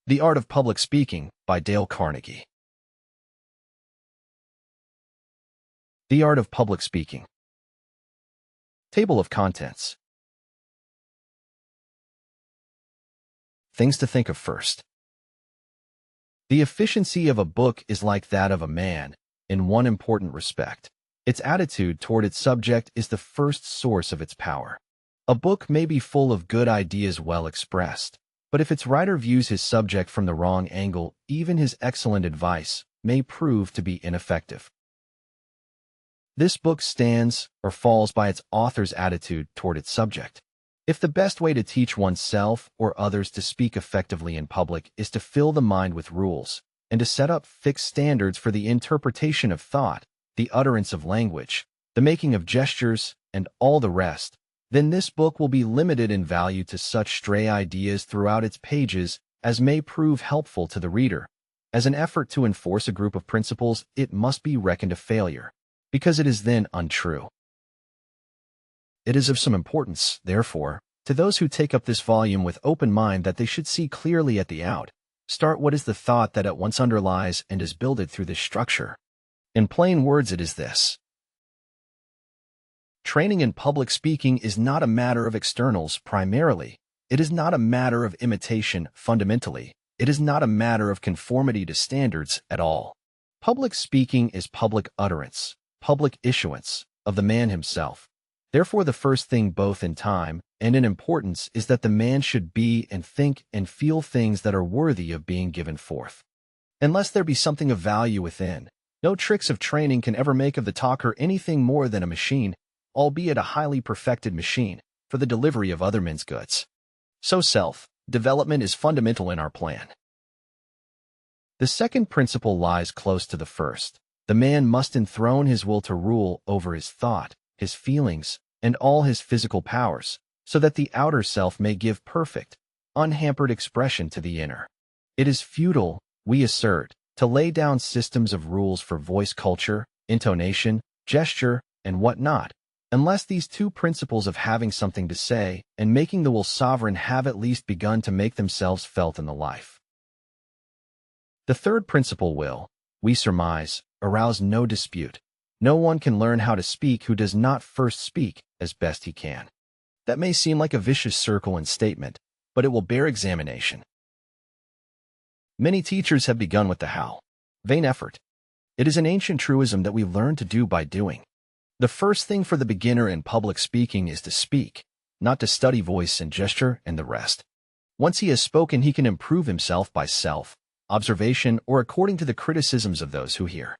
The Art of Public Speaking by Dale Carnegie. The Art of Public Speaking. Table of Contents. Things to think of first. The efficiency of a book is like that of a man in one important respect. Its attitude toward its subject is the first source of its power. A book may be full of good ideas well expressed, but if its writer views his subject from the wrong angle, even his excellent advice may prove to be ineffective. This book stands or falls by its author's attitude toward its subject. If the best way to teach oneself or others to speak effectively in public is to fill the mind with rules and to set up fixed standards for the interpretation of thought, the utterance of language, the making of gestures, and all the rest, then this book will be limited in value to such stray ideas throughout its pages as may prove helpful to the reader. As an effort to enforce a group of principles, it must be reckoned a failure, because it is then untrue. It is of some importance, therefore, to those who take up this volume with open mind that they should see clearly at the outset what is the thought that at once underlies and is builded through this structure. In plain words, it is this. Training in public speaking is not a matter of externals primarily. It is not a matter of imitation fundamentally. It is not a matter of conformity to standards at all. Public speaking is public utterance, public issuance of the man himself. Therefore, the first thing both in time and in importance is that the man should be and think and feel things that are worthy of being given forth. Unless there be something of value within, no tricks of training can ever make of the talker anything more than a machine, albeit a highly perfected machine, for the delivery of other men's goods. So self-development is fundamental in our plan. The second principle lies close to the first. The man must enthrone his will to rule over his thought, his feelings, and all his physical powers, so that the outer self may give perfect, unhampered expression to the inner. It is futile, we assert, to lay down systems of rules for voice culture, intonation, gesture, and what-not, unless these two principles of having something to say and making the will sovereign have at least begun to make themselves felt in the life. The third principle will, we surmise, arouse no dispute. No one can learn how to speak who does not first speak as best he can. That may seem like a vicious circle in statement, but it will bear examination. Many teachers have begun with the how. Vain effort. It is an ancient truism that we learn to do by doing. The first thing for the beginner in public speaking is to speak, not to study voice and gesture and the rest. Once he has spoken, he can improve himself by self-observation or according to the criticisms of those who hear.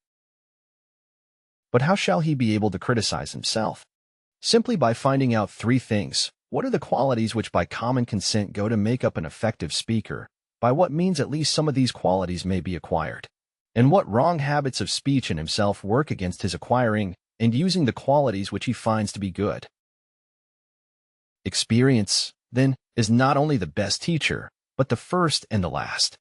But how shall he be able to criticize himself? Simply by finding out three things. What are the qualities which by common consent go to make up an effective speaker? By what means at least some of these qualities may be acquired? And what wrong habits of speech in himself work against his acquiring and using the qualities which he finds to be good? Experience, then, is not only the best teacher, but the first and the last.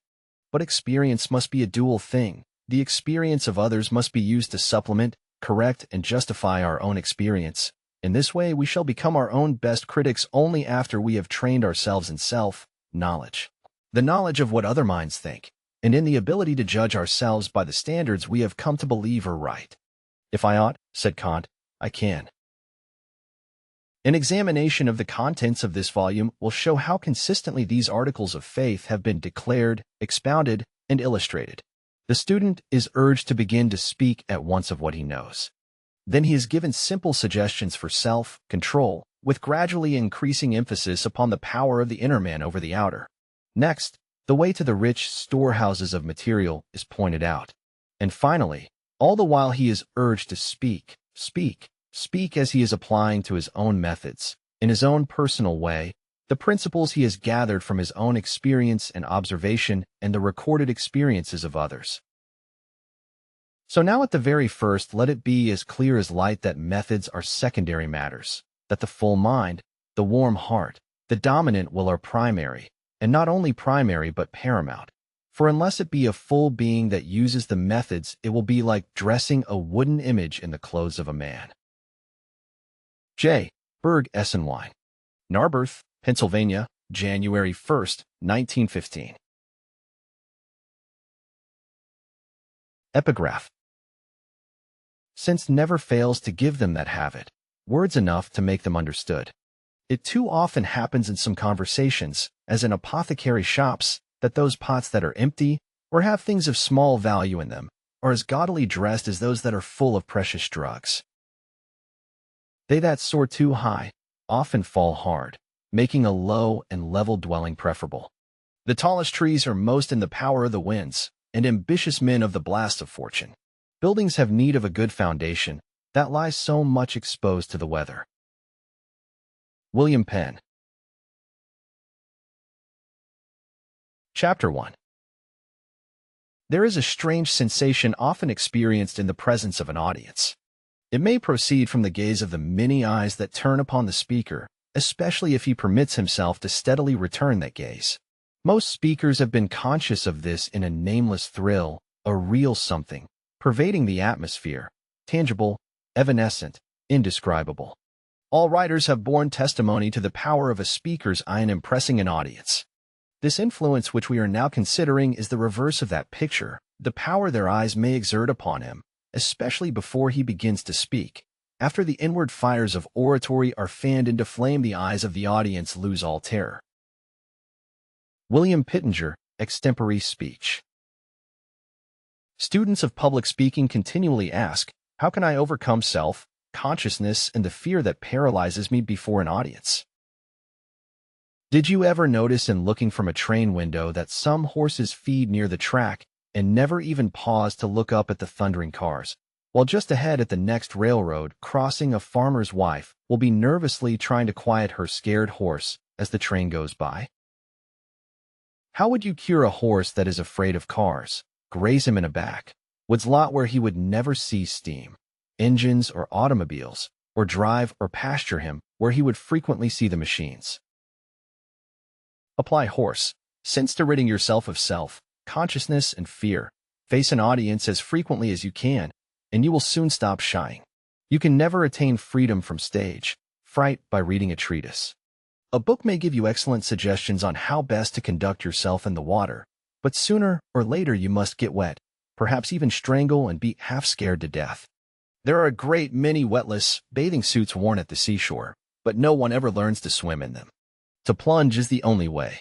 But experience must be a dual thing. The experience of others must be used to supplement, correct, and justify our own experience. In this way, we shall become our own best critics only after we have trained ourselves in self-knowledge, the knowledge of what other minds think, and in the ability to judge ourselves by the standards we have come to believe are right. If I ought, said Kant, I can. An examination of the contents of this volume will show how consistently these articles of faith have been declared, expounded, and illustrated. The student is urged to begin to speak at once of what he knows. Then he is given simple suggestions for self-control, with gradually increasing emphasis upon the power of the inner man over the outer. Next, the way to the rich storehouses of material is pointed out. And finally, all the while he is urged to speak as he is applying to his own methods, in his own personal way, the principles he has gathered from his own experience and observation and the recorded experiences of others. So now at the very first, let it be as clear as light that methods are secondary matters, that the full mind, the warm heart, the dominant will are primary, and not only primary but paramount. For unless it be a full being that uses the methods, it will be like dressing a wooden image in the clothes of a man. J. Berg Essenwein. Narberth, Pennsylvania, January 1, 1915. Epigraph. Sense never fails to give them that have it, words enough to make them understood. It too often happens in some conversations, as in apothecary shops, that those pots that are empty or have things of small value in them are as gaudily dressed as those that are full of precious drugs. They that soar too high often fall hard, making a low and level dwelling preferable. The tallest trees are most in the power of the winds, and ambitious men of the blast of fortune. Buildings have need of a good foundation that lies so much exposed to the weather. William Penn. Chapter 1. There is a strange sensation often experienced in the presence of an audience. It may proceed from the gaze of the many eyes that turn upon the speaker, especially if he permits himself to steadily return that gaze. Most speakers have been conscious of this in a nameless thrill, a real something, pervading the atmosphere, tangible, evanescent, indescribable. All writers have borne testimony to the power of a speaker's eye in impressing an audience. This influence which we are now considering is the reverse of that picture, the power their eyes may exert upon him, especially before he begins to speak. After the inward fires of oratory are fanned into flame, the eyes of the audience lose all terror. William Pittenger, Extempore Speech. Students of public speaking continually ask, how can I overcome self-consciousness and the fear that paralyzes me before an audience? Did you ever notice in looking from a train window that some horses feed near the track and never even pause to look up at the thundering cars, while just ahead at the next railroad crossing a farmer's wife will be nervously trying to quiet her scared horse as the train goes by? How would you cure a horse that is afraid of cars? Graze him in a back woods lot where he would never see steam, engines, or automobiles, or drive or pasture him where he would frequently see the machines. Apply horse sense to ridding yourself of self-consciousness and fear. Face an audience as frequently as you can, and you will soon stop shying. You can never attain freedom from stage fright by reading a treatise. A book may give you excellent suggestions on how best to conduct yourself in the water, but sooner or later you must get wet, perhaps even strangle and be half scared to death. There are a great many wetless bathing suits worn at the seashore, but no one ever learns to swim in them. To plunge is the only way.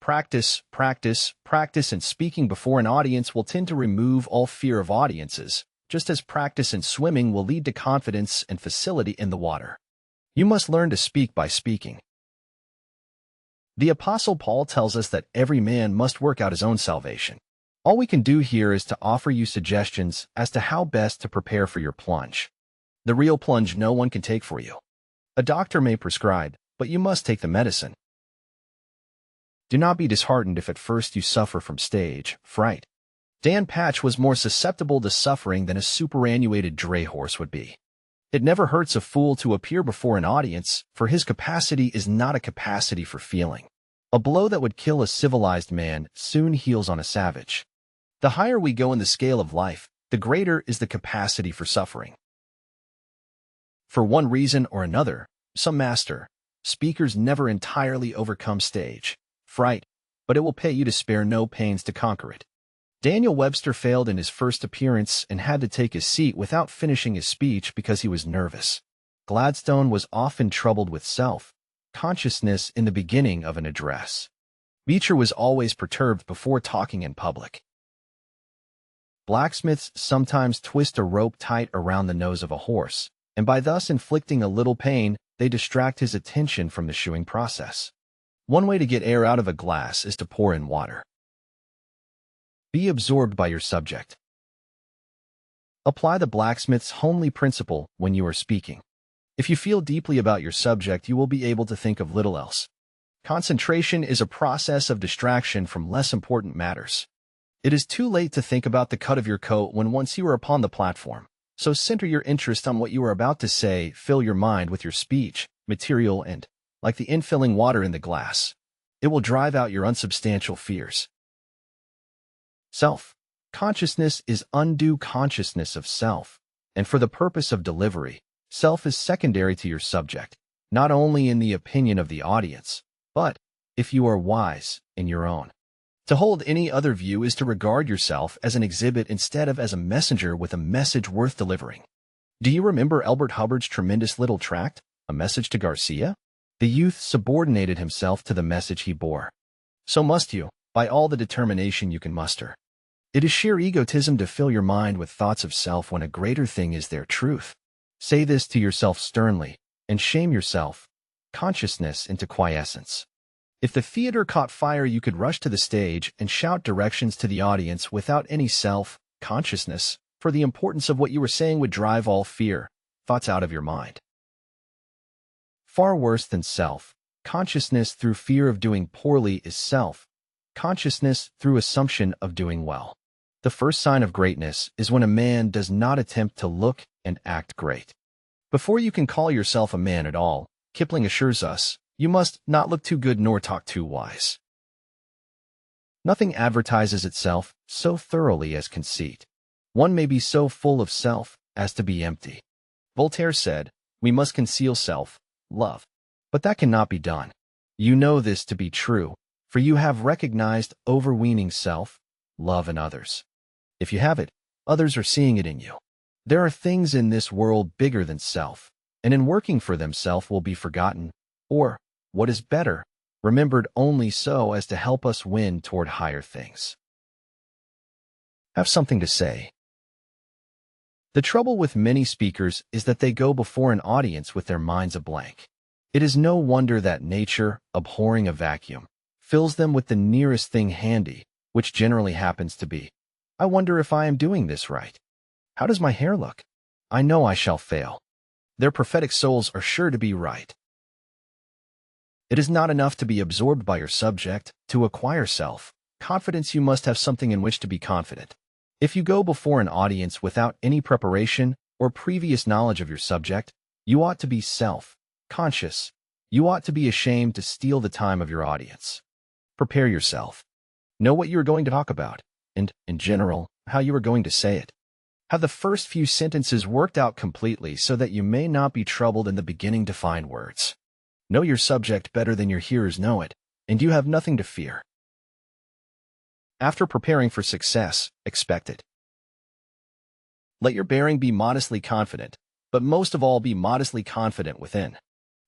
Practice, practice, practice, and speaking before an audience will tend to remove all fear of audiences, just as practice in swimming will lead to confidence and facility in the water. You must learn to speak by speaking. The Apostle Paul tells us that every man must work out his own salvation. All we can do here is to offer you suggestions as to how best to prepare for your plunge. The real plunge no one can take for you. A doctor may prescribe, but you must take the medicine. Do not be disheartened if at first you suffer from stage fright. Dan Patch was more susceptible to suffering than a superannuated dray horse would be. It never hurts a fool to appear before an audience, for his capacity is not a capacity for feeling. A blow that would kill a civilized man soon heals on a savage. The higher we go in the scale of life, the greater is the capacity for suffering. For one reason or another, some speakers never entirely overcome stage fright, but it will pay you to spare no pains to conquer it. Daniel Webster failed in his first appearance and had to take his seat without finishing his speech because he was nervous. Gladstone was often troubled with self-consciousness in the beginning of an address. Beecher was always perturbed before talking in public. Blacksmiths sometimes twist a rope tight around the nose of a horse, and by thus inflicting a little pain, they distract his attention from the shoeing process. One way to get air out of a glass is to pour in water. Be absorbed by your subject. Apply the blacksmith's homely principle when you are speaking. If you feel deeply about your subject, you will be able to think of little else. Concentration is a process of distraction from less important matters. It is too late to think about the cut of your coat when once you are upon the platform. So center your interest on what you are about to say, fill your mind with your speech, material, and, like the infilling water in the glass, it will drive out your unsubstantial fears. Self-consciousness is undue consciousness of self, and for the purpose of delivery, self is secondary to your subject, not only in the opinion of the audience, but, if you are wise, in your own. To hold any other view is to regard yourself as an exhibit instead of as a messenger with a message worth delivering. Do you remember Elbert Hubbard's tremendous little tract, A Message to Garcia? The youth subordinated himself to the message he bore. So must you, by all the determination you can muster. It is sheer egotism to fill your mind with thoughts of self when a greater thing is their truth. Say this to yourself sternly, and shame yourself, consciousness into quiescence. If the theater caught fire, you could rush to the stage and shout directions to the audience without any self-consciousness, for the importance of what you were saying would drive all fear, thoughts out of your mind. Far worse than self-consciousness through fear of doing poorly is self-consciousness through assumption of doing well. The first sign of greatness is when a man does not attempt to look and act great. Before you can call yourself a man at all, Kipling assures us, you must not look too good nor talk too wise. Nothing advertises itself so thoroughly as conceit. One may be so full of self as to be empty. Voltaire said, we must conceal self-love. But that cannot be done. You know this to be true, for you have recognized overweening self-love in others. If you have it, others are seeing it in you. There are things in this world bigger than self, and in working for them self will be forgotten, or, what is better, remembered only so as to help us win toward higher things. Have something to say. The trouble with many speakers is that they go before an audience with their minds a blank. It is no wonder that nature, abhorring a vacuum, fills them with the nearest thing handy, which generally happens to be, I wonder if I am doing this right. How does my hair look? I know I shall fail. Their prophetic souls are sure to be right. It is not enough to be absorbed by your subject. To acquire self-confidence, you must have something in which to be confident. If you go before an audience without any preparation or previous knowledge of your subject, you ought to be self-conscious. You ought to be ashamed to steal the time of your audience. Prepare yourself. Know what you are going to talk about, and, in general, how you are going to say it. Have the first few sentences worked out completely so that you may not be troubled in the beginning to find words. Know your subject better than your hearers know it, and you have nothing to fear. After preparing for success, expect it. Let your bearing be modestly confident, but most of all be modestly confident within.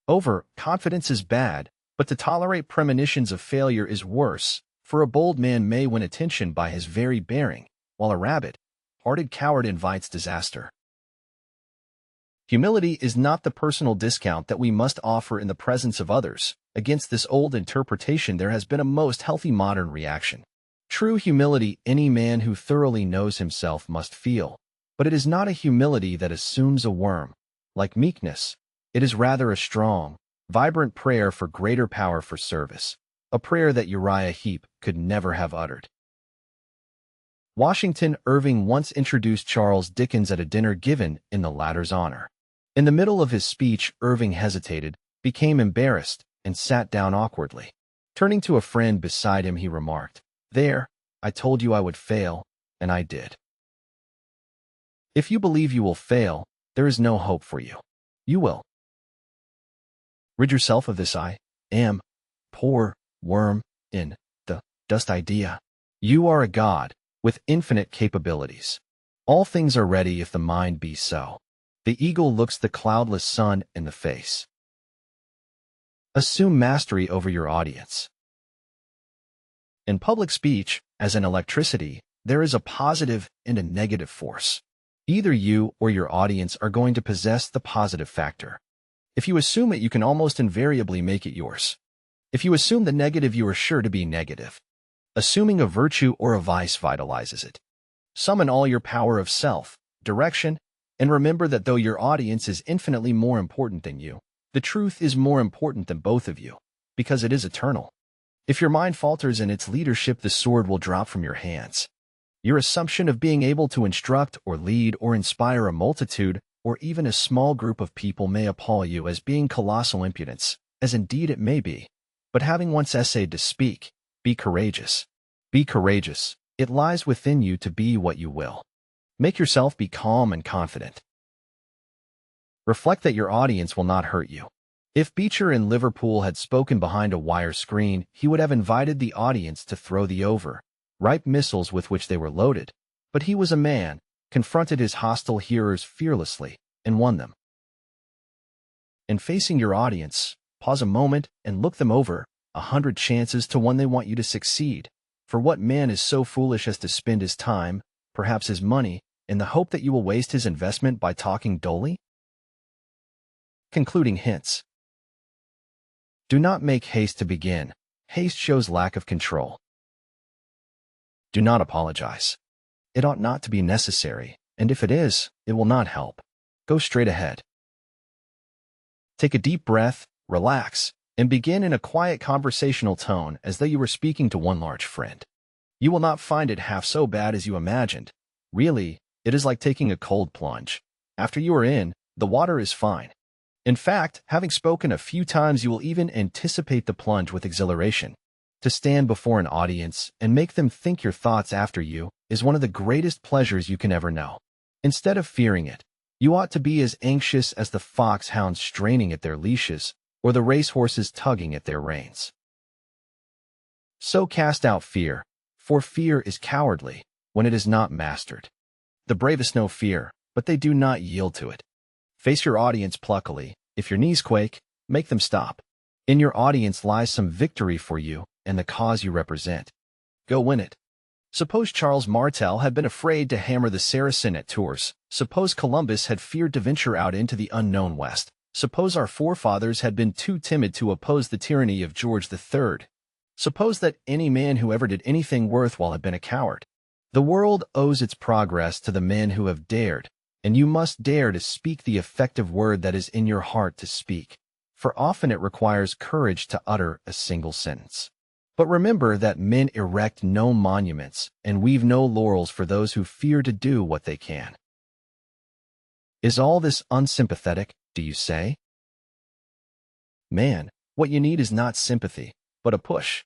Overconfidence is bad, but to tolerate premonitions of failure is worse, for a bold man may win attention by his very bearing, while a rabbit-hearted coward invites disaster. Humility is not the personal discount that we must offer in the presence of others. Against this old interpretation there has been a most healthy modern reaction. True humility any man who thoroughly knows himself must feel, but it is not a humility that assumes a worm. Like meekness, it is rather a strong, vibrant prayer for greater power for service, a prayer that Uriah Heep could never have uttered. Washington Irving once introduced Charles Dickens at a dinner given in the latter's honor. In the middle of his speech, Irving hesitated, became embarrassed, and sat down awkwardly. Turning to a friend beside him, he remarked, "There, I told you I would fail, and I did." If you believe you will fail, there is no hope for you. You will. Rid yourself of this I am poor worm in the dust idea. You are a god with infinite capabilities. All things are ready if the mind be so. The eagle looks the cloudless sun in the face. Assume mastery over your audience. In public speech, as in electricity, there is a positive and a negative force. Either you or your audience are going to possess the positive factor. If you assume it, you can almost invariably make it yours. If you assume the negative, you are sure to be negative. Assuming a virtue or a vice vitalizes it. Summon all your power of self-direction, and remember that though your audience is infinitely more important than you, the truth is more important than both of you, because it is eternal. If your mind falters in its leadership, the sword will drop from your hands. Your assumption of being able to instruct or lead or inspire a multitude or even a small group of people may appall you as being colossal impudence, as indeed it may be. But having once essayed to speak, be courageous. Be courageous. It lies within you to be what you will. Make yourself be calm and confident. Reflect that your audience will not hurt you. If Beecher in Liverpool had spoken behind a wire screen, he would have invited the audience to throw the ripe missiles with which they were loaded. But he was a man, confronted his hostile hearers fearlessly, and won them. In facing your audience, pause a moment and look them over, 100 chances to 1 they want you to succeed. For what man is so foolish as to spend his time, perhaps his money, in the hope that you will waste his investment by talking dully? Concluding hints. Do not make haste to begin. Haste shows lack of control. Do not apologize. It ought not to be necessary, and if it is, it will not help. Go straight ahead. Take a deep breath, relax, and begin in a quiet conversational tone as though you were speaking to one large friend. You will not find it half so bad as you imagined. Really, it is like taking a cold plunge. After you are in, the water is fine. In fact, having spoken a few times, you will even anticipate the plunge with exhilaration. To stand before an audience and make them think your thoughts after you is one of the greatest pleasures you can ever know. Instead of fearing it, you ought to be as anxious as the foxhounds straining at their leashes or the racehorses tugging at their reins. So cast out fear, for fear is cowardly when it is not mastered. The bravest know fear, but they do not yield to it. Face your audience pluckily. If your knees quake, make them stop. In your audience lies some victory for you and the cause you represent. Go win it. Suppose Charles Martel had been afraid to hammer the Saracen at Tours. Suppose Columbus had feared to venture out into the unknown West. Suppose our forefathers had been too timid to oppose the tyranny of George III. Suppose that any man who ever did anything worthwhile had been a coward. The world owes its progress to the men who have dared, and you must dare to speak the effective word that is in your heart to speak, for often it requires courage to utter a single sentence. But remember that men erect no monuments and weave no laurels for those who fear to do what they can. Is all this unsympathetic, do you say? Man, what you need is not sympathy, but a push.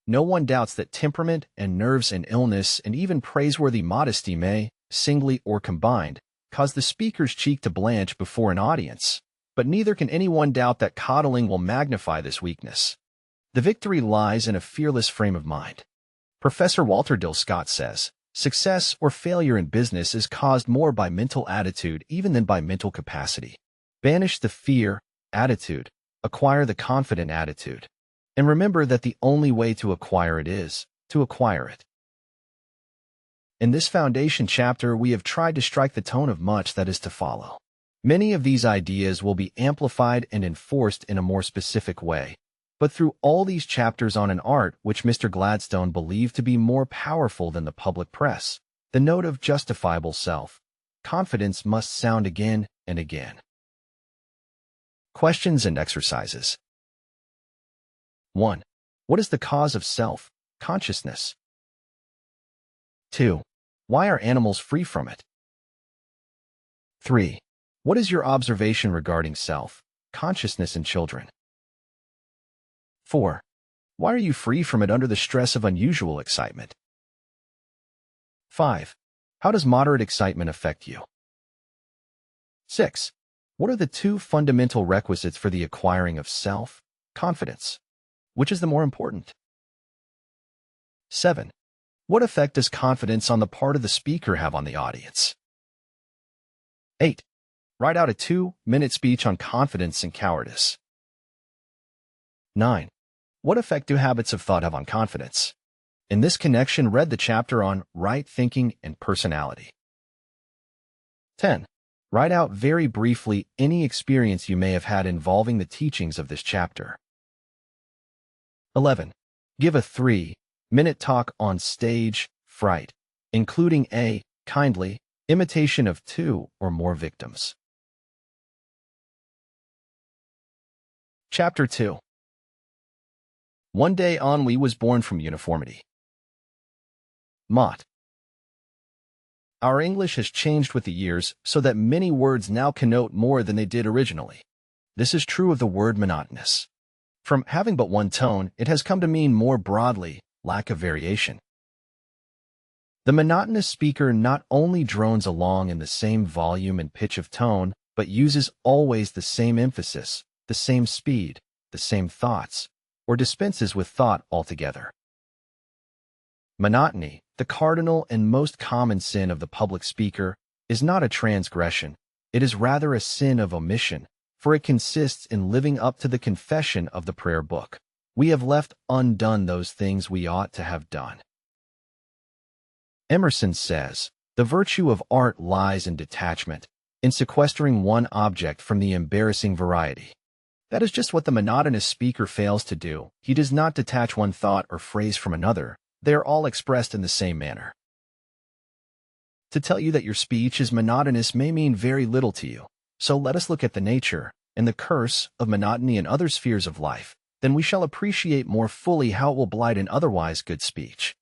No one doubts that temperament and nerves and illness and even praiseworthy modesty may, singly or combined, cause the speaker's cheek to blanch before an audience, but neither can anyone doubt that coddling will magnify this weakness. The victory lies in a fearless frame of mind. Professor Walter Dill Scott says, success or failure in business is caused more by mental attitude even than by mental capacity. Banish the fear attitude, acquire the confident attitude, and remember that the only way to acquire it is to acquire it. In this foundation chapter, we have tried to strike the tone of much that is to follow. Many of these ideas will be amplified and enforced in a more specific way, but through all these chapters on an art which Mr. Gladstone believed to be more powerful than the public press, the note of justifiable self-confidence must sound again and again. Questions and exercises. 1. What is the cause of self-consciousness? 2. Why are animals free from it? 3. What is your observation regarding self-consciousness in children? 4. Why are you free from it under the stress of unusual excitement? 5. How does moderate excitement affect you? 6. What are the 2 fundamental requisites for the acquiring of self-confidence? Which is the more important? 7. What effect does confidence on the part of the speaker have on the audience? 8. Write out a 2-minute speech on confidence and cowardice. 9. What effect do habits of thought have on confidence? In this connection, read the chapter on right thinking and personality. 10. Write out very briefly any experience you may have had involving the teachings of this chapter. 11. Give a 3-minute talk on stage fright, including a kindly imitation of 2 or more victims. Chapter 2. One day ennui was born from uniformity. Mott. Our English has changed with the years so that many words now connote more than they did originally. This is true of the word monotonous. From having but one tone, it has come to mean more broadly lack of variation. The monotonous speaker not only drones along in the same volume and pitch of tone, but uses always the same emphasis, the same speed, the same thoughts, or dispenses with thought altogether. Monotony, the cardinal and most common sin of the public speaker, is not a transgression. It is rather a sin of omission, for it consists in living up to the confession of the prayer book. We have left undone those things we ought to have done. Emerson says, the virtue of art lies in detachment, in sequestering one object from the embarrassing variety. That is just what the monotonous speaker fails to do. He does not detach one thought or phrase from another. They are all expressed in the same manner. To tell you that your speech is monotonous may mean very little to you. So let us look at the nature and the curse of monotony in other spheres of life. Then we shall appreciate more fully how it will blight an otherwise good speech.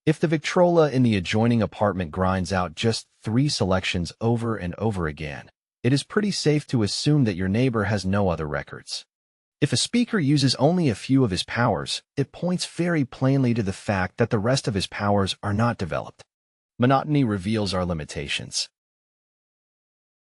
If the Victrola in the adjoining apartment grinds out just 3 selections over and over again, it is pretty safe to assume that your neighbor has no other records. If a speaker uses only a few of his powers, it points very plainly to the fact that the rest of his powers are not developed. Monotony reveals our limitations.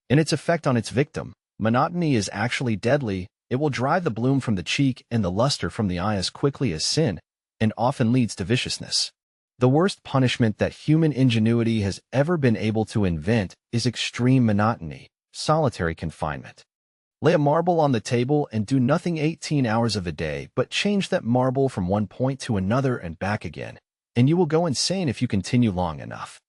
In its effect on its victim, monotony is actually deadly. It will drive the bloom from the cheek and the luster from the eye as quickly as sin, and often leads to viciousness. The worst punishment that human ingenuity has ever been able to invent is extreme monotony, solitary confinement. Lay a marble on the table and do nothing 18 hours of a day but change that marble from one point to another and back again, and you will go insane if you continue long enough.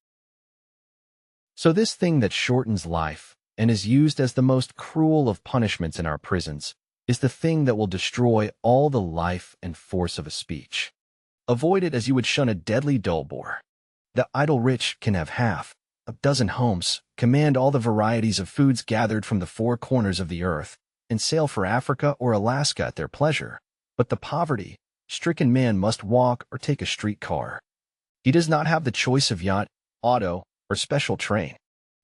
So this thing that shortens life and is used as the most cruel of punishments in our prisons is the thing that will destroy all the life and force of a speech. Avoid it as you would shun a deadly dull bore. The idle rich can have half a dozen homes, command all the varieties of foods gathered from the 4 corners of the earth, and sail for Africa or Alaska at their pleasure. But the poverty-stricken man must walk or take a streetcar. He does not have the choice of yacht, auto, or special train.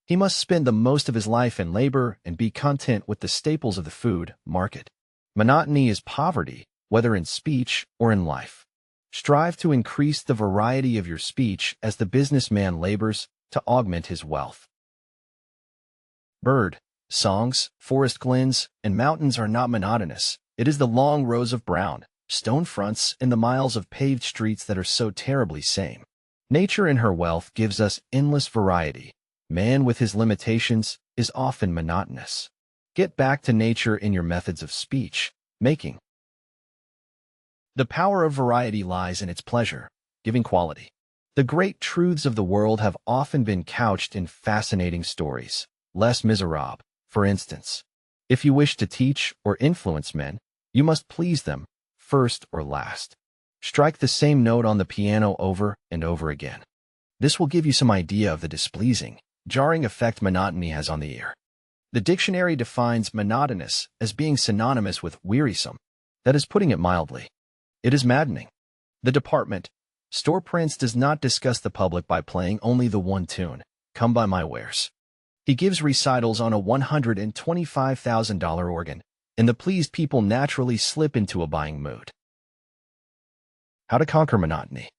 He must spend the most of his life in labor and be content with the staples of the food market. Monotony is poverty, whether in speech or in life. Strive to increase the variety of your speech as the businessman labors to augment his wealth. Bird songs, forest glens, and mountains are not monotonous. It is the long rows of brown stone fronts and the miles of paved streets that are so terribly same. Nature in her wealth gives us endless variety. Man with his limitations is often monotonous. Get back to nature in your methods of speech making. The power of variety lies in its pleasure, giving quality. The great truths of the world have often been couched in fascinating stories. Les Miserables, for instance. If you wish to teach or influence men, you must please them, first or last. Strike the same note on the piano over and over again. This will give you some idea of the displeasing, jarring effect monotony has on the ear. The dictionary defines monotonous as being synonymous with wearisome. That is putting it mildly. It is maddening. The department store prince does not disgust the public by playing only the one tune, Come Buy My Wares. He gives recitals on a $125,000 organ, and the pleased people naturally slip into a buying mood. How to conquer monotony.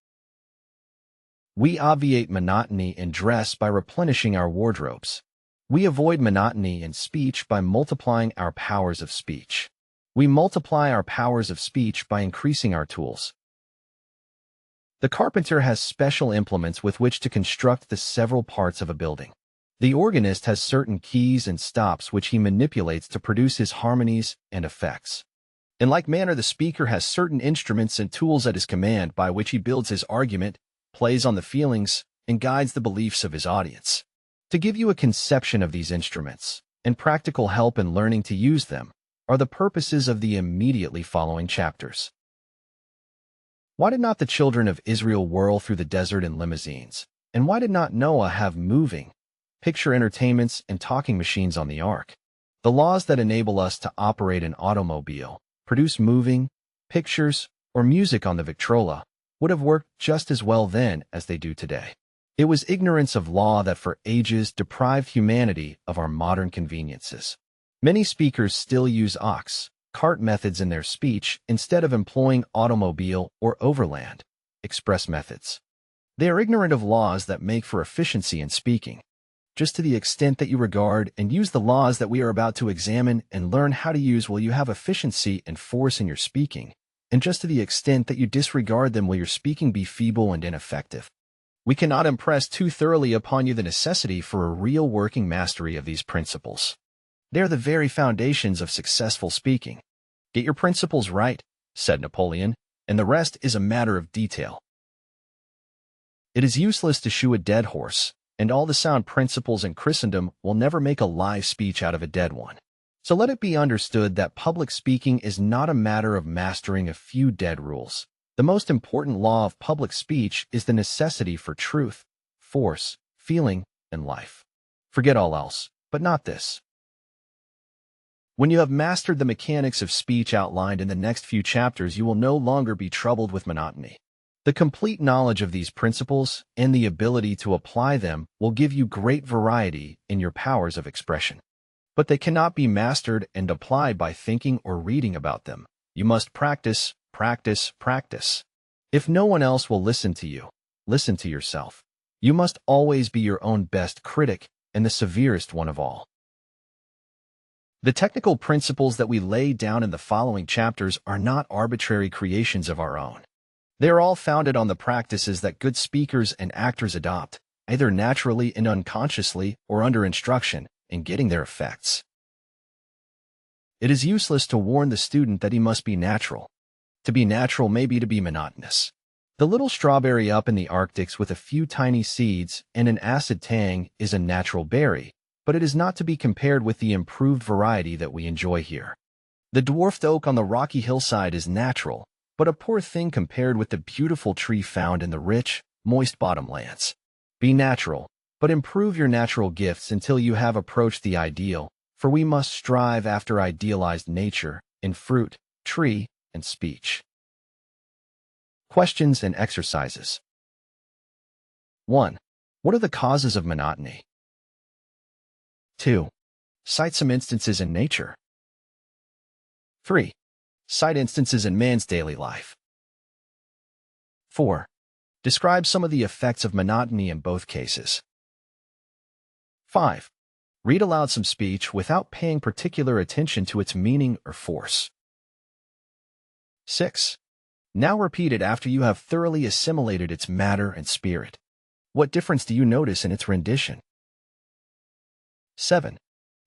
We obviate monotony in dress by replenishing our wardrobes. We avoid monotony in speech by multiplying our powers of speech. We multiply our powers of speech by increasing our tools. The carpenter has special implements with which to construct the several parts of a building. The organist has certain keys and stops which he manipulates to produce his harmonies and effects. In like manner, the speaker has certain instruments and tools at his command by which he builds his argument, plays on the feelings, and guides the beliefs of his audience. To give you a conception of these instruments, and practical help in learning to use them, are the purposes of the immediately following chapters. Why did not the children of Israel whirl through the desert in limousines? And why did not Noah have moving picture entertainments and talking machines on the ark? The laws that enable us to operate an automobile, produce moving pictures, or music on the Victrola would have worked just as well then as they do today. It was ignorance of law that for ages deprived humanity of our modern conveniences. Many speakers still use cart methods in their speech instead of employing automobile or overland express methods. They are ignorant of laws that make for efficiency in speaking. Just to the extent that you regard and use the laws that we are about to examine and learn how to use will you have efficiency and force in your speaking, and just to the extent that you disregard them will your speaking be feeble and ineffective. We cannot impress too thoroughly upon you the necessity for a real working mastery of these principles. They are the very foundations of successful speaking. Get your principles right, said Napoleon, and the rest is a matter of detail. It is useless to shoe a dead horse, and all the sound principles in Christendom will never make a live speech out of a dead one. So let it be understood that public speaking is not a matter of mastering a few dead rules. The most important law of public speech is the necessity for truth, force, feeling, and life. Forget all else, but not this. When you have mastered the mechanics of speech outlined in the next few chapters, you will no longer be troubled with monotony. The complete knowledge of these principles and the ability to apply them will give you great variety in your powers of expression. But they cannot be mastered and applied by thinking or reading about them. You must practice, practice, practice. If no one else will listen to you, listen to yourself. You must always be your own best critic and the severest one of all. The technical principles that we lay down in the following chapters are not arbitrary creations of our own. They are all founded on the practices that good speakers and actors adopt, either naturally and unconsciously or under instruction, in getting their effects. It is useless to warn the student that he must be natural. To be natural may be to be monotonous. The little strawberry up in the Arctics with a few tiny seeds and an acid tang is a natural berry, but it is not to be compared with the improved variety that we enjoy here. The dwarfed oak on the rocky hillside is natural, but a poor thing compared with the beautiful tree found in the rich, moist bottomlands. Be natural, but improve your natural gifts until you have approached the ideal, for we must strive after idealized nature in fruit, tree, and speech. Questions and exercises. 1. What are the causes of monotony? 2. Cite some instances in nature. 3. Cite instances in man's daily life. 4. Describe some of the effects of monotony in both cases. 5. Read aloud some speech without paying particular attention to its meaning or force. 6. Now repeat it after you have thoroughly assimilated its matter and spirit. What difference do you notice in its rendition? 7.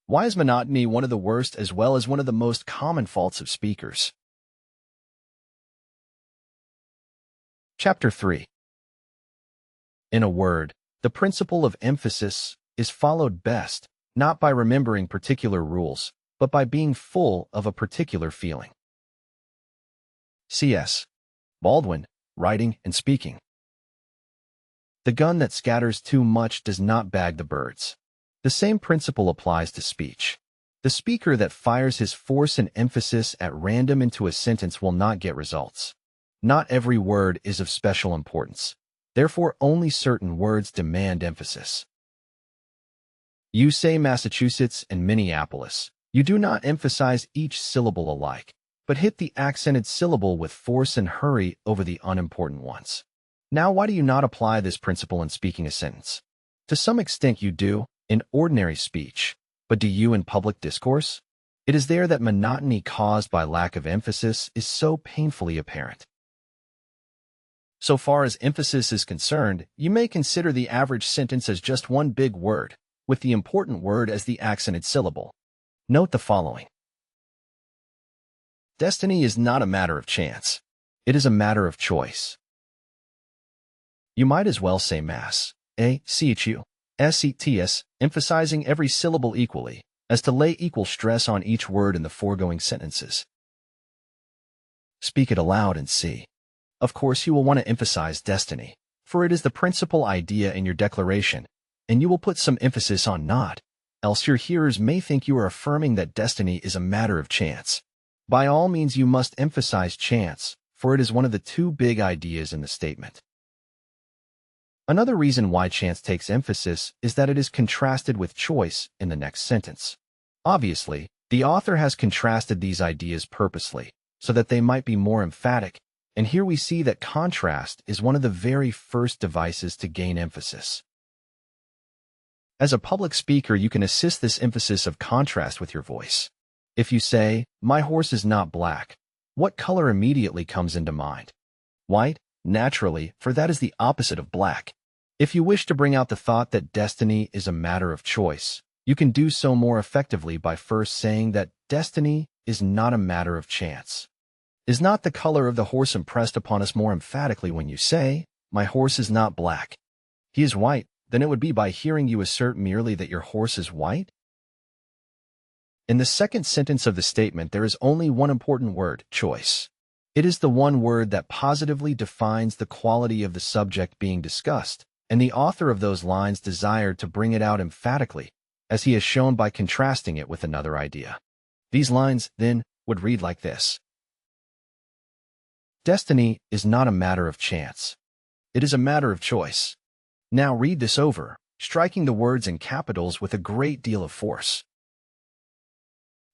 Why is monotony one of the worst as well as one of the most common faults of speakers? Chapter 3. In a word, the principle of emphasis is followed best, not by remembering particular rules, but by being full of a particular feeling. C.S. Baldwin, Writing and Speaking. The gun that scatters too much does not bag the birds. The same principle applies to speech. The speaker that fires his force and emphasis at random into a sentence will not get results. Not every word is of special importance. Therefore, only certain words demand emphasis. You say Massachusetts and Minneapolis. You do not emphasize each syllable alike, but hit the accented syllable with force and hurry over the unimportant ones. Now, why do you not apply this principle in speaking a sentence? To some extent you do, in ordinary speech, but do you in public discourse? It is there that monotony caused by lack of emphasis is so painfully apparent. So far as emphasis is concerned, you may consider the average sentence as just one big word, with the important word as the accented syllable. Note the following. Destiny is not a matter of chance. It is a matter of choice. You might as well say mass, A-C-H-U-S-E-T-S, emphasizing every syllable equally, as to lay equal stress on each word in the foregoing sentences. Speak it aloud and see. Of course, you will want to emphasize destiny, for it is the principal idea in your declaration, and you will put some emphasis on not, else your hearers may think you are affirming that destiny is a matter of chance. By all means, you must emphasize chance, for it is one of the two big ideas in the statement. Another reason why chance takes emphasis is that it is contrasted with choice in the next sentence. Obviously, the author has contrasted these ideas purposely, so that they might be more emphatic, and here we see that contrast is one of the very first devices to gain emphasis. As a public speaker, you can assist this emphasis of contrast with your voice. If you say, "My horse is not black," what color immediately comes into mind? White, naturally, for that is the opposite of black. If you wish to bring out the thought that destiny is a matter of choice, you can do so more effectively by first saying that destiny is not a matter of chance. Is not the color of the horse impressed upon us more emphatically when you say, "My horse is not black. He is white," than it would be by hearing you assert merely that your horse is white? In the second sentence of the statement, there is only one important word, choice. It is the one word that positively defines the quality of the subject being discussed, and the author of those lines desired to bring it out emphatically, as he has shown by contrasting it with another idea. These lines, then, would read like this. Destiny is not a matter of chance. It is a matter of choice. Now read this over, striking the words in capitals with a great deal of force.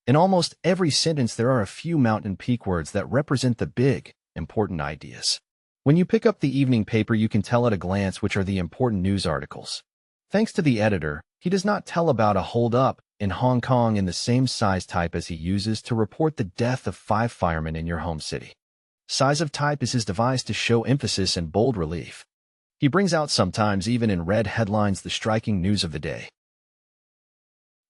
In almost every sentence, there are a few mountain peak words that represent the big, important ideas. When you pick up the evening paper, you can tell at a glance which are the important news articles. Thanks to the editor, he does not tell about a hold-up in Hong Kong in the same size type as he uses to report the death of 5 firemen in your home city. Size of type is his device to show emphasis and bold relief. He brings out sometimes even in red headlines the striking news of the day.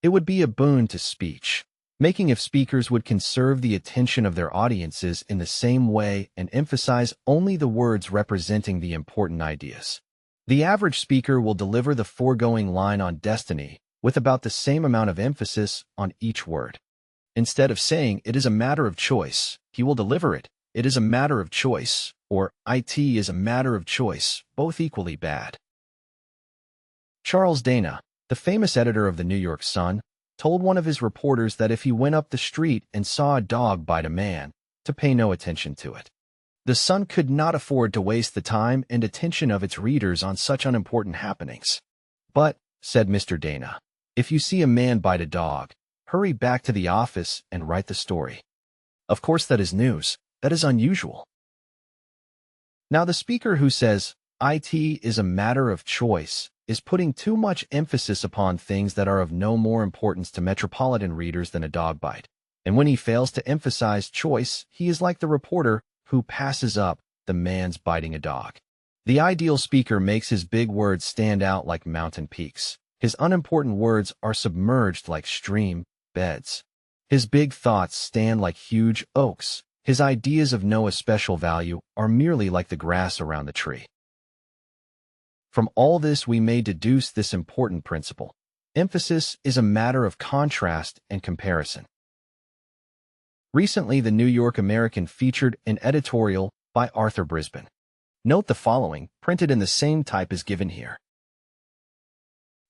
It would be a boon to speech, making if speakers would conserve the attention of their audiences in the same way and emphasize only the words representing the important ideas. The average speaker will deliver the foregoing line on destiny with about the same amount of emphasis on each word. Instead of saying, "It is a matter of choice," he will deliver it, "It is a matter of choice," or "It is a matter of choice," both equally bad. Charles Dana, the famous editor of the New York Sun, told one of his reporters that if he went up the street and saw a dog bite a man, to pay no attention to it. The Sun could not afford to waste the time and attention of its readers on such unimportant happenings. "But," said Mr. Dana, "if you see a man bite a dog, hurry back to the office and write the story." Of course, that is news. That is unusual. Now, the speaker who says, "It is a matter of choice," is putting too much emphasis upon things that are of no more importance to metropolitan readers than a dog bite. And when he fails to emphasize choice, he is like the reporter who passes up the man's biting a dog. The ideal speaker makes his big words stand out like mountain peaks. His unimportant words are submerged like stream beds. His big thoughts stand like huge oaks. His ideas of no especial value are merely like the grass around the tree. From all this, we may deduce this important principle. Emphasis is a matter of contrast and comparison. Recently, the New York American featured an editorial by Arthur Brisbane. Note the following, printed in the same type as given here.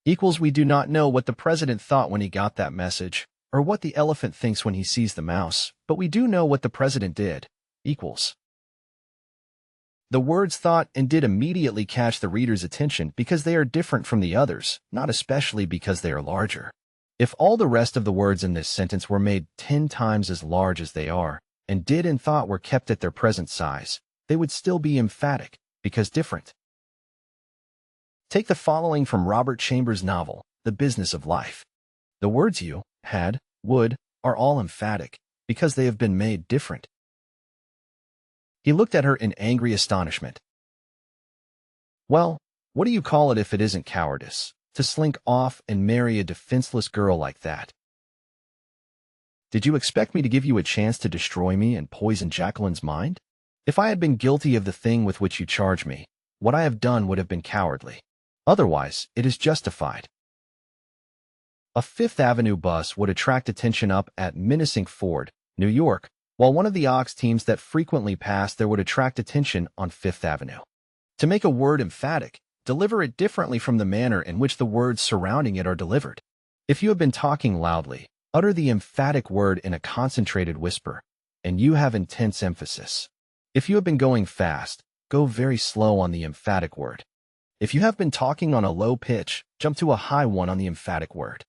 We do not know what the president thought when he got that message, or what the elephant thinks when he sees the mouse, but we do know what the president did. The words thought and did immediately catch the reader's attention because they are different from the others, not especially because they are larger. If all the rest of the words in this sentence were made 10 times as large as they are, and did and thought were kept at their present size, they would still be emphatic, because different. Take the following from Robert Chambers' novel, The Business of Life. The words you, had, would, are all emphatic, because they have been made different. He looked at her in angry astonishment. "Well, what do you call it if it isn't cowardice, to slink off and marry a defenseless girl like that? Did you expect me to give you a chance to destroy me and poison Jacqueline's mind? If I had been guilty of the thing with which you charge me, what I have done would have been cowardly. Otherwise, it is justified." A Fifth Avenue bus would attract attention up at Menacing Ford, New York, while one of the ox teams that frequently passed there would attract attention on Fifth Avenue. To make a word emphatic, deliver it differently from the manner in which the words surrounding it are delivered. If you have been talking loudly, utter the emphatic word in a concentrated whisper, and you have intense emphasis. If you have been going fast, go very slow on the emphatic word. If you have been talking on a low pitch, jump to a high one on the emphatic word.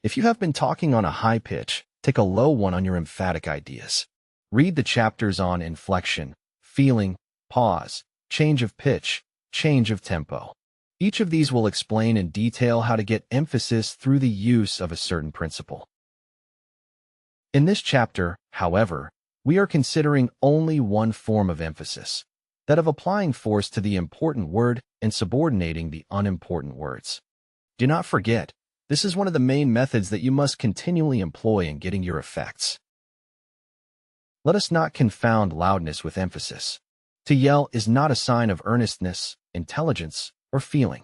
If you have been talking on a high pitch, take a low one on your emphatic ideas. Read the chapters on inflection, feeling, pause, change of pitch, change of tempo. Each of these will explain in detail how to get emphasis through the use of a certain principle. In this chapter, however, we are considering only one form of emphasis, that of applying force to the important word and subordinating the unimportant words. Do not forget, this is one of the main methods that you must continually employ in getting your effects. Let us not confound loudness with emphasis. To yell is not a sign of earnestness, intelligence, or feeling.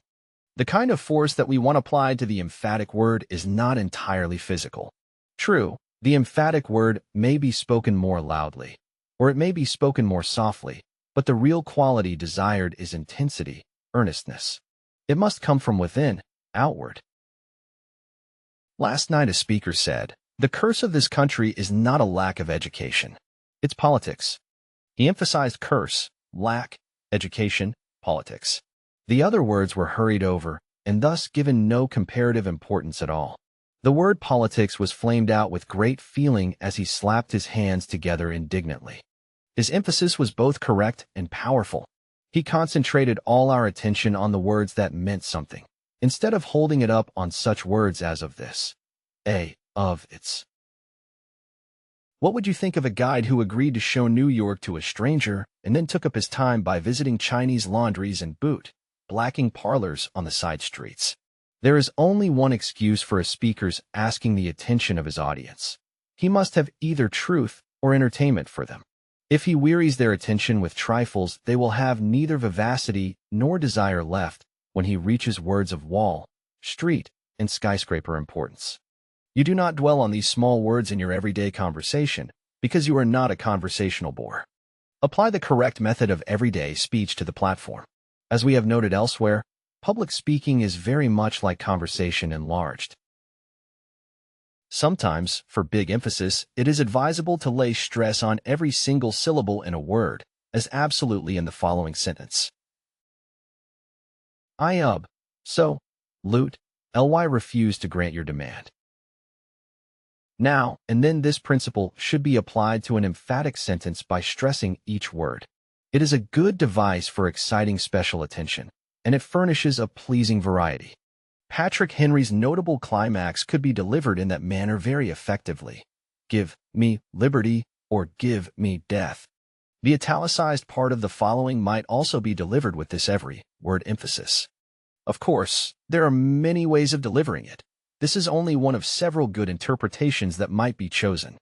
The kind of force that we want applied to the emphatic word is not entirely physical. True, the emphatic word may be spoken more loudly, or it may be spoken more softly, but the real quality desired is intensity, earnestness. It must come from within, outward. Last night a speaker said, "The curse of this country is not a lack of education. It's politics." He emphasized curse, lack, education, politics. The other words were hurried over, and thus given no comparative importance at all. The word politics was flamed out with great feeling as he slapped his hands together indignantly. His emphasis was both correct and powerful. He concentrated all our attention on the words that meant something, instead of holding it up on such words as of this, of its. What would you think of a guide who agreed to show New York to a stranger and then took up his time by visiting Chinese laundries and blacking parlors on the side streets? There is only one excuse for a speaker's asking the attention of his audience. He must have either truth or entertainment for them. If he wearies their attention with trifles, they will have neither vivacity nor desire left when he reaches words of wall, street, and skyscraper importance. You do not dwell on these small words in your everyday conversation because you are not a conversational bore. Apply the correct method of everyday speech to the platform. As we have noted elsewhere, public speaking is very much like conversation enlarged. Sometimes, for big emphasis, it is advisable to lay stress on every single syllable in a word, as absolutely in the following sentence. So, ly refused to grant your demand. Now and then this principle should be applied to an emphatic sentence by stressing each word. It is a good device for exciting special attention, and it furnishes a pleasing variety. Patrick Henry's notable climax could be delivered in that manner very effectively. Give me liberty or give me death. The italicized part of the following might also be delivered with this every word emphasis. Of course, there are many ways of delivering it. This is only one of several good interpretations that might be chosen.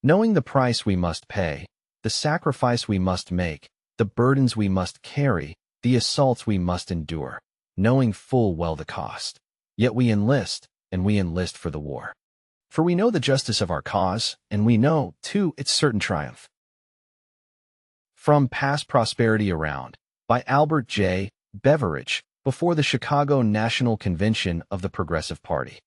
Knowing the price we must pay, the sacrifice we must make, the burdens we must carry, the assaults we must endure, knowing full well the cost. Yet we enlist, and we enlist for the war. For we know the justice of our cause, and we know, too, its certain triumph. From Past Prosperity Around, by Albert J. Beveridge, before the Chicago National Convention of the Progressive Party.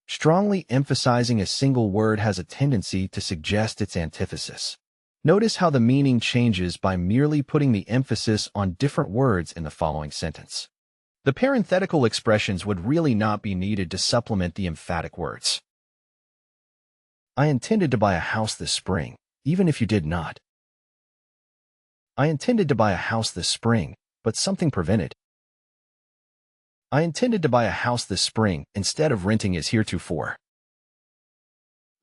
Strongly emphasizing a single word has a tendency to suggest its antithesis. Notice how the meaning changes by merely putting the emphasis on different words in the following sentence. The parenthetical expressions would really not be needed to supplement the emphatic words. I intended to buy a house this spring, even if you did not. I intended to buy a house this spring, but something prevented. I intended to buy a house this spring instead of renting as heretofore.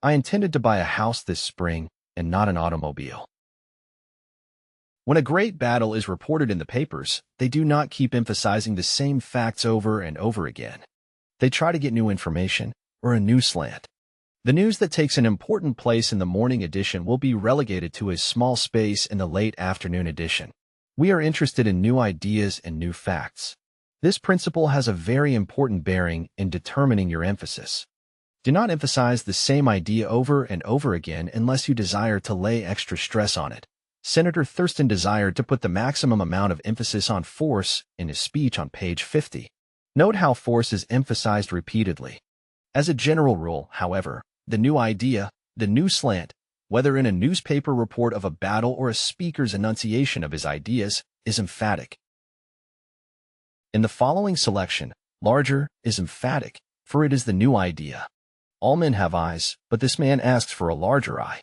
I intended to buy a house this spring and not an automobile. When a great battle is reported in the papers, they do not keep emphasizing the same facts over and over again. They try to get new information or a new slant. The news that takes an important place in the morning edition will be relegated to a small space in the late afternoon edition. We are interested in new ideas and new facts. This principle has a very important bearing in determining your emphasis. Do not emphasize the same idea over and over again unless you desire to lay extra stress on it. Senator Thurston desired to put the maximum amount of emphasis on force in his speech on page 50. Note how force is emphasized repeatedly. As a general rule, however, the new idea, the new slant, whether in a newspaper report of a battle or a speaker's enunciation of his ideas, is emphatic. In the following selection, larger is emphatic, for it is the new idea. All men have eyes, but this man asks for a larger eye.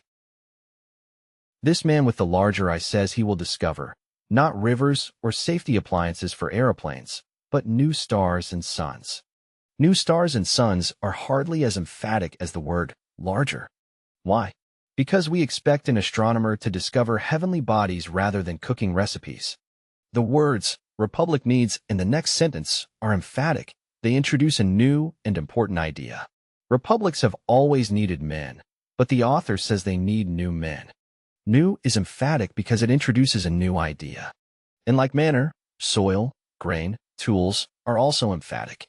This man with the larger eye says he will discover not rivers or safety appliances for aeroplanes, but new stars and suns. New stars and suns are hardly as emphatic as the word larger. Why? Because we expect an astronomer to discover heavenly bodies rather than cooking recipes. The words Republic needs in the next sentence are emphatic. They introduce a new and important idea. Republics have always needed men, but the author says they need new men. New is emphatic because it introduces a new idea. In like manner, soil, grain, tools are also emphatic.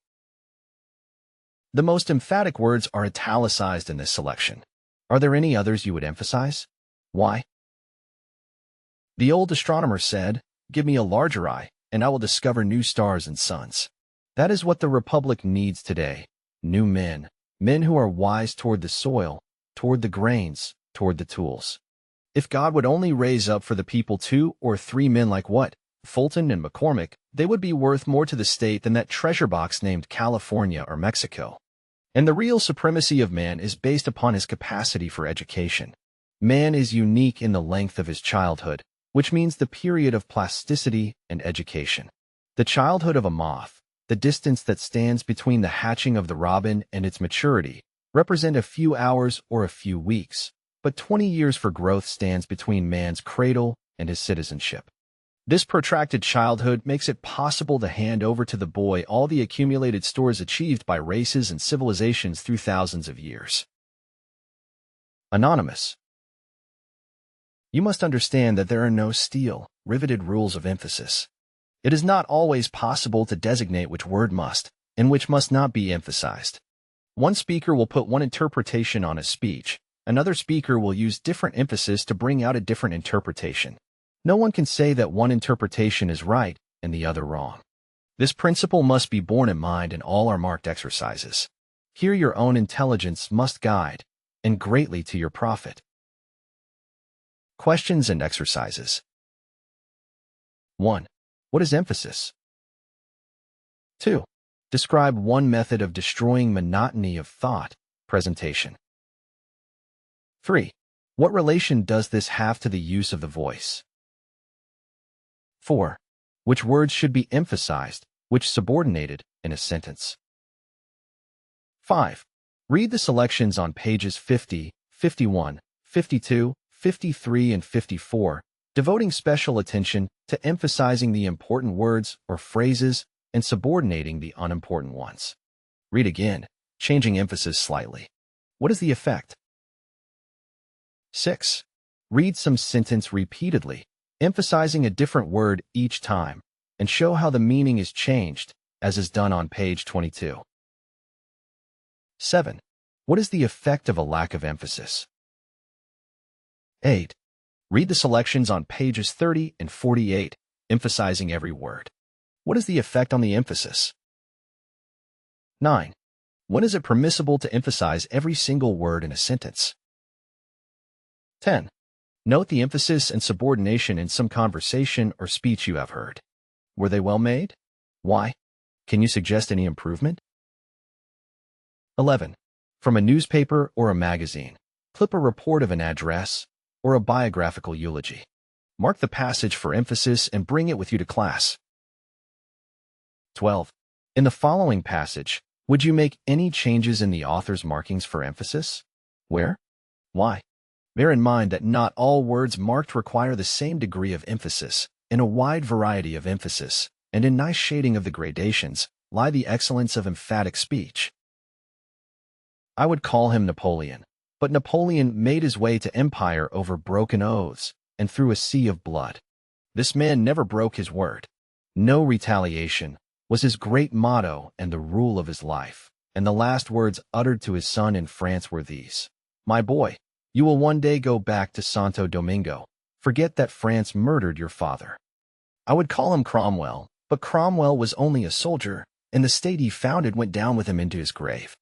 The most emphatic words are italicized in this selection. Are there any others you would emphasize? Why? The old astronomer said, "Give me a larger eye, and I will discover new stars and suns." That is what the Republic needs today. New men. Men who are wise toward the soil, toward the grains, toward the tools. If God would only raise up for the people 2 or 3 men like what? Fulton and McCormick, they would be worth more to the state than that treasure box named California or Mexico. And the real supremacy of man is based upon his capacity for education. Man is unique in the length of his childhood, which means the period of plasticity and education. The childhood of a moth, the distance that stands between the hatching of the robin and its maturity, represent a few hours or a few weeks, but 20 years for growth stands between man's cradle and his citizenship. This protracted childhood makes it possible to hand over to the boy all the accumulated stores achieved by races and civilizations through thousands of years. Anonymous. You must understand that there are no steel, riveted rules of emphasis. It is not always possible to designate which word must and which must not be emphasized. One speaker will put one interpretation on a speech. Another speaker will use different emphasis to bring out a different interpretation. No one can say that one interpretation is right and the other wrong. This principle must be borne in mind in all our marked exercises. Here your own intelligence must guide, and greatly to your profit. Questions and exercises. 1. What is emphasis? 2. Describe one method of destroying monotony of thought, presentation. 3. What relation does this have to the use of the voice? 4. Which words should be emphasized, which subordinated, in a sentence? 5. Read the selections on pages 50, 51, 52, 53, and 54, devoting special attention to emphasizing the important words or phrases and subordinating the unimportant ones. Read again, changing emphasis slightly. What is the effect? 6. Read some sentence repeatedly, emphasizing a different word each time, and show how the meaning is changed, as is done on page 22. 7. What is the effect of a lack of emphasis? 8. Read the selections on pages 30 and 48, emphasizing every word. What is the effect on the emphasis? 9. When is it permissible to emphasize every single word in a sentence? 10. Note the emphasis and subordination in some conversation or speech you have heard. Were they well made? Why? Can you suggest any improvement? 11. From a newspaper or a magazine, clip a report of an address or a biographical eulogy. Mark the passage for emphasis and bring it with you to class. 12. In the following passage, would you make any changes in the author's markings for emphasis? Where? Why? Bear in mind that not all words marked require the same degree of emphasis. In a wide variety of emphasis, and in nice shading of the gradations, lie the excellence of emphatic speech. I would call him Napoleon, but Napoleon made his way to empire over broken oaths and through a sea of blood. This man never broke his word. No retaliation was his great motto and the rule of his life, and the last words uttered to his son in France were these: "My boy, you will one day go back to Santo Domingo. Forget that France murdered your father." I would call him Cromwell, but Cromwell was only a soldier, and the state he founded went down with him into his grave.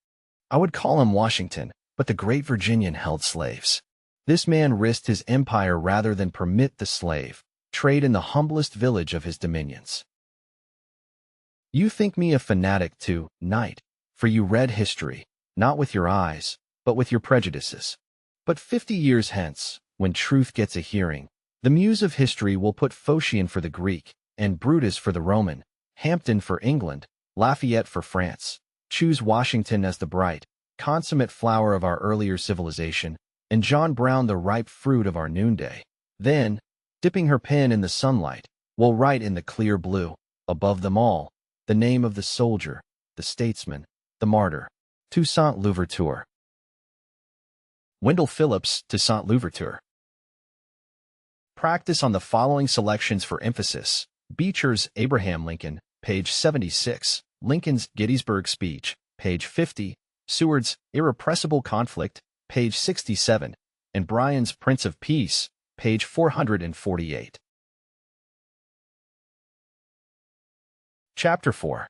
I would call him Washington, but the great Virginian held slaves. This man risked his empire rather than permit the slave trade in the humblest village of his dominions. You think me a fanatic tonight, for you read history, not with your eyes, but with your prejudices. But 50 years hence, when truth gets a hearing, The muse of history will put Phocion for the Greek, and Brutus for the Roman, Hampden for England, Lafayette for France. Choose Washington as the bright, consummate flower of our earlier civilization, and John Brown the ripe fruit of our noonday. Then, dipping her pen in the sunlight, will write in the clear blue, above them all, the name of the soldier, the statesman, the martyr. Toussaint Louverture. Wendell Phillips, Toussaint Louverture. Practice on the following selections for emphasis. Beecher's Abraham Lincoln, page 76, Lincoln's Gettysburg Speech, page 50, Seward's Irrepressible Conflict, page 67, and Bryan's Prince of Peace, page 448. Chapter 4.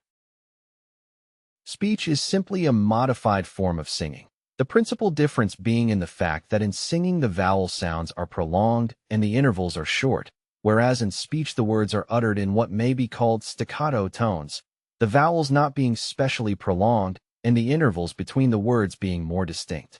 Speech is simply a modified form of singing. The principal difference being in the fact that in singing the vowel sounds are prolonged and the intervals are short, whereas in speech the words are uttered in what may be called staccato tones, the vowels not being specially prolonged and the intervals between the words being more distinct.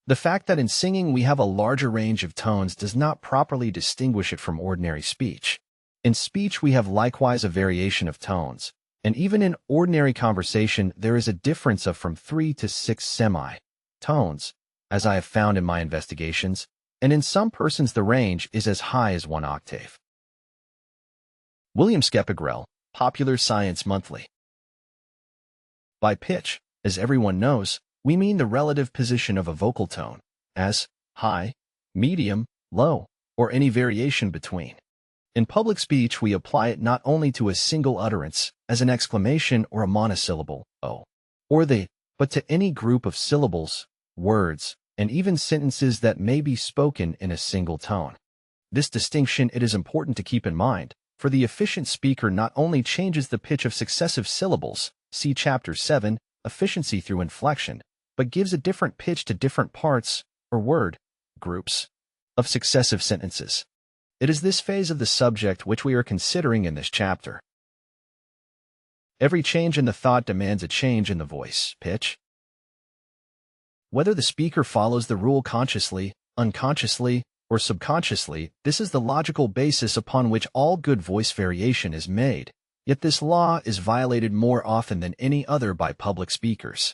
The fact that in singing we have a larger range of tones does not properly distinguish it from ordinary speech. In speech we have likewise a variation of tones, and even in ordinary conversation there is a difference of from 3 to 6 semi-tones, as I have found in my investigations, and in some persons the range is as high as 1 octave. William Skepigrel, Popular Science Monthly. By pitch, as everyone knows, we mean the relative position of a vocal tone, as high, medium, low, or any variation between. In public speech we apply it not only to a single utterance, as an exclamation or a monosyllable, o, or the, but to any group of syllables, words, and even sentences that may be spoken in a single tone. This distinction it is important to keep in mind, for the efficient speaker not only changes the pitch of successive syllables, see Chapter 7, Efficiency through Inflection, but gives a different pitch to different parts, or word, groups, of successive sentences. It is this phase of the subject which we are considering in this chapter. Every change in the thought demands a change in the voice pitch. Whether the speaker follows the rule consciously, unconsciously, or subconsciously, this is the logical basis upon which all good voice variation is made, yet this law is violated more often than any other by public speakers.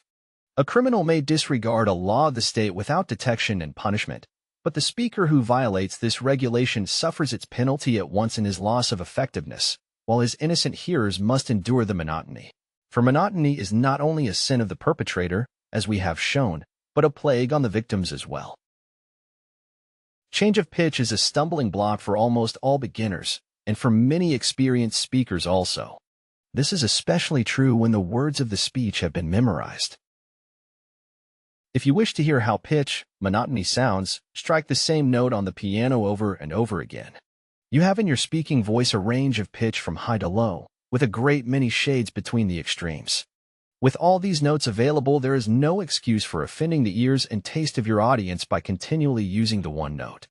A criminal may disregard a law of the state without detection and punishment, but the speaker who violates this regulation suffers its penalty at once in his loss of effectiveness, while his innocent hearers must endure the monotony. For monotony is not only a sin of the perpetrator, as we have shown, but a plague on the victims as well. Change of pitch is a stumbling block for almost all beginners, and for many experienced speakers also. This is especially true when the words of the speech have been memorized. If you wish to hear how pitch, monotony sounds, strike the same note on the piano over and over again. You have in your speaking voice a range of pitch from high to low, with a great many shades between the extremes. With all these notes available, there is no excuse for offending the ears and taste of your audience by continually using the one note.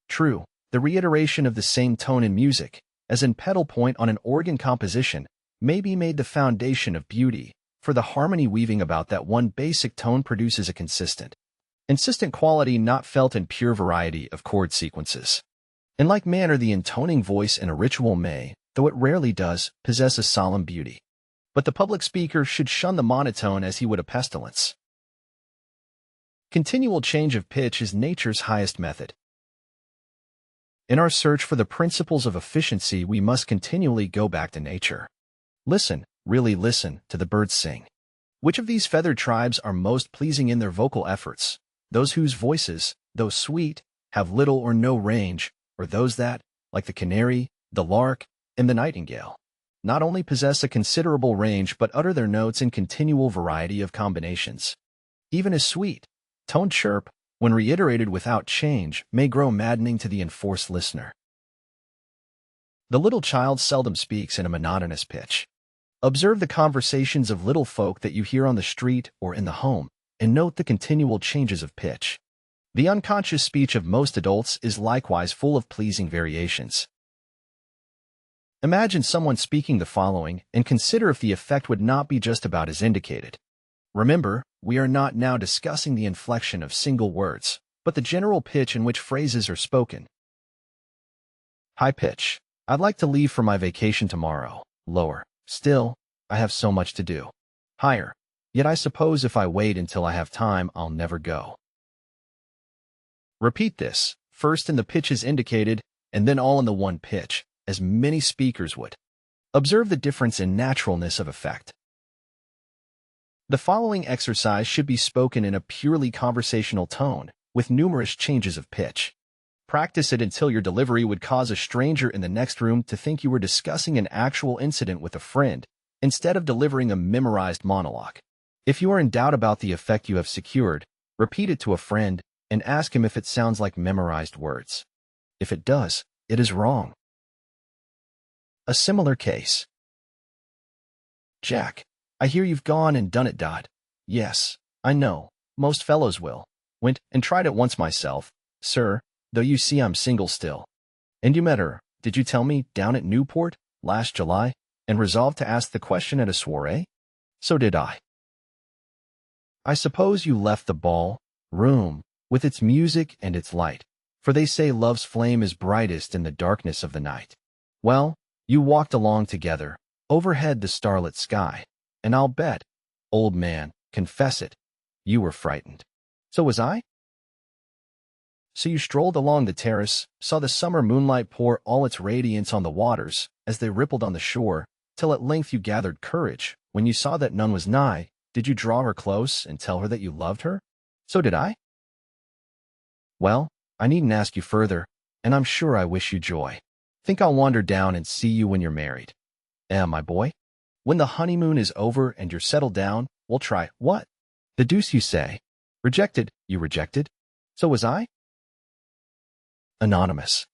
True, the reiteration of the same tone in music, as in pedal point on an organ composition, may be made the foundation of beauty, for the harmony weaving about that one basic tone produces a consistent, insistent quality not felt in pure variety of chord sequences. In like manner, the intoning voice in a ritual may, though it rarely does, possess a solemn beauty. But the public speaker should shun the monotone as he would a pestilence. Continual change of pitch is nature's highest method. In our search for the principles of efficiency, we must continually go back to nature. Listen, really listen, to the birds sing. Which of these feathered tribes are most pleasing in their vocal efforts? Those whose voices, though sweet, have little or no range, or those that, like the canary, the lark, and the nightingale, not only possess a considerable range but utter their notes in continual variety of combinations? Even a sweet, toned chirp, when reiterated without change, may grow maddening to the enforced listener. The little child seldom speaks in a monotonous pitch. Observe the conversations of little folk that you hear on the street or in the home, and note the continual changes of pitch. The unconscious speech of most adults is likewise full of pleasing variations. Imagine someone speaking the following, and consider if the effect would not be just about as indicated. Remember, we are not now discussing the inflection of single words, but the general pitch in which phrases are spoken. High pitch. I'd like to leave for my vacation tomorrow. Lower. Still, I have so much to do. Higher. Yet I suppose if I wait until I have time, I'll never go. Repeat this, first in the pitches indicated, and then all in the one pitch, as many speakers would. Observe the difference in naturalness of effect. The following exercise should be spoken in a purely conversational tone, with numerous changes of pitch. Practice it until your delivery would cause a stranger in the next room to think you were discussing an actual incident with a friend, instead of delivering a memorized monologue. If you are in doubt about the effect you have secured, repeat it to a friend and ask him if it sounds like memorized words. If it does, it is wrong. A similar case. Jack, I hear you've gone and done it. Yes, I know. Most fellows will. Went and tried it once myself, sir, though you see I'm single still. And you met her, did you tell me, down at Newport, last July, and resolved to ask the question at a soiree? So did I. I suppose you left the ball room with its music and its light, for they say love's flame is brightest in the darkness of the night. Well, you walked along together, overhead the starlit sky, and I'll bet, old man, confess it, you were frightened. So was I? So you strolled along the terrace, saw the summer moonlight pour all its radiance on the waters as they rippled on the shore, till at length you gathered courage. When you saw that none was nigh, did you draw her close and tell her that you loved her? So did I. Well, I needn't ask you further, and I'm sure I wish you joy. Think I'll wander down and see you when you're married. My boy? When the honeymoon is over and you're settled down, we'll try. What? The deuce you say? Rejected, you rejected? So was I? Anonymous.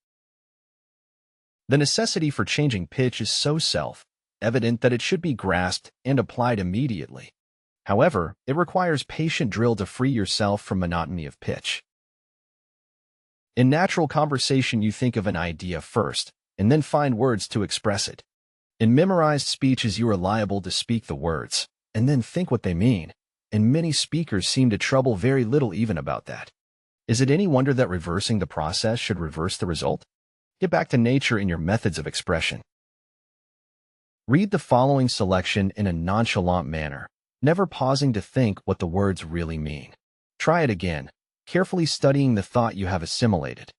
The necessity for changing pitch is so self-evident that it should be grasped and applied immediately. However, it requires patient drill to free yourself from monotony of pitch. In natural conversation, you think of an idea first, and then find words to express it. In memorized speeches, you are liable to speak the words, and then think what they mean, and many speakers seem to trouble very little even about that. Is it any wonder that reversing the process should reverse the result? Get back to nature in your methods of expression. Read the following selection in a nonchalant manner, never pausing to think what the words really mean. Try it again, carefully studying the thought you have assimilated.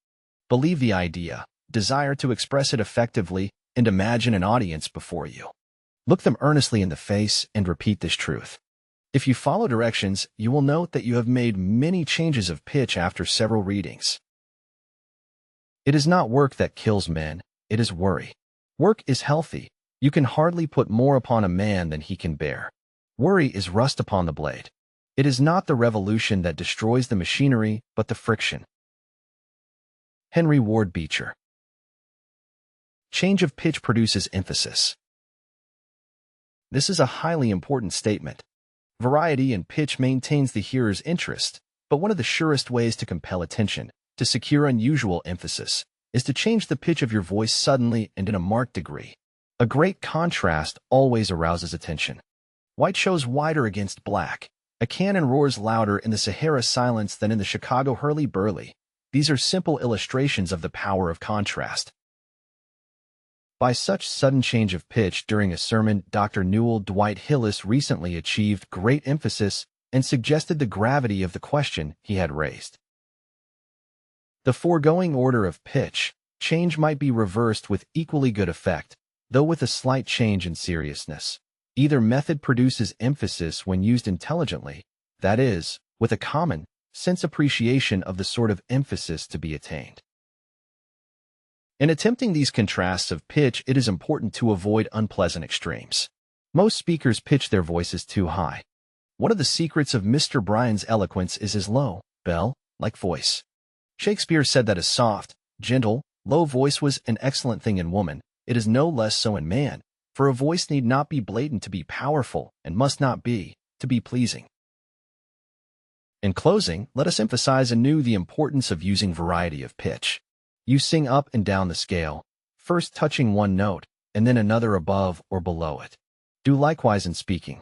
Believe the idea, desire to express it effectively, and imagine an audience before you. Look them earnestly in the face and repeat this truth. If you follow directions, you will note that you have made many changes of pitch after several readings. It is not work that kills men, it is worry. Work is healthy. You can hardly put more upon a man than he can bear. Worry is rust upon the blade. It is not the revolution that destroys the machinery, but the friction. Henry Ward Beecher. Change of pitch produces emphasis. This is a highly important statement. Variety in pitch maintains the hearer's interest, but one of the surest ways to compel attention, to secure unusual emphasis, is to change the pitch of your voice suddenly and in a marked degree. A great contrast always arouses attention. White shows whiter against black. A cannon roars louder in the Sahara silence than in the Chicago hurly-burly. These are simple illustrations of the power of contrast. By such sudden change of pitch during a sermon, Dr. Newell Dwight Hillis recently achieved great emphasis and suggested the gravity of the question he had raised. The foregoing order of pitch change might be reversed with equally good effect, though with a slight change in seriousness. Either method produces emphasis when used intelligently, that is, with a common sense appreciation of the sort of emphasis to be attained. In attempting these contrasts of pitch, it is important to avoid unpleasant extremes. Most speakers pitch their voices too high. One of the secrets of Mr. Bryan's eloquence is his low, bell-like voice. Shakespeare said that a soft, gentle, low voice was an excellent thing in woman. It is no less so in man, for a voice need not be blatant to be powerful and must not be, to be pleasing. In closing, let us emphasize anew the importance of using variety of pitch. You sing up and down the scale, first touching one note, and then another above or below it. Do likewise in speaking.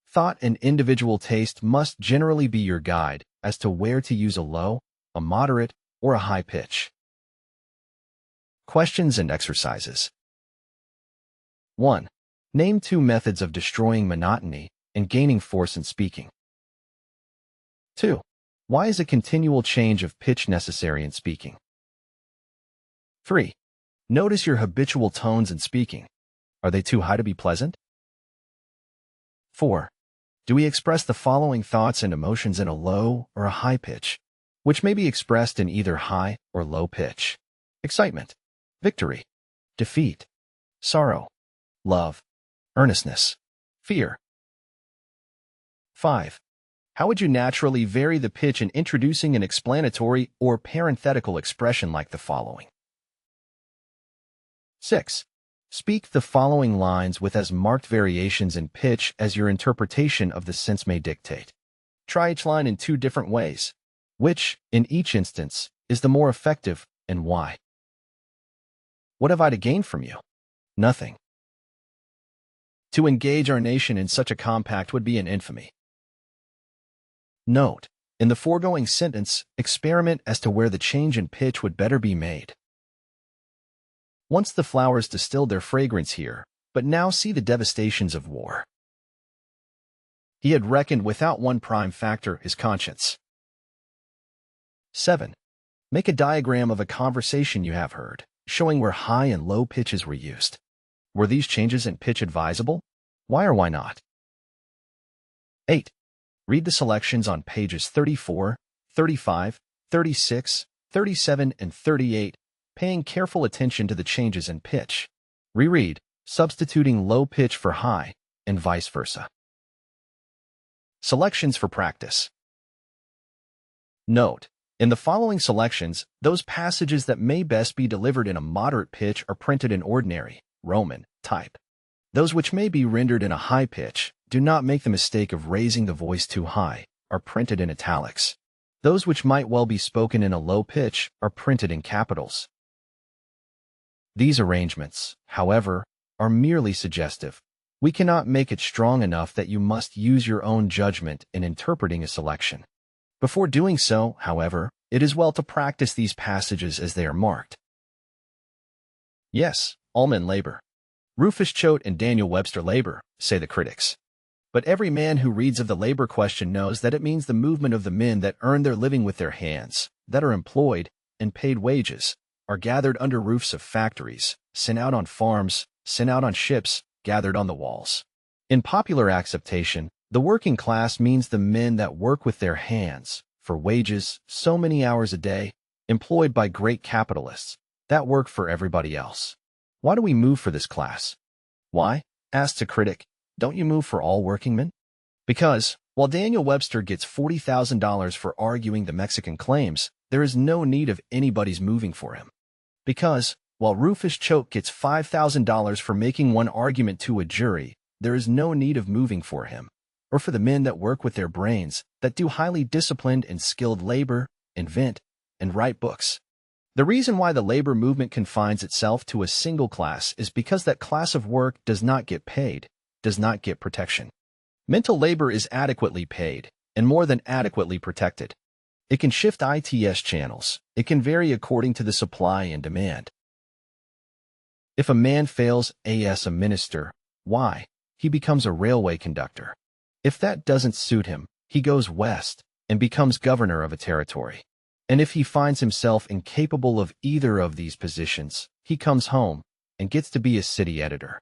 Thought and individual taste must generally be your guide as to where to use a low, a moderate, or a high pitch. Questions and exercises. 1. Name 2 methods of destroying monotony and gaining force in speaking. 2. Why is a continual change of pitch necessary in speaking? 3. Notice your habitual tones in speaking. Are they too high to be pleasant? 4. Do we express the following thoughts and emotions in a low or a high pitch, which may be expressed in either high or low pitch? Excitement, victory, defeat, sorrow, love, earnestness, fear. 5. How would you naturally vary the pitch in introducing an explanatory or parenthetical expression like the following? 6. Speak the following lines with as marked variations in pitch as your interpretation of the sense may dictate. Try each line in 2 different ways. Which, in each instance, is the more effective and why? What have I to gain from you? Nothing. To engage our nation in such a compact would be an infamy. Note, in the foregoing sentence, experiment as to where the change in pitch would better be made. Once the flowers distilled their fragrance here, but now see the devastations of war. He had reckoned without one prime factor, his conscience. 7. Make a diagram of a conversation you have heard, showing where high and low pitches were used. Were these changes in pitch advisable? Why or why not? 8. Read the selections on pages 34, 35, 36, 37, and 38, paying careful attention to the changes in pitch. Reread, substituting low pitch for high, and vice versa. Selections for practice. Note, in the following selections, those passages that may best be delivered in a moderate pitch are printed in ordinary, Roman, type. Those which may be rendered in a high pitch, do not make the mistake of raising the voice too high, are printed in italics. Those which might well be spoken in a low pitch are printed in capitals. These arrangements, however, are merely suggestive. We cannot make it strong enough that you must use your own judgment in interpreting a selection. Before doing so, however, it is well to practice these passages as they are marked. Yes, all men labor. Rufus Choate and Daniel Webster labor, say the critics. But every man who reads of the labor question knows that it means the movement of the men that earn their living with their hands, that are employed and paid wages, are gathered under roofs of factories, sent out on farms, sent out on ships, gathered on the walls. In popular acceptation, the working class means the men that work with their hands, for wages, so many hours a day, employed by great capitalists, that work for everybody else. Why do we move for this class? Why? Asks a critic. Don't you move for all workingmen? Because, while Daniel Webster gets $40,000 for arguing the Mexican claims, there is no need of anybody's moving for him. Because, while Rufus Choate gets $5,000 for making one argument to a jury, there is no need of moving for him, or for the men that work with their brains, that do highly disciplined and skilled labor, invent, and write books. The reason why the labor movement confines itself to a single class is because that class of work does not get paid, does not get protection. Mental labor is adequately paid, and more than adequately protected. It can shift ITS channels. It can vary according to the supply and demand. If a man fails as a minister, why? He becomes a railway conductor. If that doesn't suit him, he goes west and becomes governor of a territory. And if he finds himself incapable of either of these positions, he comes home and gets to be a city editor.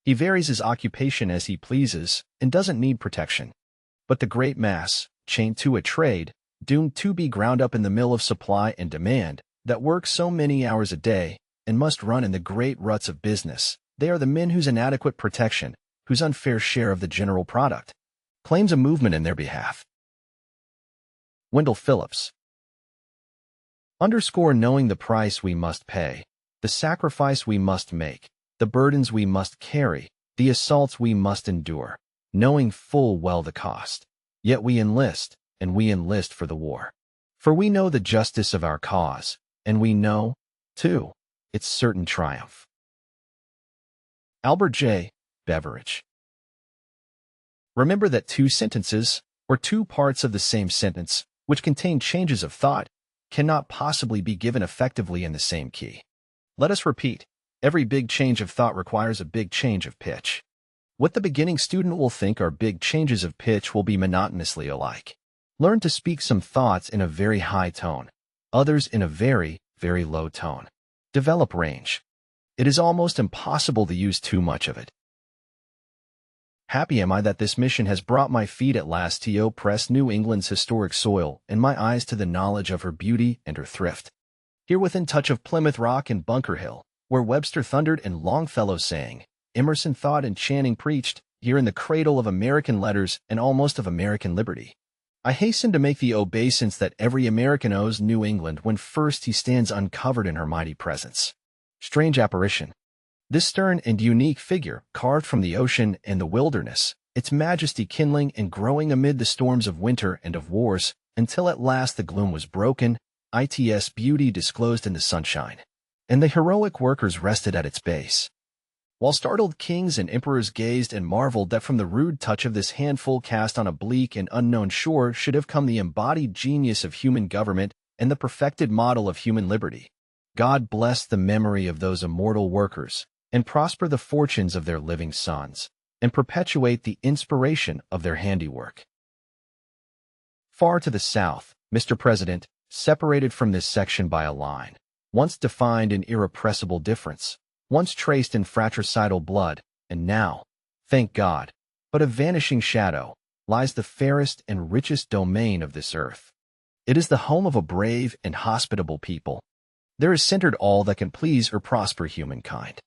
He varies his occupation as he pleases and doesn't need protection. But the great mass, chained to a trade, doomed to be ground up in the mill of supply and demand, that work so many hours a day and must run in the great ruts of business, they are the men whose inadequate protection, whose unfair share of the general product, claims a movement in their behalf. Wendell Phillips. Underscore knowing the price we must pay, the sacrifice we must make, the burdens we must carry, the assaults we must endure, knowing full well the cost. Yet we enlist, and we enlist for the war. For we know the justice of our cause, and we know, too, its certain triumph. Albert J. Beveridge. Remember that 2 sentences, or 2 parts of the same sentence, which contain changes of thought, cannot possibly be given effectively in the same key. Let us repeat. Every big change of thought requires a big change of pitch. What the beginning student will think are big changes of pitch will be monotonously alike. Learn to speak some thoughts in a very high tone, others in a very, very low tone. Develop range. It is almost impossible to use too much of it. Happy am I that this mission has brought my feet at last to press New England's historic soil and my eyes to the knowledge of her beauty and her thrift. Here within touch of Plymouth Rock and Bunker Hill, where Webster thundered and Longfellow sang, Emerson thought and Channing preached, here in the cradle of American letters and almost of American liberty. I hasten to make the obeisance that every American owes New England when first he stands uncovered in her mighty presence. Strange apparition. This stern and unique figure, carved from the ocean and the wilderness, its majesty kindling and growing amid the storms of winter and of wars, until at last the gloom was broken, its beauty disclosed in the sunshine, and the heroic workers rested at its base. While startled kings and emperors gazed and marveled that from the rude touch of this handful cast on a bleak and unknown shore should have come the embodied genius of human government and the perfected model of human liberty. God bless the memory of those immortal workers, and prosper the fortunes of their living sons, and perpetuate the inspiration of their handiwork. Far to the south, Mr. President, separated from this section by a line, once defined in irrepressible difference, once traced in fratricidal blood, and now, thank God, but a vanishing shadow, lies the fairest and richest domain of this earth. It is the home of a brave and hospitable people. There is centered all that can please or prosper humankind.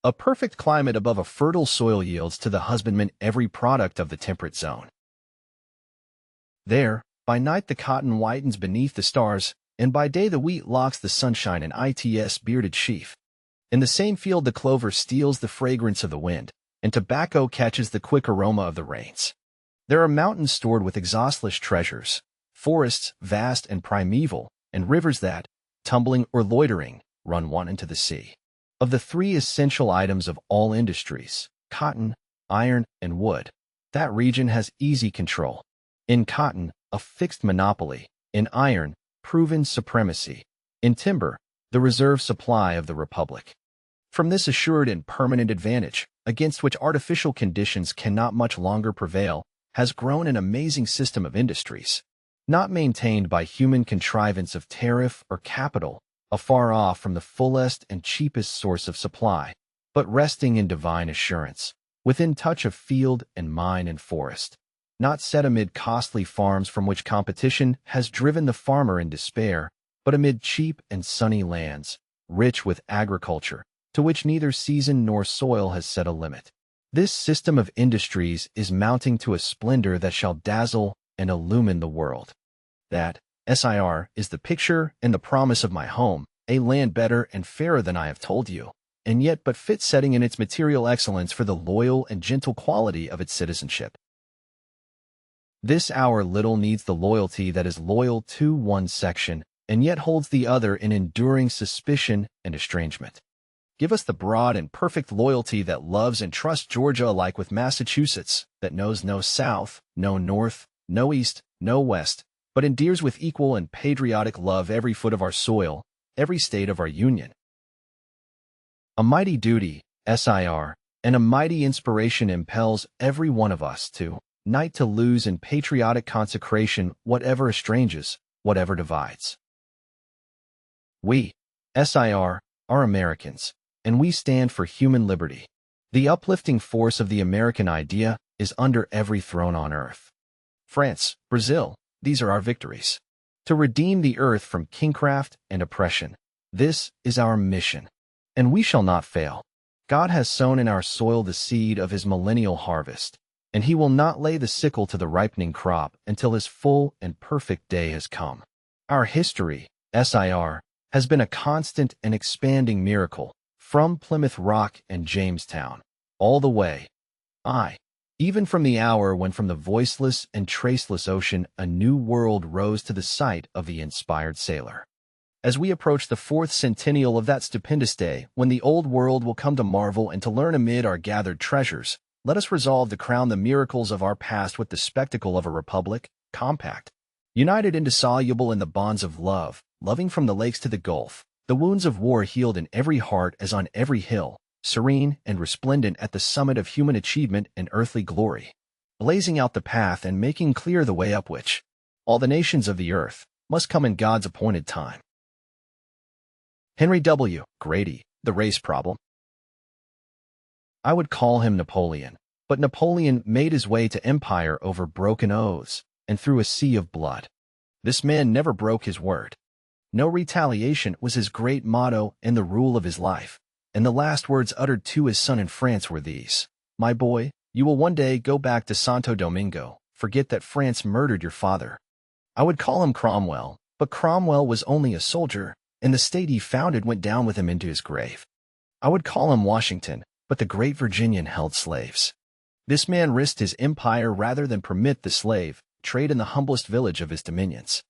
A perfect climate above a fertile soil yields to the husbandman every product of the temperate zone. There, by night the cotton whitens beneath the stars, and by day the wheat locks the sunshine in its bearded sheaf. In the same field the clover steals the fragrance of the wind, and tobacco catches the quick aroma of the rains. There are mountains stored with exhaustless treasures, forests vast and primeval, and rivers that, tumbling or loitering, run one into the sea. Of the three essential items of all industries, cotton, iron, and wood, that region has easy control. In cotton, a fixed monopoly. In iron, proven supremacy. In timber, the reserve supply of the Republic. From this assured and permanent advantage, against which artificial conditions cannot much longer prevail, has grown an amazing system of industries, not maintained by human contrivance of tariff or capital, afar off from the fullest and cheapest source of supply, but resting in divine assurance, within touch of field and mine and forest, not set amid costly farms from which competition has driven the farmer in despair, but amid cheap and sunny lands, rich with agriculture, to which neither season nor soil has set a limit. This system of industries is mounting to a splendor that shall dazzle and illumine the world. That, SIR, is the picture and the promise of my home, a land better and fairer than I have told you, and yet but fit setting in its material excellence for the loyal and gentle quality of its citizenship. This hour little needs the loyalty that is loyal to one section, and yet holds the other in enduring suspicion and estrangement. Give us the broad and perfect loyalty that loves and trusts Georgia alike with Massachusetts, that knows no South, no North, no East, no West, but endears with equal and patriotic love every foot of our soil, every state of our Union. A mighty duty, SIR, and a mighty inspiration impels every one of us to night to lose in patriotic consecration whatever estranges, whatever divides. We, SIR, are Americans, and we stand for human liberty. The uplifting force of the American idea is under every throne on earth. France, Brazil, these are our victories. To redeem the earth from kingcraft and oppression, this is our mission, and we shall not fail. God has sown in our soil the seed of his millennial harvest, and he will not lay the sickle to the ripening crop until his full and perfect day has come. Our history, SIR, has been a constant and expanding miracle, from Plymouth Rock and Jamestown, all the way, even from the hour when from the voiceless and traceless ocean a new world rose to the sight of the inspired sailor. As we approach the 4th centennial of that stupendous day, when the old world will come to marvel and to learn amid our gathered treasures, let us resolve to crown the miracles of our past with the spectacle of a republic, compact, united indissoluble in the bonds of love, loving from the lakes to the Gulf, The wounds of war healed in every heart as on every hill, serene and resplendent at the summit of human achievement and earthly glory, blazing out the path and making clear the way up which all the nations of the earth must come in God's appointed time. Henry W. Grady, The Race Problem. I would call him Napoleon, but Napoleon made his way to empire over broken oaths and through a sea of blood. This man never broke his word. No retaliation was his great motto and the rule of his life, and the last words uttered to his son in France were these: "My boy, you will one day go back to Santo Domingo. Forget that France murdered your father." I would call him Cromwell, but Cromwell was only a soldier, and the state he founded went down with him into his grave. I would call him Washington, but the great Virginian held slaves. This man risked his empire rather than permit the slave trade in the humblest village of his dominions.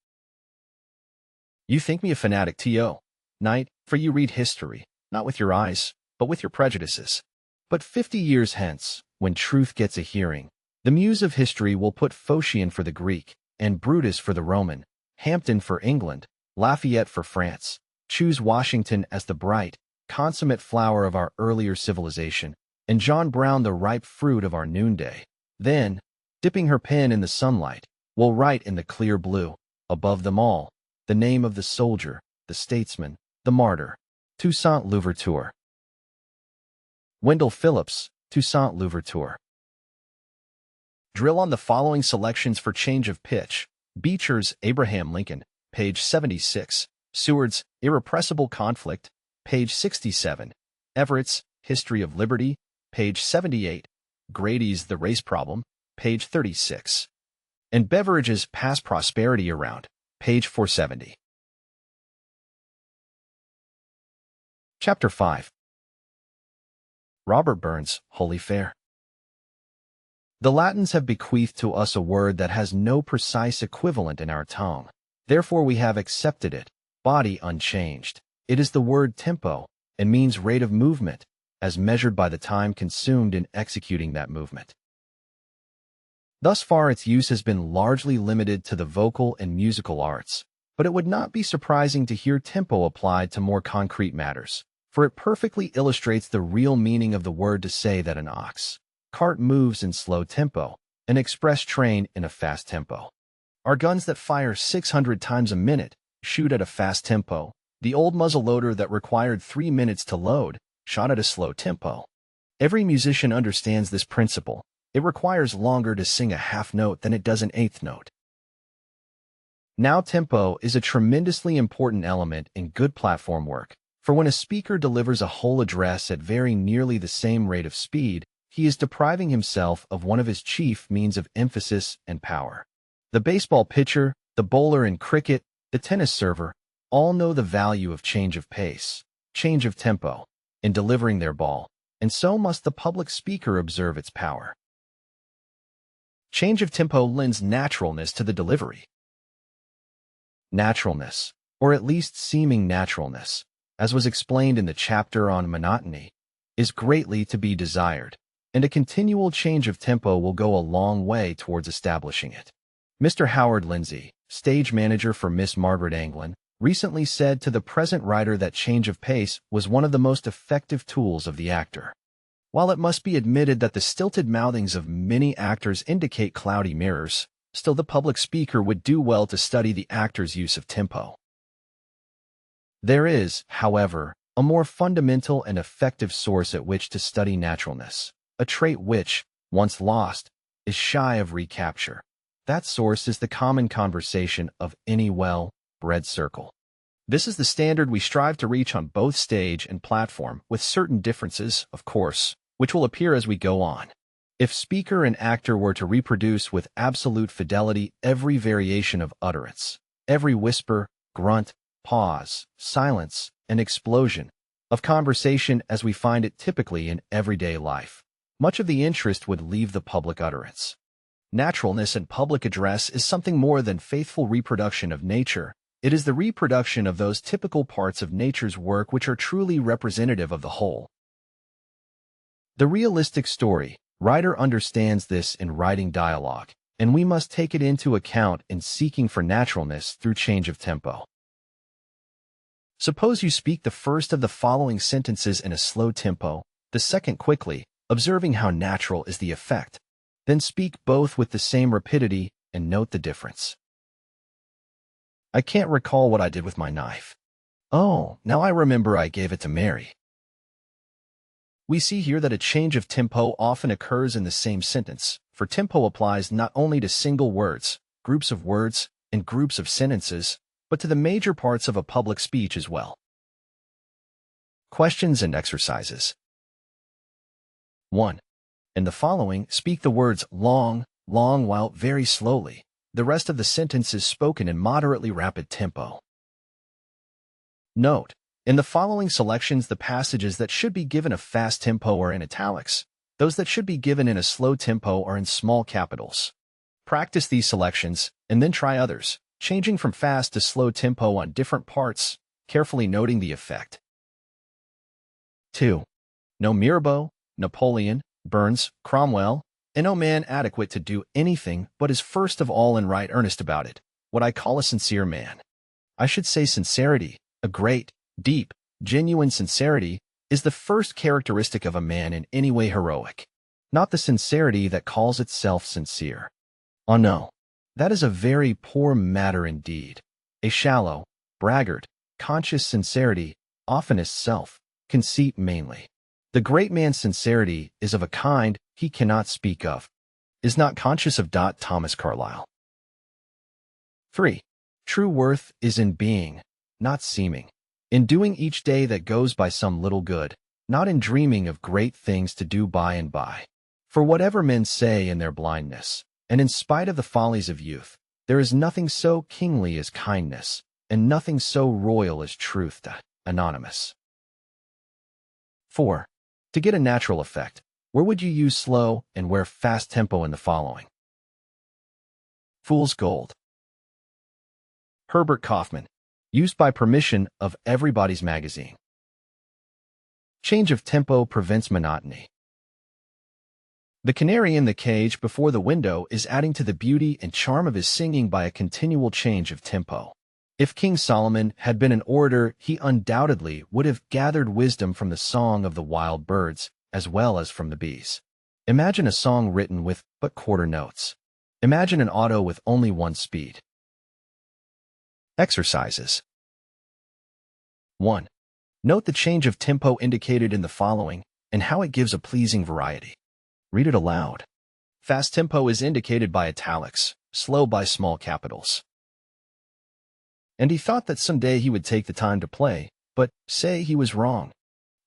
You think me a fanatic, T.O. Knight, for you read history, not with your eyes, but with your prejudices. But 50 years hence, when truth gets a hearing, the muse of history will put Phocion for the Greek, and Brutus for the Roman, Hampden for England, Lafayette for France, choose Washington as the bright, consummate flower of our earlier civilization, and John Brown the ripe fruit of our noonday. Then, dipping her pen in the sunlight, will write in the clear blue, above them all, the name of the soldier, the statesman, the martyr. Toussaint Louverture. Wendell Phillips, Toussaint Louverture. Drill on the following selections for change of pitch: Beecher's Abraham Lincoln, page 76, Seward's Irrepressible Conflict, page 67, Everett's History of Liberty, page 78, Grady's The Race Problem, page 36, and Beveridge's Pass Prosperity Around, page 470. Chapter 5. Robert Burns, Holy Fair. The Latins have bequeathed to us a word that has no precise equivalent in our tongue. Therefore we have accepted it, body unchanged. It is the word tempo, and means rate of movement, as measured by the time consumed in executing that movement. Thus far its use has been largely limited to the vocal and musical arts, but it would not be surprising to hear tempo applied to more concrete matters, for it perfectly illustrates the real meaning of the word to say that an ox cart moves in slow tempo, an express train in a fast tempo. Our guns that fire 600 times a minute shoot at a fast tempo. The old muzzleloader that required 3 minutes to load shot at a slow tempo. Every musician understands this principle. It requires longer to sing a half note than it does an eighth note. Now tempo is a tremendously important element in good platform work, for when a speaker delivers a whole address at very nearly the same rate of speed, he is depriving himself of one of his chief means of emphasis and power. The baseball pitcher, the bowler in cricket, the tennis server, all know the value of change of pace, change of tempo, in delivering their ball, and so must the public speaker observe its power. Change of tempo lends naturalness to the delivery. Naturalness, or at least seeming naturalness, as was explained in the chapter on monotony, is greatly to be desired, and a continual change of tempo will go a long way towards establishing it. Mr. Howard Lindsay, stage manager for Miss Margaret Anglin, recently said to the present writer that change of pace was one of the most effective tools of the actor. While it must be admitted that the stilted mouthings of many actors indicate cloudy mirrors, still the public speaker would do well to study the actor's use of tempo. There is, however, a more fundamental and effective source at which to study naturalness, a trait which, once lost, is shy of recapture. That source is the common conversation of any well-bred circle. This is the standard we strive to reach on both stage and platform, with certain differences, of course, which will appear as we go on. If speaker and actor were to reproduce with absolute fidelity every variation of utterance, every whisper, grunt, pause, silence, and explosion of conversation as we find it typically in everyday life, much of the interest would leave the public utterance. Naturalness in public address is something more than faithful reproduction of nature. It is the reproduction of those typical parts of nature's work which are truly representative of the whole. The realistic story writer understands this in writing dialogue, and we must take it into account in seeking for naturalness through change of tempo. Suppose you speak the first of the following sentences in a slow tempo, the second quickly, observing how natural is the effect. Then speak both with the same rapidity and note the difference. I can't recall what I did with my knife. Oh, now I remember I gave it to Mary. We see here that a change of tempo often occurs in the same sentence, for tempo applies not only to single words, groups of words, and groups of sentences, but to the major parts of a public speech as well. Questions and exercises. 1. In the following, speak the words long, long while very slowly. The rest of the sentence is spoken in moderately rapid tempo. Note, in the following selections, the passages that should be given a fast tempo are in italics. Those that should be given in a slow tempo are in small capitals. Practice these selections, and then try others, changing from fast to slow tempo on different parts, carefully noting the effect. 2. No Mirabeau, Napoleon, Burns, Cromwell, and no man adequate to do anything but is first of all in right earnest about it, what I call a sincere man. I should say sincerity, a great, deep, genuine sincerity, is the first characteristic of a man in any way heroic, not the sincerity that calls itself sincere. Oh no, that is a very poor matter indeed. A shallow, braggart, conscious sincerity, oftenest self-conceit mainly. The great man's sincerity is of a kind he cannot speak of, is not conscious of. Thomas Carlyle. 3. True worth is in being, not seeming. In doing each day that goes by some little good, not in dreaming of great things to do by and by. For whatever men say in their blindness, and in spite of the follies of youth, there is nothing so kingly as kindness, and nothing so royal as truth. Anonymous. 4. To get a natural effect, where would you use slow and where fast tempo in the following? Fool's Gold. Herbert Kaufman. Used by permission of Everybody's Magazine. Change of tempo prevents monotony. The canary in the cage before the window is adding to the beauty and charm of his singing by a continual change of tempo. If King Solomon had been an orator, he undoubtedly would have gathered wisdom from the song of the wild birds as well as from the bees. Imagine a song written with but quarter notes. Imagine an auto with only one speed. Exercises. 1. Note the change of tempo indicated in the following and how it gives a pleasing variety. Read it aloud. Fast tempo is indicated by italics, slow by small capitals. And he thought that someday he would take the time to play, but say he was wrong.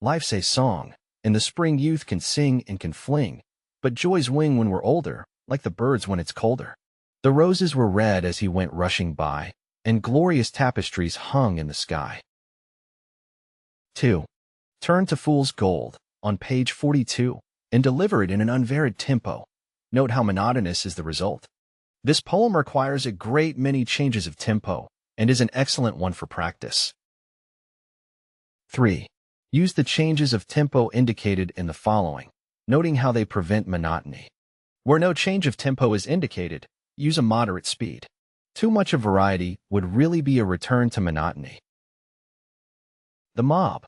Life's a song, and the spring youth can sing and can fling, but joys wing when we're older, like the birds when it's colder. The roses were red as he went rushing by, and glorious tapestries hung in the sky. 2. Turn to Fool's Gold, on page 42, and deliver it in an unvaried tempo. Note how monotonous is the result. This poem requires a great many changes of tempo, and is an excellent one for practice. 3. Use the changes of tempo indicated in the following, noting how they prevent monotony. Where no change of tempo is indicated, use a moderate speed. Too much of variety would really be a return to monotony. The mob.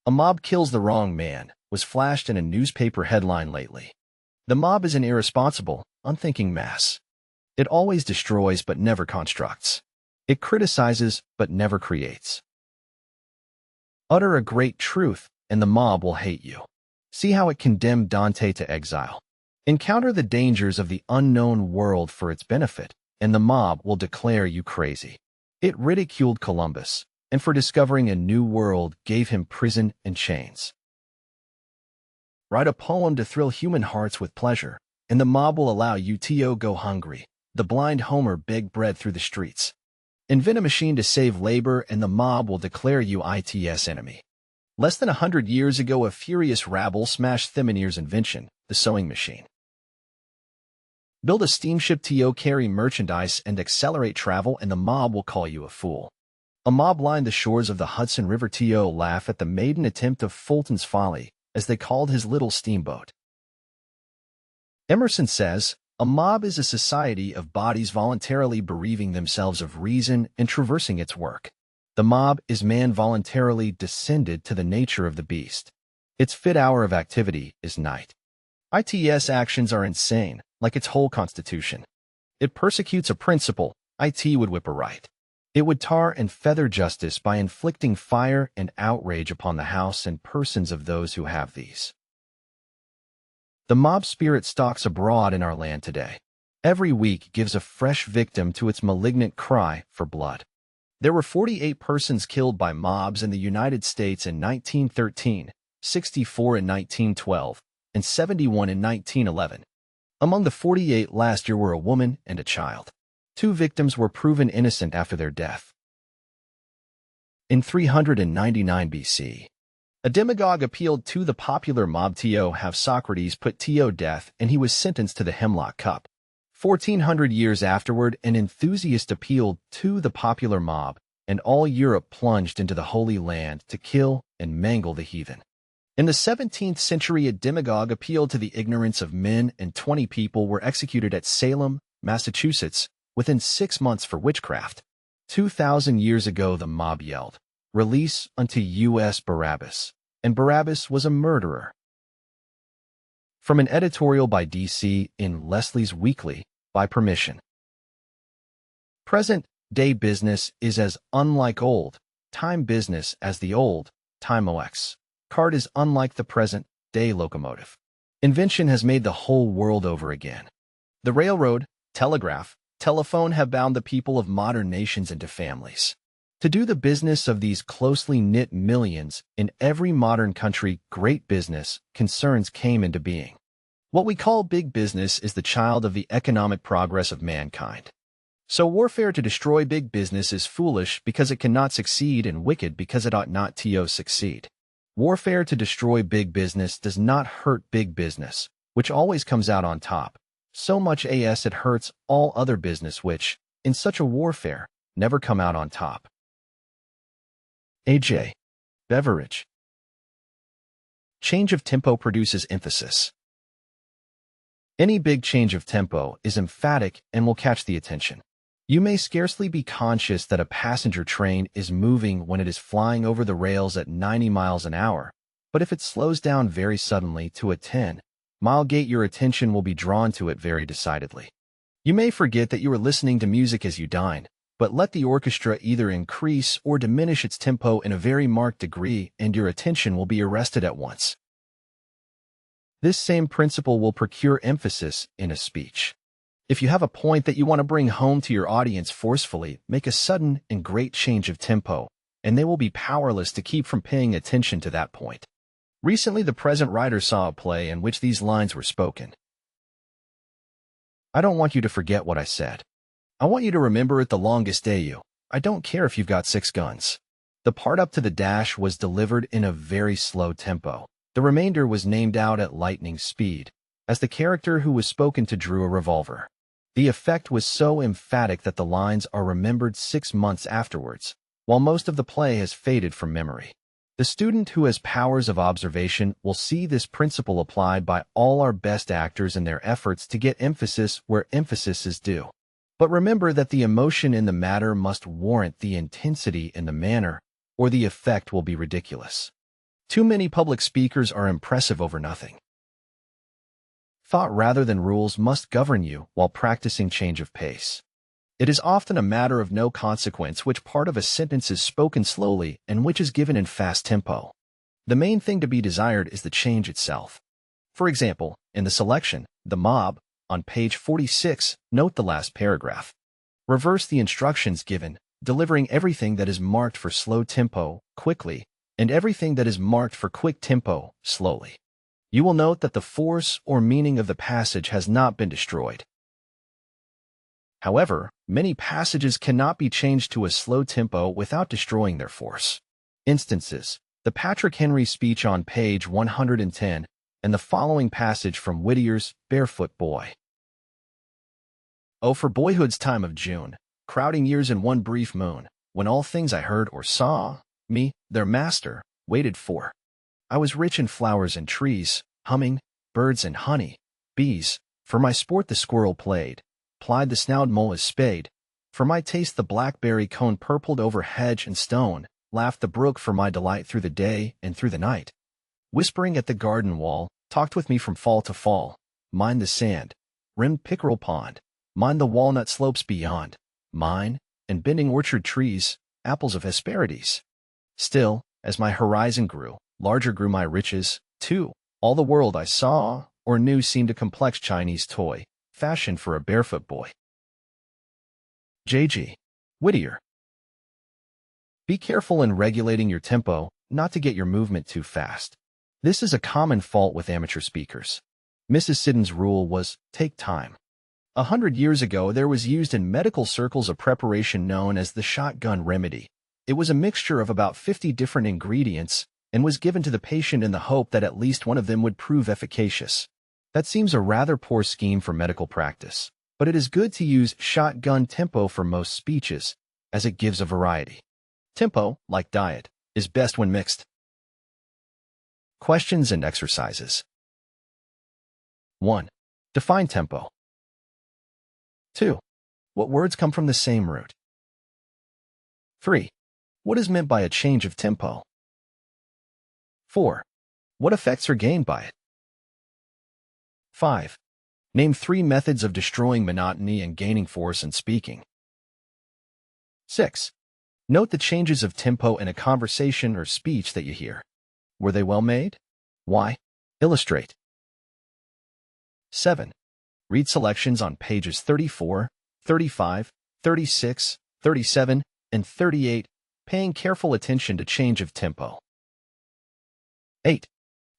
A mob kills the wrong man was flashed in a newspaper headline lately. The mob is an irresponsible, unthinking mass. It always destroys but never constructs. It criticizes but never creates. Utter a great truth, and the mob will hate you. See how it condemned Dante to exile. Encounter the dangers of the unknown world for its benefit, and the mob will declare you crazy. It ridiculed Columbus, and for discovering a new world gave him prison and chains. Write a poem to thrill human hearts with pleasure, and the mob will allow you to go hungry. The blind Homer begged bread through the streets. Invent a machine to save labor, and the mob will declare you its enemy. Less than 100 years ago, a furious rabble smashed Theminier's invention, the sewing machine. Build a steamship to carry merchandise and accelerate travel, and the mob will call you a fool. A mob lined the shores of the Hudson River to laugh at the maiden attempt of Fulton's folly, as they called his little steamboat. Emerson says, a mob is a society of bodies voluntarily bereaving themselves of reason and traversing its work. The mob is man voluntarily descended to the nature of the beast. Its fit hour of activity is night. Its actions are insane, like its whole constitution. It persecutes a principle, it would whip a right. It would tar and feather justice by inflicting fire and outrage upon the house and persons of those who have these. The mob spirit stalks abroad in our land today. Every week gives a fresh victim to its malignant cry for blood. There were 48 persons killed by mobs in the United States in 1913, 64 in 1912, and 71 in 1911. Among the 48 last year were a woman and a child. 2 victims were proven innocent after their death. In 399 BC, a demagogue appealed to the popular mob to have Socrates put to death, and he was sentenced to the hemlock cup. 1400 years afterward, an enthusiast appealed to the popular mob, and all Europe plunged into the Holy Land to kill and mangle the heathen. In the 17th century, a demagogue appealed to the ignorance of men, and 20 people were executed at Salem, Massachusetts, within 6 months for witchcraft. 2,000 years ago, the mob yelled, "Release unto us Barabbas," and Barabbas was a murderer. From an editorial by D.C. in Leslie's Weekly, by permission. Present-day business is as unlike old-time business as the old-time OX card is unlike the present-day locomotive. Invention has made the whole world over again. The railroad, telegraph, telephone have bound the people of modern nations into families. To do the business of these closely knit millions in every modern country, great business concerns came into being. What we call big business is the child of the economic progress of mankind. So warfare to destroy big business is foolish because it cannot succeed, and wicked because it ought not to succeed. Warfare to destroy big business does not hurt big business, which always comes out on top. So much as it hurts all other business which, in such a warfare, never come out on top. A.J. Beveridge. Change of tempo produces emphasis. Any big change of tempo is emphatic and will catch the attention. You may scarcely be conscious that a passenger train is moving when it is flying over the rails at 90 miles an hour, but if it slows down very suddenly to a 10-mile gait, your attention will be drawn to it very decidedly. You may forget that you are listening to music as you dine, but let the orchestra either increase or diminish its tempo in a very marked degree, and your attention will be arrested at once. This same principle will procure emphasis in a speech. If you have a point that you want to bring home to your audience forcefully, make a sudden and great change of tempo, and they will be powerless to keep from paying attention to that point. Recently, the present writer saw a play in which these lines were spoken. I don't want you to forget what I said. I want you to remember it the longest day you. I don't care if you've got 6 guns. The part up to the dash was delivered in a very slow tempo. The remainder was named out at lightning speed, as the character who was spoken to drew a revolver. The effect was so emphatic that the lines are remembered 6 months afterwards, while most of the play has faded from memory. The student who has powers of observation will see this principle applied by all our best actors in their efforts to get emphasis where emphasis is due. But remember that the emotion in the matter must warrant the intensity in the manner, or the effect will be ridiculous. Too many public speakers are impressive over nothing. Thought rather than rules must govern you while practicing change of pace. It is often a matter of no consequence which part of a sentence is spoken slowly and which is given in fast tempo. The main thing to be desired is the change itself. For example, in the selection, the mob, on page 46, note the last paragraph. Reverse the instructions given, delivering everything that is marked for slow tempo, quickly, and everything that is marked for quick tempo, slowly. You will note that the force or meaning of the passage has not been destroyed. However, many passages cannot be changed to a slow tempo without destroying their force. Instances: the Patrick Henry speech on page 110, and the following passage from Whittier's Barefoot Boy. Oh, for boyhood's time of June, crowding years in one brief moon, when all things I heard or saw, me, their master, waited for. I was rich in flowers and trees, humming, birds and honey, bees. For my sport the squirrel played, plied the snout mole as spade. For my taste the blackberry cone purpled over hedge and stone, laughed the brook for my delight through the day and through the night. Whispering at the garden wall, talked with me from fall to fall. Mind the sand, rimmed pickerel pond, mind the walnut slopes beyond, mine, and bending orchard trees, apples of Hesperides. Still, as my horizon grew, larger grew my riches, too. All the world I saw or knew seemed a complex Chinese toy, fashioned for a barefoot boy. J.G. Whittier. Be careful in regulating your tempo, not to get your movement too fast. This is a common fault with amateur speakers. Mrs. Siddon's rule was, take time. 100 years ago, there was used in medical circles a preparation known as the shotgun remedy. It was a mixture of about 50 different ingredients and was given to the patient in the hope that at least one of them would prove efficacious. That seems a rather poor scheme for medical practice, but it is good to use shotgun tempo for most speeches, as it gives a variety. Tempo, like diet, is best when mixed. Questions and exercises. 1. Define tempo. 2. What words come from the same root? 3. What is meant by a change of tempo? 4. What effects are gained by it? 5. Name 3 methods of destroying monotony and gaining force in speaking. 6. Note the changes of tempo in a conversation or speech that you hear. Were they well made? Why? Illustrate. 7. Read selections on pages 34, 35, 36, 37, and 38, paying careful attention to change of tempo. 8.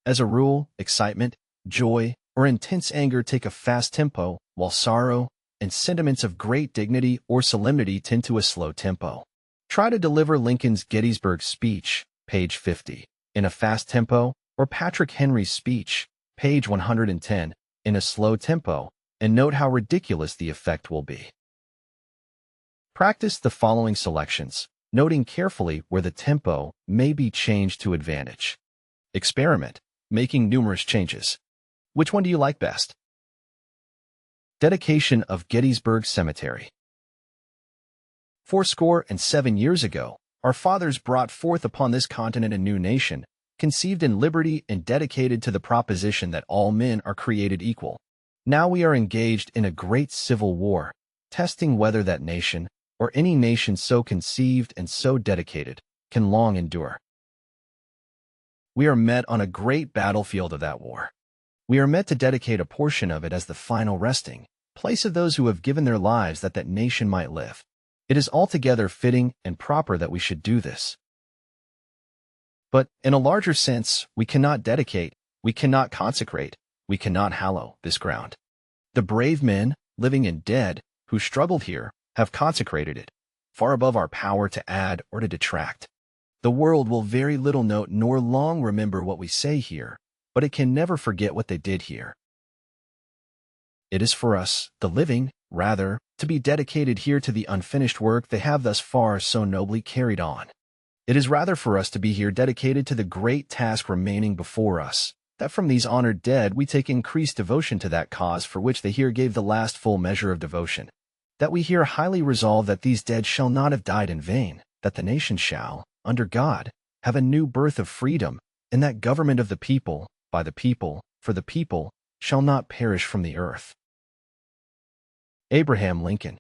As a rule, excitement, joy, or intense anger take a fast tempo, while sorrow and sentiments of great dignity or solemnity tend to a slow tempo. Try to deliver Lincoln's Gettysburg speech, page 50, in a fast tempo, or Patrick Henry's speech, page 110, in a slow tempo, and note how ridiculous the effect will be. Practice the following selections, noting carefully where the tempo may be changed to advantage. Experiment, making numerous changes. Which one do you like best? Dedication of Gettysburg Cemetery. 77 years ago, our fathers brought forth upon this continent a new nation, conceived in liberty and dedicated to the proposition that all men are created equal. Now we are engaged in a great civil war, testing whether that nation, or any nation so conceived and so dedicated, can long endure. We are met on a great battlefield of that war. We are met to dedicate a portion of it as the final resting place of those who have given their lives that that nation might live. It is altogether fitting and proper that we should do this. But, in a larger sense, we cannot dedicate, we cannot consecrate, we cannot hallow this ground. The brave men, living and dead, who struggled here, have consecrated it, far above our power to add or to detract. The world will very little note nor long remember what we say here, but it can never forget what they did here. It is for us, the living, rather, to be dedicated here to the unfinished work they have thus far so nobly carried on. It is rather for us to be here dedicated to the great task remaining before us, that from these honored dead we take increased devotion to that cause for which they here gave the last full measure of devotion, that we here highly resolve that these dead shall not have died in vain, that the nation shall, under God, have a new birth of freedom, and that government of the people, by the people, for the people, shall not perish from the earth. Abraham Lincoln.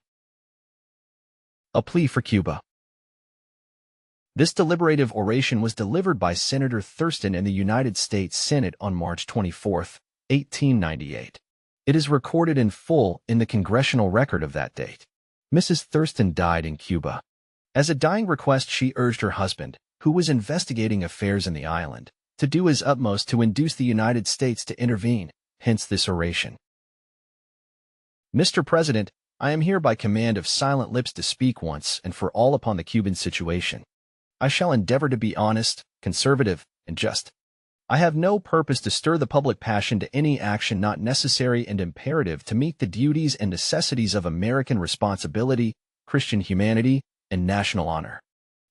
A plea for Cuba. This deliberative oration was delivered by Senator Thurston in the United States Senate on March 24, 1898. It is recorded in full in the congressional record of that date. Mrs. Thurston died in Cuba. As a dying request, she urged her husband, who was investigating affairs in the island, to do his utmost to induce the United States to intervene, hence this oration. Mr. President, I am here by command of silent lips to speak once and for all upon the Cuban situation. I shall endeavor to be honest, conservative, and just. I have no purpose to stir the public passion to any action not necessary and imperative to meet the duties and necessities of American responsibility, Christian humanity, and national honor.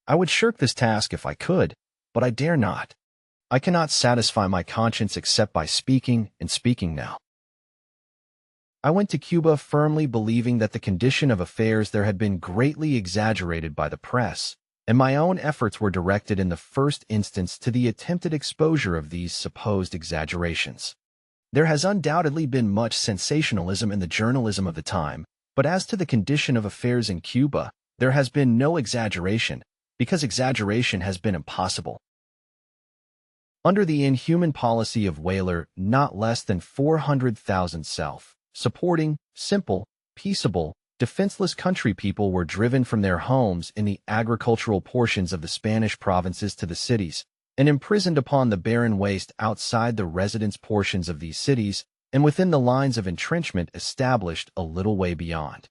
I would shirk this task if I could, but I dare not. I cannot satisfy my conscience except by speaking and speaking now. I went to Cuba firmly believing that the condition of affairs there had been greatly exaggerated by the press, and my own efforts were directed in the first instance to the attempted exposure of these supposed exaggerations. There has undoubtedly been much sensationalism in the journalism of the time, but as to the condition of affairs in Cuba, there has been no exaggeration, because exaggeration has been impossible. Under the inhuman policy of Weyler, not less than 400,000 self-supporting, simple, peaceable, defenseless country people were driven from their homes in the agricultural portions of the Spanish provinces to the cities, and imprisoned upon the barren waste outside the residence portions of these cities and within the lines of entrenchment established a little way beyond.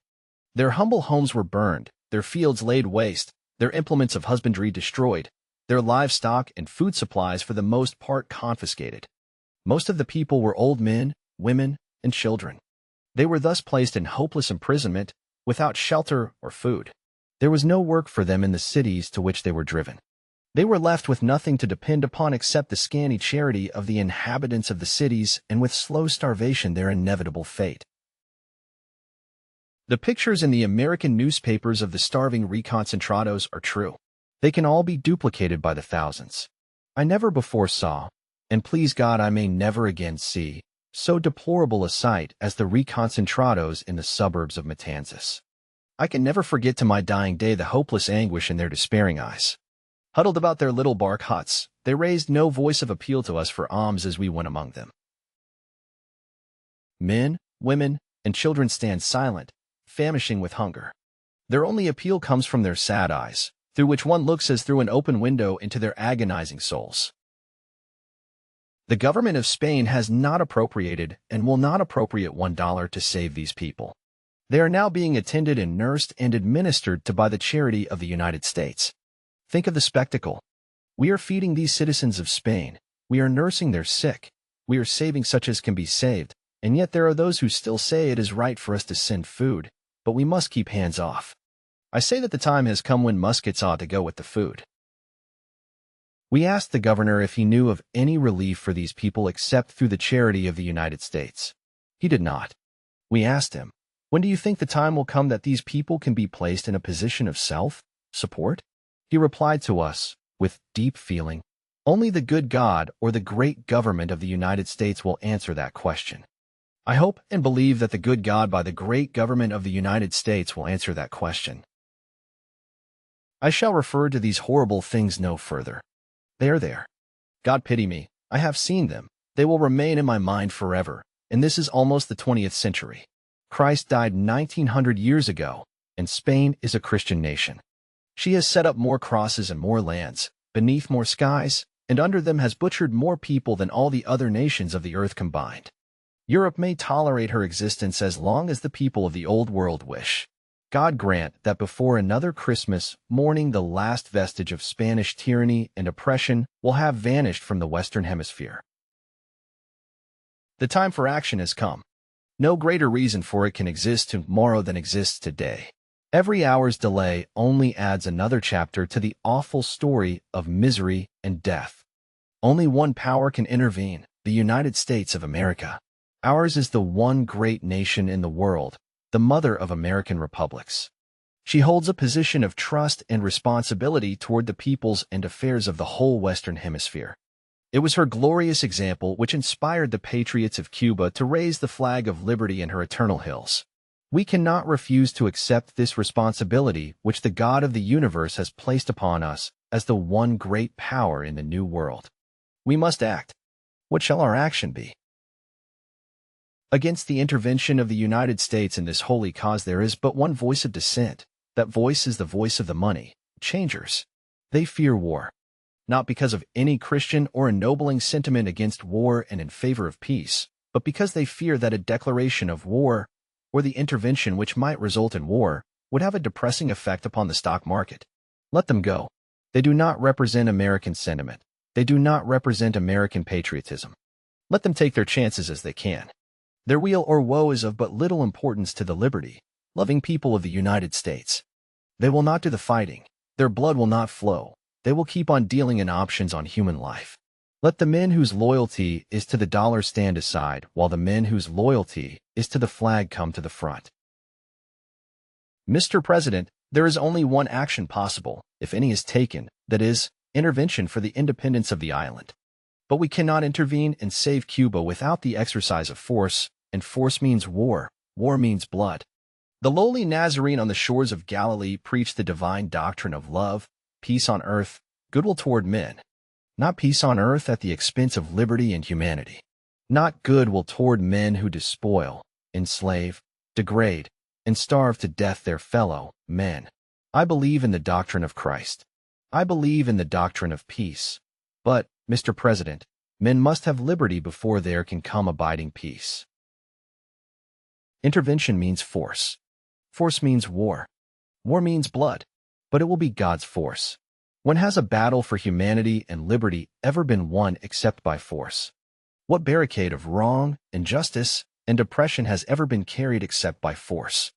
Their humble homes were burned, their fields laid waste, their implements of husbandry destroyed, their livestock and food supplies for the most part confiscated. Most of the people were old men, women, and children. They were thus placed in hopeless imprisonment, without shelter or food. There was no work for them in the cities to which they were driven. They were left with nothing to depend upon except the scanty charity of the inhabitants of the cities, and with slow starvation their inevitable fate. The pictures in the American newspapers of the starving reconcentrados are true. They can all be duplicated by the thousands. I never before saw, and please God I may never again see, so deplorable a sight as the reconcentrados in the suburbs of Matanzas. I can never forget to my dying day the hopeless anguish in their despairing eyes. Huddled about their little bark huts, they raised no voice of appeal to us for alms as we went among them. Men, women, and children stand silent, famishing with hunger. Their only appeal comes from their sad eyes, through which one looks as through an open window into their agonizing souls. The government of Spain has not appropriated and will not appropriate $1 to save these people. They are now being attended and nursed and administered to by the charity of the United States. Think of the spectacle. We are feeding these citizens of Spain. We are nursing their sick. We are saving such as can be saved, and yet there are those who still say it is right for us to send food, but we must keep hands off. I say that the time has come when muskets ought to go with the food. We asked the governor if he knew of any relief for these people except through the charity of the United States. He did not. We asked him, when do you think the time will come that these people can be placed in a position of self-support? He replied to us, with deep feeling, only the good God or the great government of the United States will answer that question. I hope and believe that the good God by the great government of the United States will answer that question. I shall refer to these horrible things no further. They are there. God pity me, I have seen them. They will remain in my mind forever, and this is almost the 20th century. Christ died 1900 years ago, and Spain is a Christian nation. She has set up more crosses and more lands, beneath more skies, and under them has butchered more people than all the other nations of the earth combined. Europe may tolerate her existence as long as the people of the old world wish. God grant that before another Christmas morning the last vestige of Spanish tyranny and oppression will have vanished from the Western Hemisphere. The time for action has come. No greater reason for it can exist tomorrow than exists today. Every hour's delay only adds another chapter to the awful story of misery and death. Only one power can intervene, the United States of America. Ours is the one great nation in the world, the mother of American republics. She holds a position of trust and responsibility toward the peoples and affairs of the whole Western Hemisphere. It was her glorious example which inspired the patriots of Cuba to raise the flag of liberty in her eternal hills. We cannot refuse to accept this responsibility which the God of the universe has placed upon us as the one great power in the New World. We must act. What shall our action be? Against the intervention of the United States in this holy cause there is but one voice of dissent. That voice is the voice of the money changers. They fear war, not because of any Christian or ennobling sentiment against war and in favor of peace, but because they fear that a declaration of war or the intervention which might result in war would have a depressing effect upon the stock market. Let them go. They do not represent American sentiment. They do not represent American patriotism. Let them take their chances as they can. Their weal or woe is of but little importance to the liberty-loving people of the United States. They will not do the fighting. Their blood will not flow. They will keep on dealing in options on human life. Let the men whose loyalty is to the dollar stand aside, while the men whose loyalty is to the flag come to the front. Mr. President, there is only one action possible, if any is taken, that is, intervention for the independence of the island. But we cannot intervene and save Cuba without the exercise of force, and force means war. War means blood. The lowly Nazarene on the shores of Galilee preached the divine doctrine of love, peace on earth, goodwill toward men. Not peace on earth at the expense of liberty and humanity. Not goodwill toward men who despoil, enslave, degrade, and starve to death their fellow men. I believe in the doctrine of Christ. I believe in the doctrine of peace. But, Mr. President, men must have liberty before there can come abiding peace. Intervention means force. Force means war. War means blood. But it will be God's force. When has a battle for humanity and liberty ever been won except by force? What barricade of wrong, injustice, and oppression has ever been carried except by force?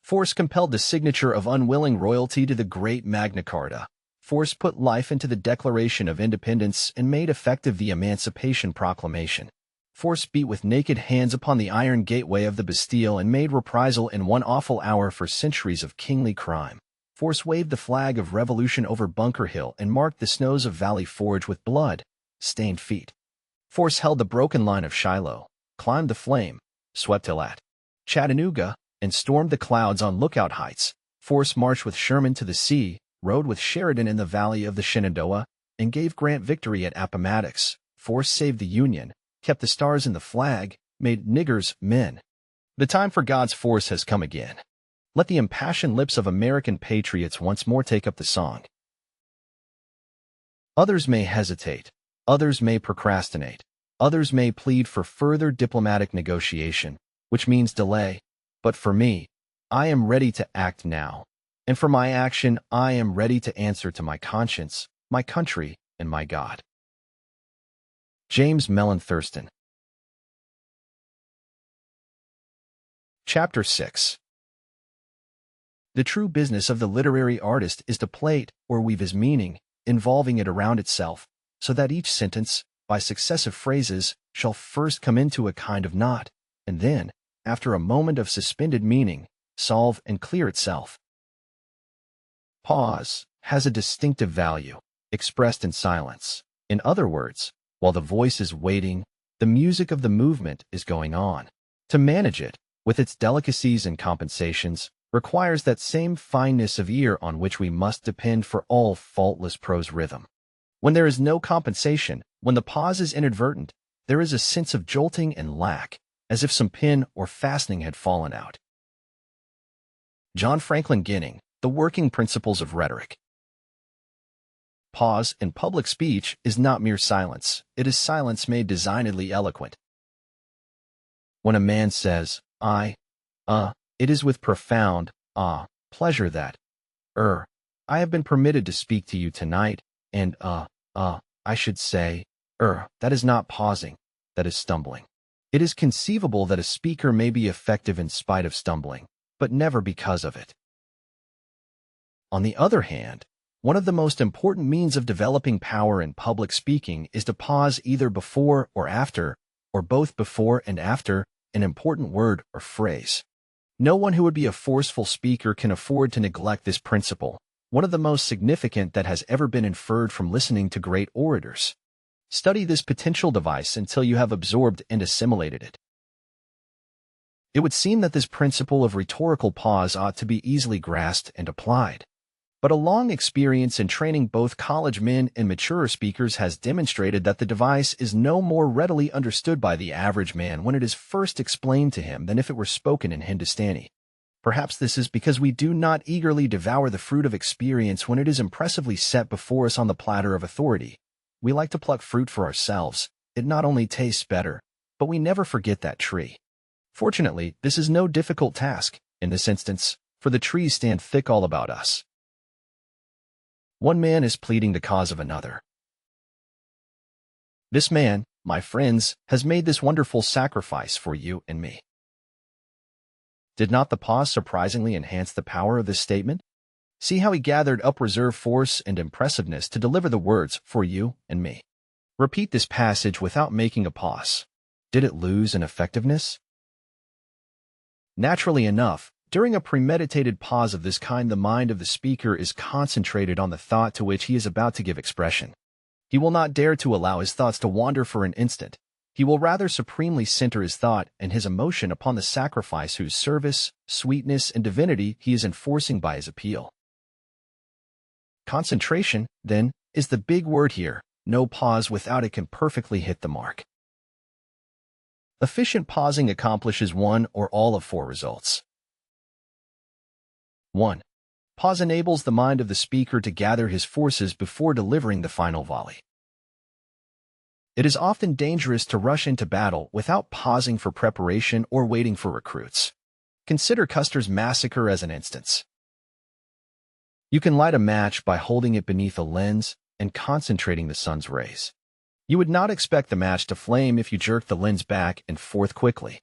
Force compelled the signature of unwilling royalty to the great Magna Carta. Force put life into the Declaration of Independence and made effective the Emancipation Proclamation. Force beat with naked hands upon the iron gateway of the Bastille and made reprisal in one awful hour for centuries of kingly crime. Force waved the flag of revolution over Bunker Hill and marked the snows of Valley Forge with blood-stained feet. Force held the broken line of Shiloh, climbed the flame, swept hill at Chattanooga, and stormed the clouds on Lookout Heights. Force marched with Sherman to the sea, rode with Sheridan in the valley of the Shenandoah, and gave Grant victory at Appomattox. Force saved the Union, kept the stars in the flag, made niggers men. The time for God's force has come again. Let the impassioned lips of American patriots once more take up the song. Others may hesitate. Others may procrastinate. Others may plead for further diplomatic negotiation, which means delay. But for me, I am ready to act now. And for my action, I am ready to answer to my conscience, my country, and my God. James Mellon Thurston. Chapter 6. The true business of the literary artist is to plait or weave his meaning, involving it around itself, so that each sentence, by successive phrases, shall first come into a kind of knot, and then, after a moment of suspended meaning, solve and clear itself. Pause has a distinctive value, expressed in silence. In other words, while the voice is waiting, the music of the movement is going on. To manage it, with its delicacies and compensations, requires that same fineness of ear on which we must depend for all faultless prose rhythm. When there is no compensation, when the pause is inadvertent, there is a sense of jolting and lack, as if some pin or fastening had fallen out. John Franklin Ginning, The Working Principles of Rhetoric. Pause in public speech is not mere silence, it is silence made designedly eloquent. When a man says, it is with profound, pleasure that, I have been permitted to speak to you tonight, and, I should say, that is not pausing, that is stumbling. It is conceivable that a speaker may be effective in spite of stumbling, but never because of it. On the other hand, one of the most important means of developing power in public speaking is to pause either before or after, or both before and after, an important word or phrase. No one who would be a forceful speaker can afford to neglect this principle, one of the most significant that has ever been inferred from listening to great orators. Study this potential device until you have absorbed and assimilated it. It would seem that this principle of rhetorical pause ought to be easily grasped and applied. But a long experience in training both college men and maturer speakers has demonstrated that the device is no more readily understood by the average man when it is first explained to him than if it were spoken in Hindustani. Perhaps this is because we do not eagerly devour the fruit of experience when it is impressively set before us on the platter of authority. We like to pluck fruit for ourselves. It not only tastes better, but we never forget that tree. Fortunately, this is no difficult task, in this instance, for the trees stand thick all about us. One man is pleading the cause of another. This man, my friends, has made this wonderful sacrifice for you and me. Did not the pause surprisingly enhance the power of this statement? See how he gathered up reserve force and impressiveness to deliver the words for you and me. Repeat this passage without making a pause. Did it lose in effectiveness? Naturally enough, during a premeditated pause of this kind, the mind of the speaker is concentrated on the thought to which he is about to give expression. He will not dare to allow his thoughts to wander for an instant. He will rather supremely center his thought and his emotion upon the sacrifice whose service, sweetness, and divinity he is enforcing by his appeal. Concentration, then, is the big word here. No pause without it can perfectly hit the mark. Efficient pausing accomplishes one or all of four results. 1. Pause enables the mind of the speaker to gather his forces before delivering the final volley. It is often dangerous to rush into battle without pausing for preparation or waiting for recruits. Consider Custer's massacre as an instance. You can light a match by holding it beneath a lens and concentrating the sun's rays. You would not expect the match to flame if you jerk the lens back and forth quickly.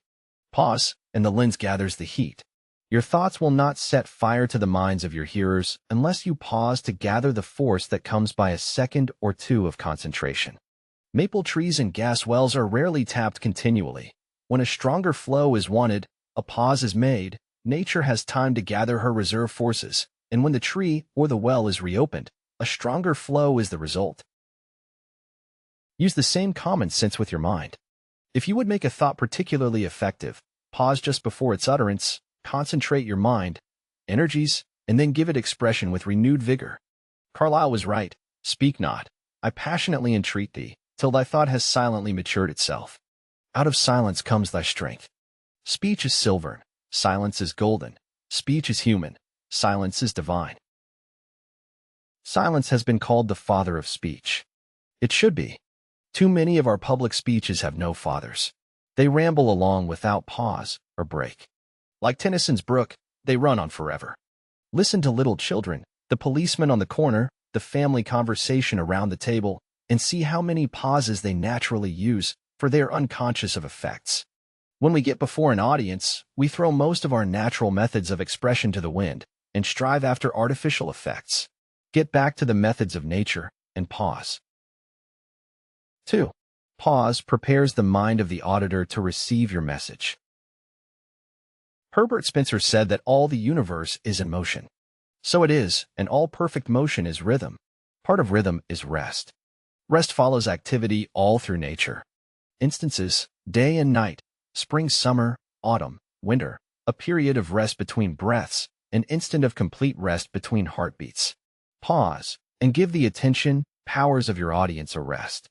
Pause, and the lens gathers the heat. Your thoughts will not set fire to the minds of your hearers unless you pause to gather the force that comes by a second or two of concentration. Maple trees and gas wells are rarely tapped continually. When a stronger flow is wanted, a pause is made, nature has time to gather her reserve forces, and when the tree or the well is reopened, a stronger flow is the result. Use the same common sense with your mind. If you would make a thought particularly effective, pause just before its utterance, concentrate your mind, energies, and then give it expression with renewed vigor. Carlyle was right. Speak not. I passionately entreat thee, till thy thought has silently matured itself. Out of silence comes thy strength. Speech is silvern, silence is golden. Speech is human, silence is divine. Silence has been called the father of speech. It should be. Too many of our public speeches have no fathers. They ramble along without pause or break. Like Tennyson's brook, they run on forever. Listen to little children, the policeman on the corner, the family conversation around the table, and see how many pauses they naturally use, for they are unconscious of effects. When we get before an audience, we throw most of our natural methods of expression to the wind and strive after artificial effects. Get back to the methods of nature and pause. 2. Pause prepares the mind of the auditor to receive your message. Herbert Spencer said that all the universe is in motion. So it is, and all perfect motion is rhythm. Part of rhythm is rest. Rest follows activity all through nature. Instances: day and night, spring, summer, autumn, winter, a period of rest between breaths, an instant of complete rest between heartbeats. Pause, and give the attention, powers of your audience a rest.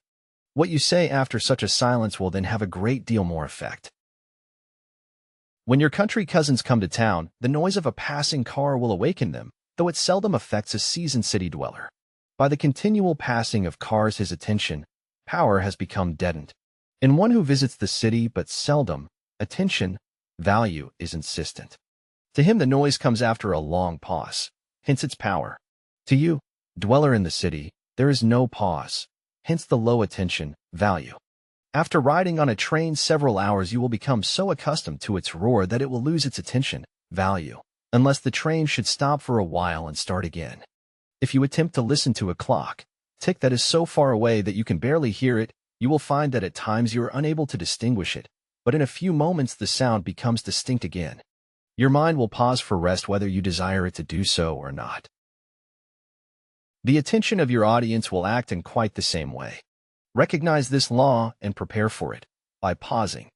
What you say after such a silence will then have a great deal more effect. When your country cousins come to town, the noise of a passing car will awaken them, though it seldom affects a seasoned city dweller. By the continual passing of cars, his attention, power has become deadened. In one who visits the city but seldom, attention, value is insistent. To him the noise comes after a long pause, hence its power. To you, dweller in the city, there is no pause, hence the low attention, value. After riding on a train several hours, you will become so accustomed to its roar that it will lose its attention, value, unless the train should stop for a while and start again. If you attempt to listen to a clock tick that is so far away that you can barely hear it, you will find that at times you are unable to distinguish it, but in a few moments the sound becomes distinct again. Your mind will pause for rest whether you desire it to do so or not. The attention of your audience will act in quite the same way. Recognize this law and prepare for it by pausing.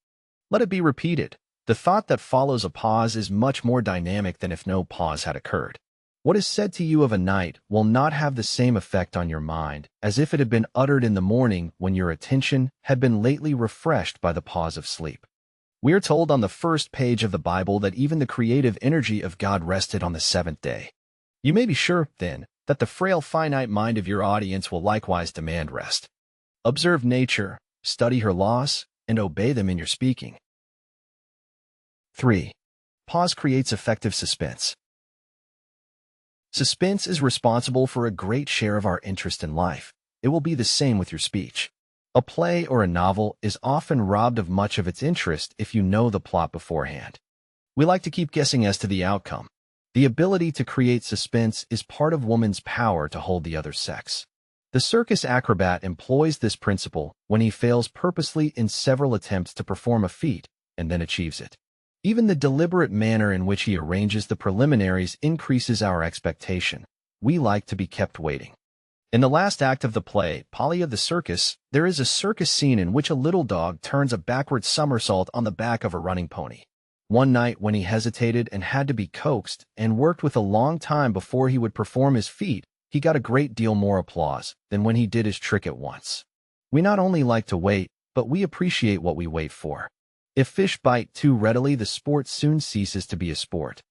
Let it be repeated. The thought that follows a pause is much more dynamic than if no pause had occurred. What is said to you of a night will not have the same effect on your mind as if it had been uttered in the morning when your attention had been lately refreshed by the pause of sleep. We are told on the first page of the Bible that even the creative energy of God rested on the seventh day. You may be sure, then, that the frail finite mind of your audience will likewise demand rest. Observe nature, study her laws, and obey them in your speaking. 3. Pause creates effective suspense. Suspense is responsible for a great share of our interest in life. It will be the same with your speech. A play or a novel is often robbed of much of its interest if you know the plot beforehand. We like to keep guessing as to the outcome. The ability to create suspense is part of woman's power to hold the other sex. The circus acrobat employs this principle when he fails purposely in several attempts to perform a feat and then achieves it. Even the deliberate manner in which he arranges the preliminaries increases our expectation. We like to be kept waiting. In the last act of the play, Polly of the Circus, there is a circus scene in which a little dog turns a backward somersault on the back of a running pony. One night when he hesitated and had to be coaxed and worked with a long time before he would perform his feat, he got a great deal more applause than when he did his trick at once. We not only like to wait, but we appreciate what we wait for. If fish bite too readily, the sport soon ceases to be a sport.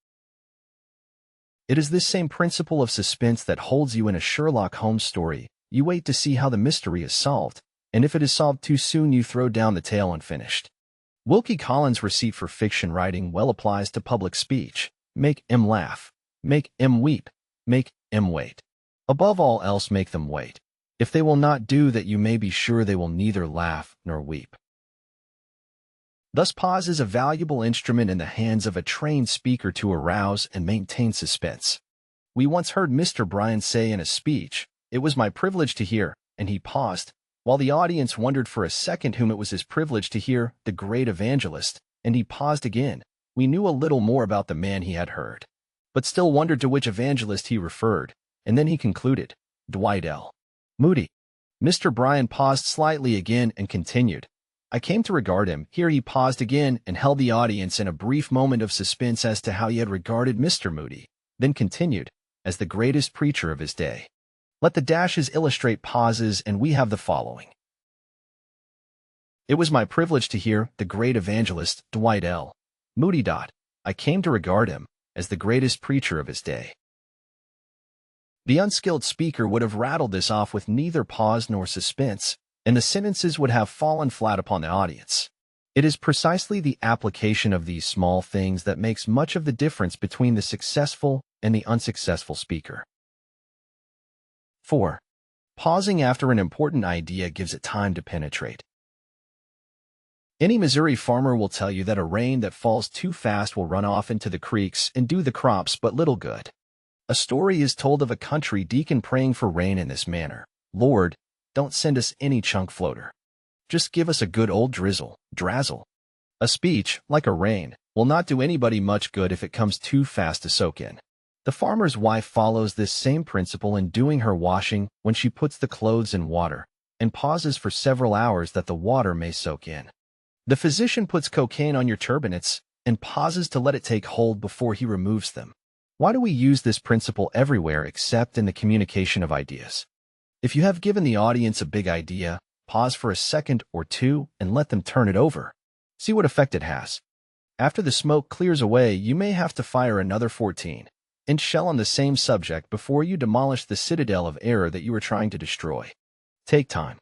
It is this same principle of suspense that holds you in a Sherlock Holmes story. You wait to see how the mystery is solved, and if it is solved too soon, you throw down the tale unfinished. Wilkie Collins' receipt for fiction writing well applies to public speech. Make 'em laugh. Make 'em weep. Make 'em wait. Above all else, make them wait. If they will not do that, you may be sure they will neither laugh nor weep. Thus, pause is a valuable instrument in the hands of a trained speaker to arouse and maintain suspense. We once heard Mr. Bryan say in a speech, "It was my privilege to hear," and he paused, while the audience wondered for a second whom it was his privilege to hear, the great evangelist, and he paused again. We knew a little more about the man he had heard, but still wondered to which evangelist he referred, and then he concluded, Dwight L. Moody. Mr. Bryan paused slightly again and continued, "I came to regard him." Here he paused again and held the audience in a brief moment of suspense as to how he had regarded Mr. Moody, then continued, "as the greatest preacher of his day." Let the dashes illustrate pauses, and we have the following. It was my privilege to hear the great evangelist, Dwight L. Moody. I came to regard him as the greatest preacher of his day. The unskilled speaker would have rattled this off with neither pause nor suspense, and the sentences would have fallen flat upon the audience. It is precisely the application of these small things that makes much of the difference between the successful and the unsuccessful speaker. 4. Pausing after an important idea gives it time to penetrate. Any Missouri farmer will tell you that a rain that falls too fast will run off into the creeks and do the crops but little good. A story is told of a country deacon praying for rain in this manner: "Lord, don't send us any chunk floater. Just give us a good old drazzle." A speech, like a rain, will not do anybody much good if it comes too fast to soak in. The farmer's wife follows this same principle in doing her washing when she puts the clothes in water and pauses for several hours that the water may soak in. The physician puts cocaine on your turbinates and pauses to let it take hold before he removes them. Why do we use this principle everywhere except in the communication of ideas? If you have given the audience a big idea, pause for a second or two and let them turn it over. See what effect it has. After the smoke clears away, you may have to fire another 14-inch shell on the same subject before you demolish the citadel of error that you were trying to destroy. Take time.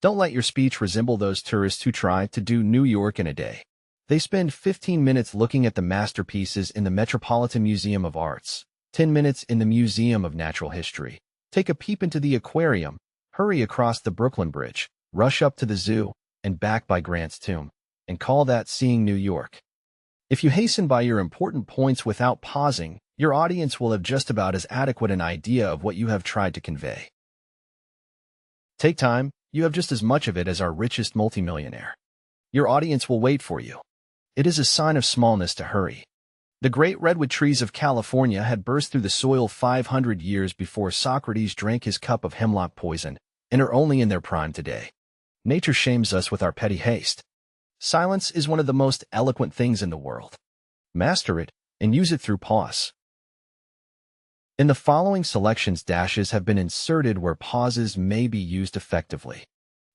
Don't let your speech resemble those tourists who try to do New York in a day. They spend 15 minutes looking at the masterpieces in the Metropolitan Museum of Arts, 10 minutes in the Museum of Natural History, take a peep into the aquarium, hurry across the Brooklyn Bridge, rush up to the zoo, and back by Grant's Tomb, and call that seeing New York. If you hasten by your important points without pausing, your audience will have just about as adequate an idea of what you have tried to convey. Take time. You have just as much of it as our richest multimillionaire. Your audience will wait for you. It is a sign of smallness to hurry. The great redwood trees of California had burst through the soil 500 years before Socrates drank his cup of hemlock poison, and are only in their prime today. Nature shames us with our petty haste. Silence is one of the most eloquent things in the world. Master it, and use it through pause. In the following selections, dashes have been inserted where pauses may be used effectively.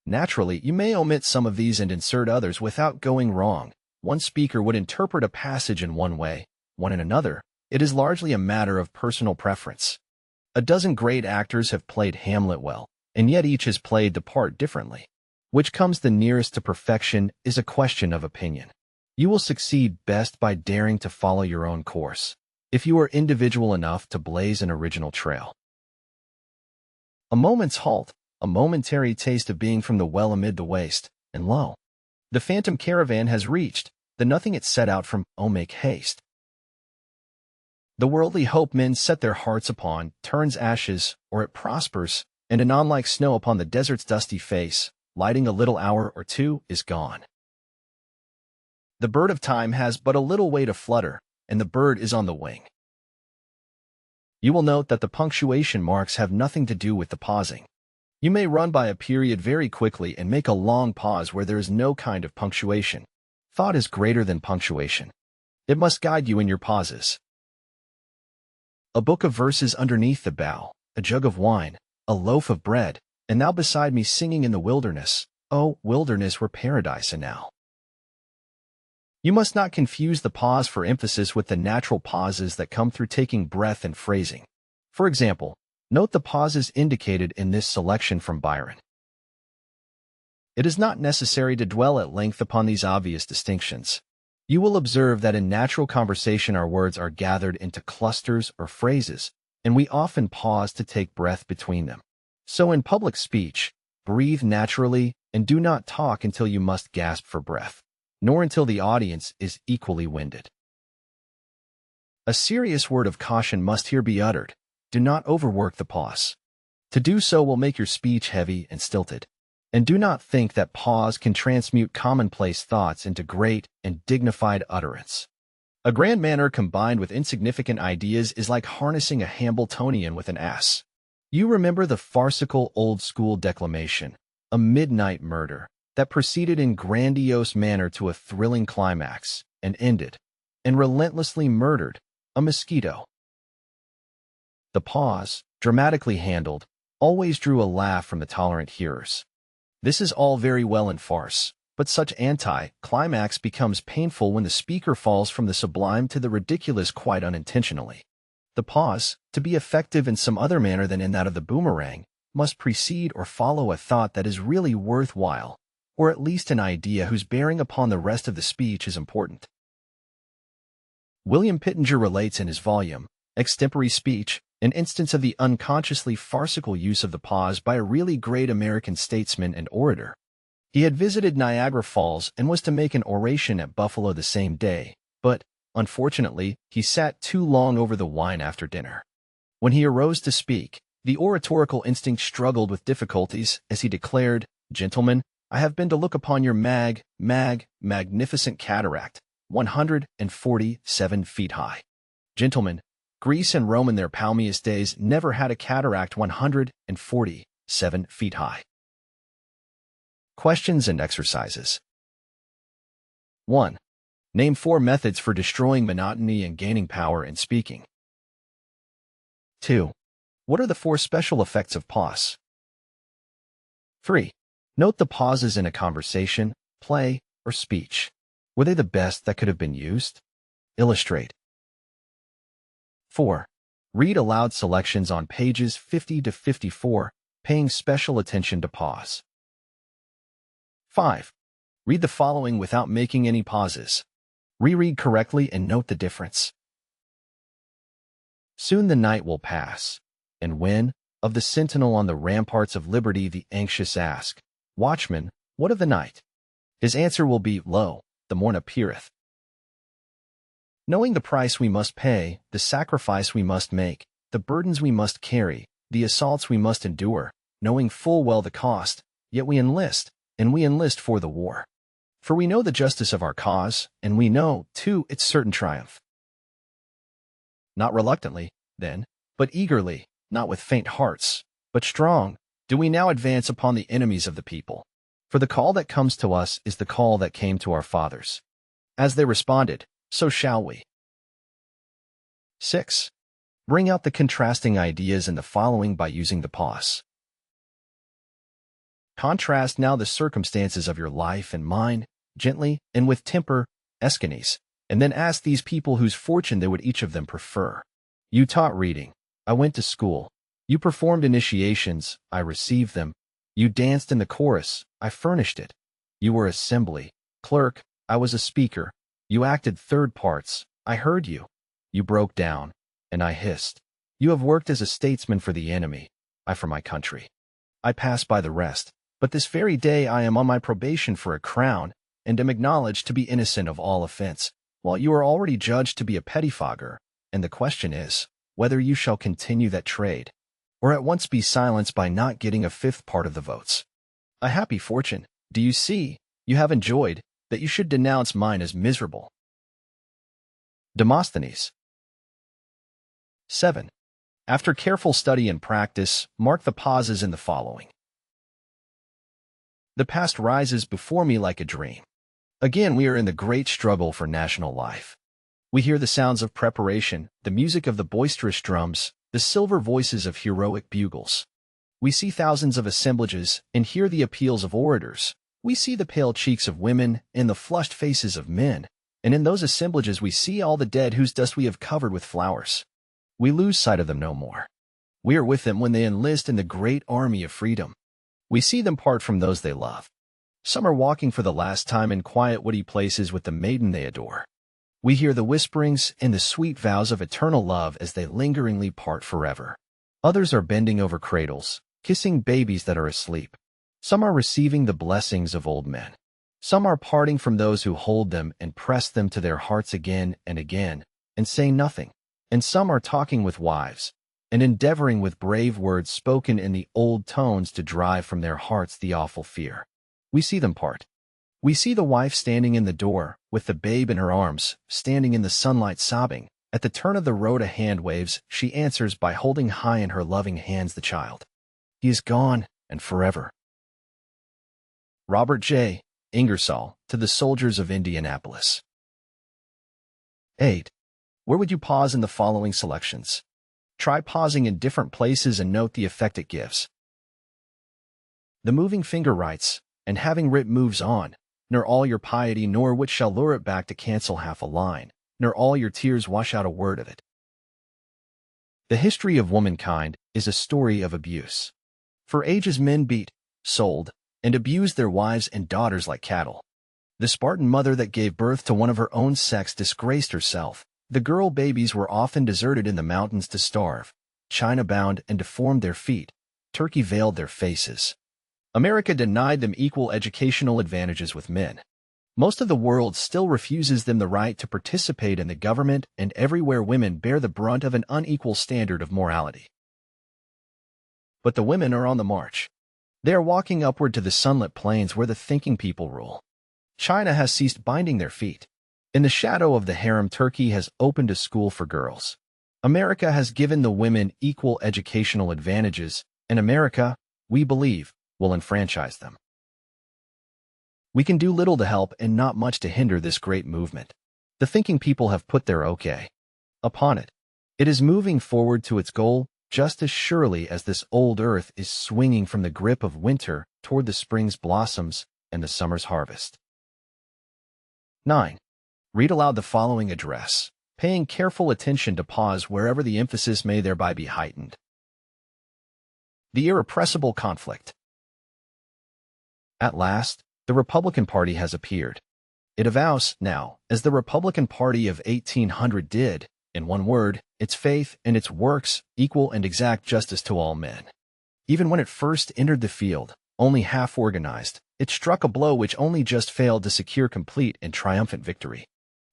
Naturally, you may omit some of these and insert others without going wrong. One speaker would interpret a passage in one way, one in another. It is largely a matter of personal preference. A dozen great actors have played Hamlet well, and yet each has played the part differently. Which comes the nearest to perfection is a question of opinion. You will succeed best by daring to follow your own course, if you are individual enough to blaze an original trail. A moment's halt, a momentary taste of being from the well amid the waste, and lo, the phantom caravan has reached the nothing it set out from. Oh, make haste. The worldly hope men set their hearts upon turns ashes, or it prospers, and anon like snow upon the desert's dusty face, lighting a little hour or two, is gone. The bird of time has but a little way to flutter, and the bird is on the wing. You will note that the punctuation marks have nothing to do with the pausing. You may run by a period very quickly and make a long pause where there is no kind of punctuation. Thought is greater than punctuation. It must guide you in your pauses. A book of verses underneath the bough, a jug of wine, a loaf of bread, and thou beside me singing in the wilderness, oh, wilderness were paradise and now. You must not confuse the pause for emphasis with the natural pauses that come through taking breath and phrasing. For example, note the pauses indicated in this selection from Byron. It is not necessary to dwell at length upon these obvious distinctions. You will observe that in natural conversation our words are gathered into clusters or phrases, and we often pause to take breath between them. So in public speech, breathe naturally and do not talk until you must gasp for breath, nor until the audience is equally winded. A serious word of caution must here be uttered. Do not overwork the pause. To do so will make your speech heavy and stilted. And do not think that pause can transmute commonplace thoughts into great and dignified utterance. A grand manner combined with insignificant ideas is like harnessing a Hambletonian with an ass. You remember the farcical old-school declamation, a midnight murder, that proceeded in grandiose manner to a thrilling climax, and ended, and relentlessly murdered, a mosquito. The pause, dramatically handled, always drew a laugh from the tolerant hearers. This is all very well in farce, but such anti-climax becomes painful when the speaker falls from the sublime to the ridiculous quite unintentionally. The pause, to be effective in some other manner than in that of the boomerang, must precede or follow a thought that is really worthwhile, or at least an idea whose bearing upon the rest of the speech is important. William Pittenger relates in his volume, Extempore Speech, an instance of the unconsciously farcical use of the pause by a really great American statesman and orator. He had visited Niagara Falls and was to make an oration at Buffalo the same day, but, unfortunately, he sat too long over the wine after dinner. When he arose to speak, the oratorical instinct struggled with difficulties as he declared, "Gentlemen, I have been to look upon your magnificent cataract, 147 feet high. Gentlemen, Greece and Rome in their palmiest days never had a cataract 147 feet high." Questions and exercises. 1. Name 4 methods for destroying monotony and gaining power in speaking. 2. What are the 4 special effects of pause? 3. Note the pauses in a conversation, play, or speech. Were they the best that could have been used? Illustrate. 4. Read aloud selections on pages 50 to 54, paying special attention to pause. 5. Read the following without making any pauses. Reread correctly and note the difference. Soon the night will pass, and when, of the sentinel on the ramparts of liberty the anxious ask, "Watchman, what of the night?" his answer will be, "Lo, the morn appeareth." Knowing the price we must pay, the sacrifice we must make, the burdens we must carry, the assaults we must endure, knowing full well the cost, yet we enlist, and we enlist for the war. For we know the justice of our cause, and we know, too, its certain triumph. Not reluctantly, then, but eagerly, not with faint hearts, but strong, do we now advance upon the enemies of the people. For the call that comes to us is the call that came to our fathers. As they responded, so shall we. 6. Bring out the contrasting ideas in the following by using the pause. Contrast now the circumstances of your life and mine, gently and with temper, Aeschines, and then ask these people whose fortune they would each of them prefer. You taught reading, I went to school. You performed initiations, I received them. You danced in the chorus, I furnished it. You were assembly, clerk, I was a speaker. You acted third parts, I heard you. You broke down, and I hissed. You have worked as a statesman for the enemy, I for my country. I pass by the rest, but this very day I am on my probation for a crown, and am acknowledged to be innocent of all offense, while you are already judged to be a pettifogger, and the question is, whether you shall continue that trade, or at once be silenced by not getting a fifth part of the votes. A happy fortune, do you see, you have enjoyed, that you should denounce mine as miserable. Demosthenes. 7. After careful study and practice, mark the pauses in the following. The past rises before me like a dream. Again, we are in the great struggle for national life. We hear the sounds of preparation, the music of the boisterous drums, the silver voices of heroic bugles. We see thousands of assemblages and hear the appeals of orators. We see the pale cheeks of women and the flushed faces of men, and in those assemblages we see all the dead whose dust we have covered with flowers. We lose sight of them no more. We are with them when they enlist in the great army of freedom. We see them part from those they love. Some are walking for the last time in quiet woody places with the maiden they adore. We hear the whisperings and the sweet vows of eternal love as they lingeringly part forever. Others are bending over cradles, kissing babies that are asleep. Some are receiving the blessings of old men. Some are parting from those who hold them and press them to their hearts again and again, and say nothing. And some are talking with wives, and endeavoring with brave words spoken in the old tones to drive from their hearts the awful fear. We see them part. We see the wife standing in the door, with the babe in her arms, standing in the sunlight sobbing. At the turn of the road a hand waves, she answers by holding high in her loving hands the child. He is gone, and forever. Robert J. Ingersoll, to the soldiers of Indianapolis. 8. Where would you pause in the following selections? Try pausing in different places and note the effect it gives. The moving finger writes, and having writ moves on, nor all your piety nor which shall lure it back to cancel half a line, nor all your tears wash out a word of it. The history of womankind is a story of abuse. For ages men beat, sold, and abused their wives and daughters like cattle. The Spartan mother that gave birth to one of her own sex disgraced herself. The girl babies were often deserted in the mountains to starve. China bound and deformed their feet. Turkey veiled their faces. America denied them equal educational advantages with men. Most of the world still refuses them the right to participate in the government, and everywhere women bear the brunt of an unequal standard of morality. But the women are on the march. They are walking upward to the sunlit plains where the thinking people rule. China has ceased binding their feet. In the shadow of the harem, Turkey has opened a school for girls. America has given the women equal educational advantages, and America, we believe, will enfranchise them. We can do little to help and not much to hinder this great movement. The thinking people have put their okay upon it. It is moving forward to its goal just as surely as this old earth is swinging from the grip of winter toward the spring's blossoms and the summer's harvest. 9. Read aloud the following address, paying careful attention to pause wherever the emphasis may thereby be heightened. The irrepressible conflict. At last, the Republican Party has appeared. It avows, now, as the Republican Party of 1800 did, in one word, its faith and its works, equal and exact justice to all men. Even when it first entered the field, only half organized, it struck a blow which only just failed to secure complete and triumphant victory.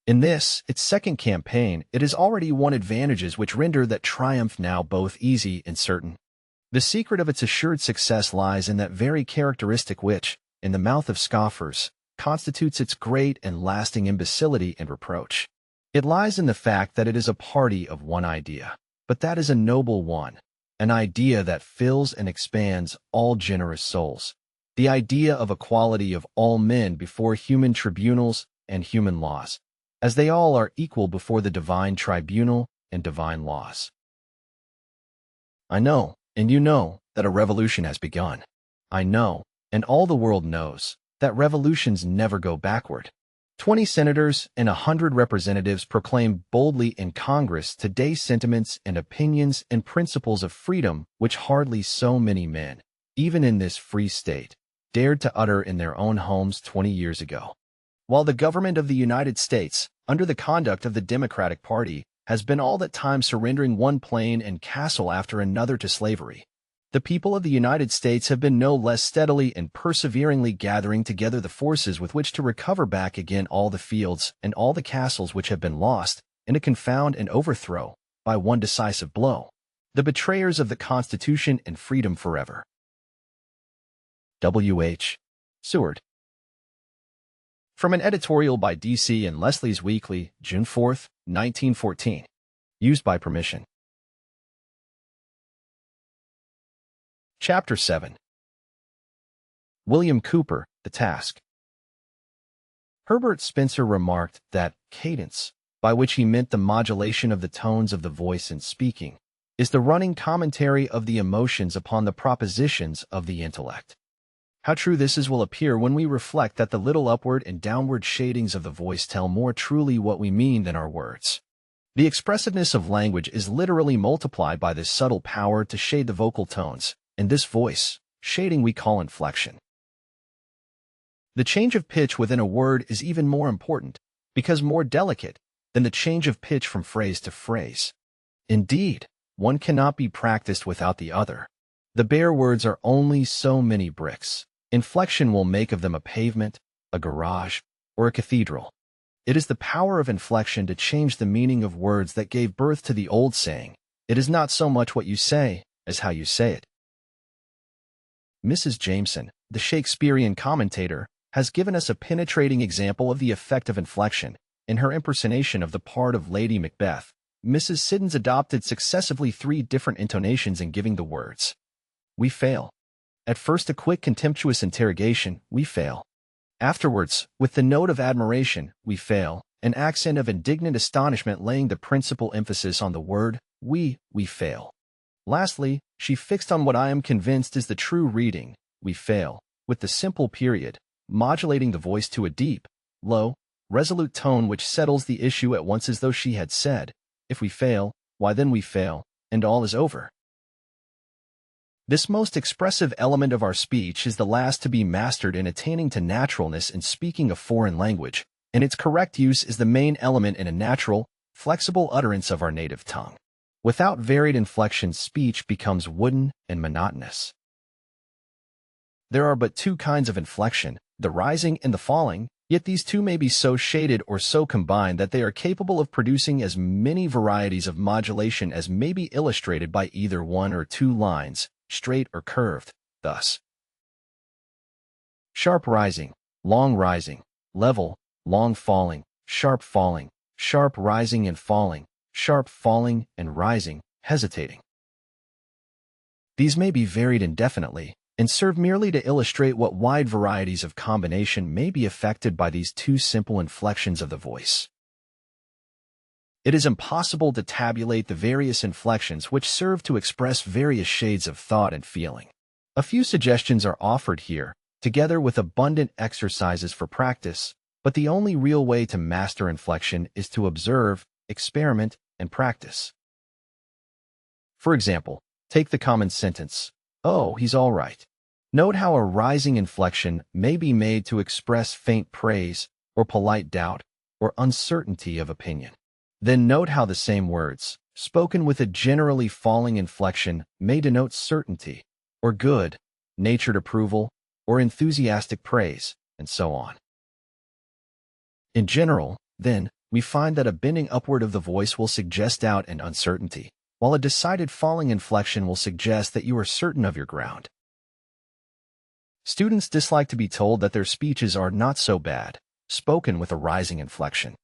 In this, its second campaign, it has already won advantages which render that triumph now both easy and certain. The secret of its assured success lies in that very characteristic which, in the mouth of scoffers, constitutes its great and lasting imbecility and reproach. It lies in the fact that it is a party of one idea, but that is a noble one, an idea that fills and expands all generous souls, the idea of equality of all men before human tribunals and human laws, as they all are equal before the divine tribunal and divine laws. I know, and you know, that a revolution has begun. I know, and all the world knows, that revolutions never go backward. 20 senators and 100 representatives proclaim boldly in Congress today sentiments and opinions and principles of freedom which hardly so many men, even in this free state, dared to utter in their own homes 20 years ago. While the government of the United States, under the conduct of the Democratic Party, has been all that time surrendering one plain and castle after another to slavery, the people of the United States have been no less steadily and perseveringly gathering together the forces with which to recover back again all the fields and all the castles which have been lost, and to confound and overthrow, by one decisive blow, the betrayers of the Constitution and freedom forever. W.H. Seward. From an editorial by D.C. and Leslie's Weekly, June 4, 1914. Used by permission. Chapter 7. William Cooper, The Task. Herbert Spencer remarked that cadence, by which he meant the modulation of the tones of the voice in speaking, is the running commentary of the emotions upon the propositions of the intellect. How true this is will appear when we reflect that the little upward and downward shadings of the voice tell more truly what we mean than our words. The expressiveness of language is literally multiplied by this subtle power to shade the vocal tones, and this voice shading we call inflection. The change of pitch within a word is even more important, because more delicate, than the change of pitch from phrase to phrase. Indeed, one cannot be practiced without the other. The bare words are only so many bricks. Inflection will make of them a pavement, a garage, or a cathedral. It is the power of inflection to change the meaning of words that gave birth to the old saying, "It is not so much what you say, as how you say it." Mrs. Jameson, the Shakespearean commentator, has given us a penetrating example of the effect of inflection. In her impersonation of the part of Lady Macbeth, Mrs. Siddons adopted successively 3 different intonations in giving the words. "We fail." At first a quick contemptuous interrogation, "We fail." Afterwards, with the note of admiration, "We fail," an accent of indignant astonishment laying the principal emphasis on the word, we fail. Lastly, she fixed on what I am convinced is the true reading, "We fail," with the simple period, modulating the voice to a deep, low, resolute tone which settles the issue at once as though she had said, "If we fail, why then we fail, and all is over." This most expressive element of our speech is the last to be mastered in attaining to naturalness in speaking a foreign language, and its correct use is the main element in a natural, flexible utterance of our native tongue. Without varied inflection, speech becomes wooden and monotonous. There are but 2 kinds of inflection, the rising and the falling, yet these 2 may be so shaded or so combined that they are capable of producing as many varieties of modulation as may be illustrated by either 1 or 2 lines, straight or curved, thus: sharp rising, level, long falling, sharp rising and falling, sharp falling and rising, hesitating. These may be varied indefinitely, and serve merely to illustrate what wide varieties of combination may be affected by these 2 simple inflections of the voice. It is impossible to tabulate the various inflections which serve to express various shades of thought and feeling. A few suggestions are offered here, together with abundant exercises for practice, but the only real way to master inflection is to observe, experiment, and practice. For example, take the common sentence, "Oh, he's all right." Note how a rising inflection may be made to express faint praise, or polite doubt, or uncertainty of opinion. Then note how the same words, spoken with a generally falling inflection, may denote certainty, or good, natured approval, or enthusiastic praise, and so on. In general, then, we find that a bending upward of the voice will suggest doubt and uncertainty, while a decided falling inflection will suggest that you are certain of your ground. Students dislike to be told that their speeches are not so bad, spoken with a rising inflection.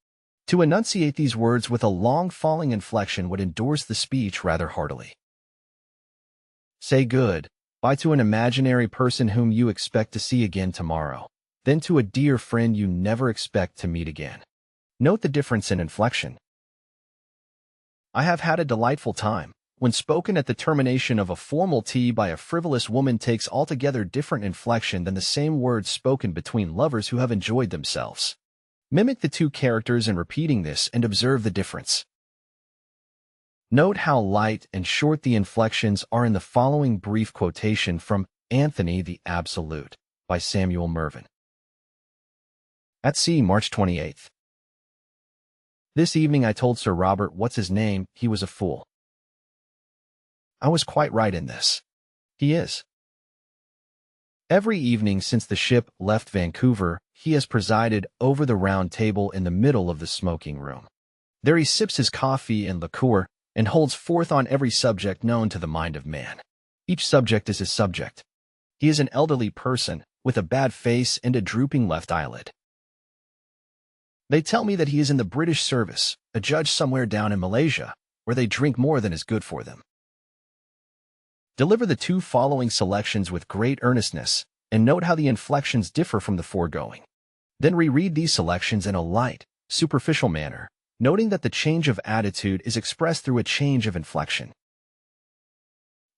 To enunciate these words with a long falling inflection would endorse the speech rather heartily. Say goodbye to an imaginary person whom you expect to see again tomorrow, then to a dear friend you never expect to meet again. Note the difference in inflection. I have had a delightful time, when spoken at the termination of a formal tea by a frivolous woman, takes altogether different inflection than the same words spoken between lovers who have enjoyed themselves. Mimic the 2 characters in repeating this and observe the difference. Note how light and short the inflections are in the following brief quotation from Anthony the Absolute by Samuel Mervyn. At sea, March 28th. This evening I told Sir Robert what's-his-name he was a fool. I was quite right in this. He is. Every evening since the ship left Vancouver, he has presided over the round table in the middle of the smoking room. There he sips his coffee and liqueur and holds forth on every subject known to the mind of man. Each subject is his subject. He is an elderly person with a bad face and a drooping left eyelid. They tell me that he is in the British service, a judge somewhere down in Malaysia, where they drink more than is good for them. Deliver the two following selections with great earnestness, and note how the inflections differ from the foregoing. Then reread these selections in a light, superficial manner, noting that the change of attitude is expressed through a change of inflection.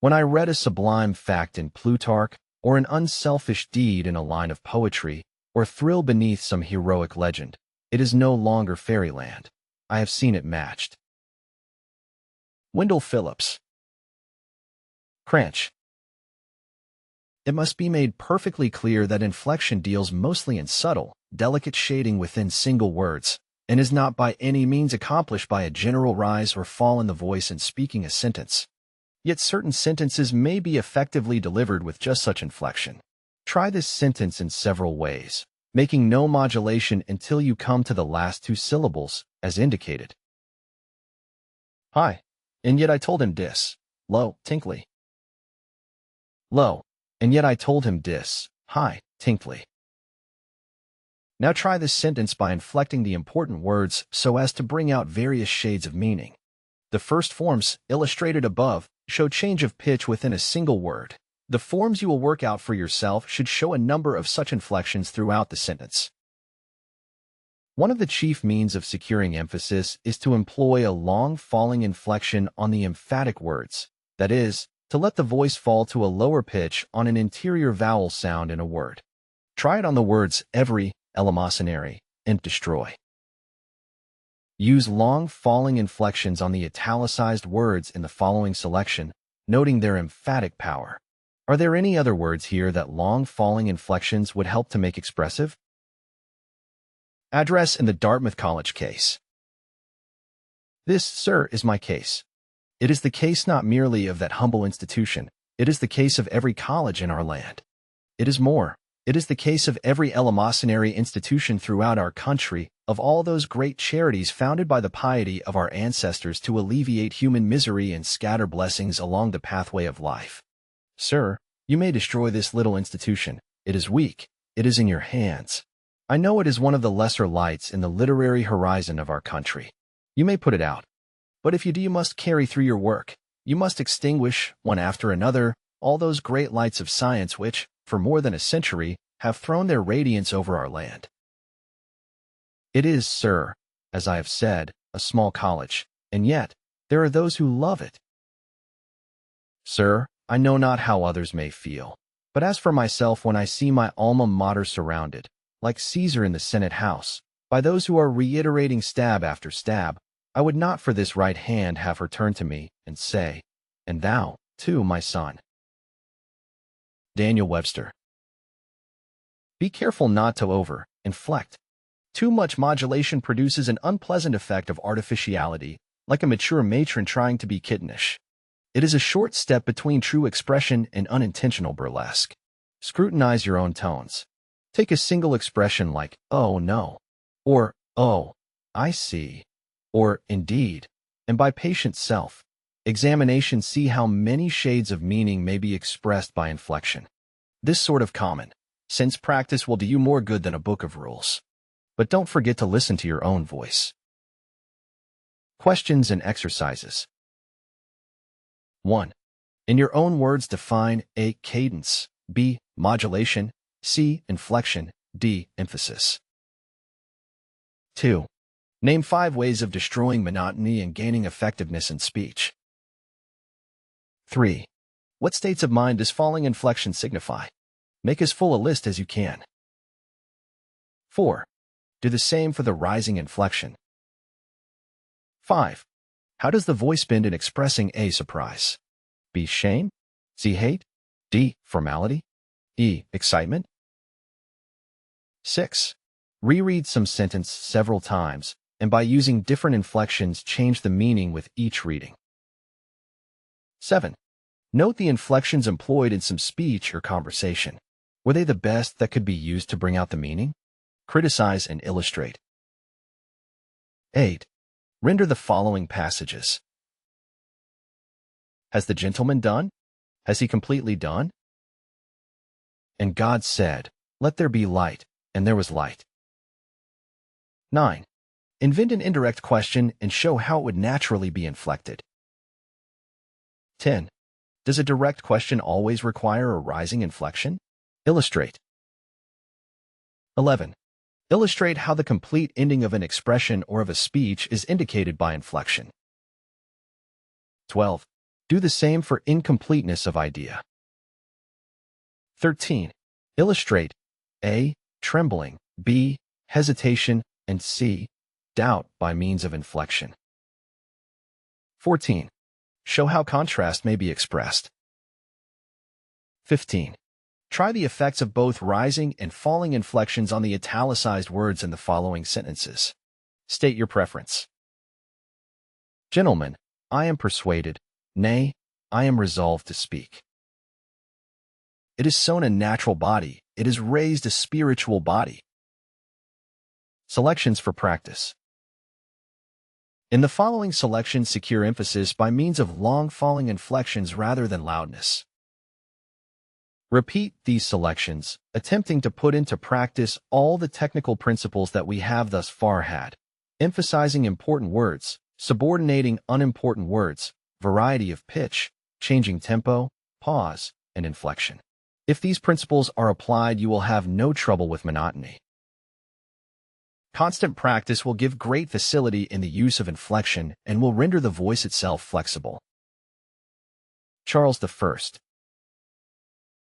When I read a sublime fact in Plutarch, or an unselfish deed in a line of poetry, or thrill beneath some heroic legend, it is no longer fairyland. I have seen it matched. Wendell Phillips. Cranch. It must be made perfectly clear that inflection deals mostly in subtle, delicate shading within single words, and is not by any means accomplished by a general rise or fall in the voice in speaking a sentence. Yet certain sentences may be effectively delivered with just such inflection. Try this sentence in several ways, making no modulation until you come to the last two syllables, as indicated. Hi, and yet I told him dis. Low, tinkly. Low, and yet I told him dis. High, tinkly. Now try this sentence by inflecting the important words so as to bring out various shades of meaning. The first forms, illustrated above, show change of pitch within a single word. The forms you will work out for yourself should show a number of such inflections throughout the sentence. One of the chief means of securing emphasis is to employ a long falling inflection on the emphatic words, that is, to let the voice fall to a lower pitch on an interior vowel sound in a word. Try it on the words every, eleemosynary, and destroy. Use long falling inflections on the italicized words in the following selection, noting their emphatic power. Are there any other words here that long falling inflections would help to make expressive? Address in the Dartmouth College case. This, sir, is my case. It is the case not merely of that humble institution, it is the case of every college in our land. It is more, it is the case of every eleemosynary institution throughout our country, of all those great charities founded by the piety of our ancestors to alleviate human misery and scatter blessings along the pathway of life. Sir, you may destroy this little institution. It is weak. It is in your hands. I know it is one of the lesser lights in the literary horizon of our country. You may put it out. But if you do, you must carry through your work. You must extinguish, one after another, all those great lights of science which, for more than a century, have thrown their radiance over our land. It is, sir, as I have said, a small college, and yet there are those who love it. Sir, I know not how others may feel, but as for myself, when I see my alma mater surrounded, like Caesar in the Senate House, by those who are reiterating stab after stab, I would not for this right hand have her turn to me and say, "And thou, too, my son." Daniel Webster. Be careful not to over-inflect. Too much modulation produces an unpleasant effect of artificiality, like a mature matron trying to be kittenish. It is a short step between true expression and unintentional burlesque. Scrutinize your own tones. Take a single expression like, "Oh, no," or "Oh, I see," or "Indeed," and by patient self-examination see how many shades of meaning may be expressed by inflection. This sort of common sense practice will do you more good than a book of rules. But don't forget to listen to your own voice. Questions and exercises. 1. In your own words, define A. Cadence, B. Modulation, C. Inflection, D. Emphasis. 2. Name 5 ways of destroying monotony and gaining effectiveness in speech. 3. What states of mind does falling inflection signify? Make as full a list as you can. 4. Do the same for the rising inflection. 5. How does the voice bend in expressing A. Surprise, B. Shame, C. Hate, D. Formality, E. Excitement? 6. Reread some sentence several times, and by using different inflections, change the meaning with each reading. 7. Note the inflections employed in some speech or conversation. Were they the best that could be used to bring out the meaning? Criticize and illustrate. 8. Render the following passages. Has the gentleman done? Has he completely done? And God said, "Let there be light," and there was light. 9. Invent an indirect question and show how it would naturally be inflected. 10. Does a direct question always require a rising inflection? Illustrate. 11. Illustrate how the complete ending of an expression or of a speech is indicated by inflection. 12. Do the same for incompleteness of idea. 13. Illustrate A. Trembling, B. Hesitation, and C. Doubt by means of inflection. 14. Show how contrast may be expressed. 15. Try the effects of both rising and falling inflections on the italicized words in the following sentences. State your preference. Gentlemen, I am persuaded, nay, I am resolved to speak. It is sown a natural body, it is raised a spiritual body. Selections for practice. In the following selections, secure emphasis by means of long falling inflections rather than loudness. Repeat these selections, attempting to put into practice all the technical principles that we have thus far had, emphasizing important words, subordinating unimportant words, variety of pitch, changing tempo, pause, and inflection. If these principles are applied, you will have no trouble with monotony. Constant practice will give great facility in the use of inflection and will render the voice itself flexible. Charles I.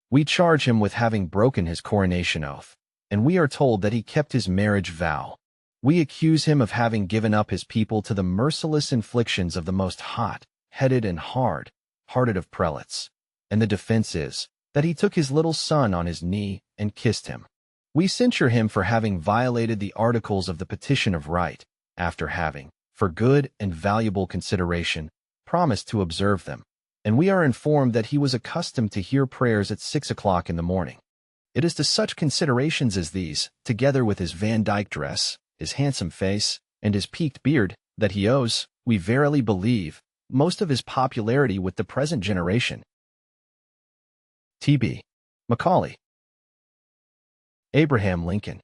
We charge him with having broken his coronation oath, and we are told that he kept his marriage vow. We accuse him of having given up his people to the merciless inflictions of the most hot-headed and hard-hearted of prelates, and the defense is that he took his little son on his knee and kissed him. We censure him for having violated the articles of the Petition of Right, after having, for good and valuable consideration, promised to observe them, and we are informed that he was accustomed to hear prayers at 6 o'clock in the morning. It is to such considerations as these, together with his Van Dyke dress, his handsome face, and his peaked beard, that he owes, we verily believe, most of his popularity with the present generation. T.B. Macaulay. Abraham Lincoln.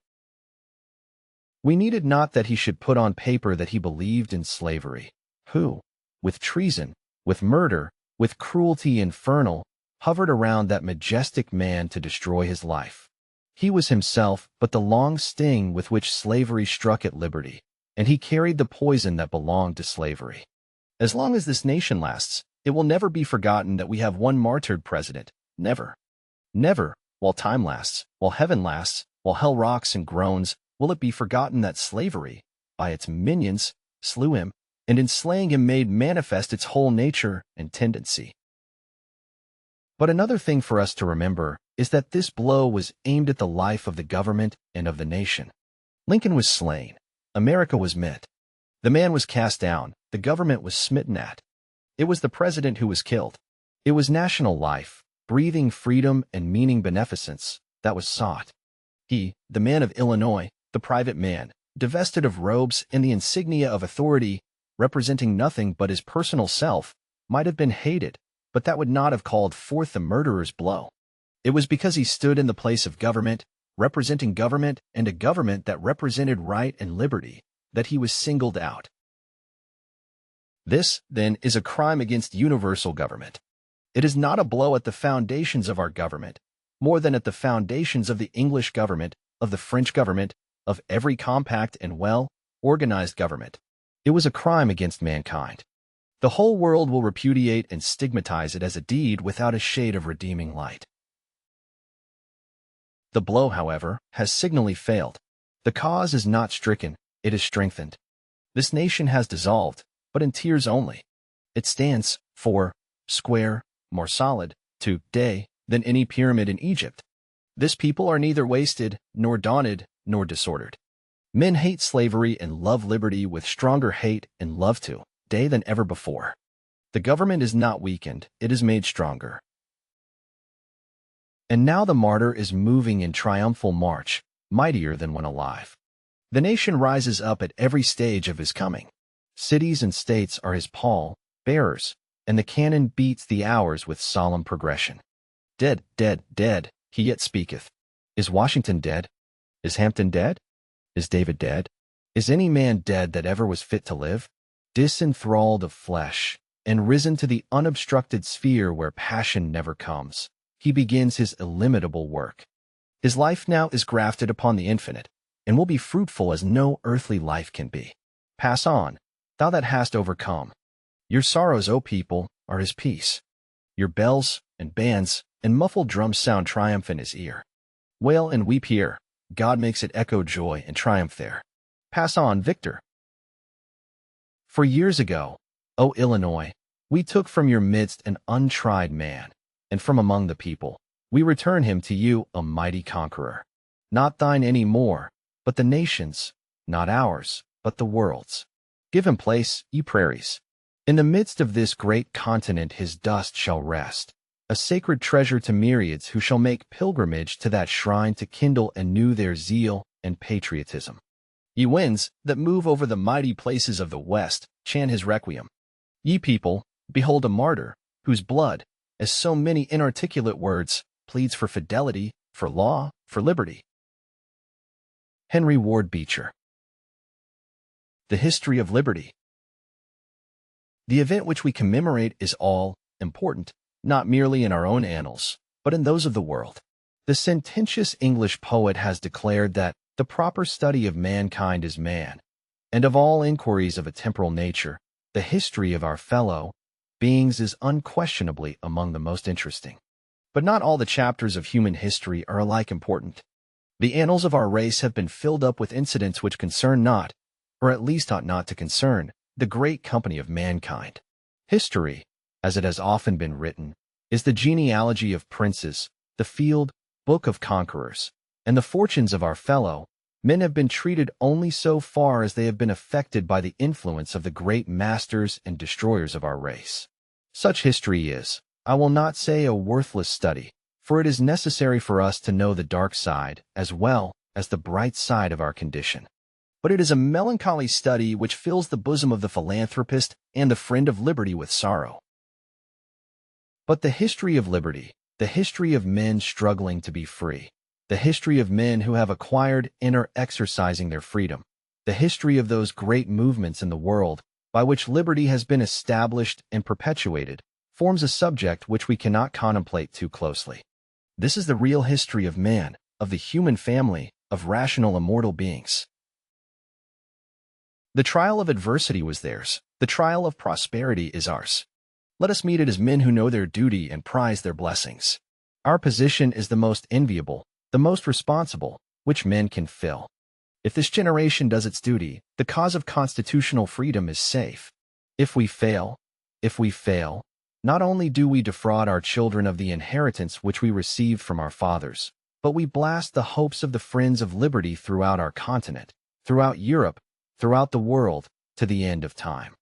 We needed not that he should put on paper that he believed in slavery, who, with treason, with murder, with cruelty infernal, hovered around that majestic man to destroy his life. He was himself but the long sting with which slavery struck at liberty, and he carried the poison that belonged to slavery. As long as this nation lasts, it will never be forgotten that we have one martyred president. Never. Never, while time lasts, while heaven lasts, while hell rocks and groans, will it be forgotten that slavery, by its minions, slew him, and in slaying him made manifest its whole nature and tendency. But another thing for us to remember is that this blow was aimed at the life of the government and of the nation. Lincoln was slain. America was met. The man was cast down. The government was smitten at. It was the president who was killed. It was national life, breathing freedom and meaning beneficence, that was sought. He, the man of Illinois, the private man, divested of robes and the insignia of authority, representing nothing but his personal self, might have been hated, but that would not have called forth the murderer's blow. It was because he stood in the place of government, representing government and a government that represented right and liberty, that he was singled out. This, then, is a crime against universal government. It is not a blow at the foundations of our government, more than at the foundations of the English government, of the French government, of every compact and well-organized government. It was a crime against mankind. The whole world will repudiate and stigmatize it as a deed without a shade of redeeming light. The blow, however, has signally failed. The cause is not stricken, it is strengthened. This nation has dissolved, but in tears only. It stands, square, more solid, today, than any pyramid in Egypt. This people are neither wasted, nor daunted, nor disordered. Men hate slavery and love liberty with stronger hate and love today than ever before. The government is not weakened, it is made stronger. And now the martyr is moving in triumphal march, mightier than when alive. The nation rises up at every stage of his coming. Cities and states are his pall bearers, and the cannon beats the hours with solemn progression. Dead, dead, dead, he yet speaketh. Is Washington dead? Is Hampton dead? Is David dead? Is any man dead that ever was fit to live? Disenthralled of flesh, and risen to the unobstructed sphere where passion never comes, he begins his illimitable work. His life now is grafted upon the infinite, and will be fruitful as no earthly life can be. Pass on, thou that hast overcome. Your sorrows, O people, are his peace. Your bells and bands and muffled drums sound triumph in his ear. Wail and weep here, God makes it echo joy and triumph there. Pass on, victor. For years ago, O Illinois, we took from your midst an untried man, and from among the people, we return him to you, a mighty conqueror. Not thine any more, but the nation's, not ours, but the world's. Give him place, ye prairies. In the midst of this great continent his dust shall rest, a sacred treasure to myriads who shall make pilgrimage to that shrine to kindle anew their zeal and patriotism. Ye winds that move over the mighty places of the West, chant his requiem. Ye people, behold a martyr, whose blood, as so many inarticulate words, pleads for fidelity, for law, for liberty. Henry Ward Beecher. The History of Liberty. The event which we commemorate is all-important, not merely in our own annals, but in those of the world. The sententious English poet has declared that the proper study of mankind is man, and of all inquiries of a temporal nature, the history of our fellow beings is unquestionably among the most interesting. But not all the chapters of human history are alike important. The annals of our race have been filled up with incidents which concern not, or at least ought not to concern, the great company of mankind. History, as it has often been written, is the genealogy of princes, the field book of conquerors, and the fortunes of our fellow men have been treated only so far as they have been affected by the influence of the great masters and destroyers of our race. Such history is, I will not say a worthless study, for it is necessary for us to know the dark side as well as the bright side of our condition. But it is a melancholy study which fills the bosom of the philanthropist and the friend of liberty with sorrow. But the history of liberty, the history of men struggling to be free, the history of men who have acquired and are exercising their freedom, the history of those great movements in the world by which liberty has been established and perpetuated, forms a subject which we cannot contemplate too closely. This is the real history of man, of the human family, of rational immortal beings. The trial of adversity was theirs. The trial of prosperity is ours. Let us meet it as men who know their duty and prize their blessings. Our position is the most enviable, the most responsible, which men can fill. If this generation does its duty, the cause of constitutional freedom is safe. If we fail, not only do we defraud our children of the inheritance which we received from our fathers, but we blast the hopes of the friends of liberty throughout our continent, throughout Europe, throughout the world, to the end of time.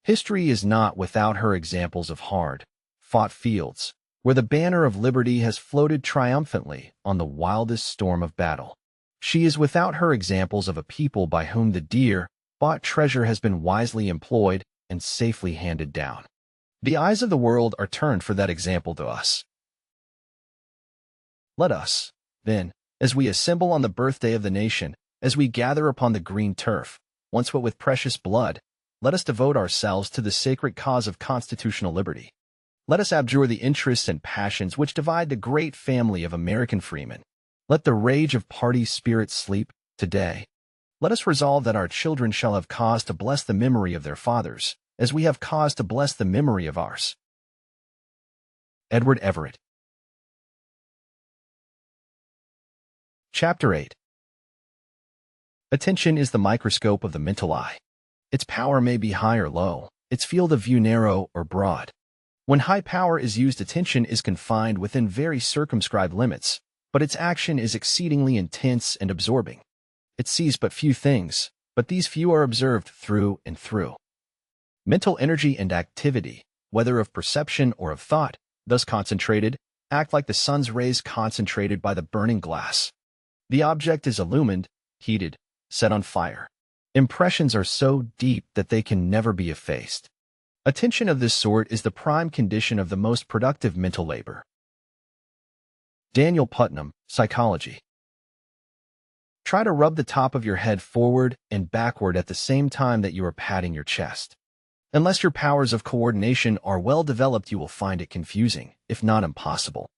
History is not without her examples of hard-fought fields, where the banner of liberty has floated triumphantly on the wildest storm of battle. She is without her examples of a people by whom the dear-bought treasure has been wisely employed and safely handed down. The eyes of the world are turned for that example to us. Let us, then, as we assemble on the birthday of the nation, as we gather upon the green turf, once what with precious blood, let us devote ourselves to the sacred cause of constitutional liberty. Let us abjure the interests and passions which divide the great family of American freemen. Let the rage of party spirit sleep today. Let us resolve that our children shall have cause to bless the memory of their fathers, as we have cause to bless the memory of ours. Edward Everett. Chapter 8. Attention is the microscope of the mental eye. Its power may be high or low, its field of view narrow or broad. When high power is used, attention is confined within very circumscribed limits, but its action is exceedingly intense and absorbing. It sees but few things, but these few are observed through and through. Mental energy and activity, whether of perception or of thought, thus concentrated, act like the sun's rays concentrated by the burning glass. The object is illumined, heated, set on fire. Impressions are so deep that they can never be effaced. Attention of this sort is the prime condition of the most productive mental labor. Daniel Putnam, Psychology. Try to rub the top of your head forward and backward at the same time that you are patting your chest. Unless your powers of coordination are well developed, you will find it confusing, if not impossible.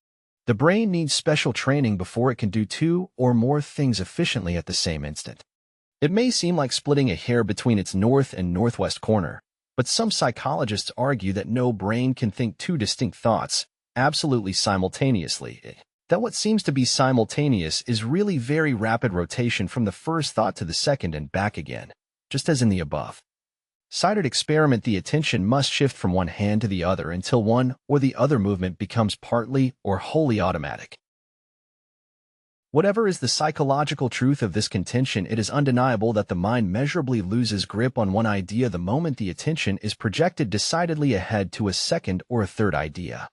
The brain needs special training before it can do two or more things efficiently at the same instant. It may seem like splitting a hair between its north and northwest corner, but some psychologists argue that no brain can think two distinct thoughts absolutely simultaneously. That what seems to be simultaneous is really very rapid rotation from the first thought to the second and back again, just as in the above cited experiment. The attention must shift from one hand to the other until one or the other movement becomes partly or wholly automatic. Whatever is the psychological truth of this contention, it is undeniable that the mind measurably loses grip on one idea the moment the attention is projected decidedly ahead to a second or a third idea.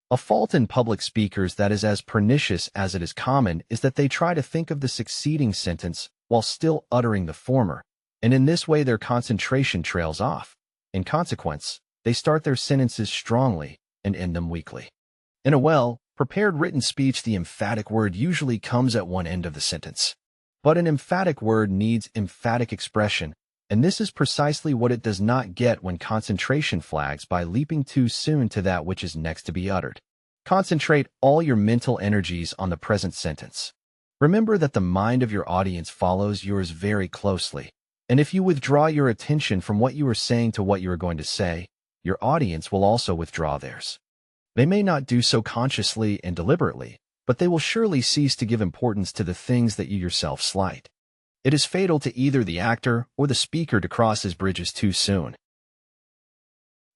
A fault in public speakers that is as pernicious as it is common is that they try to think of the succeeding sentence while still uttering the former, and in this way their concentration trails off. In consequence, they start their sentences strongly and end them weakly. In a well-prepared written speech, the emphatic word usually comes at one end of the sentence. But an emphatic word needs emphatic expression, and this is precisely what it does not get when concentration flags by leaping too soon to that which is next to be uttered. Concentrate all your mental energies on the present sentence. Remember that the mind of your audience follows yours very closely, and if you withdraw your attention from what you are saying to what you are going to say, your audience will also withdraw theirs. They may not do so consciously and deliberately, but they will surely cease to give importance to the things that you yourself slight. It is fatal to either the actor or the speaker to cross his bridges too soon.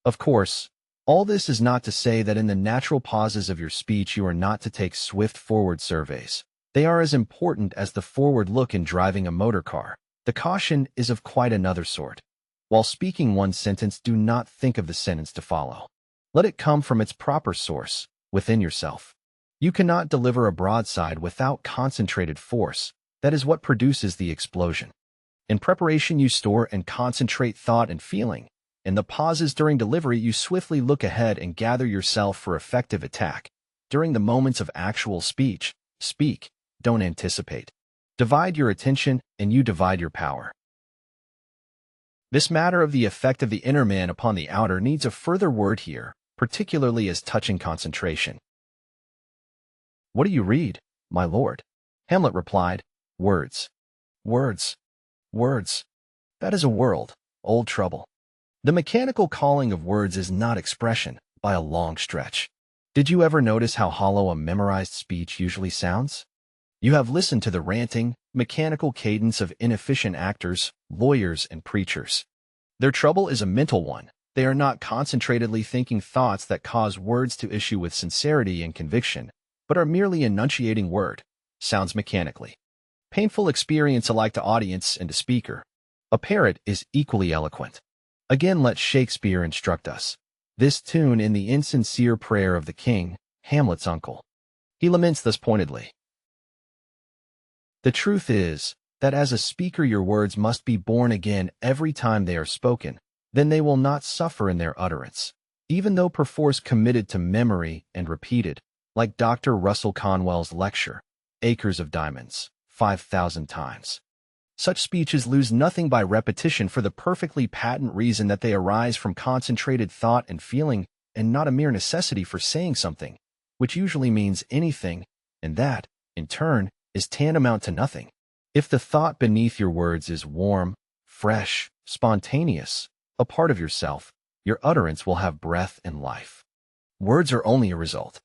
Of course, all this is not to say that in the natural pauses of your speech you are not to take swift forward surveys. They are as important as the forward look in driving a motor car. The caution is of quite another sort. While speaking one sentence, do not think of the sentence to follow. Let it come from its proper source, within yourself. You cannot deliver a broadside without concentrated force. That is what produces the explosion. In preparation, you store and concentrate thought and feeling. In the pauses during delivery, you swiftly look ahead and gather yourself for effective attack. During the moments of actual speech, speak, don't anticipate. Divide your attention, and you divide your power. This matter of the effect of the inner man upon the outer needs a further word here, particularly as touching concentration. What do you read, my lord? Hamlet replied, words. Words. Words. That is a world, old trouble. The mechanical calling of words is not expression, by a long stretch. Did you ever notice how hollow a memorized speech usually sounds? You have listened to the ranting, mechanical cadence of inefficient actors, lawyers, and preachers. Their trouble is a mental one. They are not concentratedly thinking thoughts that cause words to issue with sincerity and conviction, but are merely enunciating sounds mechanically. Painful experience alike to audience and to speaker. A parrot is equally eloquent. Again, let Shakespeare instruct us. This tune in the insincere prayer of the king, Hamlet's uncle. He laments thus pointedly. The truth is that as a speaker your words must be born again every time they are spoken, then they will not suffer in their utterance, even though perforce committed to memory and repeated, like Dr. Russell Conwell's lecture, Acres of Diamonds, 5,000 times. Such speeches lose nothing by repetition for the perfectly patent reason that they arise from concentrated thought and feeling and not a mere necessity for saying something, which usually means anything, and that, in turn, is tantamount to nothing. If the thought beneath your words is warm, fresh, spontaneous, a part of yourself, your utterance will have breath and life. Words are only a result.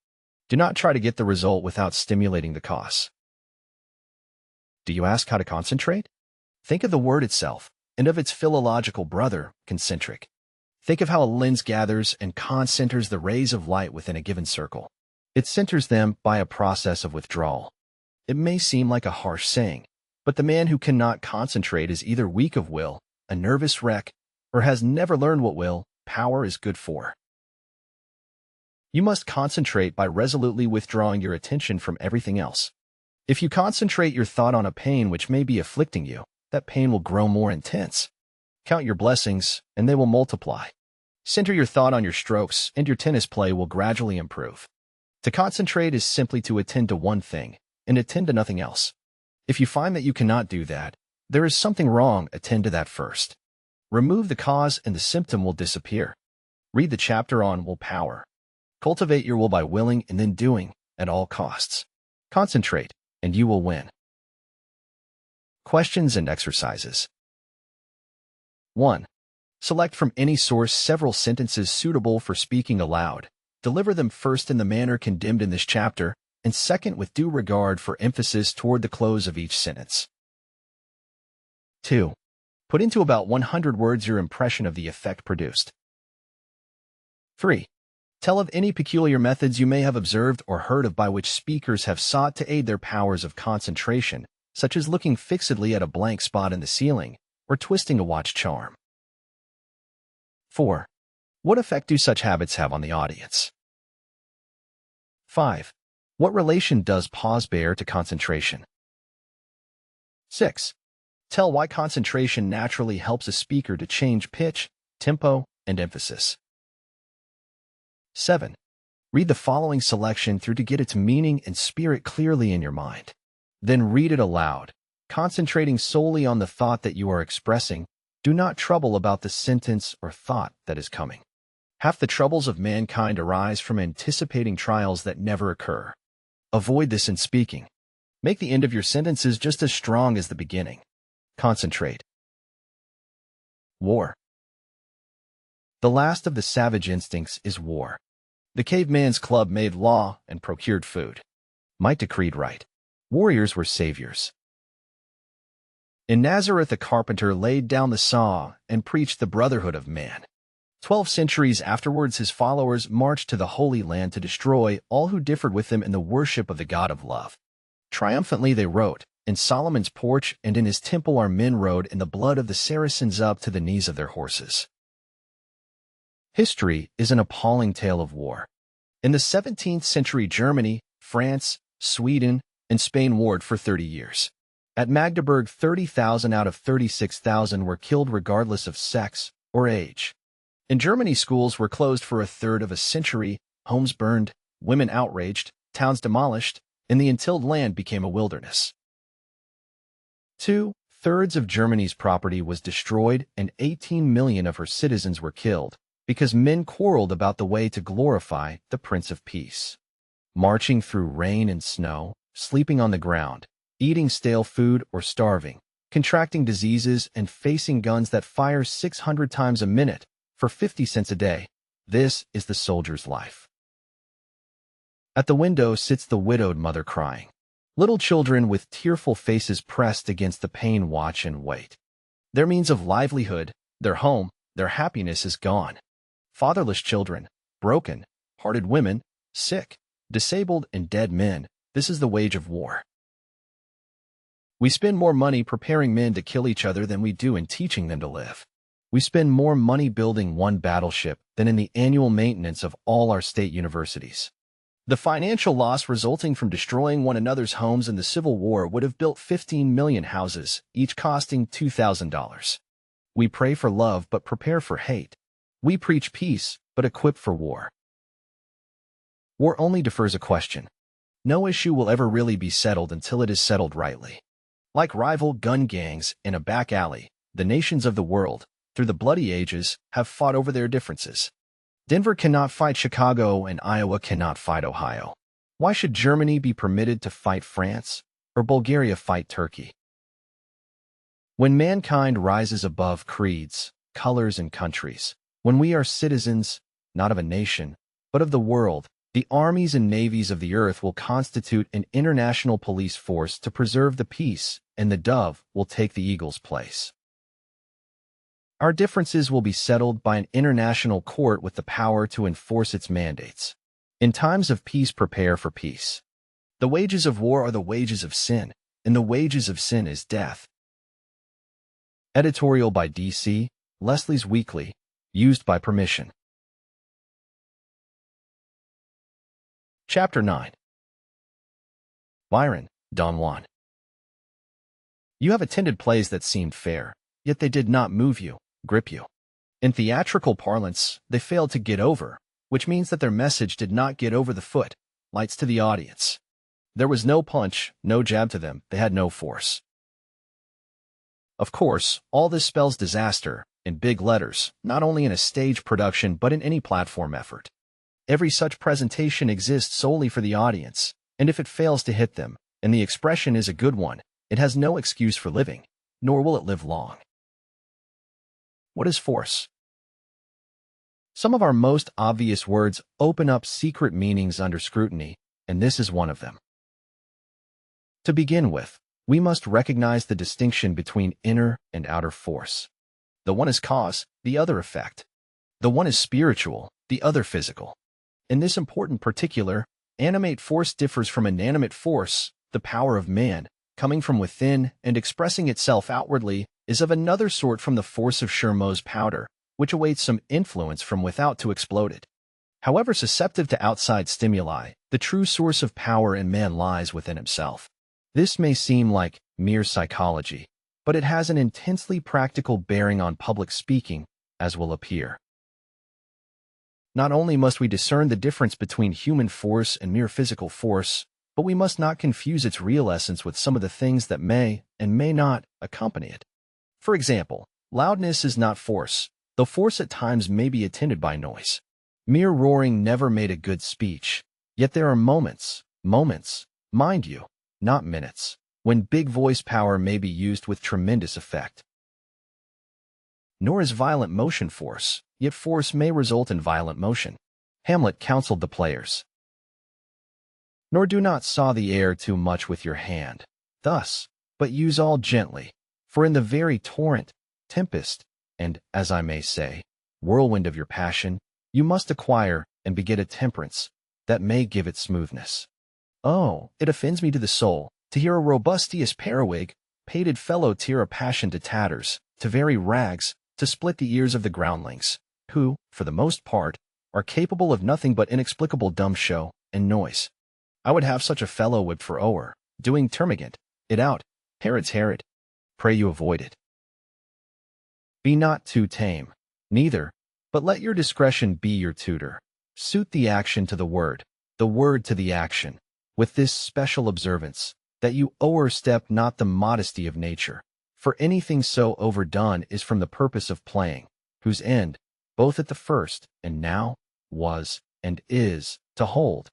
Do not try to get the result without stimulating the cause. Do you ask how to concentrate? Think of the word itself, and of its philological brother, concentric. Think of how a lens gathers and concenters the rays of light within a given circle. It centers them by a process of withdrawal. It may seem like a harsh saying, but the man who cannot concentrate is either weak of will, a nervous wreck, or has never learned what will power is good for. You must concentrate by resolutely withdrawing your attention from everything else. If you concentrate your thought on a pain which may be afflicting you, that pain will grow more intense. Count your blessings, and they will multiply. Center your thought on your strokes, and your tennis play will gradually improve. To concentrate is simply to attend to one thing, and attend to nothing else. If you find that you cannot do that, there is something wrong. Attend to that first. Remove the cause, and the symptom will disappear. Read the chapter on willpower. Cultivate your will by willing and then doing at all costs. Concentrate, and you will win. Questions and exercises. 1. Select from any source several sentences suitable for speaking aloud. Deliver them first in the manner condemned in this chapter, and second with due regard for emphasis toward the close of each sentence. 2. Put into about 100 words your impression of the effect produced. 3. Tell of any peculiar methods you may have observed or heard of by which speakers have sought to aid their powers of concentration, such as looking fixedly at a blank spot in the ceiling or twisting a watch charm. 4. What effect do such habits have on the audience? 5. What relation does pause bear to concentration? 6. Tell why concentration naturally helps a speaker to change pitch, tempo, and emphasis. 7. Read the following selection through to get its meaning and spirit clearly in your mind. Then read it aloud, concentrating solely on the thought that you are expressing. Do not trouble about the sentence or thought that is coming. Half the troubles of mankind arise from anticipating trials that never occur. Avoid this in speaking. Make the end of your sentences just as strong as the beginning. Concentrate. War. The last of the savage instincts is war. The caveman's club made law and procured food. Might decreed right. Warriors were saviors. In Nazareth, a carpenter laid down the saw and preached the brotherhood of man. 12 centuries afterwards, his followers marched to the Holy Land to destroy all who differed with them in the worship of the God of love. Triumphantly they wrote, "In Solomon's porch and in his temple our men rode in the blood of the Saracens up to the knees of their horses." History is an appalling tale of war. In the 17th century, Germany, France, Sweden, and Spain warred for 30 years. At Magdeburg, 30,000 out of 36,000 were killed regardless of sex or age. In Germany, schools were closed for a third of a century, homes burned, women outraged, towns demolished, and the untilled land became a wilderness. 2/3 of Germany's property was destroyed and 18 million of her citizens were killed because men quarreled about the way to glorify the Prince of Peace. Marching through rain and snow, sleeping on the ground, eating stale food or starving, contracting diseases and facing guns that fire 600 times a minute for 50 cents a day. This is the soldier's life. At the window sits the widowed mother crying. Little children with tearful faces pressed against the pane watch and wait. Their means of livelihood, their home, their happiness is gone. Fatherless children, broken, hearted women, sick, disabled, and dead men. This is the wage of war. We spend more money preparing men to kill each other than we do in teaching them to live. We spend more money building one battleship than in the annual maintenance of all our state universities. The financial loss resulting from destroying one another's homes in the Civil War would have built 15 million houses, each costing $2,000. We pray for love but prepare for hate. We preach peace but equip for war. War only defers a question. No issue will ever really be settled until it is settled rightly. Like rival gun gangs in a back alley, the nations of the world, through the bloody ages, have fought over their differences. Denver cannot fight Chicago and Iowa cannot fight Ohio. Why should Germany be permitted to fight France or Bulgaria fight Turkey? When mankind rises above creeds, colors, and countries, when we are citizens, not of a nation, but of the world, the armies and navies of the earth will constitute an international police force to preserve the peace, and the dove will take the eagle's place. Our differences will be settled by an international court with the power to enforce its mandates. In times of peace, prepare for peace. The wages of war are the wages of sin, and the wages of sin is death. Editorial by D.C. Leslie's Weekly, used by permission. Chapter 9. Byron, Don Juan. You have attended plays that seemed fair, yet they did not move you, grip you. In theatrical parlance, they failed to get over, which means that their message did not get over the foot, lights to the audience. There was no punch, no jab to them, they had no force. Of course, all this spells disaster, in big letters, not only in a stage production but in any platform effort. Every such presentation exists solely for the audience, and if it fails to hit them, and the expression is a good one, it has no excuse for living, nor will it live long. What is force? Some of our most obvious words open up secret meanings under scrutiny, and this is one of them. To begin with, we must recognize the distinction between inner and outer force. The one is cause, the other effect. The one is spiritual, the other physical. In this important particular, animate force differs from inanimate force. The power of man, coming from within and expressing itself outwardly, is of another sort from the force of Shermo's powder, which awaits some influence from without to explode it. However susceptible to outside stimuli, the true source of power in man lies within himself. This may seem like mere psychology, but it has an intensely practical bearing on public speaking, as will appear. Not only must we discern the difference between human force and mere physical force, but we must not confuse its real essence with some of the things that may and may not accompany it. For example, loudness is not force, though force at times may be attended by noise. Mere roaring never made a good speech, yet there are moments, mind you, not minutes, when big voice power may be used with tremendous effect. Nor is violent motion force, yet force may result in violent motion. Hamlet counseled the players. Nor do not saw the air too much with your hand, thus, but use all gently, for in the very torrent, tempest, and, as I may say, whirlwind of your passion, you must acquire and beget a temperance that may give it smoothness. Oh, it offends me to the soul, to hear a robustious periwig, pated fellow tear a passion to tatters, to very rags, to split the ears of the groundlings, who, for the most part, are capable of nothing but inexplicable dumb show and noise. I would have such a fellow whipped for o'er, doing termagant, it out, Herod's Herod. Pray you avoid it. Be not too tame, neither, but let your discretion be your tutor. Suit the action to the word to the action, with this special observance, that you o'erstep not the modesty of nature, for anything so overdone is from the purpose of playing, whose end, both at the first and now, was and is, to hold,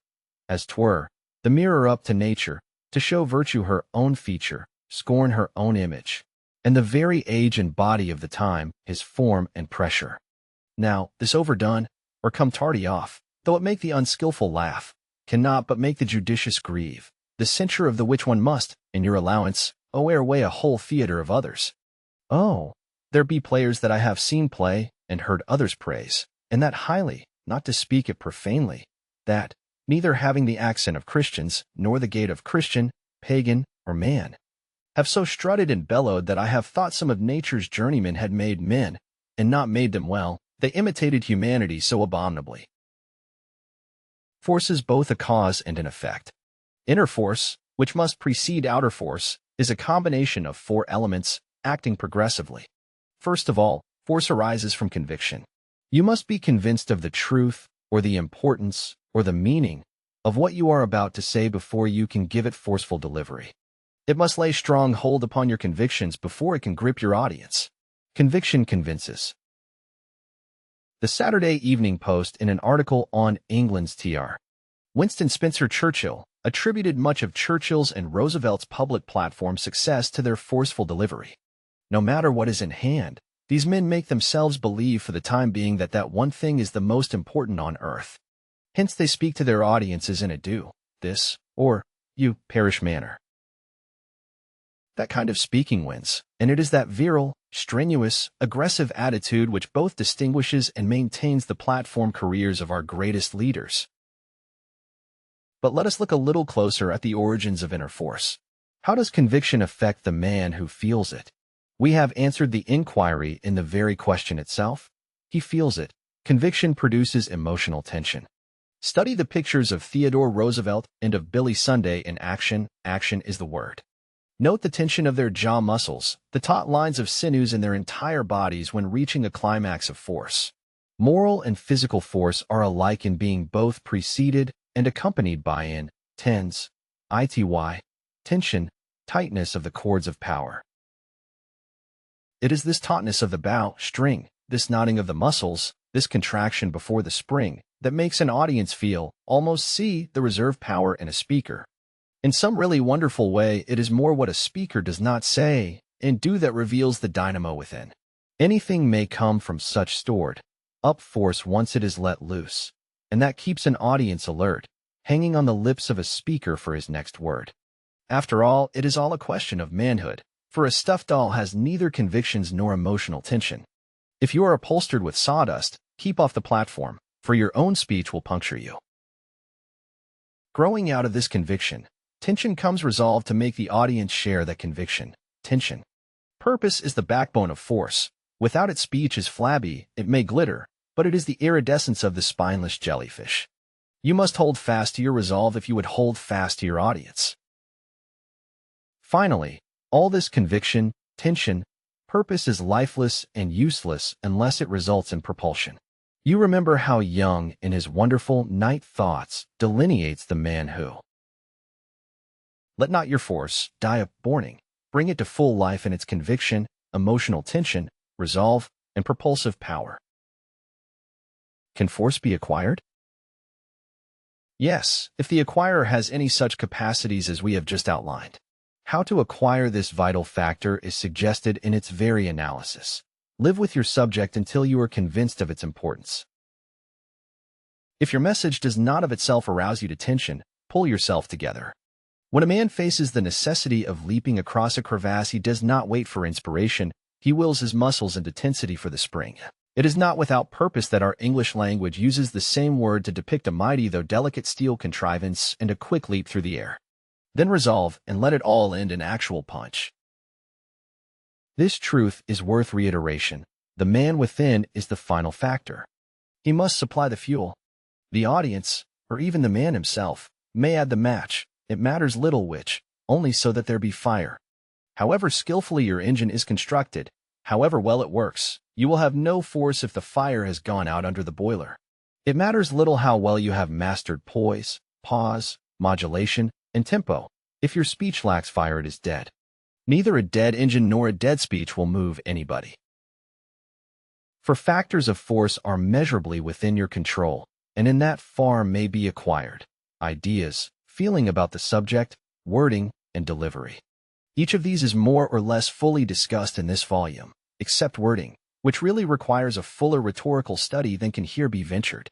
as 'twere, the mirror up to nature, to show virtue her own feature, scorn her own image, and the very age and body of the time, his form and pressure. Now, this overdone, or come tardy off, though it make the unskilful laugh, cannot but make the judicious grieve, the censure of the which one must, in your allowance, weigh a whole theatre of others. Oh, there be players that I have seen play, and heard others praise, and that highly, not to speak it profanely, that, neither having the accent of Christians, nor the gait of Christian, pagan, or man, have so strutted and bellowed that I have thought some of nature's journeymen had made men, and not made them well, they imitated humanity so abominably. Force is both a cause and an effect. Inner force, which must precede outer force, is a combination of four elements, acting progressively. First of all, force arises from conviction. You must be convinced of the truth, or the importance, or the meaning, of what you are about to say before you can give it forceful delivery. It must lay strong hold upon your convictions before it can grip your audience. Conviction convinces. The Saturday Evening Post, in an article on England's Tr. Winston Spencer Churchill, attributed much of Churchill's and Roosevelt's public platform success to their forceful delivery. No matter what is in hand, these men make themselves believe for the time being that that one thing is the most important on earth. Hence they speak to their audiences in a do, this, or you perish manner. That kind of speaking wins, and it is that virile, strenuous, aggressive attitude which both distinguishes and maintains the platform careers of our greatest leaders. But let us look a little closer at the origins of inner force. How does conviction affect the man who feels it? We have answered the inquiry in the very question itself. He feels it. Conviction produces emotional tension. Study the pictures of Theodore Roosevelt and of Billy Sunday in action. Action is the word. Note the tension of their jaw muscles, the taut lines of sinews in their entire bodies when reaching a climax of force. Moral and physical force are alike in being both preceded and accompanied by tense, tension, tightness of the cords of power. It is this tautness of the bow string, this knotting of the muscles, this contraction before the spring, that makes an audience feel, almost see, the reserve power in a speaker. In some really wonderful way, it is more what a speaker does not say and do that reveals the dynamo within. Anything may come from such stored up force once it is let loose, and that keeps an audience alert, hanging on the lips of a speaker for his next word. After all, it is all a question of manhood, for a stuffed doll has neither convictions nor emotional tension. If you are upholstered with sawdust, keep off the platform, for your own speech will puncture you. Growing out of this conviction, tension comes resolve to make the audience share that conviction, tension. Purpose is the backbone of force. Without it, speech is flabby, it may glitter, but it is the iridescence of the spineless jellyfish. You must hold fast to your resolve if you would hold fast to your audience. Finally, all this conviction, tension, purpose is lifeless and useless unless it results in propulsion. You remember how Jung, in his wonderful Night Thoughts, delineates the man who let not your force die of boring. Bring it to full life in its conviction, emotional tension, resolve, and propulsive power. Can force be acquired? Yes, if the acquirer has any such capacities as we have just outlined. How to acquire this vital factor is suggested in its very analysis. Live with your subject until you are convinced of its importance. If your message does not of itself arouse you to tension, pull yourself together. When a man faces the necessity of leaping across a crevasse, he does not wait for inspiration, he wills his muscles into tensity for the spring. It is not without purpose that our English language uses the same word to depict a mighty though delicate steel contrivance and a quick leap through the air. Then resolve and let it all end in actual punch. This truth is worth reiteration. The man within is the final factor. He must supply the fuel. The audience, or even the man himself, may add the match. It matters little which, only so that there be fire. However skillfully your engine is constructed, however well it works, you will have no force if the fire has gone out under the boiler. It matters little how well you have mastered poise, pause, modulation, and tempo. If your speech lacks fire, it is dead. Neither a dead engine nor a dead speech will move anybody. For factors of force are measurably within your control, and in that far may be acquired. Ideas, feeling about the subject, wording, and delivery. Each of these is more or less fully discussed in this volume, except wording, which really requires a fuller rhetorical study than can here be ventured.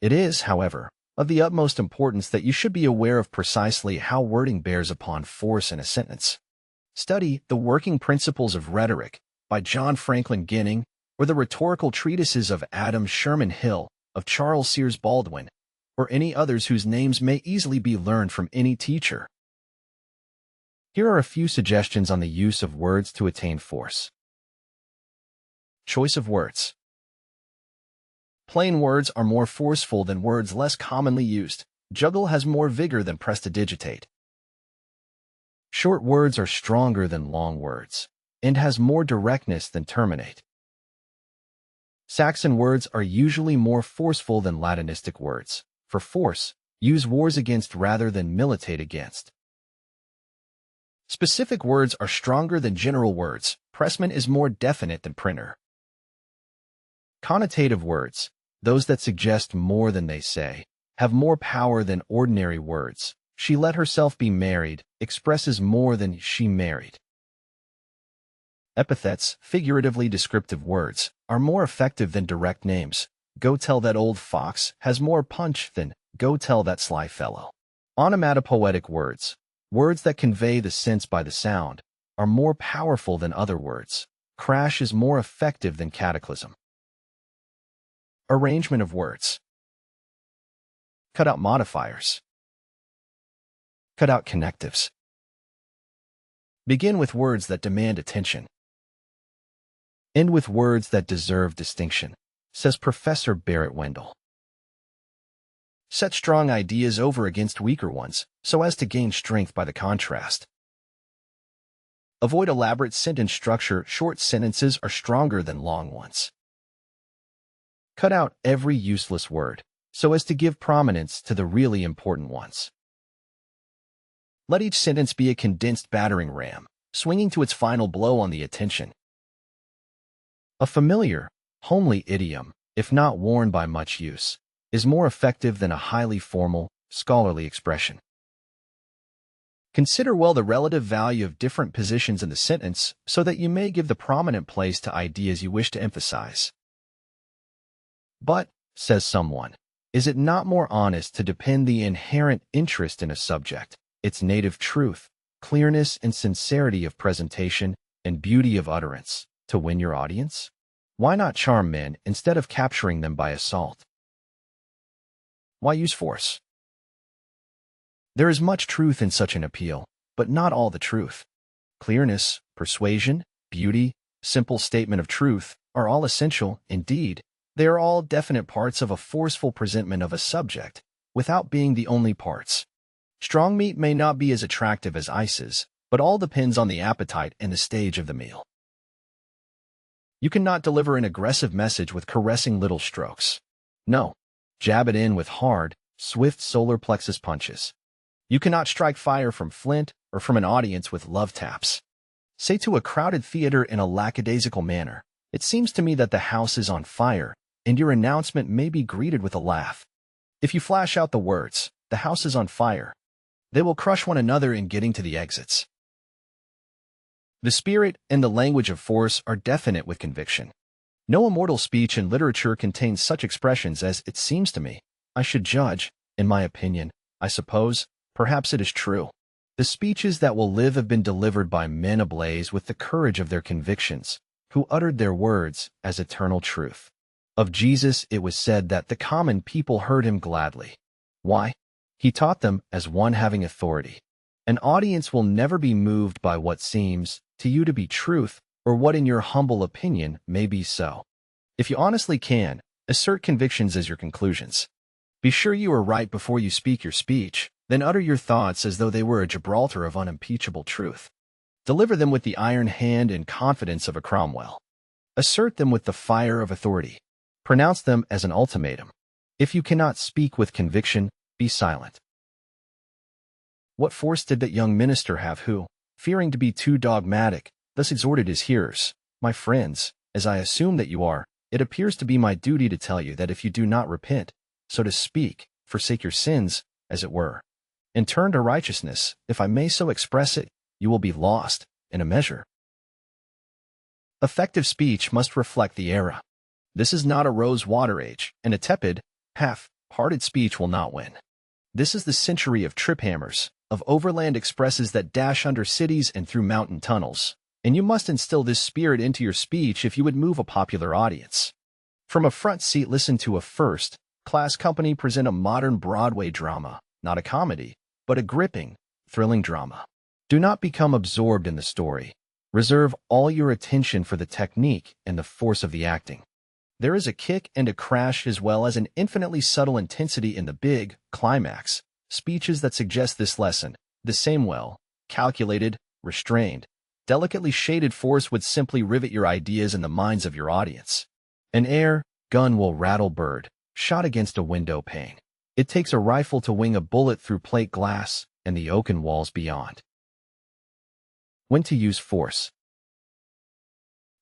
It is, however, of the utmost importance that you should be aware of precisely how wording bears upon force in a sentence. Study The Working Principles of Rhetoric by John Franklin Ginning, or the rhetorical treatises of Adam Sherman Hill, of Charles Sears Baldwin, or any others whose names may easily be learned from any teacher. Here are a few suggestions on the use of words to attain force. Choice of words. Plain words are more forceful than words less commonly used. Juggle has more vigor than prestidigitate. Short words are stronger than long words, and has more directness than terminate. Saxon words are usually more forceful than Latinistic words. For force, use wars against rather than militate against. Specific words are stronger than general words. Pressman is more definite than printer. Connotative words, those that suggest more than they say, have more power than ordinary words. She let herself be married expresses more than she married. Epithets, figuratively descriptive words, are more effective than direct names. Go tell that old fox has more punch than go tell that sly fellow. Onomatopoetic words, words that convey the sense by the sound, are more powerful than other words. Crash is more effective than cataclysm. Arrangement of words. Cut out modifiers. Cut out connectives. Begin with words that demand attention. End with words that deserve distinction, says Professor Barrett Wendell. Set strong ideas over against weaker ones, so as to gain strength by the contrast. Avoid elaborate sentence structure. Short sentences are stronger than long ones. Cut out every useless word so as to give prominence to the really important ones. Let each sentence be a condensed battering ram, swinging to its final blow on the attention. A familiar, homely idiom, if not worn by much use, is more effective than a highly formal, scholarly expression. Consider well the relative value of different positions in the sentence so that you may give the prominent place to ideas you wish to emphasize. But, says someone, is it not more honest to depend the inherent interest in a subject, its native truth, clearness and sincerity of presentation, and beauty of utterance, to win your audience? Why not charm men instead of capturing them by assault? Why use force? There is much truth in such an appeal, but not all the truth. Clearness, persuasion, beauty, simple statement of truth are all essential. Indeed, they are all definite parts of a forceful presentment of a subject, without being the only parts. Strong meat may not be as attractive as ices, but all depends on the appetite and the stage of the meal. You cannot deliver an aggressive message with caressing little strokes. No, jab it in with hard, swift solar plexus punches. You cannot strike fire from flint or from an audience with love taps. Say to a crowded theater in a lackadaisical manner, "It seems to me that the house is on fire," and your announcement may be greeted with a laugh. If you flash out the words, "The house is on fire," they will crush one another in getting to the exits. The spirit and the language of force are definite with conviction. No immortal speech in literature contains such expressions as "it seems to me," "I should judge," "in my opinion," "I suppose," "perhaps it is true." The speeches that will live have been delivered by men ablaze with the courage of their convictions, who uttered their words as eternal truth. Of Jesus it was said that the common people heard him gladly. Why? He taught them as one having authority. An audience will never be moved by what seems to you to be truth or what in your humble opinion may be so. If you honestly can, assert convictions as your conclusions. Be sure you are right before you speak your speech, then utter your thoughts as though they were a Gibraltar of unimpeachable truth. Deliver them with the iron hand and confidence of a Cromwell. Assert them with the fire of authority. Pronounce them as an ultimatum. If you cannot speak with conviction, be silent. What force did that young minister have who, fearing to be too dogmatic, thus exhorted his hearers, "My friends, as I assume that you are, it appears to be my duty to tell you that if you do not repent, so to speak, forsake your sins, as it were, and turn to righteousness, if I may so express it, you will be lost, in a measure." Effective speech must reflect the era. This is not a rose-water age, and a tepid, half-hearted speech will not win. This is the century of trip hammers, of overland expresses that dash under cities and through mountain tunnels, and you must instill this spirit into your speech if you would move a popular audience. From a front seat, listen to a first-class company present a modern Broadway drama, not a comedy, but a gripping, thrilling drama. Do not become absorbed in the story. Reserve all your attention for the technique and the force of the acting. There is a kick and a crash as well as an infinitely subtle intensity in the big, climax, speeches that suggest this lesson. The same calculated, restrained, delicately shaded force would simply rivet your ideas in the minds of your audience. An air gun will rattle bird, shot against a window pane. It takes a rifle to wing a bullet through plate glass and the oaken walls beyond. When to use force.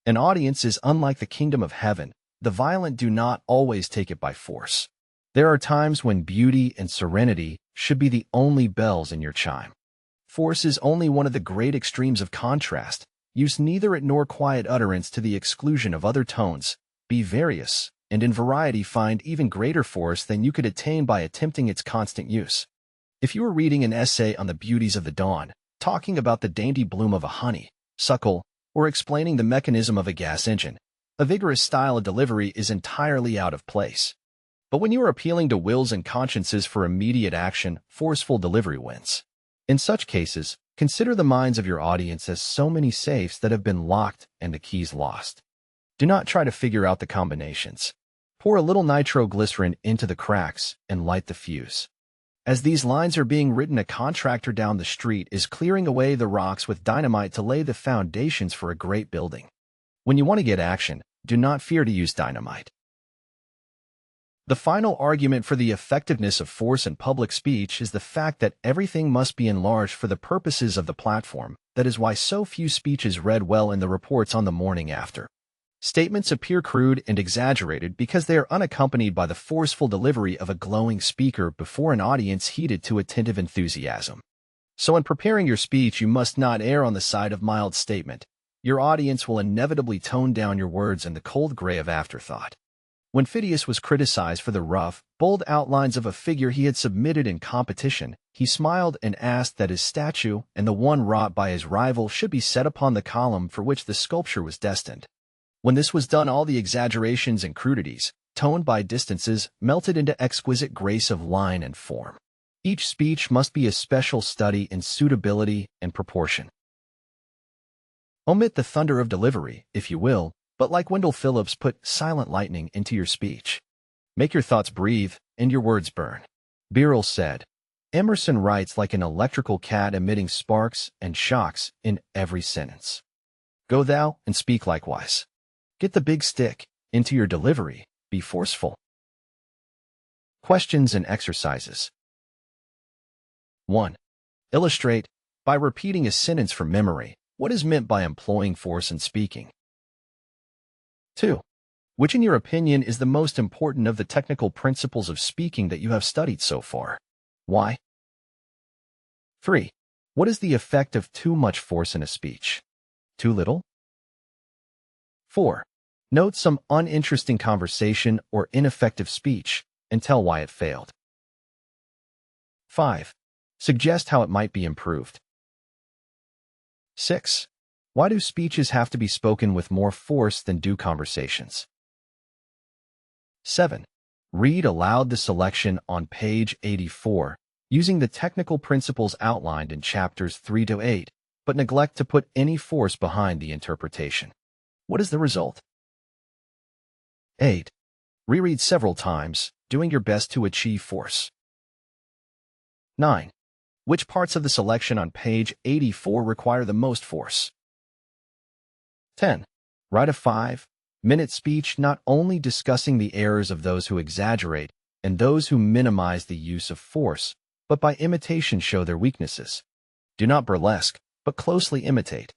An audience is unlike the kingdom of heaven. The violent do not always take it by force. There are times when beauty and serenity should be the only bells in your chime. Force is only one of the great extremes of contrast. Use neither it nor quiet utterance to the exclusion of other tones. Be various, and in variety find even greater force than you could attain by attempting its constant use. If you are reading an essay on the beauties of the dawn, talking about the dainty bloom of a honeysuckle, or explaining the mechanism of a gas engine, a vigorous style of delivery is entirely out of place. But when you are appealing to wills and consciences for immediate action, forceful delivery wins. In such cases, consider the minds of your audience as so many safes that have been locked and the keys lost. Do not try to figure out the combinations. Pour a little nitroglycerin into the cracks and light the fuse. As these lines are being written, a contractor down the street is clearing away the rocks with dynamite to lay the foundations for a great building. When you want to get action, do not fear to use dynamite. The final argument for the effectiveness of force in public speech is the fact that everything must be enlarged for the purposes of the platform. That is why so few speeches read well in the reports on the morning after. Statements appear crude and exaggerated because they are unaccompanied by the forceful delivery of a glowing speaker before an audience heated to attentive enthusiasm. So in preparing your speech, you must not err on the side of mild statement. Your audience will inevitably tone down your words in the cold gray of afterthought. When Phidias was criticized for the rough, bold outlines of a figure he had submitted in competition, he smiled and asked that his statue and the one wrought by his rival should be set upon the column for which the sculpture was destined. When this was done, all the exaggerations and crudities, toned by distances, melted into exquisite grace of line and form. Each speech must be a special study in suitability and proportion. Omit the thunder of delivery, if you will, but like Wendell Phillips, put silent lightning into your speech. Make your thoughts breathe and your words burn. Birrell said. Emerson writes like an electrical cat emitting sparks and shocks in every sentence. Go thou and speak likewise. Get the big stick into your delivery. Be forceful. Questions and exercises. 1. Illustrate, by repeating a sentence from memory, what is meant by employing force in speaking. 2. Which, in your opinion, is the most important of the technical principles of speaking that you have studied so far? Why? 3. What is the effect of too much force in a speech? Too little? 4. Note some uninteresting conversation or ineffective speech and tell why it failed. 5. Suggest how it might be improved. 6. Why do speeches have to be spoken with more force than do conversations? 7. Read aloud the selection on page 84, using the technical principles outlined in chapters 3 to 8, but neglect to put any force behind the interpretation. What is the result? 8. Reread several times, doing your best to achieve force. 9. Which parts of the selection on page 84 require the most force? 10. Write a 5-minute speech not only discussing the errors of those who exaggerate and those who minimize the use of force, but by imitation show their weaknesses. Do not burlesque, but closely imitate.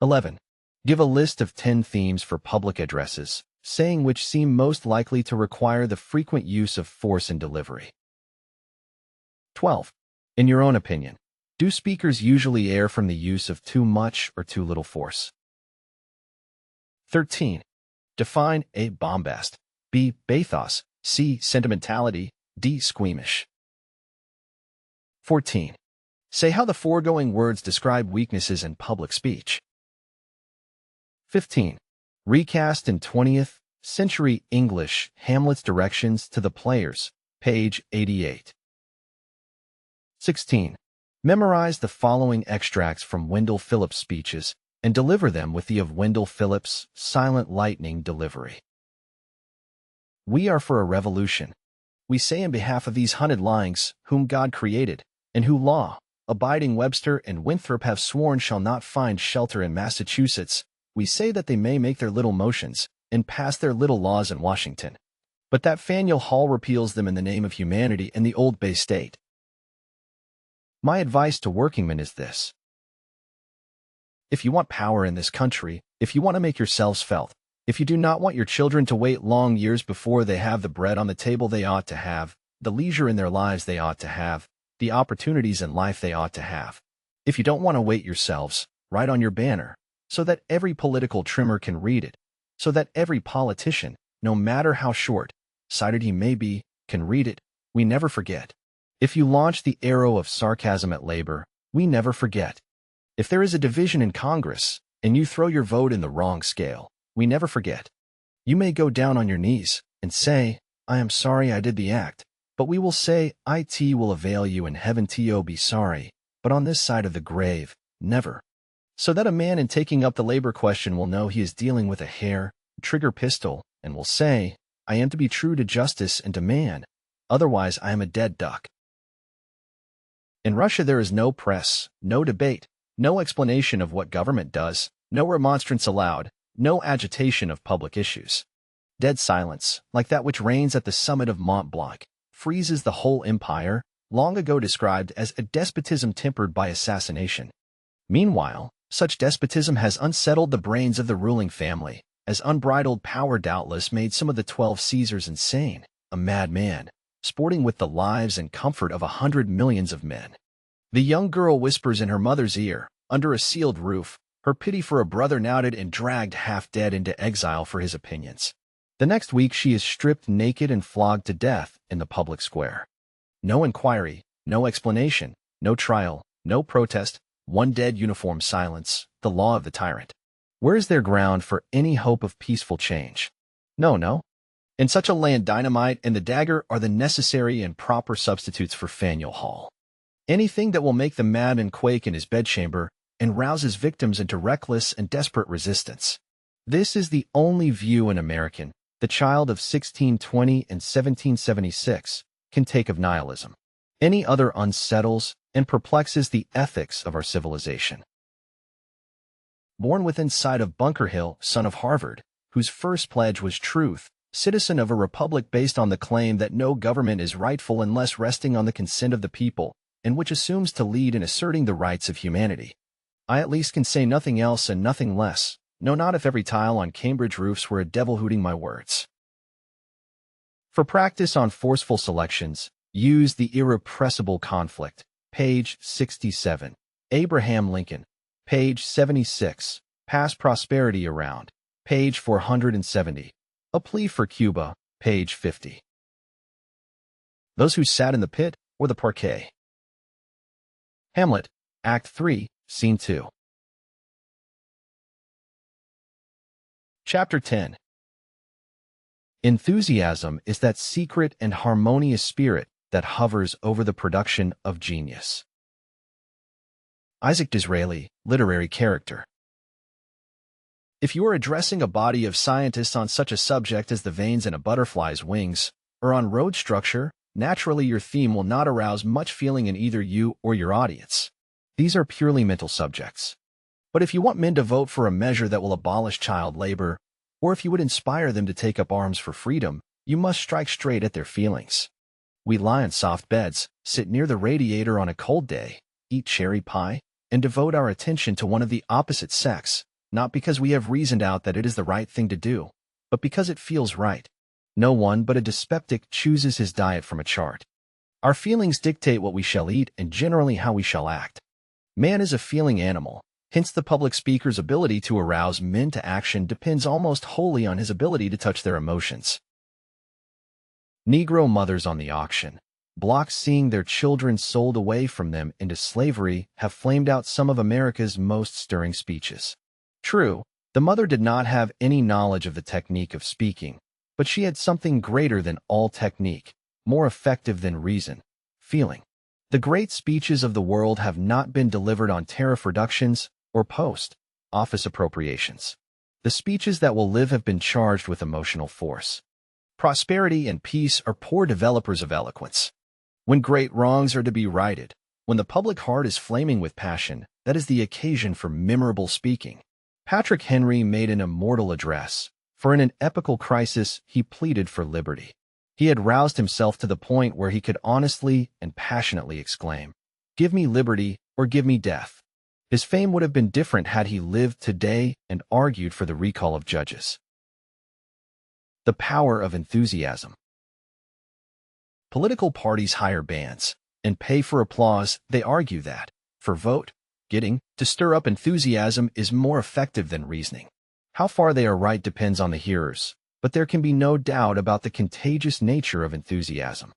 11. Give a list of 10 themes for public addresses, saying which seem most likely to require the frequent use of force in delivery. 12. In your own opinion, do speakers usually err from the use of too much or too little force? 13. Define A. Bombast, B. Bathos, C. Sentimentality, D. Squeamish. 14. Say how the foregoing words describe weaknesses in public speech. 15. Recast in 20th century English Hamlet's directions to the players, page 88. 16. Memorize the following extracts from Wendell Phillips' speeches and deliver them with the of Wendell Phillips' silent lightning delivery. We are for a revolution. We say in behalf of these hunted lyings, whom God created, and who law, abiding Webster and Winthrop have sworn shall not find shelter in Massachusetts, we say that they may make their little motions and pass their little laws in Washington, but that Faneuil Hall repeals them in the name of humanity and the Old Bay State. My advice to workingmen is this. If you want power in this country, if you want to make yourselves felt, if you do not want your children to wait long years before they have the bread on the table they ought to have, the leisure in their lives they ought to have, the opportunities in life they ought to have, if you don't want to wait yourselves, write on your banner, so that every political trimmer can read it, so that every politician, no matter how short-sighted he may be, can read it, we never forget. If you launch the arrow of sarcasm at labor, we never forget. If there is a division in Congress, and you throw your vote in the wrong scale, we never forget. You may go down on your knees and say, I am sorry I did the act, but we will say, it will avail you in heaven to be sorry, but on this side of the grave, never. So that a man in taking up the labor question will know he is dealing with a hair-trigger pistol, and will say, I am to be true to justice and to man, Otherwise, I am a dead duck. In Russia, there is no press, no debate, no explanation of what government does, no remonstrance allowed, no agitation of public issues. Dead silence, like that which reigns at the summit of Mont Blanc, freezes the whole empire, long ago described as a despotism tempered by assassination. Meanwhile, such despotism has unsettled the brains of the ruling family, as unbridled power doubtless made some of the 12 Caesars insane, a madman, sporting with the lives and comfort of 100 millions of men. The young girl whispers in her mother's ear, under a sealed roof, her pity for a brother knouted and dragged half-dead into exile for his opinions. The next week she is stripped naked and flogged to death in the public square. No inquiry, no explanation, no trial, no protest, one dead uniform silence, the law of the tyrant. Where is there ground for any hope of peaceful change? No. In such a land, dynamite and the dagger are the necessary and proper substitutes for Faneuil Hall. Anything that will make the madman quake in his bedchamber and rouse his victims into reckless and desperate resistance. This is the only view an American, the child of 1620 and 1776, can take of nihilism. Any other unsettles and perplexes the ethics of our civilization. Born within sight of Bunker Hill, son of Harvard, whose first pledge was truth, citizen of a republic based on the claim that no government is rightful unless resting on the consent of the people, and which assumes to lead in asserting the rights of humanity. I at least can say nothing else and nothing less. No, not if every tile on Cambridge roofs were a devil hooting my words. For practice on forceful selections, use the irrepressible conflict, page 67. Abraham Lincoln, page 76. Pass prosperity around, page 470. A plea for Cuba, page 50. Those who sat in the pit or the parquet. Hamlet, Act 3, Scene 2. Chapter 10. Enthusiasm is that secret and harmonious spirit that hovers over the production of genius. Isaac Disraeli, literary character. If you are addressing a body of scientists on such a subject as the veins in a butterfly's wings, or on road structure, naturally your theme will not arouse much feeling in either you or your audience. These are purely mental subjects. But if you want men to vote for a measure that will abolish child labor, or if you would inspire them to take up arms for freedom, you must strike straight at their feelings. We lie on soft beds, sit near the radiator on a cold day, eat cherry pie, and devote our attention to one of the opposite sex, not because we have reasoned out that it is the right thing to do, but because it feels right. No one but a dyspeptic chooses his diet from a chart. Our feelings dictate what we shall eat and generally how we shall act. Man is a feeling animal. Hence, the public speaker's ability to arouse men to action depends almost wholly on his ability to touch their emotions. Negro mothers on the auction block seeing their children sold away from them into slavery have flamed out some of America's most stirring speeches. True, the mother did not have any knowledge of the technique of speaking, but she had something greater than all technique, more effective than reason, feeling. The great speeches of the world have not been delivered on tariff reductions or post-office appropriations. The speeches that will live have been charged with emotional force. Prosperity and peace are poor developers of eloquence. When great wrongs are to be righted, when the public heart is flaming with passion, that is the occasion for memorable speaking. Patrick Henry made an immortal address, for in an epical crisis he pleaded for liberty. He had roused himself to the point where he could honestly and passionately exclaim, "Give me liberty or give me death." His fame would have been different had he lived today and argued for the recall of judges. The power of enthusiasm. Political parties hire bands and pay for applause. They argue that, for vote getting, to stir up enthusiasm is more effective than reasoning. How far they are right depends on the hearers, but there can be no doubt about the contagious nature of enthusiasm.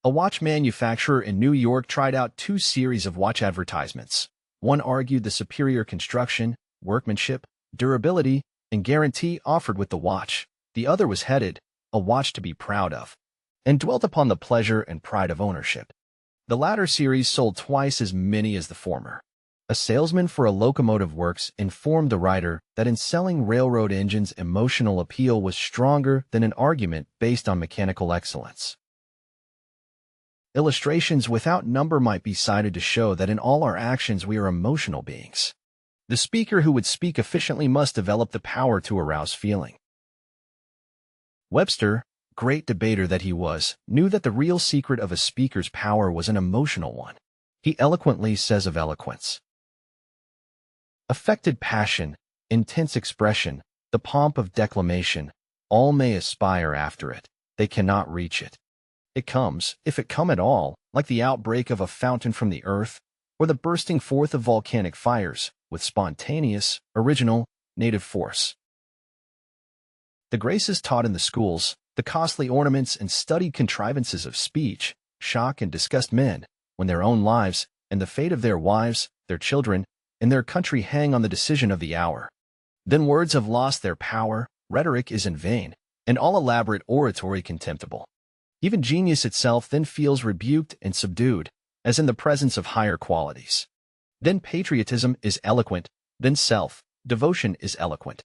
A watch manufacturer in New York tried out 2 series of watch advertisements. One argued the superior construction, workmanship, durability, and guarantee offered with the watch. The other was headed, "A watch to be proud of," and dwelt upon the pleasure and pride of ownership. The latter series sold twice as many as the former. A salesman for a locomotive works informed the writer that in selling railroad engines, emotional appeal was stronger than an argument based on mechanical excellence. Illustrations without number might be cited to show that in all our actions we are emotional beings. The speaker who would speak efficiently must develop the power to arouse feeling. Webster, great debater that he was, knew that the real secret of a speaker's power was an emotional one. He eloquently says of eloquence: affected passion, intense expression, the pomp of declamation, all may aspire after it, they cannot reach it. It comes, if it come at all, like the outbreak of a fountain from the earth, or the bursting forth of volcanic fires, with spontaneous, original, native force. The graces taught in the schools, the costly ornaments and studied contrivances of speech, shock and disgust men, when their own lives, and the fate of their wives, their children, and their country hang on the decision of the hour. Then words have lost their power, rhetoric is in vain, and all elaborate oratory contemptible. Even genius itself then feels rebuked and subdued, as in the presence of higher qualities. Then patriotism is eloquent, then self-devotion is eloquent.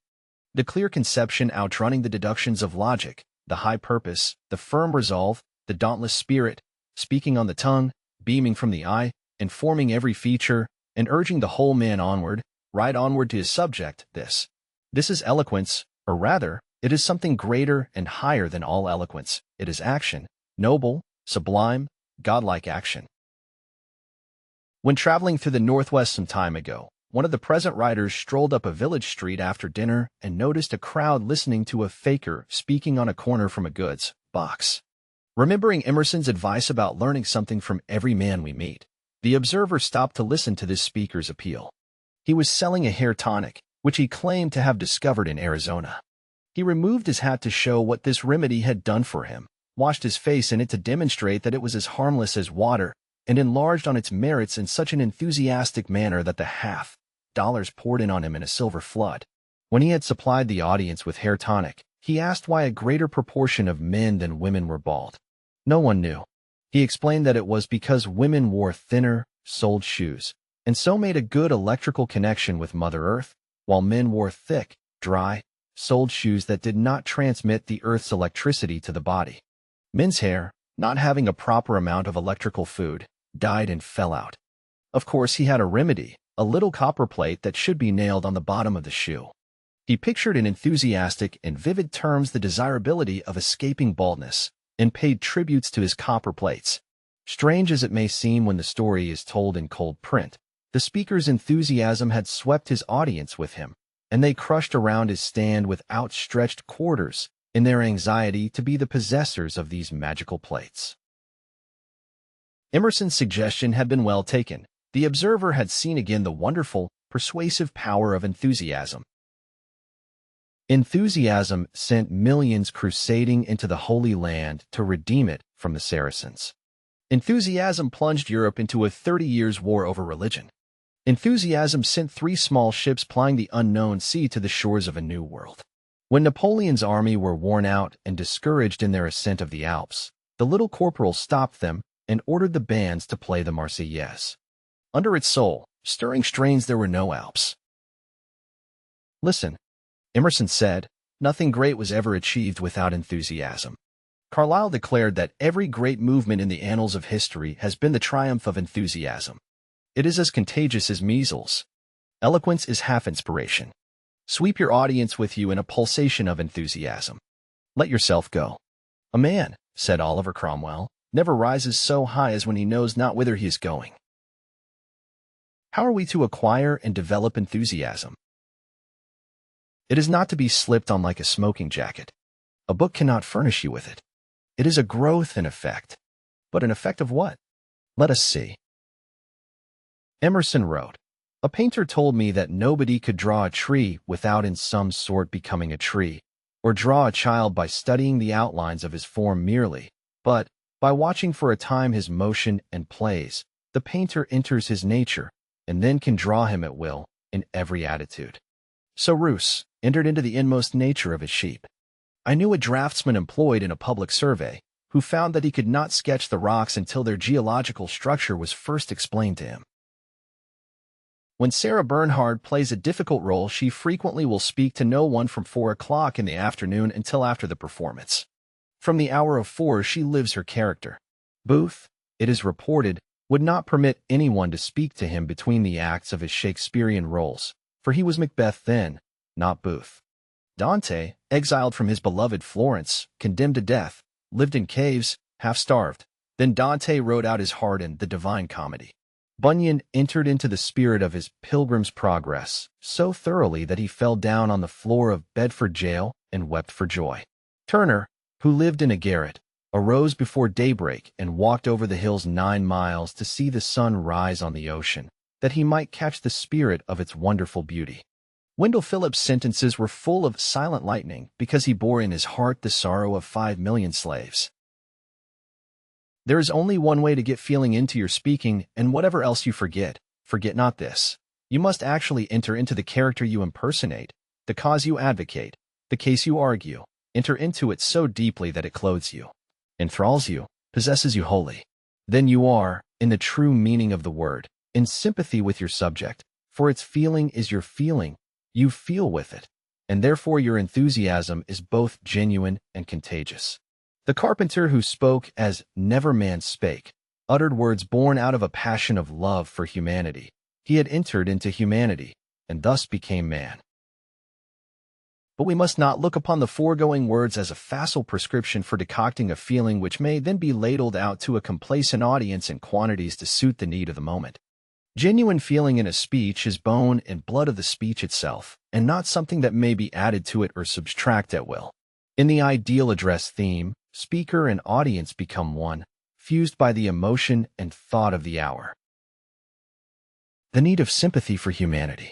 The clear conception outrunning the deductions of logic, the high purpose, the firm resolve, the dauntless spirit, speaking on the tongue, beaming from the eye, informing every feature, and urging the whole man onward, right onward to his subject, this is eloquence, or rather, it is something greater and higher than all eloquence. It is action, noble, sublime, godlike action. When traveling through the Northwest some time ago, one of the present writers strolled up a village street after dinner and noticed a crowd listening to a faker speaking on a corner from a goods box. Remembering Emerson's advice about learning something from every man we meet, the observer stopped to listen to this speaker's appeal. He was selling a hair tonic, which he claimed to have discovered in Arizona. He removed his hat to show what this remedy had done for him, washed his face in it to demonstrate that it was as harmless as water, and enlarged on its merits in such an enthusiastic manner that the $50 poured in on him in a silver flood. When he had supplied the audience with hair tonic, he asked why a greater proportion of men than women were bald. No one knew. He explained that it was because women wore thinner, soled shoes, and so made a good electrical connection with Mother Earth, while men wore thick, dry, soled shoes that did not transmit the Earth's electricity to the body. Men's hair, not having a proper amount of electrical food, died and fell out. Of course, he had a remedy, a little copper plate that should be nailed on the bottom of the shoe. He pictured in enthusiastic and vivid terms the desirability of escaping baldness, and paid tributes to his copper plates. Strange as it may seem when the story is told in cold print, the speaker's enthusiasm had swept his audience with him, and they crushed around his stand with outstretched quarters in their anxiety to be the possessors of these magical plates. Emerson's suggestion had been well taken. The observer had seen again the wonderful, persuasive power of enthusiasm. Enthusiasm sent millions crusading into the Holy Land to redeem it from the Saracens. Enthusiasm plunged Europe into a 30 years' war over religion. Enthusiasm sent 3 small ships plying the unknown sea to the shores of a new world. When Napoleon's army were worn out and discouraged in their ascent of the Alps, the little corporal stopped them and ordered the bands to play the Marseillaise. Under its soul-stirring strains there were no Alps. Listen, Emerson said, nothing great was ever achieved without enthusiasm. Carlyle declared that every great movement in the annals of history has been the triumph of enthusiasm. It is as contagious as measles. Eloquence is half inspiration. Sweep your audience with you in a pulsation of enthusiasm. Let yourself go. A man, said Oliver Cromwell, never rises so high as when he knows not whither he is going. How are we to acquire and develop enthusiasm? It is not to be slipped on like a smoking jacket. A book cannot furnish you with it. It is a growth in effect. But an effect of what? Let us see. Emerson wrote, "A painter told me that nobody could draw a tree without in some sort becoming a tree, or draw a child by studying the outlines of his form merely, but, by watching for a time his motion and plays, the painter enters his nature, and then can draw him at will, in every attitude." So Roos entered into the inmost nature of his sheep. I knew a draftsman employed in a public survey, who found that he could not sketch the rocks until their geological structure was first explained to him. When Sarah Bernhard plays a difficult role, she frequently will speak to no one from 4 o'clock in the afternoon until after the performance. From the hour of 4 she lives her character. Booth, it is reported, would not permit anyone to speak to him between the acts of his Shakespearean roles, for he was Macbeth then, not Booth. Dante, exiled from his beloved Florence, condemned to death, lived in caves, half-starved. Then Dante wrote out his heart in the Divine Comedy. Bunyan entered into the spirit of his Pilgrim's Progress so thoroughly that he fell down on the floor of Bedford jail and wept for joy. Turner, who lived in a garret, arose before daybreak and walked over the hills 9 miles to see the sun rise on the ocean, that he might catch the spirit of its wonderful beauty. Wendell Phillips' sentences were full of silent lightning because he bore in his heart the sorrow of 5 million slaves. There is only one way to get feeling into your speaking, and whatever else you forget not this. You must actually enter into the character you impersonate, the cause you advocate, the case you argue. Enter into it so deeply that it clothes you, enthralls you, possesses you wholly. Then you are, in the true meaning of the word, in sympathy with your subject, for its feeling is your feeling. You feel with it, and therefore your enthusiasm is both genuine and contagious. The carpenter who spoke as never man spake, uttered words born out of a passion of love for humanity. He had entered into humanity, and thus became man. But we must not look upon the foregoing words as a facile prescription for decocting a feeling which may then be ladled out to a complacent audience in quantities to suit the need of the moment. Genuine feeling in a speech is bone and blood of the speech itself, and not something that may be added to it or subtract at will. In the ideal address theme, speaker and audience become one, fused by the emotion and thought of the hour. The need of sympathy for humanity.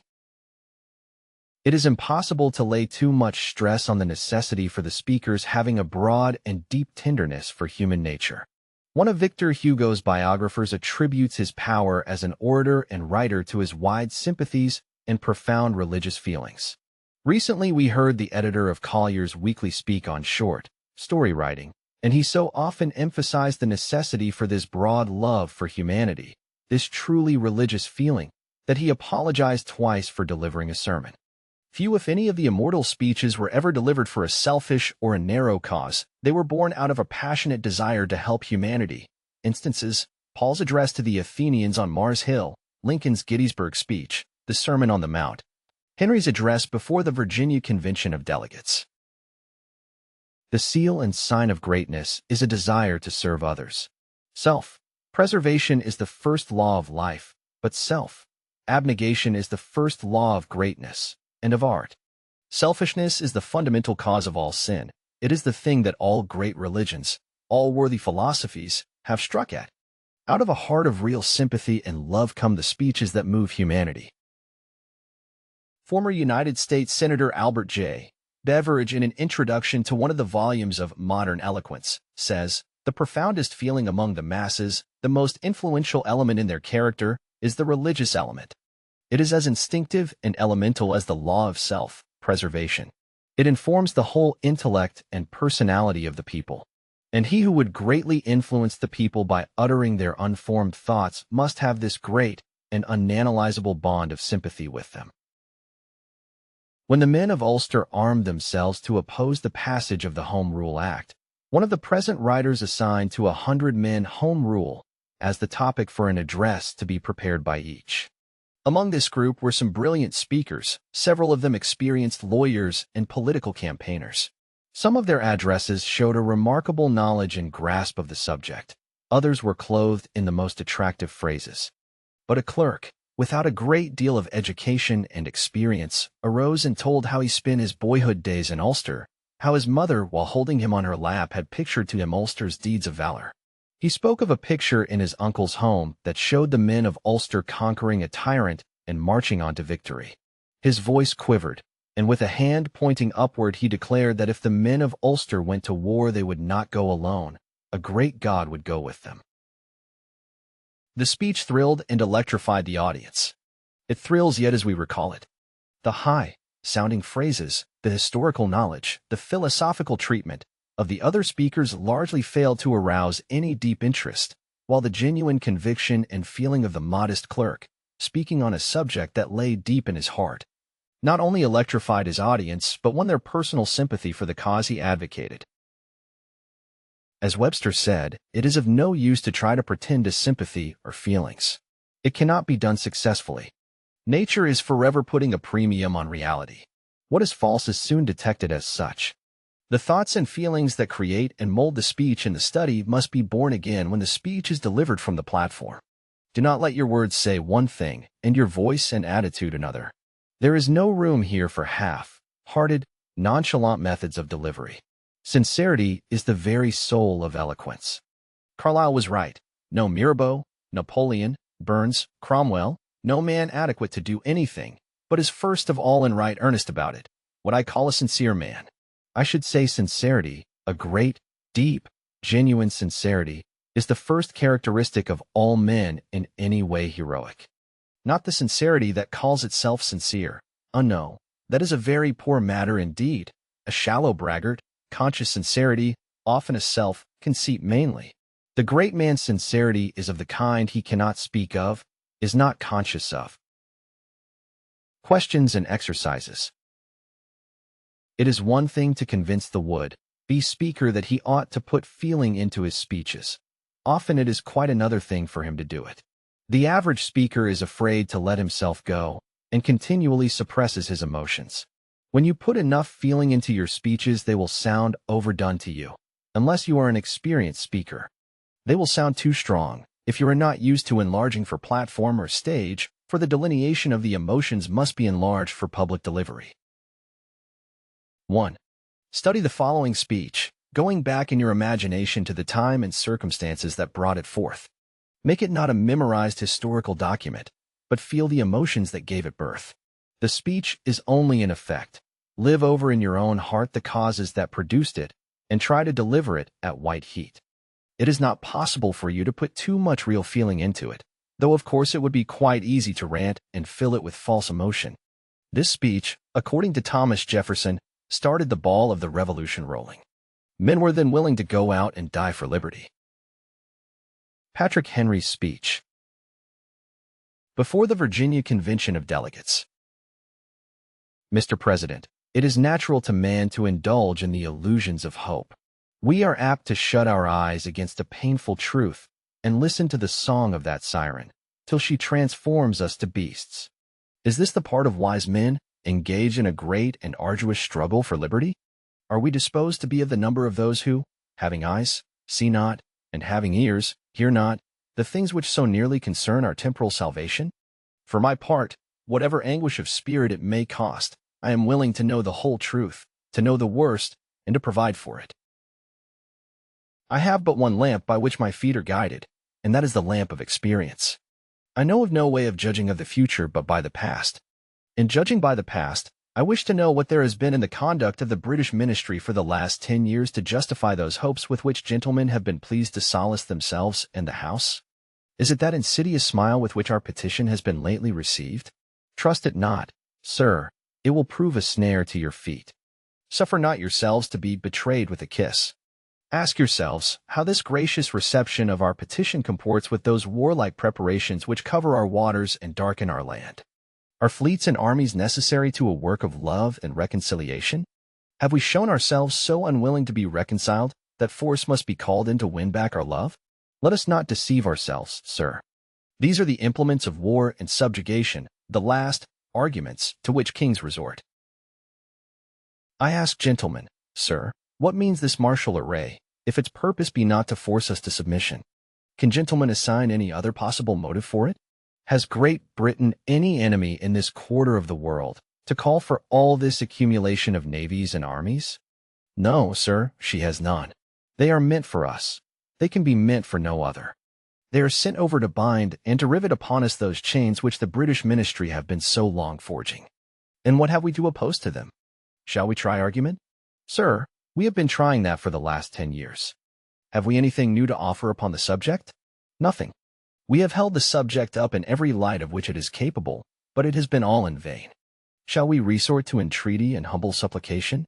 It is impossible to lay too much stress on the necessity for the speakers having a broad and deep tenderness for human nature. One of Victor Hugo's biographers attributes his power as an orator and writer to his wide sympathies and profound religious feelings. Recently, we heard the editor of Collier's Weekly speak on short story writing, and he so often emphasized the necessity for this broad love for humanity, this truly religious feeling, that he apologized twice for delivering a sermon. Few, if any, of the immortal speeches were ever delivered for a selfish or a narrow cause. They were born out of a passionate desire to help humanity. Instances: Paul's address to the Athenians on Mars Hill, Lincoln's Gettysburg speech, the Sermon on the Mount, Henry's address before the Virginia Convention of Delegates. The seal and sign of greatness is a desire to serve others. Self-preservation is the first law of life, but self-abnegation is the first law of greatness and of art. Selfishness is the fundamental cause of all sin. It is the thing that all great religions, all worthy philosophies, have struck at. Out of a heart of real sympathy and love come the speeches that move humanity. Former United States Senator Albert J. Beveridge, in an introduction to one of the volumes of Modern Eloquence, says, "The profoundest feeling among the masses, the most influential element in their character, is the religious element. It is as instinctive and elemental as the law of self-preservation. It informs the whole intellect and personality of the people. And he who would greatly influence the people by uttering their unformed thoughts must have this great and unanalyzable bond of sympathy with them." When the men of Ulster armed themselves to oppose the passage of the Home Rule Act, one of the present writers assigned to 100 men Home Rule as the topic for an address to be prepared by each. Among this group were some brilliant speakers, several of them experienced lawyers and political campaigners. Some of their addresses showed a remarkable knowledge and grasp of the subject. Others were clothed in the most attractive phrases. But a clerk, without a great deal of education and experience, arose and told how he spent his boyhood days in Ulster, how his mother, while holding him on her lap, had pictured to him Ulster's deeds of valor. He spoke of a picture in his uncle's home that showed the men of Ulster conquering a tyrant and marching on to victory. His voice quivered, and with a hand pointing upward he declared that if the men of Ulster went to war they would not go alone. A great God would go with them. The speech thrilled and electrified the audience. It thrills yet as we recall it. The high-sounding phrases, the historical knowledge, the philosophical treatment of the other speakers largely failed to arouse any deep interest, while the genuine conviction and feeling of the modest clerk, speaking on a subject that lay deep in his heart, not only electrified his audience but won their personal sympathy for the cause he advocated. As Webster said, it is of no use to try to pretend to sympathy or feelings. It cannot be done successfully. Nature is forever putting a premium on reality. What is false is soon detected as such. The thoughts and feelings that create and mold the speech in the study must be born again when the speech is delivered from the platform. Do not let your words say one thing and your voice and attitude another. There is no room here for half-hearted, nonchalant methods of delivery. Sincerity is the very soul of eloquence. Carlyle was right. No Mirabeau, Napoleon, Burns, Cromwell, no man adequate to do anything, but is first of all in right earnest about it, what I call a sincere man. I should say sincerity, a great, deep, genuine sincerity, is the first characteristic of all men in any way heroic. Not the sincerity that calls itself sincere. Oh no, that is a very poor matter indeed, a shallow braggart, conscious sincerity, often a self-conceit mainly. The great man's sincerity is of the kind he cannot speak of, is not conscious of. Questions and exercises. It is one thing to convince the would-be speaker that he ought to put feeling into his speeches. Often it is quite another thing for him to do it. The average speaker is afraid to let himself go and continually suppresses his emotions. When you put enough feeling into your speeches, they will sound overdone to you. Unless you are an experienced speaker, they will sound too strong. If you are not used to enlarging for platform or stage, for the delineation of the emotions must be enlarged for public delivery. 1. Study the following speech, going back in your imagination to the time and circumstances that brought it forth. Make it not a memorized historical document, but feel the emotions that gave it birth. The speech is only an effect. Live over in your own heart the causes that produced it, and try to deliver it at white heat. It is not possible for you to put too much real feeling into it, though of course it would be quite easy to rant and fill it with false emotion. This speech, according to Thomas Jefferson, started the ball of the revolution rolling. Men were then willing to go out and die for liberty. Patrick Henry's speech. Before the Virginia Convention of Delegates. Mr. President, it is natural to man to indulge in the illusions of hope. We are apt to shut our eyes against a painful truth and listen to the song of that siren, till she transforms us to beasts. Is this the part of wise men, engaged in a great and arduous struggle for liberty? Are we disposed to be of the number of those who, having eyes, see not, and having ears, hear not, the things which so nearly concern our temporal salvation? For my part, whatever anguish of spirit it may cost, I am willing to know the whole truth, to know the worst, and to provide for it. I have but one lamp by which my feet are guided, and that is the lamp of experience. I know of no way of judging of the future but by the past. In judging by the past, I wish to know what there has been in the conduct of the British ministry for the last 10 years to justify those hopes with which gentlemen have been pleased to solace themselves and the House. Is it that insidious smile with which our petition has been lately received? Trust it not, sir, it will prove a snare to your feet. Suffer not yourselves to be betrayed with a kiss. Ask yourselves how this gracious reception of our petition comports with those warlike preparations which cover our waters and darken our land. Are fleets and armies necessary to a work of love and reconciliation? Have we shown ourselves so unwilling to be reconciled that force must be called in to win back our love? Let us not deceive ourselves, sir. These are the implements of war and subjugation, the last arguments to which kings resort. I ask gentlemen, sir, what means this martial array, if its purpose be not to force us to submission? Can gentlemen assign any other possible motive for it? Has Great Britain any enemy in this quarter of the world to call for all this accumulation of navies and armies? No, sir, she has none. They are meant for us. They can be meant for no other. They are sent over to bind and to rivet upon us those chains which the British ministry have been so long forging. And what have we to oppose to them? Shall we try argument? Sir, we have been trying that for the last 10 years. Have we anything new to offer upon the subject? Nothing. We have held the subject up in every light of which it is capable, but it has been all in vain. Shall we resort to entreaty and humble supplication?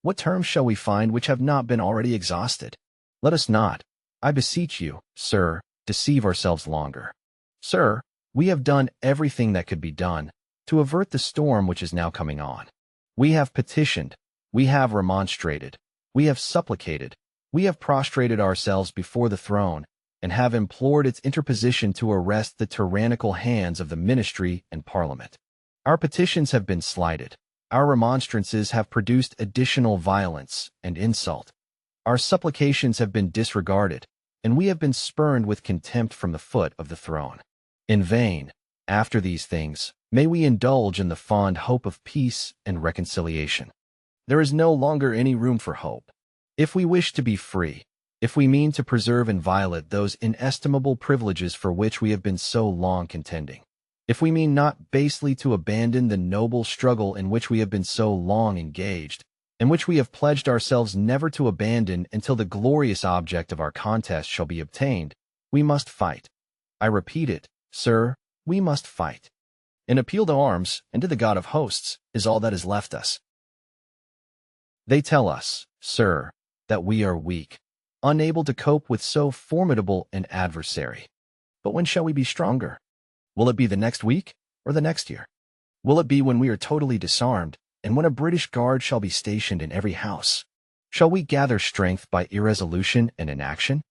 What terms shall we find which have not been already exhausted? Let us not, I beseech you, sir, deceive ourselves longer. Sir, we have done everything that could be done to avert the storm which is now coming on. We have petitioned, we have remonstrated, we have supplicated, We have prostrated ourselves before the throne and have implored its interposition to arrest the tyrannical hands of the ministry and parliament. Our petitions have been slighted. Our remonstrances have produced additional violence and insult. Our supplications have been disregarded, and we have been spurned with contempt from the foot of the throne. In vain, after these things, may we indulge in the fond hope of peace and reconciliation. There is no longer any room for hope. If we wish to be free, if we mean to preserve inviolate those inestimable privileges for which we have been so long contending, if we mean not basely to abandon the noble struggle in which we have been so long engaged, and which we have pledged ourselves never to abandon until the glorious object of our contest shall be obtained, we must fight. I repeat it, sir, we must fight. An appeal to arms and to the God of hosts is all that is left us. They tell us, sir, that we are weak, unable to cope with so formidable an adversary. But when shall we be stronger? Will it be the next week or the next year? Will it be when we are totally disarmed and when a British guard shall be stationed in every house? Shall we gather strength by irresolution and inaction?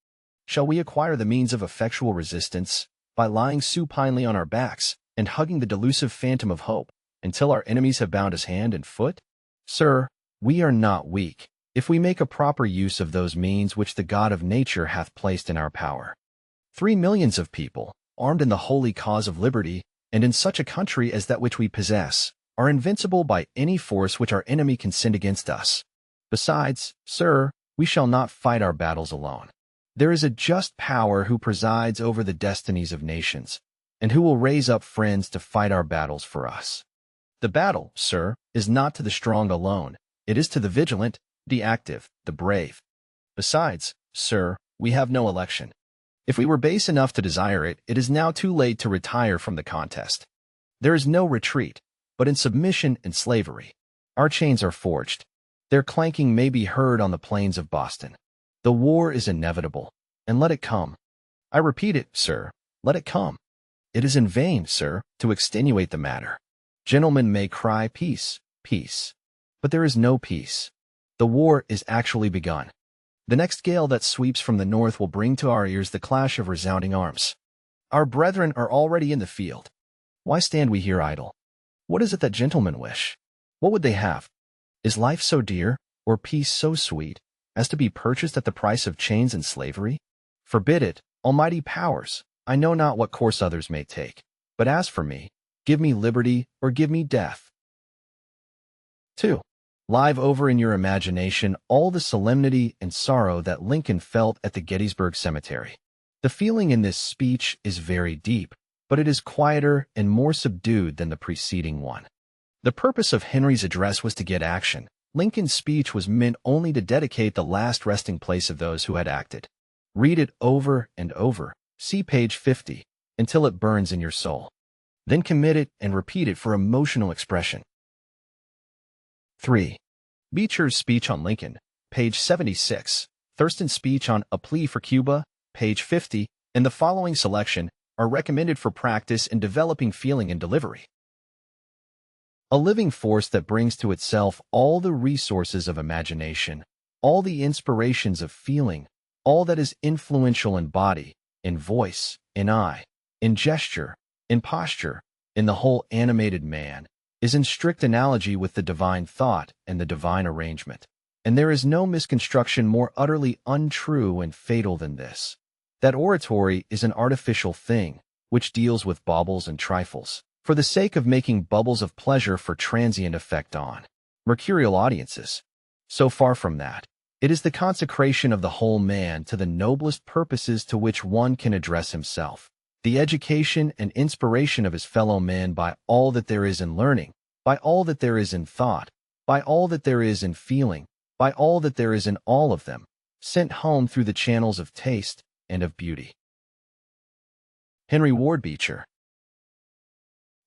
Shall we acquire the means of effectual resistance by lying supinely on our backs and hugging the delusive phantom of hope until our enemies have bound us hand and foot? Sir, we are not weak, if we make a proper use of those means which the God of nature hath placed in our power. 3 millions of people, armed in the holy cause of liberty, and in such a country as that which we possess, are invincible by any force which our enemy can send against us. Besides, sir, we shall not fight our battles alone. There is a just power who presides over the destinies of nations, and who will raise up friends to fight our battles for us. The battle, sir, is not to the strong alone. It is to the vigilant, the active, the brave. Besides, sir, we have no election. If we were base enough to desire it, it is now too late to retire from the contest. There is no retreat, but in submission and slavery. Our chains are forged. Their clanking may be heard on the plains of Boston. The war is inevitable, and let it come. I repeat it, sir, let it come. It is in vain, sir, to extenuate the matter. Gentlemen may cry peace, peace. But there is no peace. The war is actually begun. The next gale that sweeps from the north will bring to our ears the clash of resounding arms. Our brethren are already in the field. Why stand we here idle? What is it that gentlemen wish? What would they have? Is life so dear, or peace so sweet, as to be purchased at the price of chains and slavery? Forbid it, almighty powers. I know not what course others may take. But as for me, give me liberty or give me death. 2. Live over in your imagination all the solemnity and sorrow that Lincoln felt at the Gettysburg Cemetery. The feeling in this speech is very deep, but it is quieter and more subdued than the preceding one. The purpose of Henry's address was to get action. Lincoln's speech was meant only to dedicate the last resting place of those who had acted. Read it over and over, see page 50, until it burns in your soul. Then commit it and repeat it for emotional expression. 3. Beecher's speech on Lincoln, page 76, Thurston's speech on A Plea for Cuba, page 50, and the following selection are recommended for practice in developing feeling and delivery. A living force that brings to itself all the resources of imagination, all the inspirations of feeling, all that is influential in body, in voice, in eye, in gesture, in posture, in the whole animated man, is in strict analogy with the divine thought and the divine arrangement. And there is no misconstruction more utterly untrue and fatal than this, that oratory is an artificial thing, which deals with baubles and trifles, for the sake of making bubbles of pleasure for transient effect on mercurial audiences. So far from that, it is the consecration of the whole man to the noblest purposes to which one can address himself, the education and inspiration of his fellow men by all that there is in learning, by all that there is in thought, by all that there is in feeling, by all that there is in all of them, sent home through the channels of taste and of beauty. Henry Ward Beecher.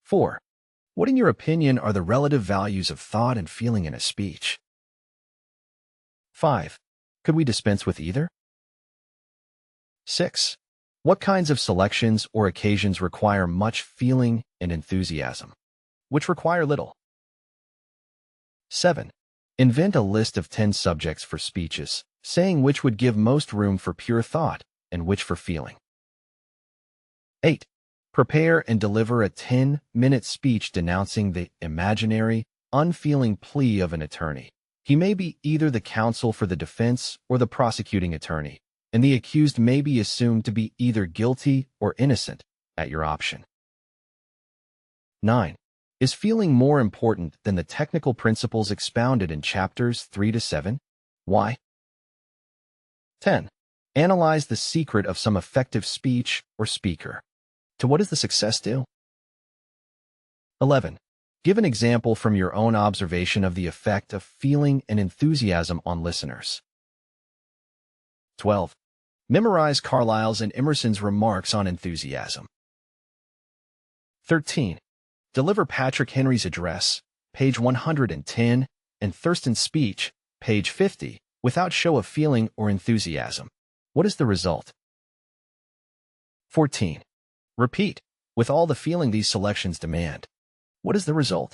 4. What in your opinion are the relative values of thought and feeling in a speech? 5. Could we dispense with either? 6. What kinds of selections or occasions require much feeling and enthusiasm, which require little? 7. Invent a list of 10 subjects for speeches, saying which would give most room for pure thought and which for feeling. 8. Prepare and deliver a 10-minute speech denouncing the imaginary, unfeeling plea of an attorney. He may be either the counsel for the defense or the prosecuting attorney, and the accused may be assumed to be either guilty or innocent at your option. 9. Is feeling more important than the technical principles expounded in chapters 3 to 7? Why? 10. Analyze the secret of some effective speech or speaker. To what is the success due? 11. Give an example from your own observation of the effect of feeling and enthusiasm on listeners. 12. Memorize Carlyle's and Emerson's remarks on enthusiasm. 13. Deliver Patrick Henry's address, page 110, and Thurston's speech, page 50, without show of feeling or enthusiasm. What is the result? 14. Repeat, with all the feeling these selections demand. What is the result?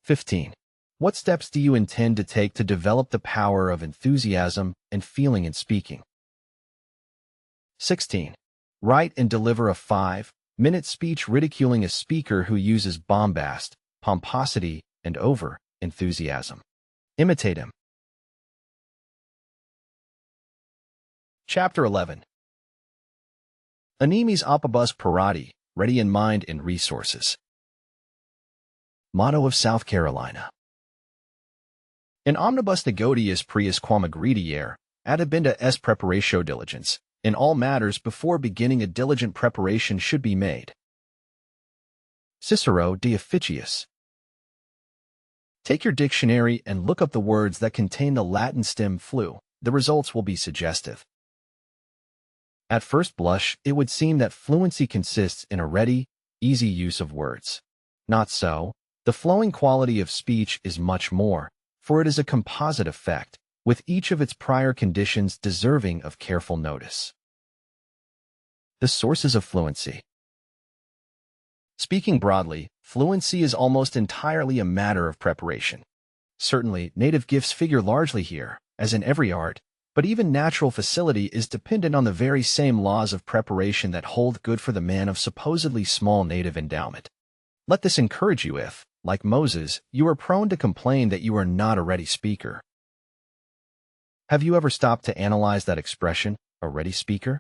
15. What steps do you intend to take to develop the power of enthusiasm and feeling in speaking? 16. Write and deliver a 5-minute speech ridiculing a speaker who uses bombast, pomposity, and over-enthusiasm. Imitate him. Chapter 11. Animes Opibus Parati, ready in mind and resources. Motto of South Carolina. In omnibus negotiis prius quam agrediare, ad abenda est preparatio diligence. In all matters before beginning a diligent preparation should be made. Cicero de Officiis. Take your dictionary and look up the words that contain the Latin stem flu. The results will be suggestive. At first blush, it would seem that fluency consists in a ready, easy use of words. Not so. The flowing quality of speech is much more, for it is a composite effect, with each of its prior conditions deserving of careful notice. The sources of fluency. Speaking broadly, fluency is almost entirely a matter of preparation. Certainly, native gifts figure largely here, as in every art, but even natural facility is dependent on the very same laws of preparation that hold good for the man of supposedly small native endowment. Let this encourage you if, like Moses, you are prone to complain that you are not a ready speaker. Have you ever stopped to analyze that expression, a ready speaker?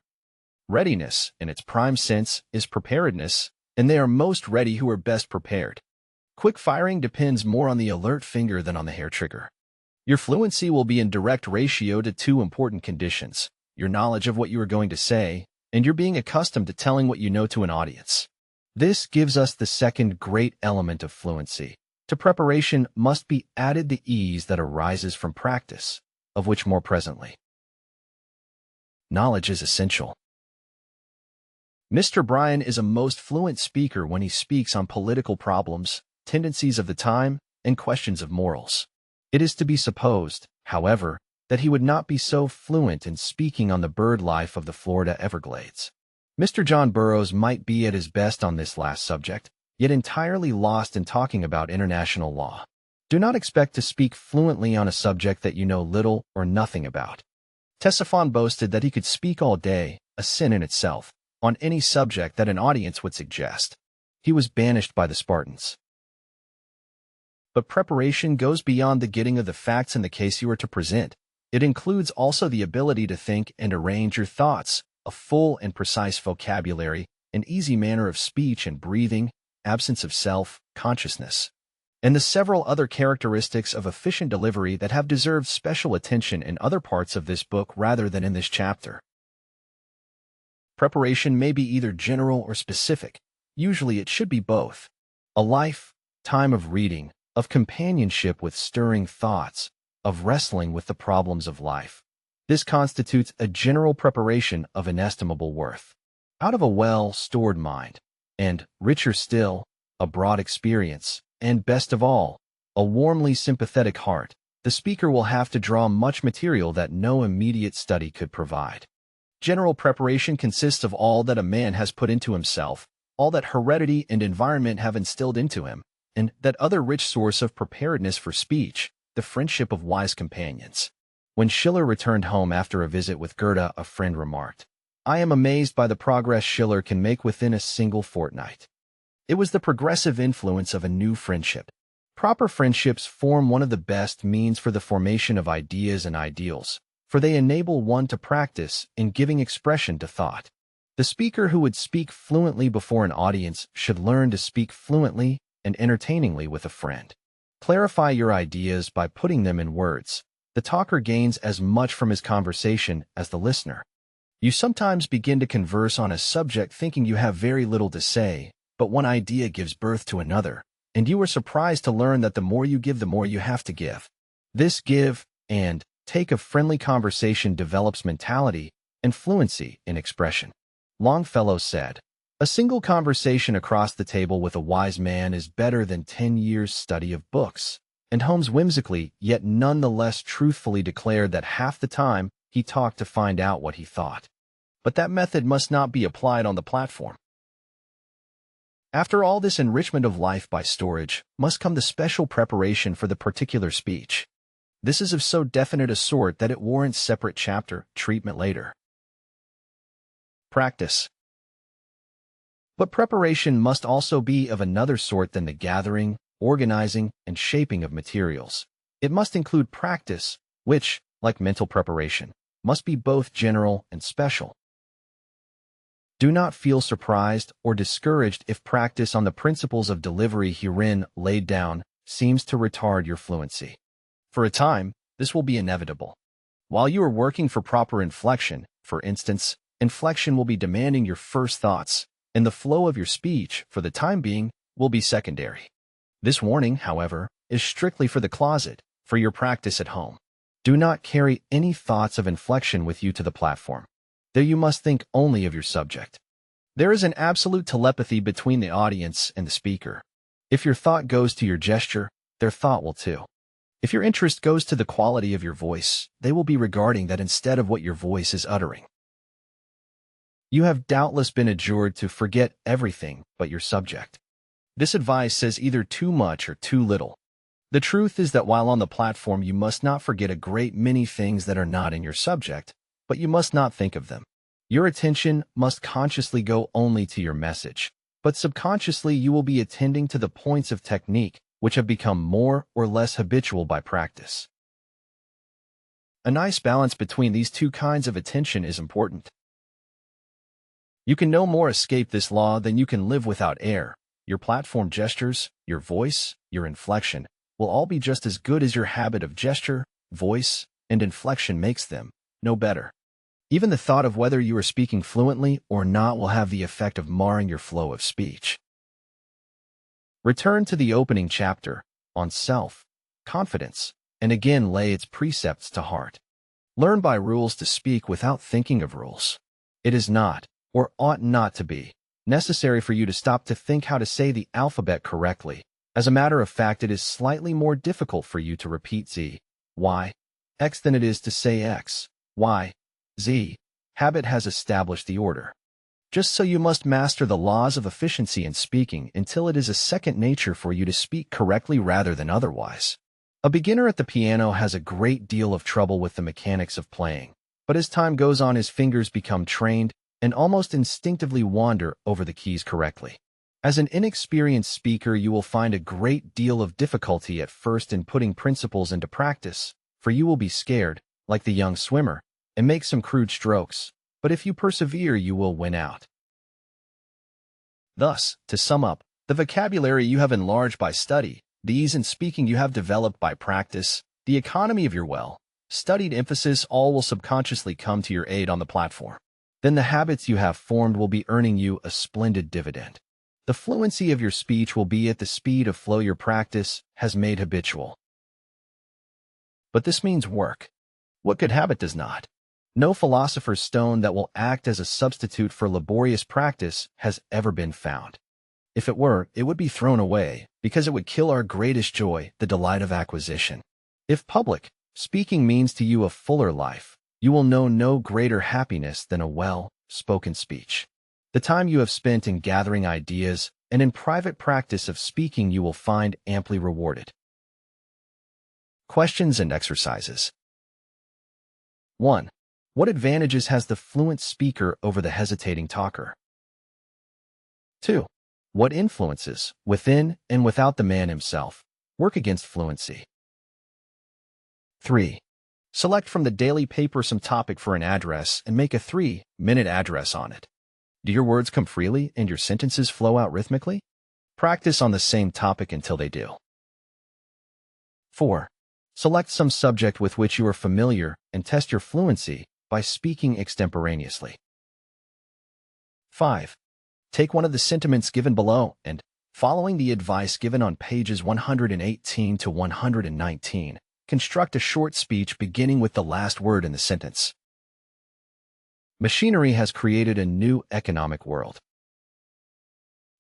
Readiness, in its prime sense, is preparedness, and they are most ready who are best prepared. Quick firing depends more on the alert finger than on the hair trigger. Your fluency will be in direct ratio to two important conditions: your knowledge of what you are going to say, and your being accustomed to telling what you know to an audience. This gives us the second great element of fluency. To preparation must be added the ease that arises from practice, of which more presently. Knowledge is essential. Mr. Bryan is a most fluent speaker when he speaks on political problems, tendencies of the time, and questions of morals. It is to be supposed, however, that he would not be so fluent in speaking on the bird life of the Florida Everglades. Mr. John Burroughs might be at his best on this last subject, yet entirely lost in talking about international law. Do not expect to speak fluently on a subject that you know little or nothing about. Ctesiphon boasted that he could speak all day, a sin in itself, on any subject that an audience would suggest. He was banished by the Spartans. But preparation goes beyond the getting of the facts in the case you are to present. It includes also the ability to think and arrange your thoughts, a full and precise vocabulary, an easy manner of speech and breathing, absence of self-consciousness, and the several other characteristics of efficient delivery that have deserved special attention in other parts of this book rather than in this chapter. Preparation may be either general or specific. Usually it should be both. A lifetime of reading, of companionship with stirring thoughts, of wrestling with the problems of life. This constitutes a general preparation of inestimable worth. Out of a well-stored mind, and, richer still, a broad experience, and best of all, a warmly sympathetic heart, the speaker will have to draw much material that no immediate study could provide. General preparation consists of all that a man has put into himself, all that heredity and environment have instilled into him, and that other rich source of preparedness for speech, the friendship of wise companions. When Schiller returned home after a visit with Goethe, a friend remarked, "I am amazed by the progress Schiller can make within a single fortnight." It was the progressive influence of a new friendship. Proper friendships form one of the best means for the formation of ideas and ideals, for they enable one to practice in giving expression to thought. The speaker who would speak fluently before an audience should learn to speak fluently and entertainingly with a friend. Clarify your ideas by putting them in words. The talker gains as much from his conversation as the listener. You sometimes begin to converse on a subject thinking you have very little to say, but one idea gives birth to another, and you are surprised to learn that the more you give, the more you have to give. This give and take of friendly conversation develops mentality and fluency in expression. Longfellow said, "A single conversation across the table with a wise man is better than 10 years' study of books." And Holmes whimsically, yet none the less truthfully declared that half the time he talked to find out what he thought. But that method must not be applied on the platform. After all this enrichment of life by storage, must come the special preparation for the particular speech. This is of so definite a sort that it warrants separate chapter treatment later. Practice. But preparation must also be of another sort than the gathering, organizing, and shaping of materials. It must include practice, which, like mental preparation, must be both general and special. Do not feel surprised or discouraged if practice on the principles of delivery herein laid down seems to retard your fluency. For a time, this will be inevitable. While you are working for proper inflection, for instance, inflection will be demanding your first thoughts, and the flow of your speech, for the time being, will be secondary. This warning, however, is strictly for the closet, for your practice at home. Do not carry any thoughts of inflection with you to the platform. There you must think only of your subject. There is an absolute telepathy between the audience and the speaker. If your thought goes to your gesture, their thought will too. If your interest goes to the quality of your voice, they will be regarding that instead of what your voice is uttering. You have doubtless been adjured to forget everything but your subject. This advice says either too much or too little. The truth is that while on the platform you must not forget a great many things that are not in your subject, but you must not think of them. Your attention must consciously go only to your message, but subconsciously you will be attending to the points of technique which have become more or less habitual by practice. A nice balance between these two kinds of attention is important. You can no more escape this law than you can live without air. Your platform gestures, your voice, your inflection will all be just as good as your habit of gesture, voice, and inflection makes them, no better. Even the thought of whether you are speaking fluently or not will have the effect of marring your flow of speech. Return to the opening chapter, on self-confidence, and again lay its precepts to heart. Learn by rules to speak without thinking of rules. It is not, or ought not to be, necessary for you to stop to think how to say the alphabet correctly. As a matter of fact, it is slightly more difficult for you to repeat Z, Y, X than it is to say X, Y, Z. Habit has established the order. Just so you must master the laws of efficiency in speaking until it is a second nature for you to speak correctly rather than otherwise. A beginner at the piano has a great deal of trouble with the mechanics of playing, but as time goes on his fingers become trained and almost instinctively wander over the keys correctly. As an inexperienced speaker, you will find a great deal of difficulty at first in putting principles into practice, for you will be scared, like the young swimmer, and make some crude strokes, but if you persevere, you will win out. Thus, to sum up, the vocabulary you have enlarged by study, the ease in speaking you have developed by practice, the economy of your well-studied emphasis, all will subconsciously come to your aid on the platform. Then the habits you have formed will be earning you a splendid dividend. The fluency of your speech will be at the speed of flow your practice has made habitual. But this means work. What good habit does not? No philosopher's stone that will act as a substitute for laborious practice has ever been found. If it were, it would be thrown away, because it would kill our greatest joy, the delight of acquisition. If public speaking means to you a fuller life, you will know no greater happiness than a well-spoken speech. The time you have spent in gathering ideas and in private practice of speaking you will find amply rewarded. Questions and exercises. 1. What advantages has the fluent speaker over the hesitating talker? 2. What influences, within and without the man himself, work against fluency? 3. Select from the daily paper some topic for an address and make a 3-minute address on it. Do your words come freely and your sentences flow out rhythmically? Practice on the same topic until they do. 4. Select some subject with which you are familiar and test your fluency by speaking extemporaneously. 5. Take one of the sentiments given below and, following the advice given on pages 118 to 119, construct a short speech beginning with the last word in the sentence. Machinery has created a new economic world.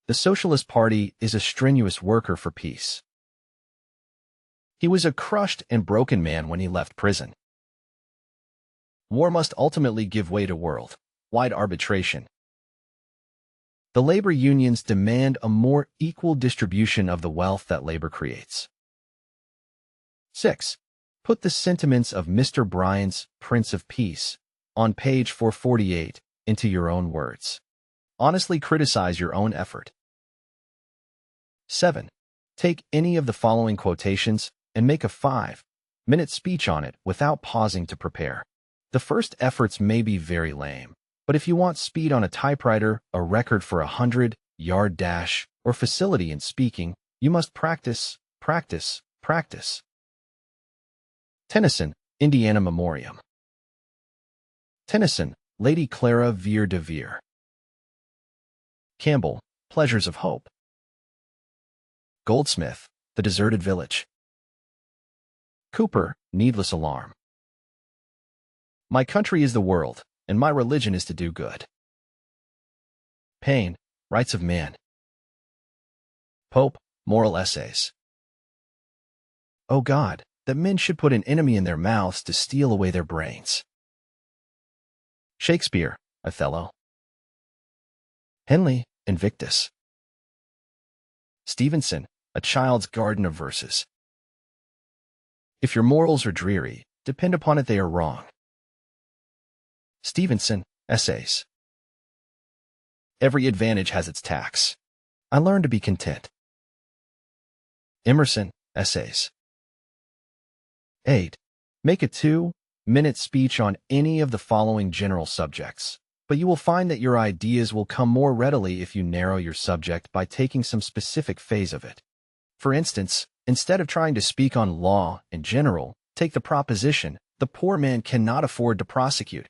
The Socialist Party is a strenuous worker for peace. He was a crushed and broken man when he left prison. War must ultimately give way to world-wide arbitration. The labor unions demand a more equal distribution of the wealth that labor creates. 6. Put the sentiments of Mr. Bryan's Prince of Peace on page 448 into your own words. Honestly criticize your own effort. 7. Take any of the following quotations and make a 5-minute speech on it without pausing to prepare. The first efforts may be very lame, but if you want speed on a typewriter, a record for a 100-yard dash, or facility in speaking, you must practice, practice, practice. Tennyson, Indiana Memoriam. Tennyson, Lady Clara Vere de Vere. Campbell, Pleasures of Hope. Goldsmith, The Deserted Village. Cooper, Needless Alarm. My country is the world, and my religion is to do good. Paine, Rights of Man. Pope, Moral Essays. O God, that men should put an enemy in their mouths to steal away their brains. Shakespeare, Othello. Henley, Invictus. Stevenson, A Child's Garden of Verses. If your morals are dreary, depend upon it they are wrong. Stevenson, Essays. Every advantage has its tax. I learned to be content. Emerson, Essays. 8. Make a 2-minute speech on any of the following general subjects, but you will find that your ideas will come more readily if you narrow your subject by taking some specific phase of it. For instance, instead of trying to speak on law in general, take the proposition, the poor man cannot afford to prosecute.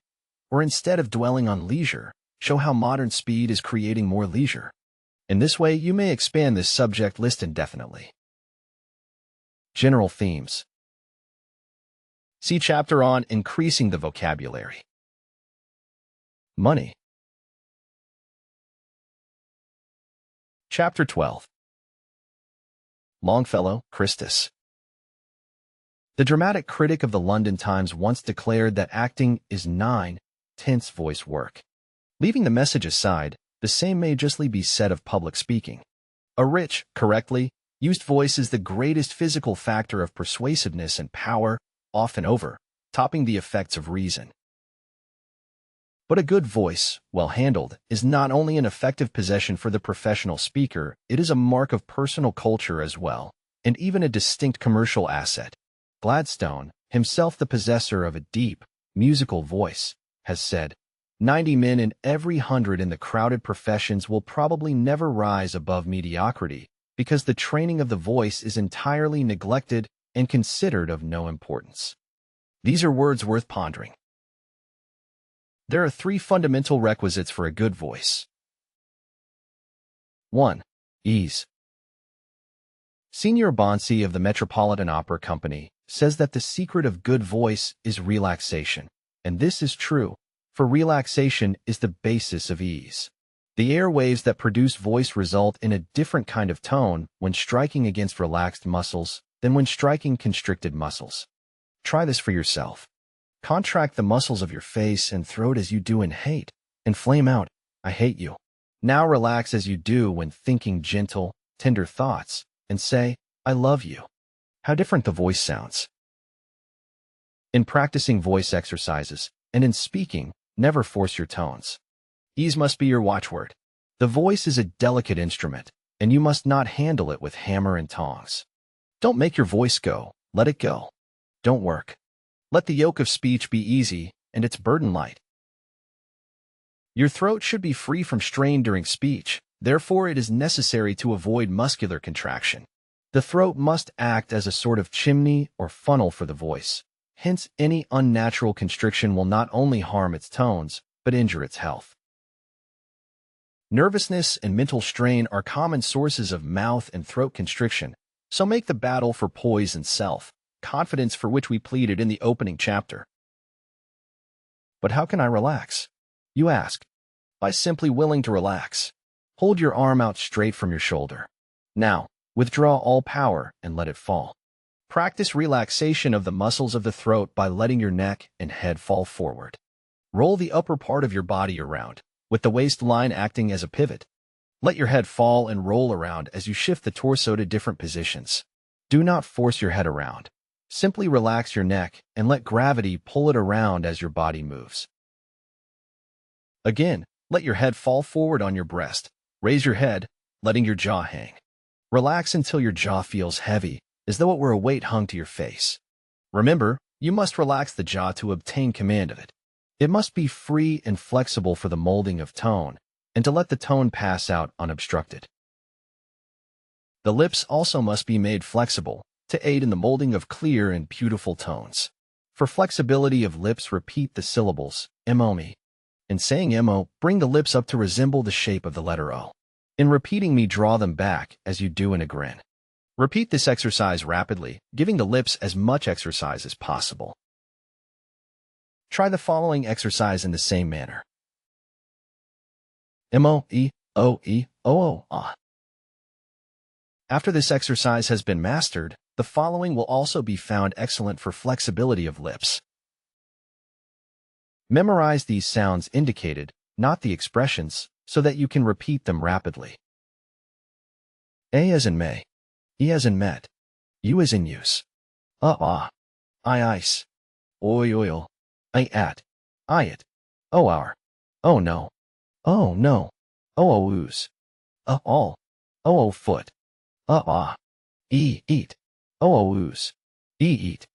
Or instead of dwelling on leisure, show how modern speed is creating more leisure. In this way, you may expand this subject list indefinitely. General themes. See chapter on increasing the vocabulary. Money. Chapter 12. Longfellow, Christus. The dramatic critic of the London Times once declared that acting is 9/10 voice work. Leaving the message aside, the same may justly be said of public speaking. A rich, correctly used voice is the greatest physical factor of persuasiveness and power, often topping the effects of reason. But a good voice, well handled, is not only an effective possession for the professional speaker, it is a mark of personal culture as well, and even a distinct commercial asset. Gladstone, himself the possessor of a deep, musical voice, has said, 90 men in every 100 in the crowded professions will probably never rise above mediocrity because the training of the voice is entirely neglected and considered of no importance. These are words worth pondering. There are 3 fundamental requisites for a good voice. 1. Ease. Senior Bonsi of the Metropolitan Opera Company says that the secret of good voice is relaxation, and this is true, for relaxation is the basis of ease. The airwaves that produce voice result in a different kind of tone when striking against relaxed muscles than when striking constricted muscles. Try this for yourself. Contract the muscles of your face and throat as you do in hate, and flame out, I hate you. Now relax as you do when thinking gentle, tender thoughts, and say, I love you. How different the voice sounds. In practicing voice exercises and in speaking, never force your tones. Ease must be your watchword. The voice is a delicate instrument, and you must not handle it with hammer and tongs. Don't make your voice go, let it go. Don't work. Let the yoke of speech be easy and its burden light. Your throat should be free from strain during speech, therefore it is necessary to avoid muscular contraction. The throat must act as a sort of chimney or funnel for the voice. Hence, any unnatural constriction will not only harm its tones, but injure its health. Nervousness and mental strain are common sources of mouth and throat constriction, so make the battle for poise and self-confidence for which we pleaded in the opening chapter. But how can I relax? You ask. By simply willing to relax. Hold your arm out straight from your shoulder. Now, withdraw all power and let it fall. Practice relaxation of the muscles of the throat by letting your neck and head fall forward. Roll the upper part of your body around, with the waistline acting as a pivot. Let your head fall and roll around as you shift the torso to different positions. Do not force your head around. Simply relax your neck and let gravity pull it around as your body moves. Again, let your head fall forward on your breast. Raise your head, letting your jaw hang. Relax until your jaw feels heavy, as though it were a weight hung to your face. Remember, you must relax the jaw to obtain command of it. It must be free and flexible for the molding of tone, and to let the tone pass out unobstructed. The lips also must be made flexible, to aid in the molding of clear and beautiful tones. For flexibility of lips, repeat the syllables, mo-me. In saying mo, bring the lips up to resemble the shape of the letter O. In repeating me, draw them back, as you do in a grin. Repeat this exercise rapidly, giving the lips as much exercise as possible. Try the following exercise in the same manner. M-O-E, O-E, O-O, ah. After this exercise has been mastered, the following will also be found excellent for flexibility of lips. Memorize these sounds indicated, not the expressions, so that you can repeat them rapidly. A as in may. E as in met. U as in use. Ah. I ice. Oi oil. I at. I it. Oh our. Oh no. Oh no. Oh ooze. All. Oh foot. Ah. Eat. Oh ooze. Eat.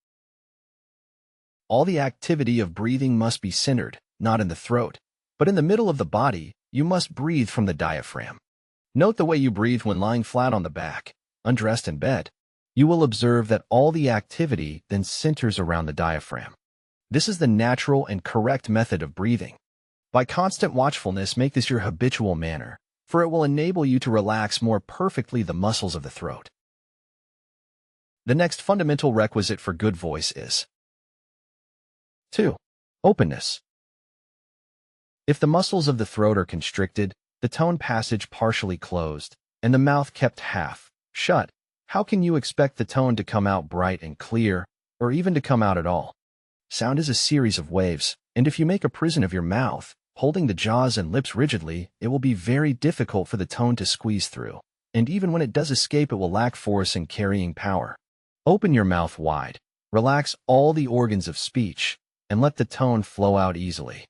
All the activity of breathing must be centered, not in the throat, but in the middle of the body. You must breathe from the diaphragm. Note the way you breathe when lying flat on the back, undressed in bed. You will observe that all the activity then centers around the diaphragm. This is the natural and correct method of breathing. By constant watchfulness, make this your habitual manner, for it will enable you to relax more perfectly the muscles of the throat. The next fundamental requisite for good voice is 2. Openness. If the muscles of the throat are constricted, the tone passage partially closed, and the mouth kept half shut, how can you expect the tone to come out bright and clear, or even to come out at all? Sound is a series of waves, and if you make a prison of your mouth, holding the jaws and lips rigidly, it will be very difficult for the tone to squeeze through, and even when it does escape, it will lack force and carrying power. Open your mouth wide, relax all the organs of speech, and let the tone flow out easily.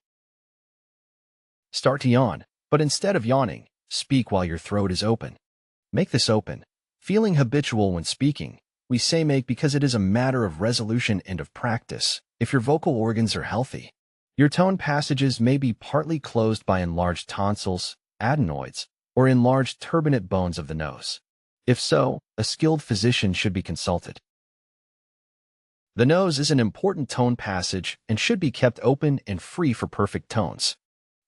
Start to yawn, but instead of yawning, speak while your throat is open. Make this open. Feeling habitual when speaking, we say make because it is a matter of resolution and of practice. If your vocal organs are healthy, your tone passages may be partly closed by enlarged tonsils, adenoids, or enlarged turbinate bones of the nose. If so, a skilled physician should be consulted. The nose is an important tone passage and should be kept open and free for perfect tones.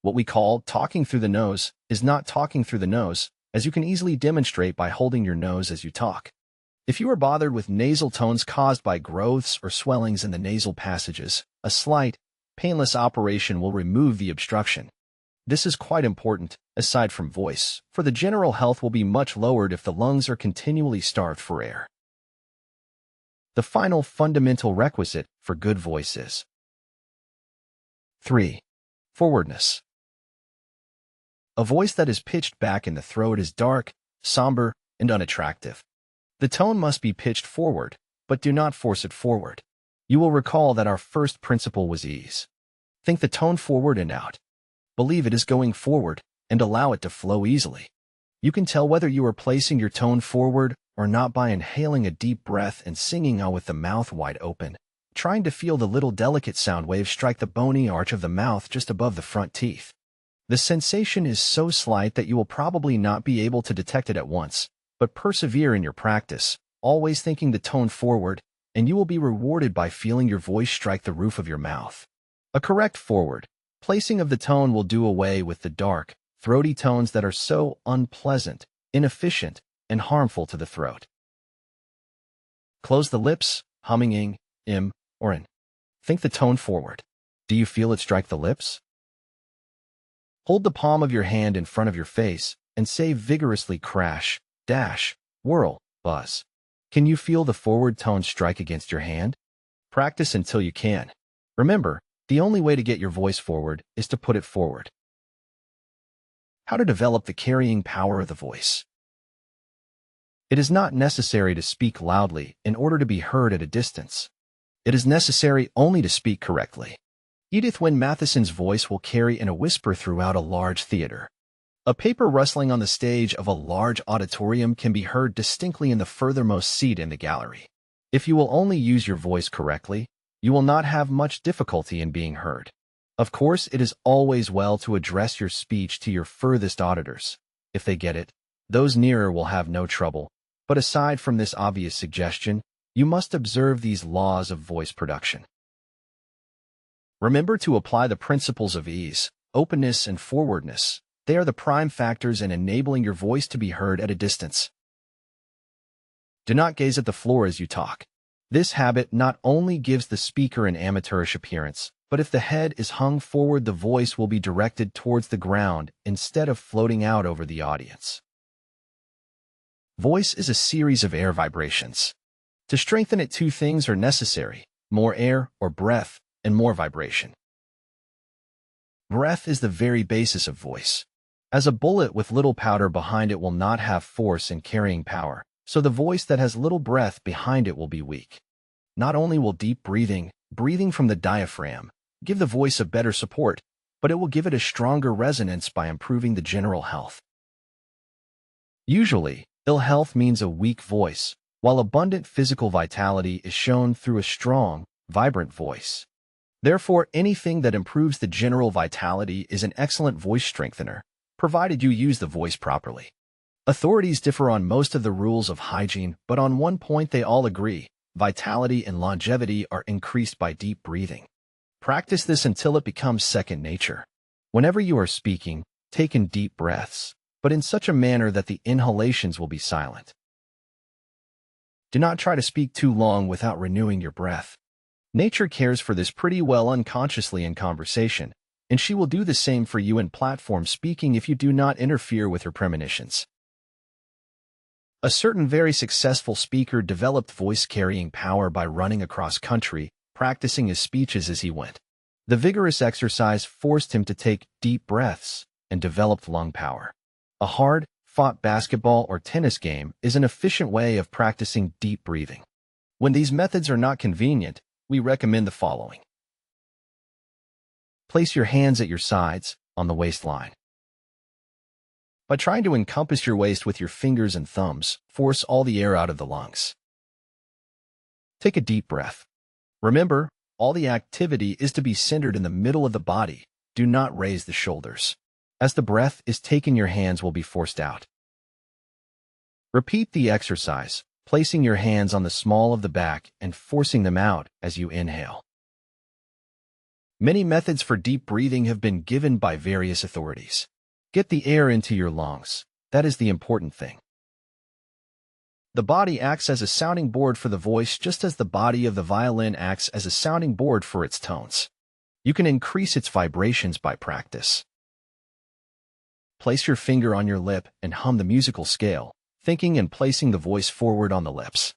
What we call talking through the nose is not talking through the nose, as you can easily demonstrate by holding your nose as you talk. If you are bothered with nasal tones caused by growths or swellings in the nasal passages, a slight, painless operation will remove the obstruction. This is quite important, aside from voice, for the general health will be much lowered if the lungs are continually starved for air. The final fundamental requisite for good voice is 3. Forwardness. A voice that is pitched back in the throat is dark, somber, and unattractive. The tone must be pitched forward, but do not force it forward. You will recall that our first principle was ease. Think the tone forward and out. Believe it is going forward and allow it to flow easily. You can tell whether you are placing your tone forward or not by inhaling a deep breath and singing out with the mouth wide open, trying to feel the little delicate sound waves strike the bony arch of the mouth just above the front teeth. The sensation is so slight that you will probably not be able to detect it at once, but persevere in your practice, always thinking the tone forward, and you will be rewarded by feeling your voice strike the roof of your mouth. A correct forward placing of the tone will do away with the dark, throaty tones that are so unpleasant, inefficient, and harmful to the throat. Close the lips, humming ing, im, or in. Think the tone forward. Do you feel it strike the lips? Hold the palm of your hand in front of your face and say vigorously crash, dash, whirl, buzz. Can you feel the forward tone strike against your hand? Practice until you can. Remember, the only way to get your voice forward is to put it forward. How to develop the carrying power of the voice. It is not necessary to speak loudly in order to be heard at a distance. It is necessary only to speak correctly. Edith Wynne Matheson's voice will carry in a whisper throughout a large theater. A paper rustling on the stage of a large auditorium can be heard distinctly in the furthermost seat in the gallery. If you will only use your voice correctly, you will not have much difficulty in being heard. Of course, it is always well to address your speech to your furthest auditors. If they get it, those nearer will have no trouble. But aside from this obvious suggestion, you must observe these laws of voice production. Remember to apply the principles of ease, openness, and forwardness. They are the prime factors in enabling your voice to be heard at a distance. Do not gaze at the floor as you talk. This habit not only gives the speaker an amateurish appearance, but if the head is hung forward, the voice will be directed towards the ground instead of floating out over the audience. Voice is a series of air vibrations. To strengthen it, two things are necessary: more air or breath, and more vibration. Breath is the very basis of voice. As a bullet with little powder behind it will not have force and carrying power, so the voice that has little breath behind it will be weak. Not only will deep breathing from the diaphragm, give the voice a better support, but it will give it a stronger resonance by improving the general health. Usually, ill health means a weak voice, while abundant physical vitality is shown through a strong, vibrant voice. Therefore, anything that improves the general vitality is an excellent voice strengthener, provided you use the voice properly. Authorities differ on most of the rules of hygiene, but on one point they all agree: vitality and longevity are increased by deep breathing. Practice this until it becomes second nature. Whenever you are speaking, take in deep breaths, but in such a manner that the inhalations will be silent. Do not try to speak too long without renewing your breath. Nature cares for this pretty well unconsciously in conversation, and she will do the same for you in platform speaking if you do not interfere with her premonitions. A certain very successful speaker developed voice-carrying power by running across country, practicing his speeches as he went. The vigorous exercise forced him to take deep breaths and developed lung power. A hard-fought basketball or tennis game is an efficient way of practicing deep breathing. When these methods are not convenient, we recommend the following. Place your hands at your sides, on the waistline. By trying to encompass your waist with your fingers and thumbs, force all the air out of the lungs. Take a deep breath. Remember, all the activity is to be centered in the middle of the body. Do not raise the shoulders. As the breath is taken, your hands will be forced out. Repeat the exercise, placing your hands on the small of the back and forcing them out as you inhale. Many methods for deep breathing have been given by various authorities. Get the air into your lungs. That is the important thing. The body acts as a sounding board for the voice, just as the body of the violin acts as a sounding board for its tones. You can increase its vibrations by practice. Place your finger on your lip and hum the musical scale, thinking and placing the voice forward on the lips.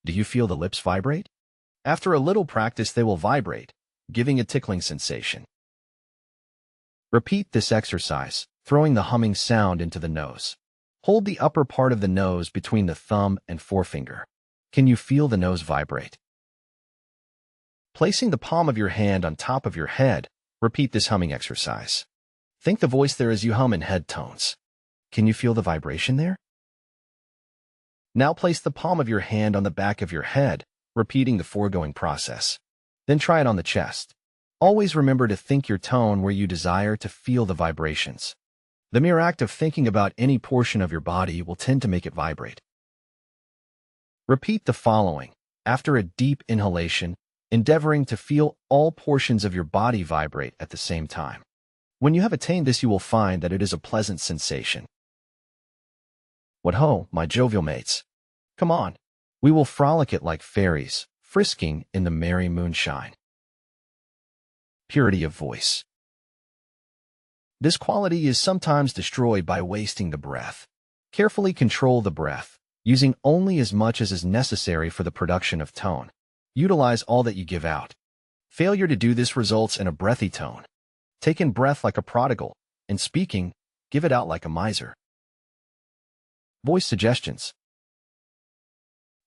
Do you feel the lips vibrate? After a little practice, they will vibrate, giving a tickling sensation. Repeat this exercise, throwing the humming sound into the nose. Hold the upper part of the nose between the thumb and forefinger. Can you feel the nose vibrate? Placing the palm of your hand on top of your head, repeat this humming exercise. Think the voice there as you hum in head tones. Can you feel the vibration there? Now place the palm of your hand on the back of your head, repeating the foregoing process. Then try it on the chest. Always remember to think your tone where you desire to feel the vibrations. The mere act of thinking about any portion of your body will tend to make it vibrate. Repeat the following after a deep inhalation, endeavoring to feel all portions of your body vibrate at the same time. When you have attained this, you will find that it is a pleasant sensation. What ho, my jovial mates! Come on, we will frolic it like fairies, frisking in the merry moonshine. Purity of voice. This quality is sometimes destroyed by wasting the breath. Carefully control the breath, using only as much as is necessary for the production of tone. Utilize all that you give out. Failure to do this results in a breathy tone. Take in breath like a prodigal, and speaking, give it out like a miser. Voice suggestions.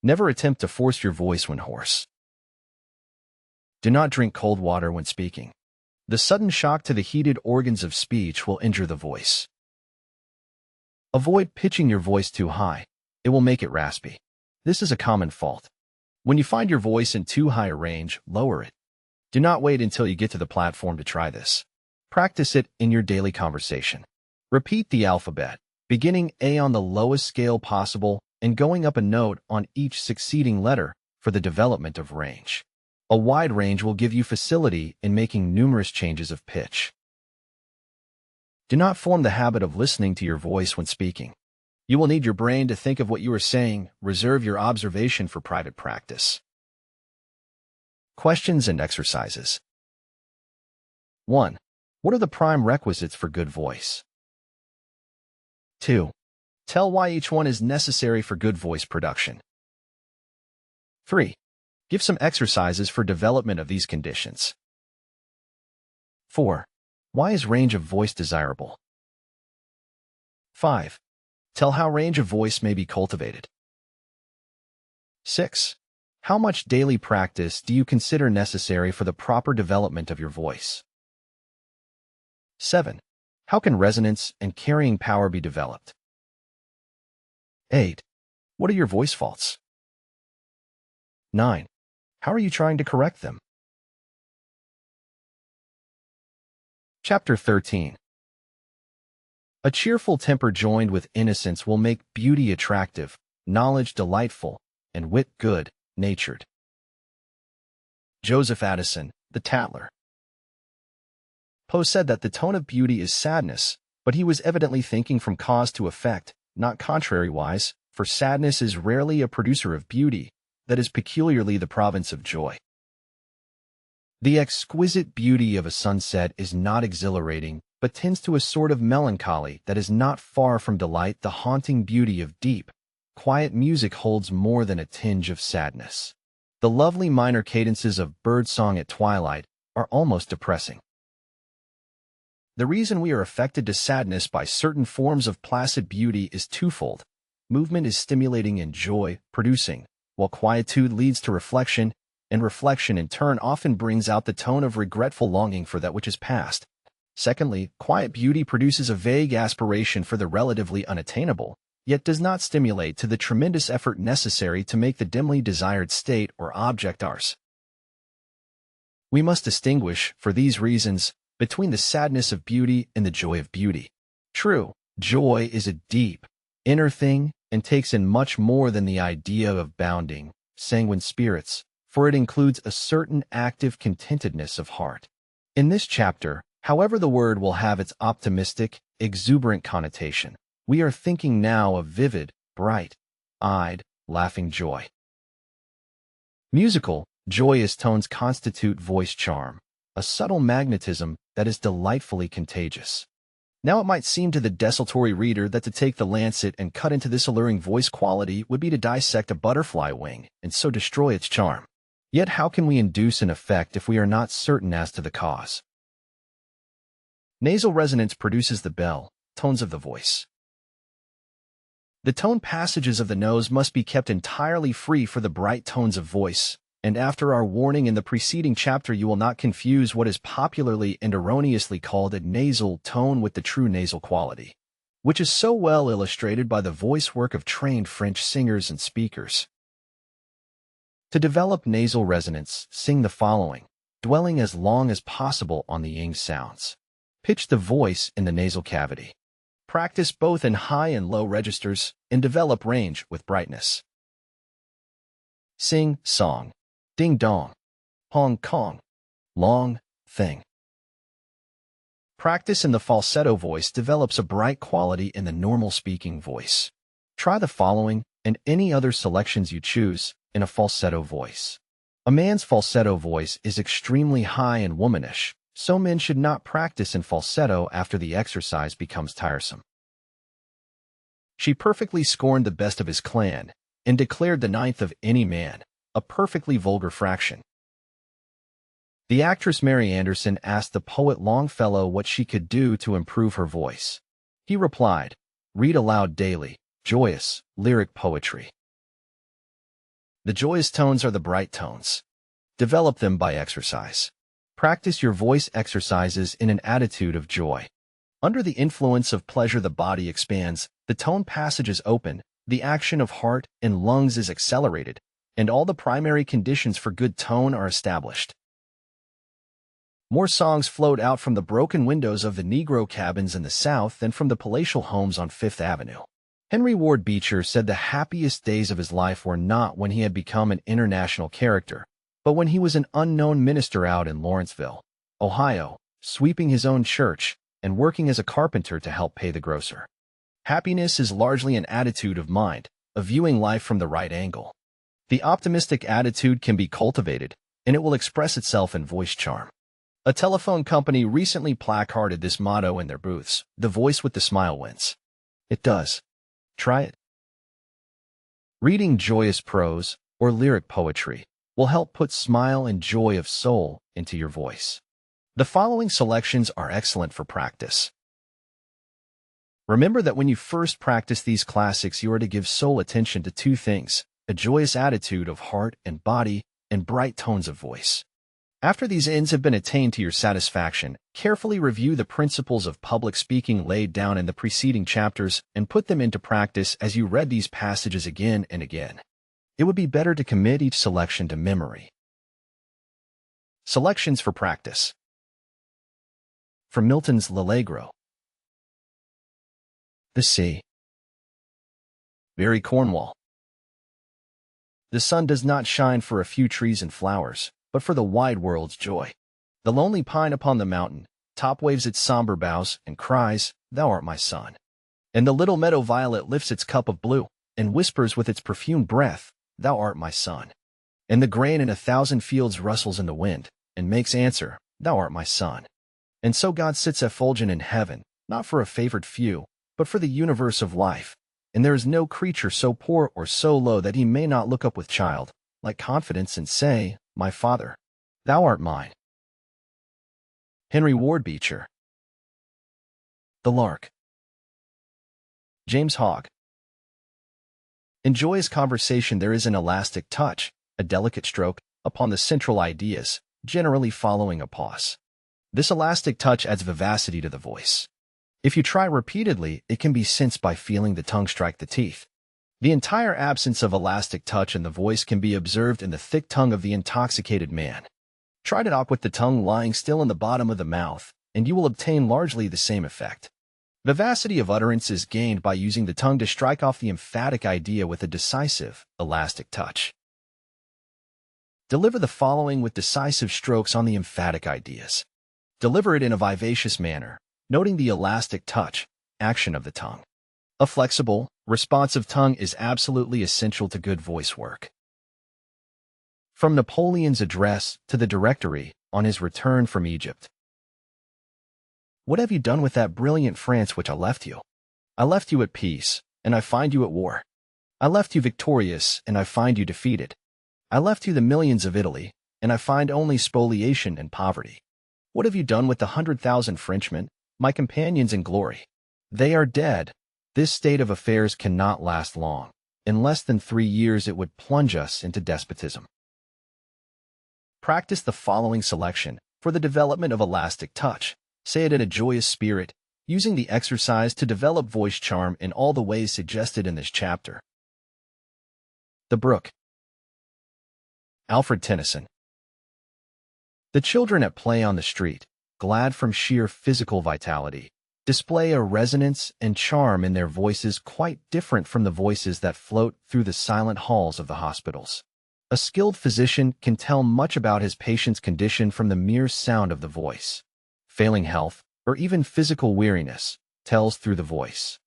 Never attempt to force your voice when hoarse. Do not drink cold water when speaking. The sudden shock to the heated organs of speech will injure the voice. Avoid pitching your voice too high. It will make it raspy. This is a common fault. When you find your voice in too high a range, lower it. Do not wait until you get to the platform to try this. Practice it in your daily conversation. Repeat the alphabet, beginning A on the lowest scale possible and going up a note on each succeeding letter for the development of range. A wide range will give you facility in making numerous changes of pitch. Do not form the habit of listening to your voice when speaking. You will need your brain to think of what you are saying. Reserve your observation for private practice. Questions and exercises. 1. What are the prime requisites for good voice? 2. Tell why each one is necessary for good voice production. 3. Give some exercises for development of these conditions. 4. Why is range of voice desirable? 5. Tell how range of voice may be cultivated. 6. How much daily practice do you consider necessary for the proper development of your voice? 7. How can resonance and carrying power be developed? 8. What are your voice faults? 9. How are you trying to correct them? Chapter 13. A cheerful temper joined with innocence will make beauty attractive, knowledge delightful, and wit good-natured. Joseph Addison, The Tattler. Poe said that the tone of beauty is sadness, but he was evidently thinking from cause to effect, not contrariwise, for sadness is rarely a producer of beauty, that is peculiarly the province of joy. The exquisite beauty of a sunset is not exhilarating, but tends to a sort of melancholy that is not far from delight. The haunting beauty of deep, quiet music holds more than a tinge of sadness. The lovely minor cadences of birdsong at twilight are almost depressing. The reason we are affected to sadness by certain forms of placid beauty is twofold. Movement is stimulating and joy producing, while quietude leads to reflection, and reflection in turn often brings out the tone of regretful longing for that which is past. Secondly, quiet beauty produces a vague aspiration for the relatively unattainable, yet does not stimulate to the tremendous effort necessary to make the dimly desired state or object ours. We must distinguish, for these reasons, between the sadness of beauty and the joy of beauty. True, joy is a deep, inner thing and takes in much more than the idea of bounding, sanguine spirits, for it includes a certain active contentedness of heart. In this chapter, however the word will have its optimistic, exuberant connotation, we are thinking now of vivid, bright-eyed, laughing joy. Musical, joyous tones constitute voice charm, a subtle magnetism that is delightfully contagious. Now it might seem to the desultory reader that to take the lancet and cut into this alluring voice quality would be to dissect a butterfly wing and so destroy its charm. Yet how can we induce an effect if we are not certain as to the cause? Nasal resonance produces the bell tones of the voice. The tone passages of the nose must be kept entirely free for the bright tones of voice, And after our warning in the preceding chapter, you will not confuse what is popularly and erroneously called a nasal tone with the true nasal quality, which is so well illustrated by the voice work of trained French singers and speakers. To develop nasal resonance, sing the following, dwelling as long as possible on the ing sounds. Pitch the voice in the nasal cavity. Practice both in high and low registers, and develop range with brightness. Sing, song, ding dong, Hong Kong, long, thing. Practice in the falsetto voice develops a bright quality in the normal speaking voice. Try the following and any other selections you choose in a falsetto voice. A man's falsetto voice is extremely high and womanish, so men should not practice in falsetto after the exercise becomes tiresome. She perfectly scorned the best of his clan, and declared the ninth of any man, a perfectly vulgar fraction. The actress Mary Anderson asked the poet Longfellow what she could do to improve her voice. He replied, "Read aloud daily, joyous, lyric poetry." The joyous tones are the bright tones. Develop them by exercise. Practice your voice exercises in an attitude of joy. Under the influence of pleasure, the body expands, the tone passages open, the action of heart and lungs is accelerated, and all the primary conditions for good tone are established. More songs flowed out from the broken windows of the Negro cabins in the South than from the palatial homes on Fifth Avenue. Henry Ward Beecher said the happiest days of his life were not when he had become an international character, but when he was an unknown minister out in Lawrenceville, Ohio, sweeping his own church and working as a carpenter to help pay the grocer. Happiness is largely an attitude of mind, of viewing life from the right angle. The optimistic attitude can be cultivated, and it will express itself in voice charm. A telephone company recently placarded this motto in their booths: "The voice with the smile wins." It does. Try it. Reading joyous prose or lyric poetry will help put smile and joy of soul into your voice. The following selections are excellent for practice. Remember that when you first practice these classics, you are to give sole attention to two things: a joyous attitude of heart and body, and bright tones of voice. After these ends have been attained to your satisfaction, carefully review the principles of public speaking laid down in the preceding chapters and put them into practice as you read these passages again and again. It would be better to commit each selection to memory. Selections for practice. From Milton's L'Allegro. The sea. Very Cornwall. The sun does not shine for a few trees and flowers, but for the wide world's joy. The lonely pine upon the mountain top waves its somber boughs and cries, "Thou art my son." And the little meadow violet lifts its cup of blue and whispers with its perfumed breath, "Thou art my son." And the grain in 1,000 fields rustles in the wind and makes answer, "Thou art my son." And so God sits effulgent in heaven, not for a favored few, but for the universe of life. And there is no creature so poor or so low that he may not look up with childlike confidence and say, "My Father, thou art mine." Henry Ward Beecher. The Lark. James Hogg. In joyous conversation there is an elastic touch, a delicate stroke, upon the central ideas, generally following a pause. This elastic touch adds vivacity to the voice. If you try repeatedly, it can be sensed by feeling the tongue strike the teeth. The entire absence of elastic touch in the voice can be observed in the thick tongue of the intoxicated man. Try to talk with the tongue lying still in the bottom of the mouth, and you will obtain largely the same effect. Vivacity of utterance is gained by using the tongue to strike off the emphatic idea with a decisive, elastic touch. Deliver the following with decisive strokes on the emphatic ideas. Deliver it in a vivacious manner, noting the elastic touch, action of the tongue. A flexible, responsive tongue is absolutely essential to good voice work. From Napoleon's address to the Directory on his return from Egypt. What have you done with that brilliant France which I left you? I left you at peace, and I find you at war. I left you victorious, and I find you defeated. I left you the millions of Italy, and I find only spoliation and poverty. What have you done with the 100,000 Frenchmen, my companions in glory? They are dead. This state of affairs cannot last long. In less than 3 years it would plunge us into despotism. Practice the following selection for the development of elastic touch. Say it in a joyous spirit, using the exercise to develop voice charm in all the ways suggested in this chapter. The Brook. Alfred Tennyson. The children at play on the street, glad from sheer physical vitality, display a resonance and charm in their voices quite different from the voices that float through the silent halls of the hospitals. A skilled physician can tell much about his patient's condition from the mere sound of the voice. Failing health, or even physical weariness, tells through the voice.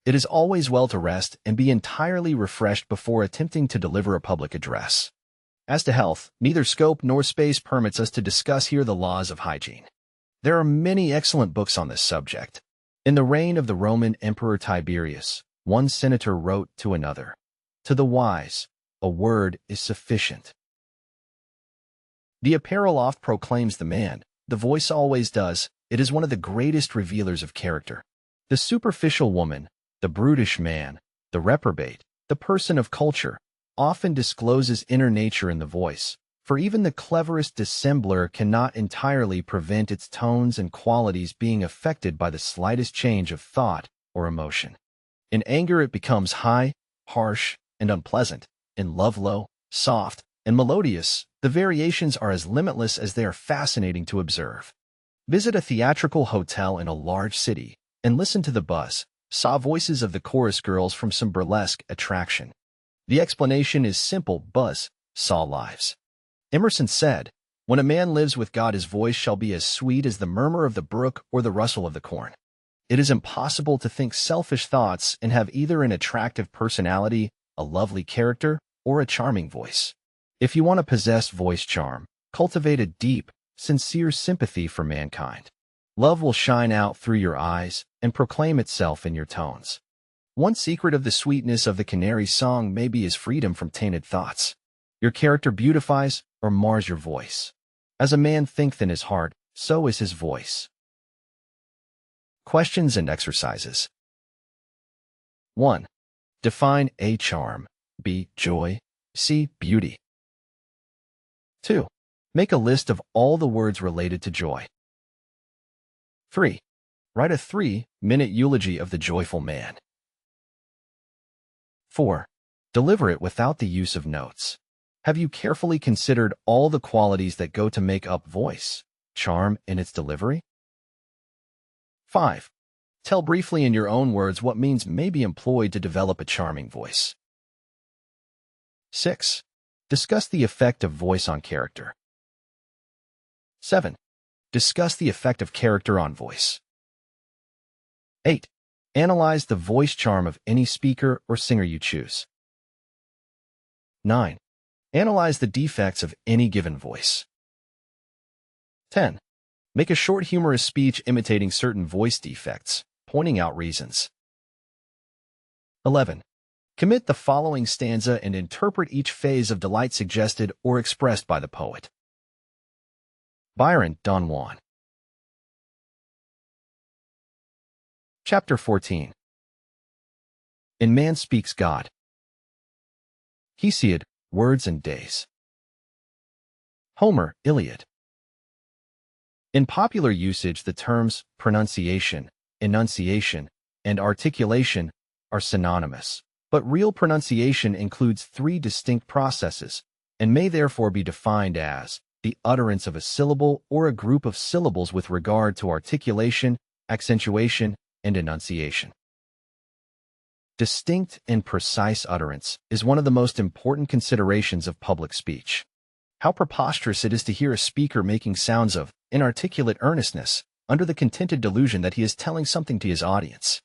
It is always well to rest and be entirely refreshed before attempting to deliver a public address. As to health, neither scope nor space permits us to discuss here the laws of hygiene. There are many excellent books on this subject. In the reign of the Roman Emperor Tiberius, one senator wrote to another, "To the wise, a word is sufficient." The apparel oft proclaims the man, the voice always does. It is one of the greatest revealers of character. The superficial woman, the brutish man, the reprobate, the person of culture, often discloses inner nature in the voice, for even the cleverest dissembler cannot entirely prevent its tones and qualities being affected by the slightest change of thought or emotion. In anger it becomes high, harsh, and unpleasant. In love low, soft, and melodious, the variations are as limitless as they are fascinating to observe. Visit a theatrical hotel in a large city and listen to the buzz, saw voices of the chorus girls from some burlesque attraction. The explanation is simple: buzz, saw lives. Emerson said, "When a man lives with God, his voice shall be as sweet as the murmur of the brook or the rustle of the corn." It is impossible to think selfish thoughts and have either an attractive personality, a lovely character, or a charming voice. If you want to possess voice charm, cultivate a deep, sincere sympathy for mankind. Love will shine out through your eyes and proclaim itself in your tones. One secret of the sweetness of the canary's song may be his freedom from tainted thoughts. Your character beautifies or mars your voice. As a man thinketh in his heart, so is his voice. Questions and exercises. 1. Define A, charm, B, joy, C, beauty. 2. Make a list of all the words related to joy. 3. Write a 3-minute eulogy of the joyful man. 4. Deliver it without the use of notes. Have you carefully considered all the qualities that go to make up voice, charm in its delivery? 5. Tell briefly in your own words what means may be employed to develop a charming voice. 6. Discuss the effect of voice on character. 7. Discuss the effect of character on voice. 8. Analyze the voice charm of any speaker or singer you choose. 9. Analyze the defects of any given voice. 10. Make a short humorous speech imitating certain voice defects, pointing out reasons. 11. Commit the following stanza and interpret each phase of delight suggested or expressed by the poet. Byron, Don Juan. Chapter 14. In Man Speaks God. Hesiod, Words and Days. Homer, Iliad. In popular usage, the terms pronunciation, enunciation, and articulation are synonymous, but real pronunciation includes 3 distinct processes and may therefore be defined as the utterance of a syllable or a group of syllables with regard to articulation, accentuation, and enunciation. Distinct and precise utterance is one of the most important considerations of public speech. How preposterous it is to hear a speaker making sounds of inarticulate earnestness under the contented delusion that he is telling something to his audience.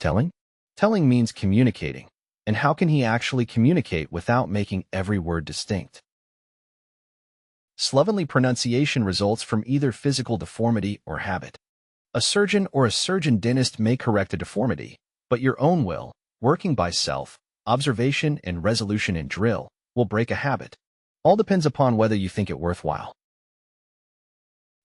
Telling? Telling means communicating, and how can he actually communicate without making every word distinct? Slovenly pronunciation results from either physical deformity or habit. A surgeon or a surgeon-dentist may correct a deformity, but your own will, working by self-observation and resolution in drill, will break a habit. All depends upon whether you think it worthwhile.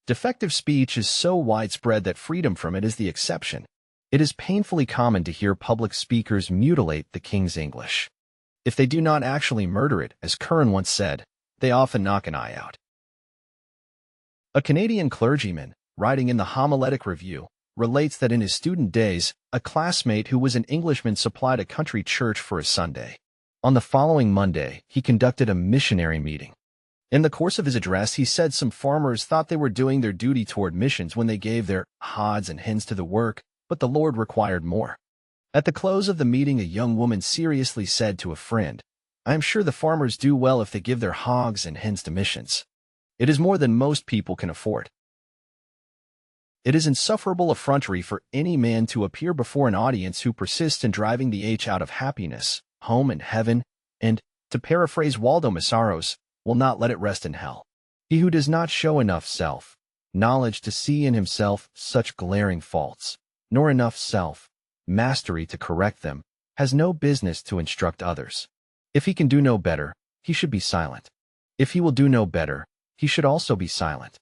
Defective speech is so widespread that freedom from it is the exception. It is painfully common to hear public speakers mutilate the King's English. If they do not actually murder it, as Curran once said, they often knock an eye out. A Canadian clergyman, writing in the Homiletic Review, relates that in his student days, a classmate who was an Englishman supplied a country church for a Sunday. On the following Monday, he conducted a missionary meeting. In the course of his address, he said some farmers thought they were doing their duty toward missions when they gave their hods and hens to the work, but the Lord required more. At the close of the meeting, a young woman seriously said to a friend, "I am sure the farmers do well if they give their hogs and hens to missions. It is more than most people can afford." It is insufferable effrontery for any man to appear before an audience who persists in driving the H out of happiness, home, and heaven, and, to paraphrase Waldo Masaros, will not let it rest in hell. He who does not show enough self-knowledge to see in himself such glaring faults, nor enough self-mastery to correct them, has no business to instruct others. If he can do no better, he should be silent. If he will do no better, he should also be silent.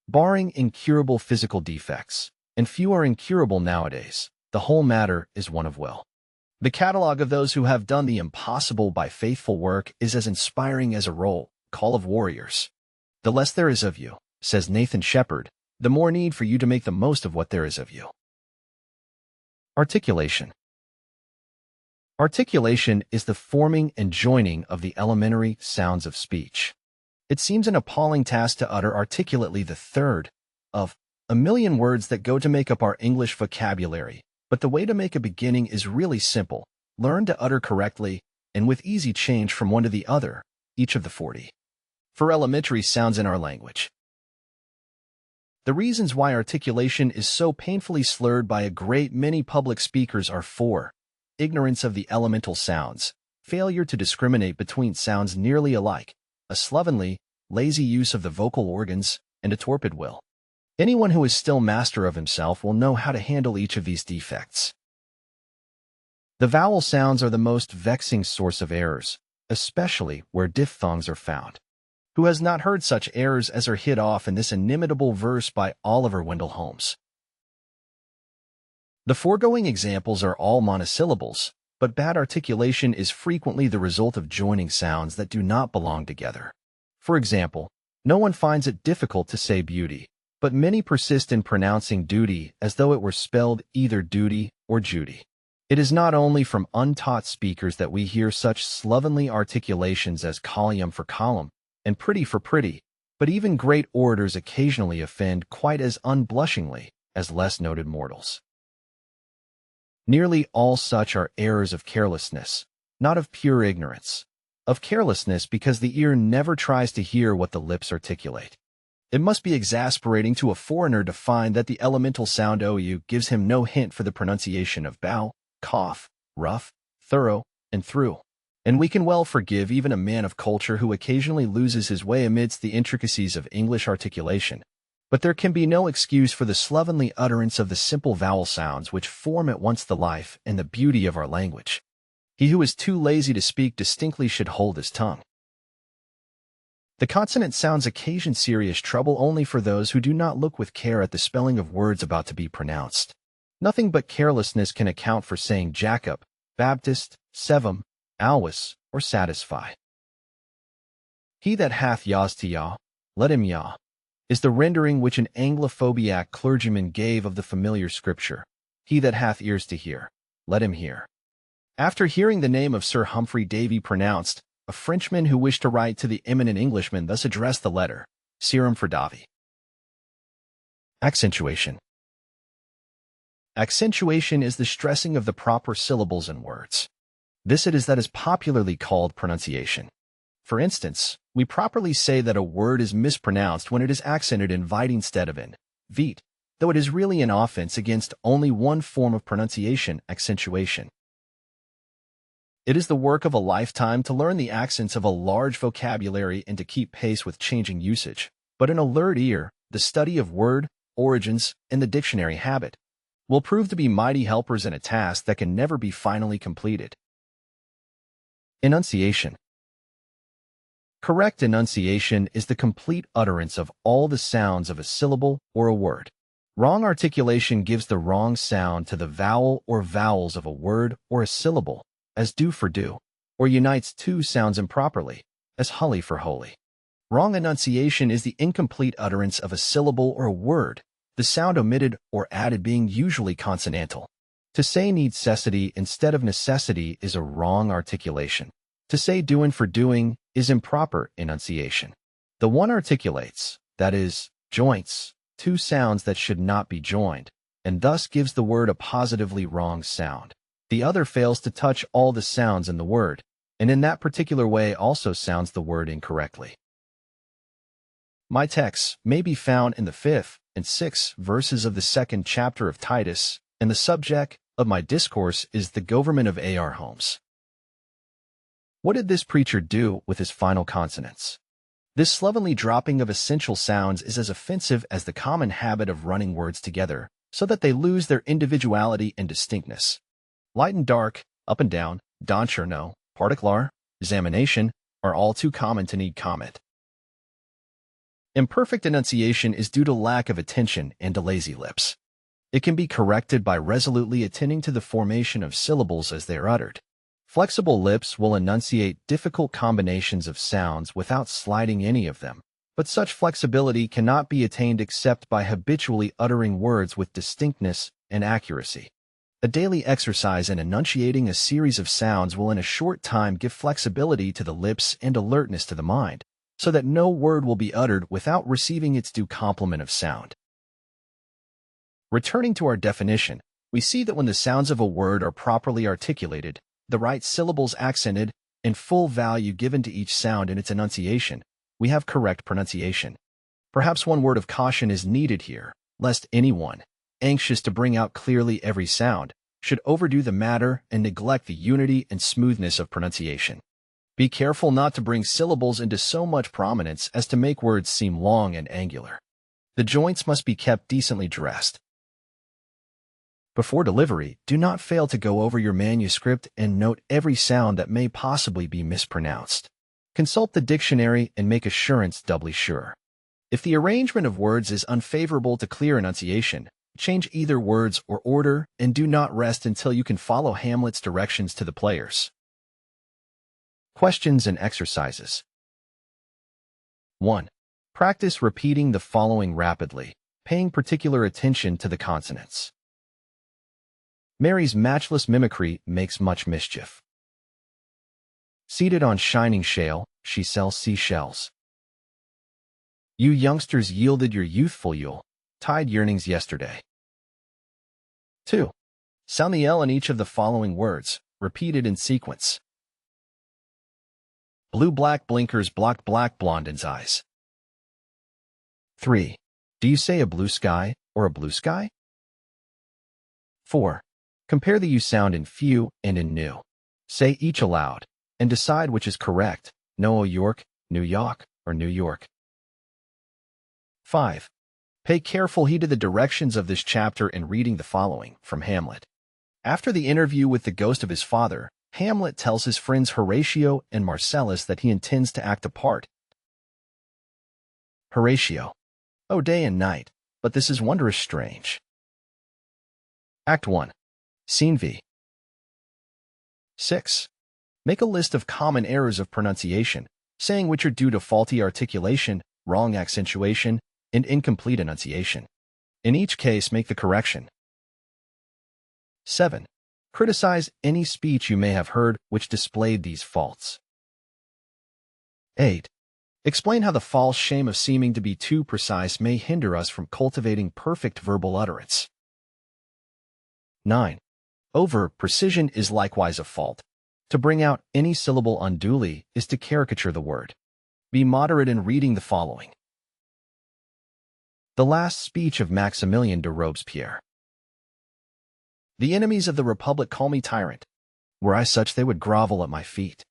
Barring incurable physical defects, and few are incurable nowadays, the whole matter is one of will. The catalogue of those who have done the impossible by faithful work is as inspiring as a roll call of warriors. The less there is of you, says Nathan Shepard, the more need for you to make the most of what there is of you. Articulation. Articulation is the forming and joining of the elementary sounds of speech. It seems an appalling task to utter articulately the third of a million words that go to make up our English vocabulary, but the way to make a beginning is really simple. Learn to utter correctly, and with easy change from one to the other, each of the 40. For elementary sounds in our language. The reasons why articulation is so painfully slurred by a great many public speakers are 4. Ignorance of the elemental sounds, failure to discriminate between sounds nearly alike, a slovenly, lazy use of the vocal organs, and a torpid will. Anyone who is still master of himself will know how to handle each of these defects. The vowel sounds are the most vexing source of errors, especially where diphthongs are found. Who has not heard such errors as are hit off in this inimitable verse by Oliver Wendell Holmes? The foregoing examples are all monosyllables, but bad articulation is frequently the result of joining sounds that do not belong together. For example, no one finds it difficult to say beauty, but many persist in pronouncing duty as though it were spelled either duty or Judy. It is not only from untaught speakers that we hear such slovenly articulations as column for column and pretty for pretty, but even great orators occasionally offend quite as unblushingly as less noted mortals. Nearly all such are errors of carelessness, not of pure ignorance. Of carelessness because the ear never tries to hear what the lips articulate. It must be exasperating to a foreigner to find that the elemental sound OU gives him no hint for the pronunciation of bow, cough, rough, thorough, and through. And we can well forgive even a man of culture who occasionally loses his way amidst the intricacies of English articulation. But there can be no excuse for the slovenly utterance of the simple vowel sounds which form at once the life and the beauty of our language. He who is too lazy to speak distinctly should hold his tongue. The consonant sounds occasion serious trouble only for those who do not look with care at the spelling of words about to be pronounced. Nothing but carelessness can account for saying Jacob, Baptist, Sevum, Alwis, or satisfy. He that hath yaws to yaw, let him yaw, is the rendering which an Anglophobiac clergyman gave of the familiar scripture. He that hath ears to hear, let him hear. After hearing the name of Sir Humphrey Davy pronounced, a Frenchman who wished to write to the eminent Englishman thus addressed the letter, Serum for Davy. Accentuation. Accentuation is the stressing of the proper syllables in words. This it is that is popularly called pronunciation. For instance, we properly say that a word is mispronounced when it is accented in vite instead of in vite, though it is really an offense against only one form of pronunciation, accentuation. It is the work of a lifetime to learn the accents of a large vocabulary and to keep pace with changing usage, but an alert ear, the study of word, origins, and the dictionary habit, will prove to be mighty helpers in a task that can never be finally completed. Enunciation. Correct enunciation is the complete utterance of all the sounds of a syllable or a word. Wrong articulation gives the wrong sound to the vowel or vowels of a word or a syllable, as do for do, or unites two sounds improperly, as hully for holy. Wrong enunciation is the incomplete utterance of a syllable or a word, the sound omitted or added being usually consonantal. To say necessity instead of necessity is a wrong articulation. To say doing for doing is improper enunciation. The one articulates, that is, joints, two sounds that should not be joined, and thus gives the word a positively wrong sound. The other fails to touch all the sounds in the word, and in that particular way also sounds the word incorrectly. My texts may be found in the 5th and 6th verses of the 2nd chapter of Titus, and the subject of my discourse is the government of our homes. What did this preacher do with his final consonants? This slovenly dropping of essential sounds is as offensive as the common habit of running words together, so that they lose their individuality and distinctness. Light and dark, up and down, don cherno, particular, examination, are all too common to need comment. Imperfect enunciation is due to lack of attention and to lazy lips. It can be corrected by resolutely attending to the formation of syllables as they are uttered. Flexible lips will enunciate difficult combinations of sounds without sliding any of them, but such flexibility cannot be attained except by habitually uttering words with distinctness and accuracy. A daily exercise in enunciating a series of sounds will in a short time give flexibility to the lips and alertness to the mind, so that no word will be uttered without receiving its due complement of sound. Returning to our definition, we see that when the sounds of a word are properly articulated, the right syllables accented, and full value given to each sound in its enunciation, we have correct pronunciation. Perhaps one word of caution is needed here, lest anyone, anxious to bring out clearly every sound, should overdo the matter and neglect the unity and smoothness of pronunciation. Be careful not to bring syllables into so much prominence as to make words seem long and angular. The joints must be kept decently dressed. Before delivery, do not fail to go over your manuscript and note every sound that may possibly be mispronounced. Consult the dictionary and make assurance doubly sure. If the arrangement of words is unfavorable to clear enunciation, change either words or order and do not rest until you can follow Hamlet's directions to the players. Questions and exercises. 1. Practice repeating the following rapidly, paying particular attention to the consonants. Mary's matchless mimicry makes much mischief. Seated on shining shale, she sells seashells. You youngsters yielded your youthful Yule-tide yearnings yesterday. 2. Sound the L in each of the following words, repeated in sequence. Blue-black blinkers blocked black blondine's eyes. 3. Do you say a blue sky or a blue sky? 4. Compare the U sound in few and in new. Say each aloud, and decide which is correct, New York, New York, or New York. 5. Pay careful heed to the directions of this chapter in reading the following from Hamlet. After the interview with the ghost of his father, Hamlet tells his friends Horatio and Marcellus that he intends to act a part. Horatio. Oh, day and night, but this is wondrous strange. Act 1. Scene V. 6. Make a list of common errors of pronunciation, saying which are due to faulty articulation, wrong accentuation, and incomplete enunciation. In each case, make the correction. 7. Criticize any speech you may have heard which displayed these faults. 8. Explain how the false shame of seeming to be too precise may hinder us from cultivating perfect verbal utterance. 9. Over-precision is likewise a fault. To bring out any syllable unduly is to caricature the word. Be moderate in reading the following. The last speech of Maximilien de Robespierre. The enemies of the Republic call me tyrant. Were I such, they would grovel at my feet.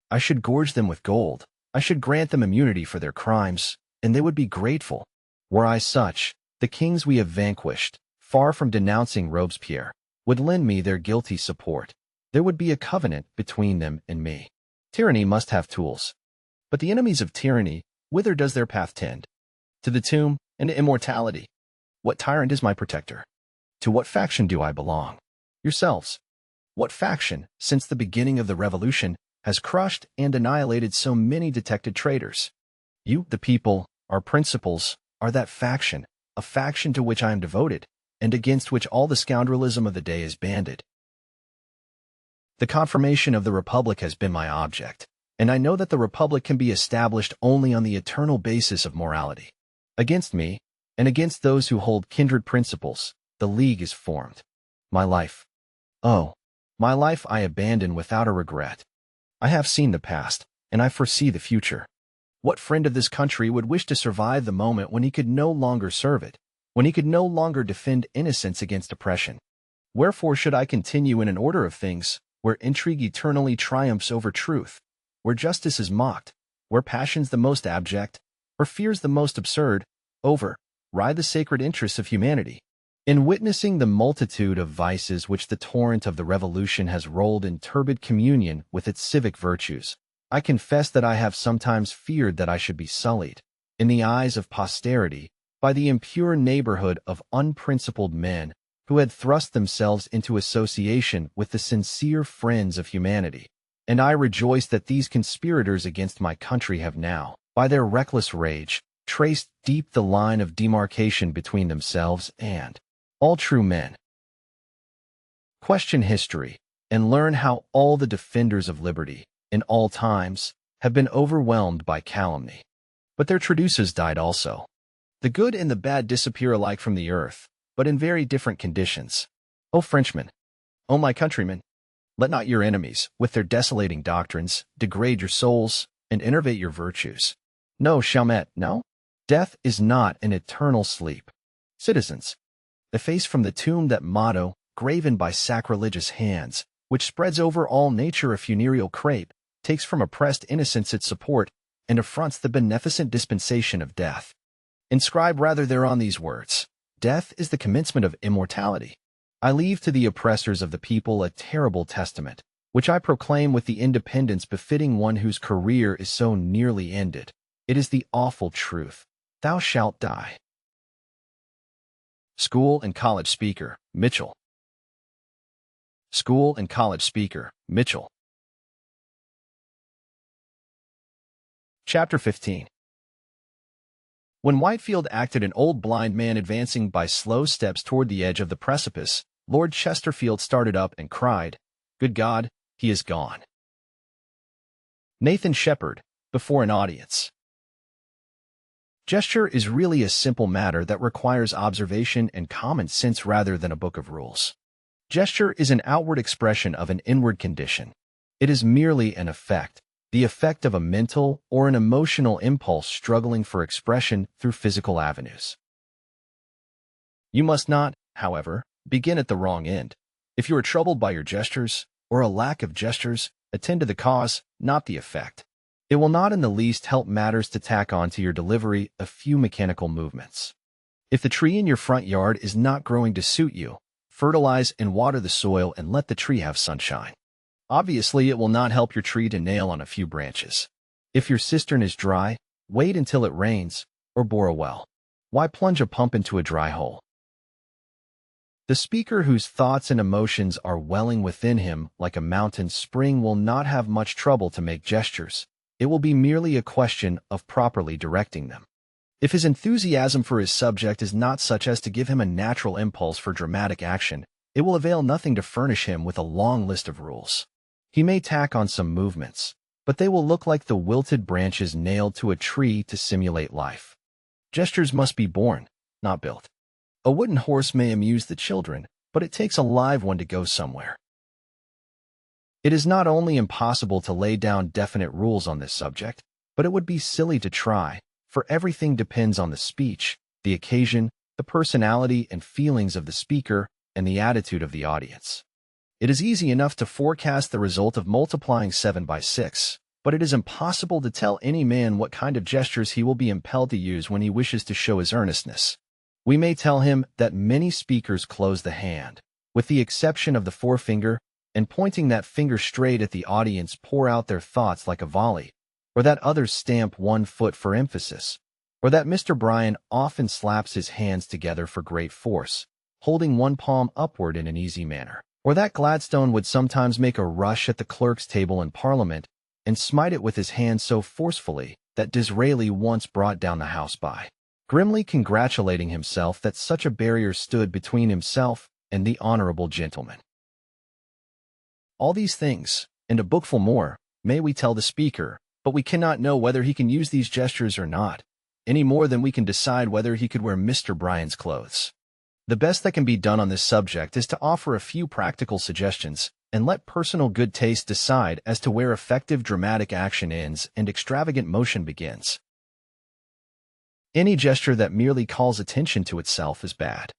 I should gorge them with gold. I should grant them immunity for their crimes, and they would be grateful. Were I such, the kings we have vanquished, far from denouncing Robespierre, would lend me their guilty support. There would be a covenant between them and me. Tyranny must have tools. But the enemies of tyranny, whither does their path tend? To the tomb and to immortality. What tyrant is my protector? To what faction do I belong? Yourselves. What faction, since the beginning of the revolution, has crushed and annihilated so many detected traitors? You, the people, our principles, are that faction, a faction to which I am devoted, and against which all the scoundrelism of the day is banded. The confirmation of the Republic has been my object, and I know that the Republic can be established only on the eternal basis of morality. Against me, and against those who hold kindred principles, the League is formed. My life. Oh, my life I abandon without a regret. I have seen the past, and I foresee the future. What friend of this country would wish to survive the moment when he could no longer serve it, when he could no longer defend innocence against oppression? Wherefore should I continue in an order of things, where intrigue eternally triumphs over truth, where justice is mocked, where passions the most abject, where fears the most absurd, ride the sacred interests of humanity? In witnessing the multitude of vices which the torrent of the revolution has rolled in turbid communion with its civic virtues, I confess that I have sometimes feared that I should be sullied, in the eyes of posterity, by the impure neighborhood of unprincipled men who had thrust themselves into association with the sincere friends of humanity. And I rejoice that these conspirators against my country have now, by their reckless rage, traced deep the line of demarcation between themselves and all true men. Question history, and learn how all the defenders of liberty, in all times, have been overwhelmed by calumny. But their traducers died also. The good and the bad disappear alike from the earth, but in very different conditions. O Frenchmen! O my countrymen! Let not your enemies, with their desolating doctrines, degrade your souls and enervate your virtues. No, Chalmette, no. Death is not an eternal sleep. Citizens, efface from the tomb that motto, graven by sacrilegious hands, which spreads over all nature a funereal crape, takes from oppressed innocence its support, and affronts the beneficent dispensation of death. Inscribe rather thereon these words: Death is the commencement of immortality. I leave to the oppressors of the people a terrible testament, which I proclaim with the independence befitting one whose career is so nearly ended. It is the awful truth. Thou shalt die. School and College Speaker, Mitchell. School and College Speaker, Mitchell. Chapter 15. When Whitefield acted an old blind man advancing by slow steps toward the edge of the precipice, Lord Chesterfield started up and cried, "Good God, he is gone." Nathan Shepherd, before an audience. Gesture is really a simple matter that requires observation and common sense rather than a book of rules. Gesture is an outward expression of an inward condition. It is merely an effect, the effect of a mental or an emotional impulse struggling for expression through physical avenues. You must not, however, begin at the wrong end. If you are troubled by your gestures, or a lack of gestures, attend to the cause, not the effect. It will not in the least help matters to tack on to your delivery a few mechanical movements. If the tree in your front yard is not growing to suit you, fertilize and water the soil and let the tree have sunshine. Obviously, it will not help your tree to nail on a few branches. If your cistern is dry, wait until it rains, or bore a well. Why plunge a pump into a dry hole? The speaker whose thoughts and emotions are welling within him like a mountain spring will not have much trouble to make gestures. It will be merely a question of properly directing them. If his enthusiasm for his subject is not such as to give him a natural impulse for dramatic action, it will avail nothing to furnish him with a long list of rules. He may tack on some movements, but they will look like the wilted branches nailed to a tree to simulate life. Gestures must be born, not built. A wooden horse may amuse the children, but it takes a live one to go somewhere. It is not only impossible to lay down definite rules on this subject, but it would be silly to try, for everything depends on the speech, the occasion, the personality and feelings of the speaker, and the attitude of the audience. It is easy enough to forecast the result of multiplying 7 by 6, but it is impossible to tell any man what kind of gestures he will be impelled to use when he wishes to show his earnestness. We may tell him that many speakers close the hand, with the exception of the forefinger, and pointing that finger straight at the audience pour out their thoughts like a volley, or that others stamp one foot for emphasis, or that Mr. Bryan often slaps his hands together for great force, holding one palm upward in an easy manner, or that Gladstone would sometimes make a rush at the clerk's table in Parliament and smite it with his hand so forcefully that Disraeli once brought down the house by, grimly congratulating himself that such a barrier stood between himself and the honorable gentleman. All these things, and a bookful more, may we tell the speaker, but we cannot know whether he can use these gestures or not, any more than we can decide whether he could wear Mr. Bryan's clothes. The best that can be done on this subject is to offer a few practical suggestions and let personal good taste decide as to where effective dramatic action ends and extravagant motion begins. Any gesture that merely calls attention to itself is bad.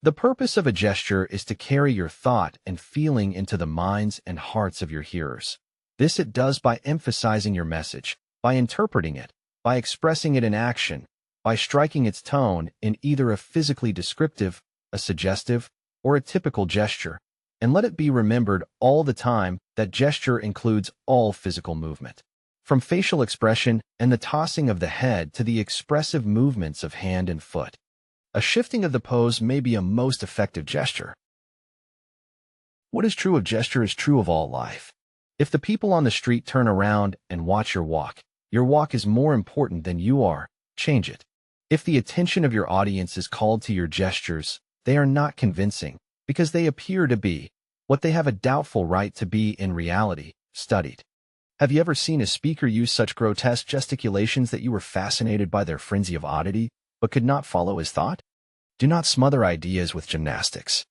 The purpose of a gesture is to carry your thought and feeling into the minds and hearts of your hearers. This it does by emphasizing your message, by interpreting it, by expressing it in action, by striking its tone in either a physically descriptive, a suggestive, or a typical gesture. And let it be remembered all the time that gesture includes all physical movement, from facial expression and the tossing of the head to the expressive movements of hand and foot. A shifting of the pose may be a most effective gesture. What is true of gesture is true of all life. If the people on the street turn around and watch your walk is more important than you are, change it. If the attention of your audience is called to your gestures, they are not convincing, because they appear to be what they have a doubtful right to be in reality, studied. Have you ever seen a speaker use such grotesque gesticulations that you were fascinated by their frenzy of oddity, but could not follow his thought? Do not smother ideas with gymnastics.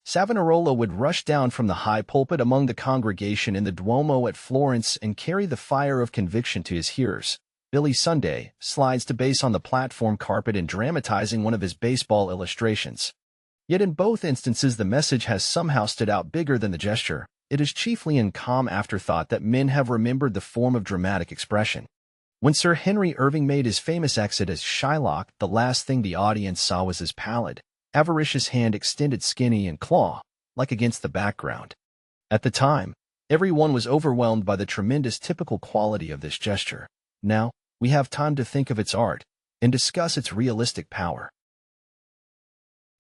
Savonarola would rush down from the high pulpit among the congregation in the Duomo at Florence and carry the fire of conviction to his hearers. Billy Sunday slides to base on the platform carpet in dramatizing one of his baseball illustrations. Yet in both instances the message has somehow stood out bigger than the gesture. It is chiefly in calm afterthought that men have remembered the form of dramatic expression. When Sir Henry Irving made his famous exit as Shylock, the last thing the audience saw was his pallid, avaricious hand extended skinny and claw-like against the background. At the time, everyone was overwhelmed by the tremendous typical quality of this gesture. Now, we have time to think of its art and discuss its realistic power.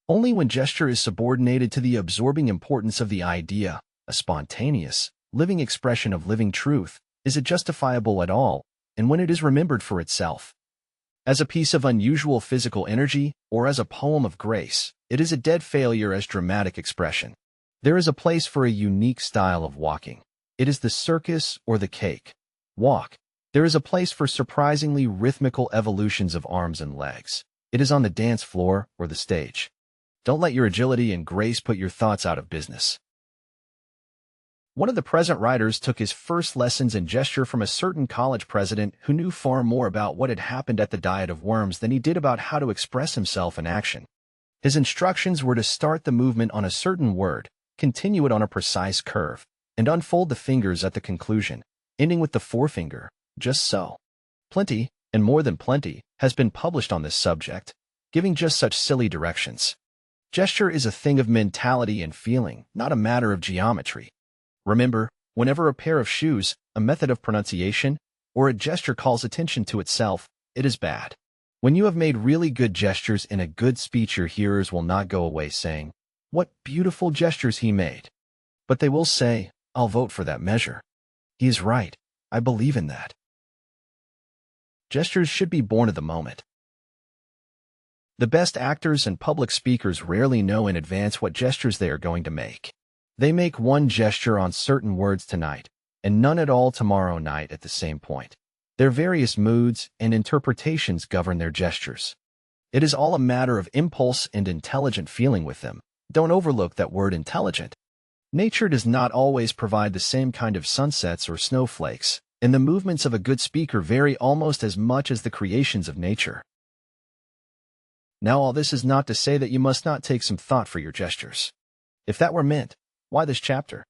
Only when gesture is subordinated to the absorbing importance of the idea, a spontaneous, living expression of living truth, is it justifiable at all, and when it is remembered for itself. As a piece of unusual physical energy, or as a poem of grace, it is a dead failure as dramatic expression. There is a place for a unique style of walking. It is the circus or the cake walk. There is a place for surprisingly rhythmical evolutions of arms and legs. It is on the dance floor or the stage. Don't let your agility and grace put your thoughts out of business. One of the present writers took his first lessons in gesture from a certain college president who knew far more about what had happened at the Diet of Worms than he did about how to express himself in action. His instructions were to start the movement on a certain word, continue it on a precise curve, and unfold the fingers at the conclusion, ending with the forefinger, just so. Plenty, and more than plenty, has been published on this subject, giving just such silly directions. Gesture is a thing of mentality and feeling, not a matter of geometry. Remember, whenever a pair of shoes, a method of pronunciation, or a gesture calls attention to itself, it is bad. When you have made really good gestures in a good speech, your hearers will not go away saying, "What beautiful gestures he made." But they will say, "I'll vote for that measure. He is right. I believe in that." Gestures should be born of the moment. The best actors and public speakers rarely know in advance what gestures they are going to make. They make one gesture on certain words tonight, and none at all tomorrow night at the same point. Their various moods and interpretations govern their gestures. It is all a matter of impulse and intelligent feeling with them. Don't overlook that word intelligent. Nature does not always provide the same kind of sunsets or snowflakes, and the movements of a good speaker vary almost as much as the creations of nature. Now, all this is not to say that you must not take some thought for your gestures. If that were meant, why this chapter?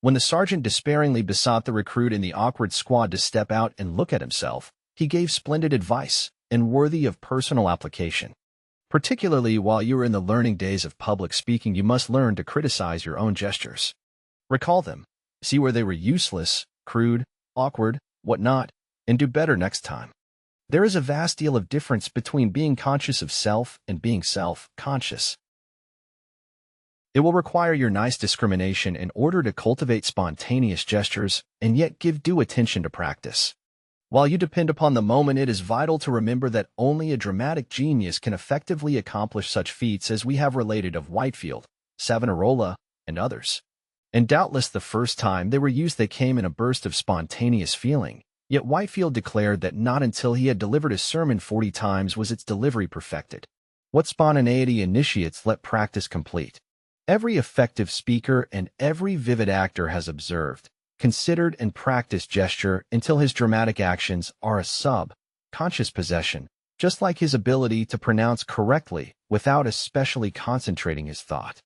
When the sergeant despairingly besought the recruit in the awkward squad to step out and look at himself, he gave splendid advice and worthy of personal application. Particularly while you are in the learning days of public speaking, you must learn to criticize your own gestures. Recall them, see where they were useless, crude, awkward, whatnot, and do better next time. There is a vast deal of difference between being conscious of self and being self-conscious. It will require your nice discrimination in order to cultivate spontaneous gestures and yet give due attention to practice. While you depend upon the moment, it is vital to remember that only a dramatic genius can effectively accomplish such feats as we have related of Whitefield, Savonarola, and others. And doubtless the first time they were used they came in a burst of spontaneous feeling, yet Whitefield declared that not until he had delivered his sermon 40 times was its delivery perfected. What spontaneity initiates, let practice complete. Every effective speaker and every vivid actor has observed, considered, and practiced gesture until his dramatic actions are a sub-conscious possession, just like his ability to pronounce correctly without especially concentrating his thought.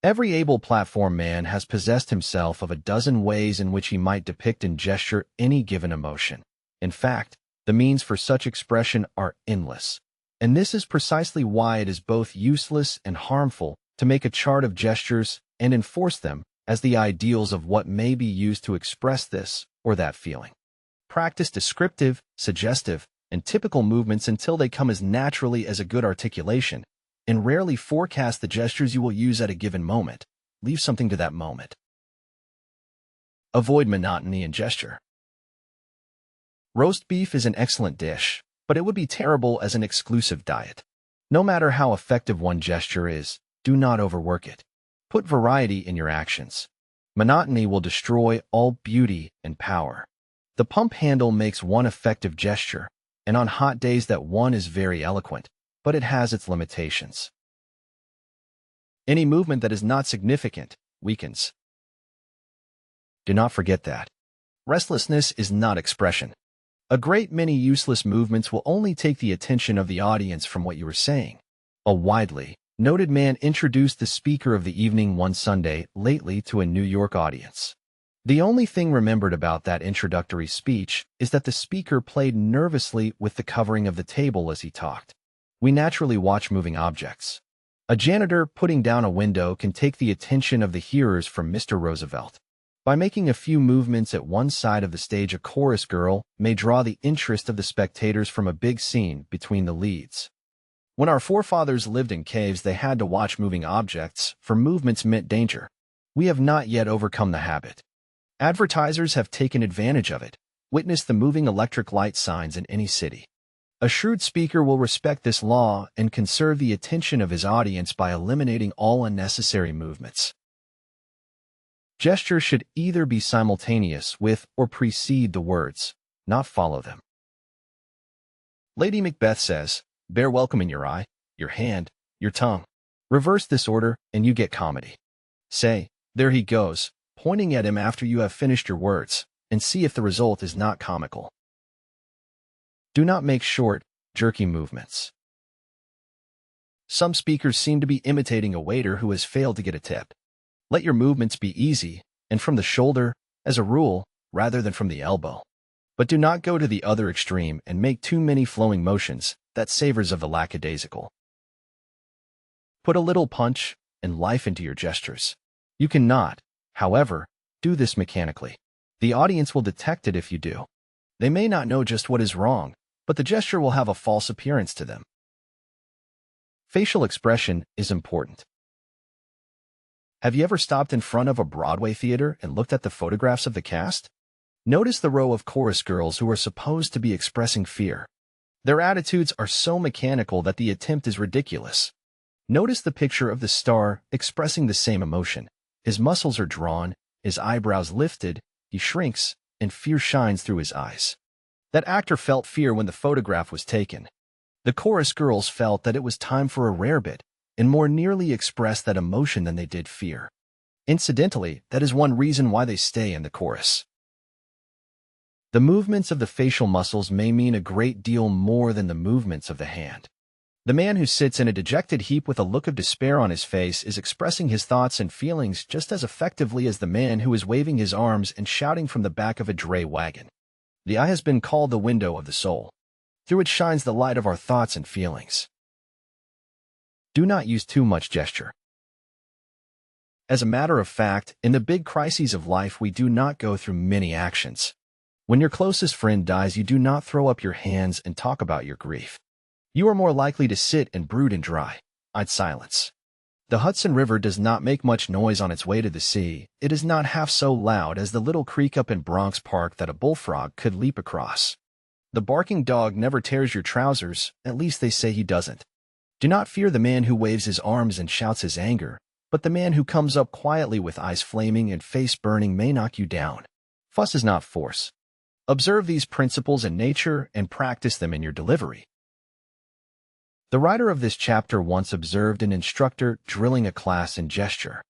Every able platform man has possessed himself of a dozen ways in which he might depict in gesture any given emotion. In fact, the means for such expression are endless. And this is precisely why it is both useless and harmful to make a chart of gestures and enforce them as the ideals of what may be used to express this or that feeling. Practice descriptive, suggestive, and typical movements until they come as naturally as a good articulation, and rarely forecast the gestures you will use at a given moment. Leave something to that moment. Avoid monotony in gesture. Roast beef is an excellent dish, but it would be terrible as an exclusive diet. No matter how effective one gesture is, do not overwork it. Put variety in your actions. Monotony will destroy all beauty and power. The pump handle makes one effective gesture, and on hot days that one is very eloquent, but it has its limitations. Any movement that is not significant weakens. Do not forget that. Restlessness is not expression. A great many useless movements will only take the attention of the audience from what you are saying. A widely noted man introduced the speaker of the evening one Sunday lately to a New York audience. The only thing remembered about that introductory speech is that the speaker played nervously with the covering of the table as he talked. We naturally watch moving objects. A janitor putting down a window can take the attention of the hearers from Mr. Roosevelt. By making a few movements at one side of the stage, a chorus girl may draw the interest of the spectators from a big scene between the leads. When our forefathers lived in caves, they had to watch moving objects, for movements meant danger. We have not yet overcome the habit. Advertisers have taken advantage of it. Witness the moving electric light signs in any city. A shrewd speaker will respect this law and conserve the attention of his audience by eliminating all unnecessary movements. Gesture should either be simultaneous with or precede the words, not follow them. Lady Macbeth says, "Bear welcome in your eye, your hand, your tongue." Reverse this order and you get comedy. Say, "There he goes," pointing at him after you have finished your words, and see if the result is not comical. Do not make short, jerky movements. Some speakers seem to be imitating a waiter who has failed to get a tip. Let your movements be easy and from the shoulder, as a rule, rather than from the elbow. But do not go to the other extreme and make too many flowing motions. That savors of the lackadaisical. Put a little punch and life into your gestures. You cannot, however, do this mechanically. The audience will detect it if you do. They may not know just what is wrong, but the gesture will have a false appearance to them. Facial expression is important. Have you ever stopped in front of a Broadway theater and looked at the photographs of the cast? Notice the row of chorus girls who are supposed to be expressing fear. Their attitudes are so mechanical that the attempt is ridiculous. Notice the picture of the star expressing the same emotion. His muscles are drawn, his eyebrows lifted, he shrinks, and fear shines through his eyes. That actor felt fear when the photograph was taken. The chorus girls felt that it was time for a rare bit, and more nearly expressed that emotion than they did fear. Incidentally, that is one reason why they stay in the chorus. The movements of the facial muscles may mean a great deal more than the movements of the hand. The man who sits in a dejected heap with a look of despair on his face is expressing his thoughts and feelings just as effectively as the man who is waving his arms and shouting from the back of a dray wagon. The eye has been called the window of the soul. Through it shines the light of our thoughts and feelings. Do not use too much gesture. As a matter of fact, in the big crises of life, we do not go through many actions. When your closest friend dies, you do not throw up your hands and talk about your grief. You are more likely to sit and brood in dry-eyed silence. The Hudson River does not make much noise on its way to the sea. It is not half so loud as the little creek up in Bronx Park that a bullfrog could leap across. The barking dog never tears your trousers, at least they say he doesn't. Do not fear the man who waves his arms and shouts his anger, but the man who comes up quietly with eyes flaming and face burning may knock you down. Fuss is not force. Observe these principles in nature and practice them in your delivery. The writer of this chapter once observed an instructor drilling a class in gesture.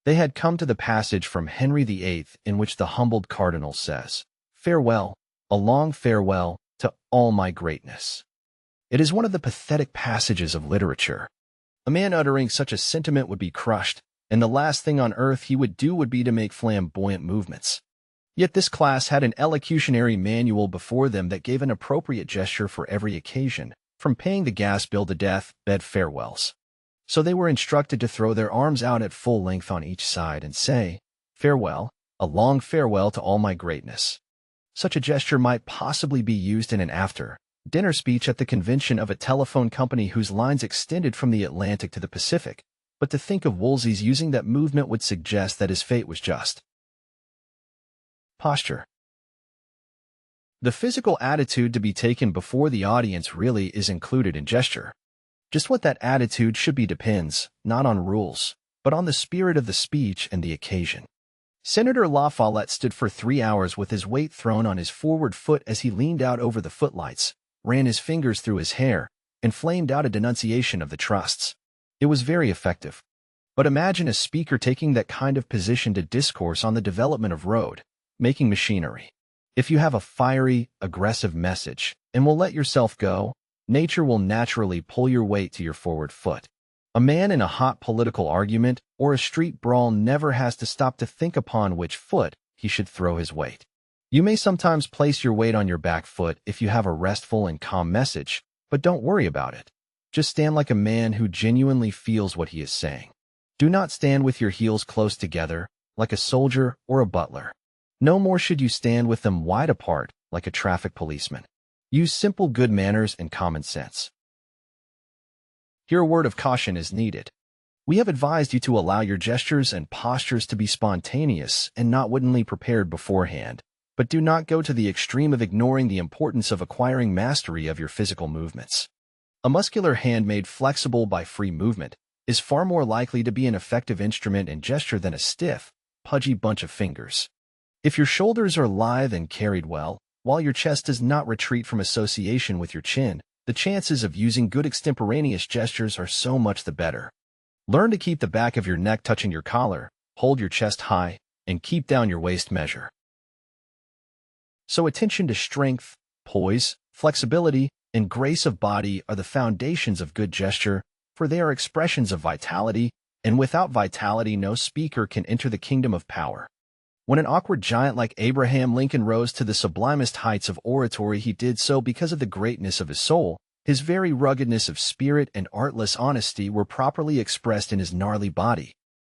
They had come to the passage from Henry VIII in which the humbled cardinal says, "Farewell, a long farewell to all my greatness." It is one of the pathetic passages of literature. A man uttering such a sentiment would be crushed, and the last thing on earth he would do would be to make flamboyant movements. Yet this class had an elocutionary manual before them that gave an appropriate gesture for every occasion, from paying the gas bill to death-bed farewells. So they were instructed to throw their arms out at full length on each side and say, "Farewell, a long farewell to all my greatness." Such a gesture might possibly be used in an after-dinner speech at the convention of a telephone company whose lines extended from the Atlantic to the Pacific, but to think of Woolsey's using that movement would suggest that his fate was just. Posture. The physical attitude to be taken before the audience really is included in gesture. Just what that attitude should be depends, not on rules, but on the spirit of the speech and the occasion. Senator La Follette stood for 3 hours with his weight thrown on his forward foot as he leaned out over the footlights, ran his fingers through his hair, and flamed out a denunciation of the trusts. It was very effective. But imagine a speaker taking that kind of position to discourse on the development of road-making machinery. If you have a fiery, aggressive message and will let yourself go, nature will naturally pull your weight to your forward foot. A man in a hot political argument or a street brawl never has to stop to think upon which foot he should throw his weight. You may sometimes place your weight on your back foot if you have a restful and calm message, but don't worry about it. Just stand like a man who genuinely feels what he is saying. Do not stand with your heels close together, like a soldier or a butler. No more should you stand with them wide apart, like a traffic policeman. Use simple good manners and common sense. Here a word of caution is needed. We have advised you to allow your gestures and postures to be spontaneous and not wittingly prepared beforehand, but do not go to the extreme of ignoring the importance of acquiring mastery of your physical movements. A muscular hand made flexible by free movement is far more likely to be an effective instrument in gesture than a stiff, pudgy bunch of fingers. If your shoulders are lithe and carried well, while your chest does not retreat from association with your chin, the chances of using good extemporaneous gestures are so much the better. Learn to keep the back of your neck touching your collar, hold your chest high, and keep down your waist measure. So attention to strength, poise, flexibility, and grace of body are the foundations of good gesture, for they are expressions of vitality, and without vitality no speaker can enter the kingdom of power. When an awkward giant like Abraham Lincoln rose to the sublimest heights of oratory, he did so because of the greatness of his soul. His very ruggedness of spirit and artless honesty were properly expressed in his gnarly body.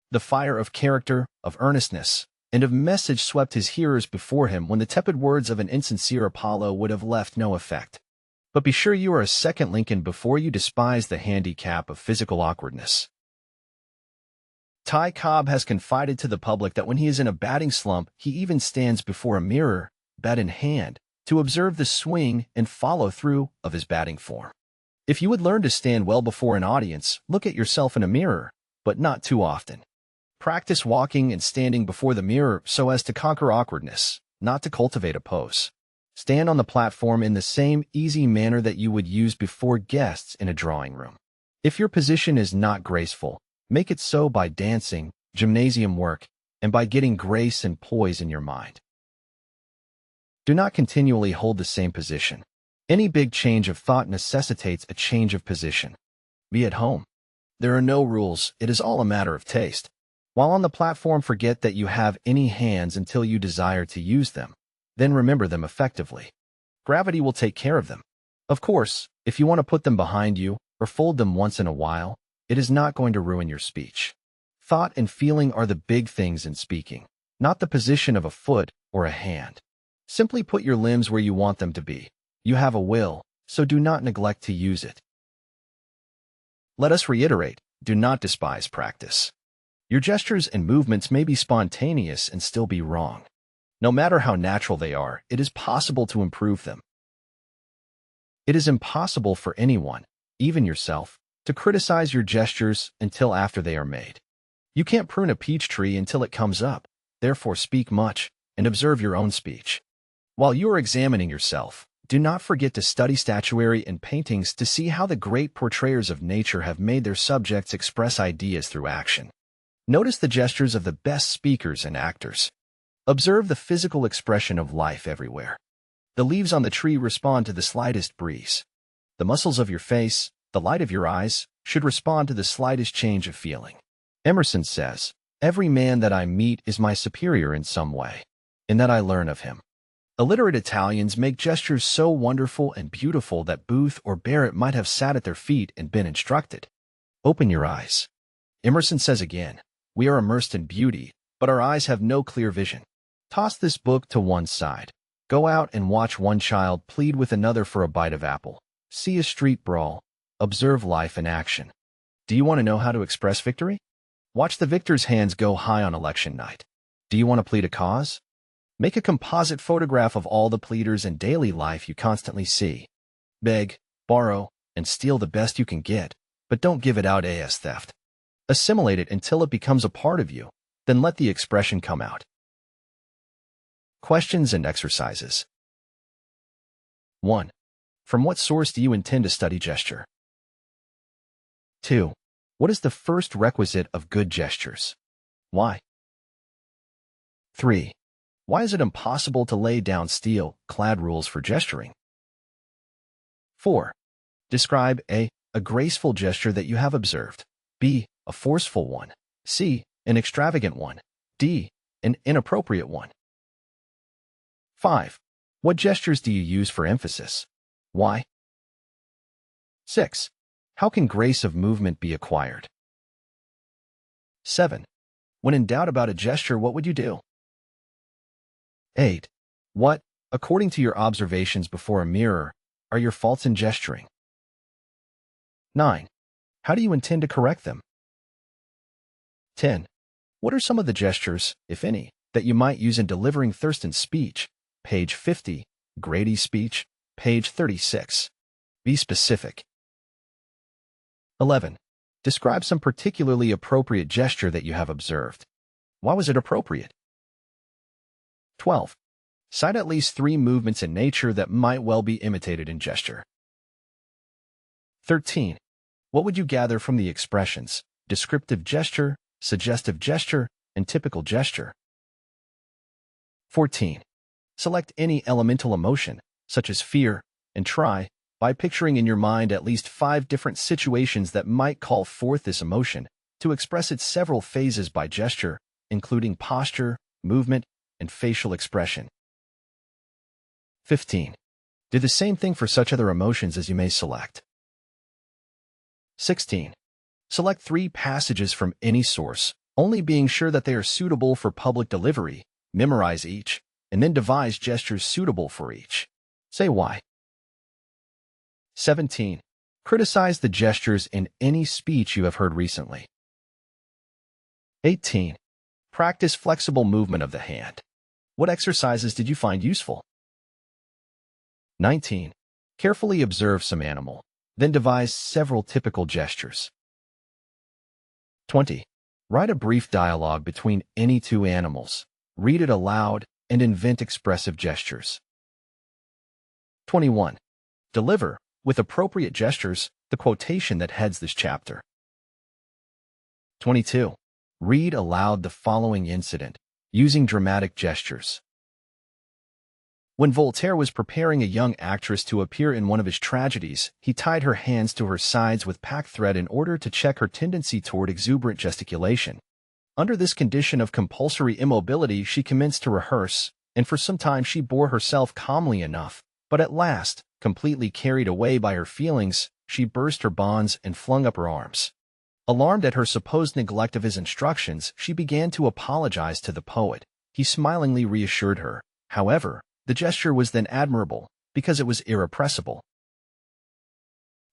The fire of character, of earnestness, and of message swept his hearers before him when the tepid words of an insincere Apollo would have left no effect. But be sure you are a second Lincoln before you despise the handicap of physical awkwardness. Ty Cobb has confided to the public that when he is in a batting slump, he even stands before a mirror, bat in hand, to observe the swing and follow-through of his batting form. If you would learn to stand well before an audience, look at yourself in a mirror, but not too often. Practice walking and standing before the mirror so as to conquer awkwardness, not to cultivate a pose. Stand on the platform in the same easy manner that you would use before guests in a drawing room. If your position is not graceful, make it so by dancing, gymnasium work, and by getting grace and poise in your mind. Do not continually hold the same position. Any big change of thought necessitates a change of position. Be at home. There are no rules, it is all a matter of taste. While on the platform, forget that you have any hands until you desire to use them. Then remember them effectively. Gravity will take care of them. Of course, if you want to put them behind you or fold them once in a while, it is not going to ruin your speech. Thought and feeling are the big things in speaking, not the position of a foot or a hand. Simply put your limbs where you want them to be. You have a will, so do not neglect to use it. Let us reiterate, do not despise practice. Your gestures and movements may be spontaneous and still be wrong. No matter how natural they are, it is possible to improve them. It is impossible for anyone, even yourself, to criticize your gestures until after they are made. You can't prune a peach tree until it comes up, therefore speak much and observe your own speech. While you are examining yourself, do not forget to study statuary and paintings to see how the great portrayers of nature have made their subjects express ideas through action. Notice the gestures of the best speakers and actors. Observe the physical expression of life everywhere. The leaves on the tree respond to the slightest breeze. The muscles of your face, the light of your eyes, should respond to the slightest change of feeling. Emerson says, "Every man that I meet is my superior in some way, in that I learn of him." Illiterate Italians make gestures so wonderful and beautiful that Booth or Barrett might have sat at their feet and been instructed. Open your eyes. Emerson says again, "We are immersed in beauty, but our eyes have no clear vision." Toss this book to one side. Go out and watch one child plead with another for a bite of apple. See a street brawl. Observe life in action. Do you want to know how to express victory? Watch the victor's hands go high on election night. Do you want to plead a cause? Make a composite photograph of all the pleaders in daily life you constantly see. Beg, borrow, and steal the best you can get, but don't give it out as theft. Assimilate it until it becomes a part of you, then let the expression come out. Questions and exercises. 1. From what source do you intend to study gesture? 2. What is the first requisite of good gestures? Why? 3. Why is it impossible to lay down steel-clad rules for gesturing? 4. Describe A graceful gesture that you have observed. B. A forceful one. C. An extravagant one. D. An inappropriate one. 5. What gestures do you use for emphasis? Why? 6. How can grace of movement be acquired? 7. When in doubt about a gesture, what would you do? 8. What, according to your observations before a mirror, are your faults in gesturing? 9. How do you intend to correct them? 10. What are some of the gestures, if any, that you might use in delivering Thurston's speech? Page 50, Grady's speech, page 36. Be specific. 11. Describe some particularly appropriate gesture that you have observed. Why was it appropriate? 12. Cite at least 3 movements in nature that might well be imitated in gesture. 13. What would you gather from the expressions descriptive gesture, suggestive gesture, and typical gesture? 14. Select any elemental emotion, such as fear, and try, by picturing in your mind at least 5 different situations that might call forth this emotion, to express its several phases by gesture, including posture, movement, and facial expression. 15. Do the same thing for such other emotions as you may select. 16. Select 3 passages from any source, only being sure that they are suitable for public delivery, memorize each, and then devise gestures suitable for each. Say why. 17. Criticize the gestures in any speech you have heard recently. 18. Practice flexible movement of the hand. What exercises did you find useful? 19. Carefully observe some animal, then devise several typical gestures. 20. Write a brief dialogue between any 2 animals, read it aloud, and invent expressive gestures. 21. Deliver, with appropriate gestures, the quotation that heads this chapter. 22. Read aloud the following incident, using dramatic gestures. When Voltaire was preparing a young actress to appear in one of his tragedies, he tied her hands to her sides with packthread in order to check her tendency toward exuberant gesticulation. Under this condition of compulsory immobility, she commenced to rehearse, and for some time she bore herself calmly enough, but at last, completely carried away by her feelings, she burst her bonds and flung up her arms. Alarmed at her supposed neglect of his instructions, she began to apologize to the poet. He smilingly reassured her. However, the gesture was then admirable, because it was irrepressible.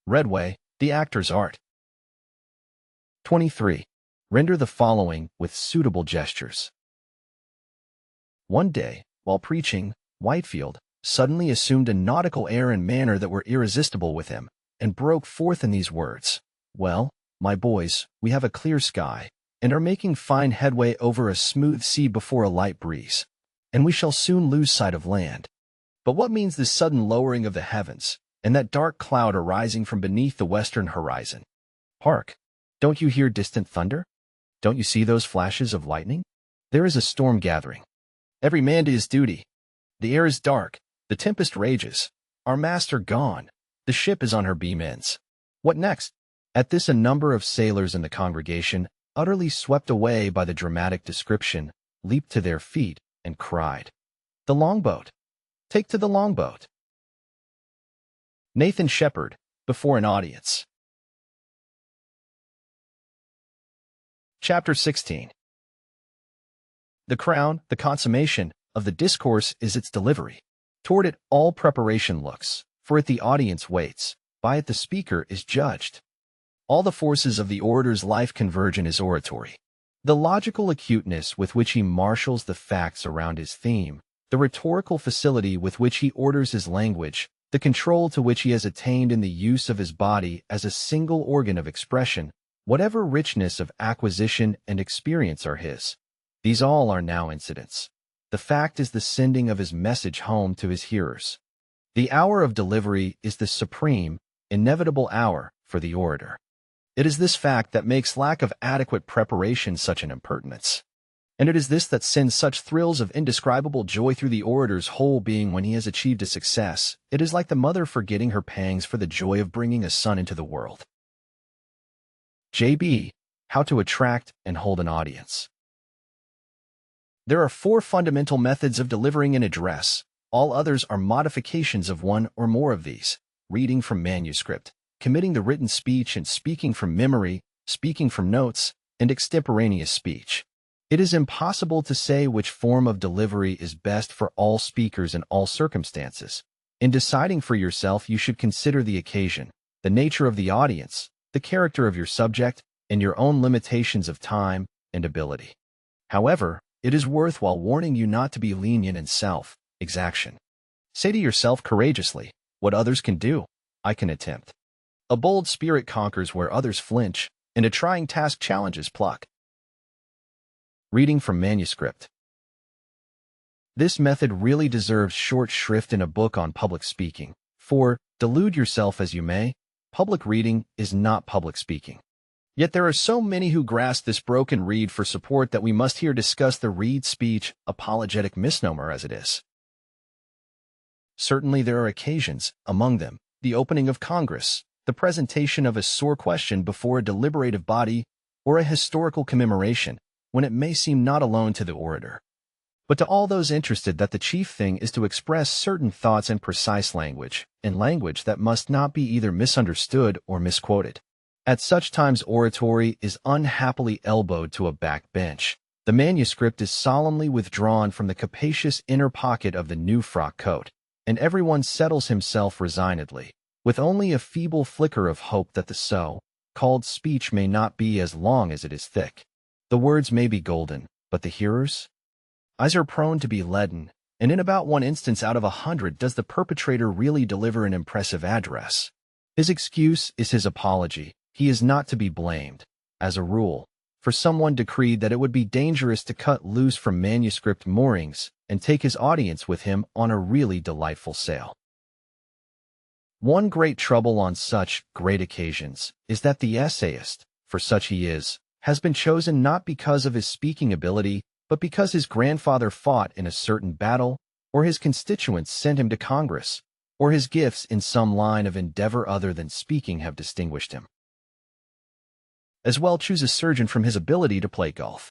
Redway, The Actor's Art. 23. Render the following with suitable gestures. One day, while preaching, Whitefield, suddenly assumed a nautical air and manner that were irresistible with him, and broke forth in these words: "Well, my boys, we have a clear sky, and are making fine headway over a smooth sea before a light breeze, and we shall soon lose sight of land. But what means this sudden lowering of the heavens, and that dark cloud arising from beneath the western horizon? Hark! Don't you hear distant thunder? Don't you see those flashes of lightning? There is a storm gathering. Every man to his duty. The air is dark, the tempest rages, our masts are gone, the ship is on her beam ends. What next?" At this a number of sailors in the congregation, utterly swept away by the dramatic description, leaped to their feet and cried, "The longboat! Take to the longboat!" Nathan Shepard, before an audience. Chapter 16. The crown, the consummation, of the discourse is its delivery. Toward it all preparation looks, for it the audience waits, by it the speaker is judged. All the forces of the orator's life converge in his oratory. The logical acuteness with which he marshals the facts around his theme, the rhetorical facility with which he orders his language, the control to which he has attained in the use of his body as a single organ of expression, whatever richness of acquisition and experience are his, these all are now incidents. The fact is the sending of his message home to his hearers. The hour of delivery is the supreme, inevitable hour for the orator. It is this fact that makes lack of adequate preparation such an impertinence. And it is this that sends such thrills of indescribable joy through the orator's whole being when he has achieved a success. It is like the mother forgetting her pangs for the joy of bringing a son into the world. J.B. How to attract and hold an audience. There are 4 fundamental methods of delivering an address. All others are modifications of one or more of these: reading from manuscript, committing the written speech and speaking from memory, speaking from notes, and extemporaneous speech. It is impossible to say which form of delivery is best for all speakers in all circumstances. In deciding for yourself, you should consider the occasion, the nature of the audience, the character of your subject, and your own limitations of time and ability. However, it is worthwhile warning you not to be lenient in self-exaction. Say to yourself courageously, "What others can do, I can attempt." A bold spirit conquers where others flinch, and a trying task challenges pluck. Reading from manuscript. This method really deserves short shrift in a book on public speaking, for, delude yourself as you may, public reading is not public speaking. Yet there are so many who grasp this broken reed for support that we must here discuss the reed speech, apologetic misnomer as it is. Certainly there are occasions, among them, the opening of Congress, the presentation of a sore question before a deliberative body, or a historical commemoration, when it may seem not alone to the orator, but to all those interested that the chief thing is to express certain thoughts in precise language, in language that must not be either misunderstood or misquoted. At such times oratory is unhappily elbowed to a back bench. The manuscript is solemnly withdrawn from the capacious inner pocket of the new frock coat, and everyone settles himself resignedly, with only a feeble flicker of hope that the so-called speech may not be as long as it is thick. The words may be golden, but the hearers' eyes are prone to be leaden, and in about 1 instance out of 100 does the perpetrator really deliver an impressive address. His excuse is his apology. He is not to be blamed, as a rule, for someone decreed that it would be dangerous to cut loose from manuscript moorings and take his audience with him on a really delightful sail. One great trouble on such great occasions is that the essayist, for such he is, has been chosen not because of his speaking ability, but because his grandfather fought in a certain battle, or his constituents sent him to Congress, or his gifts in some line of endeavor other than speaking have distinguished him. As well choose a surgeon from his ability to play golf.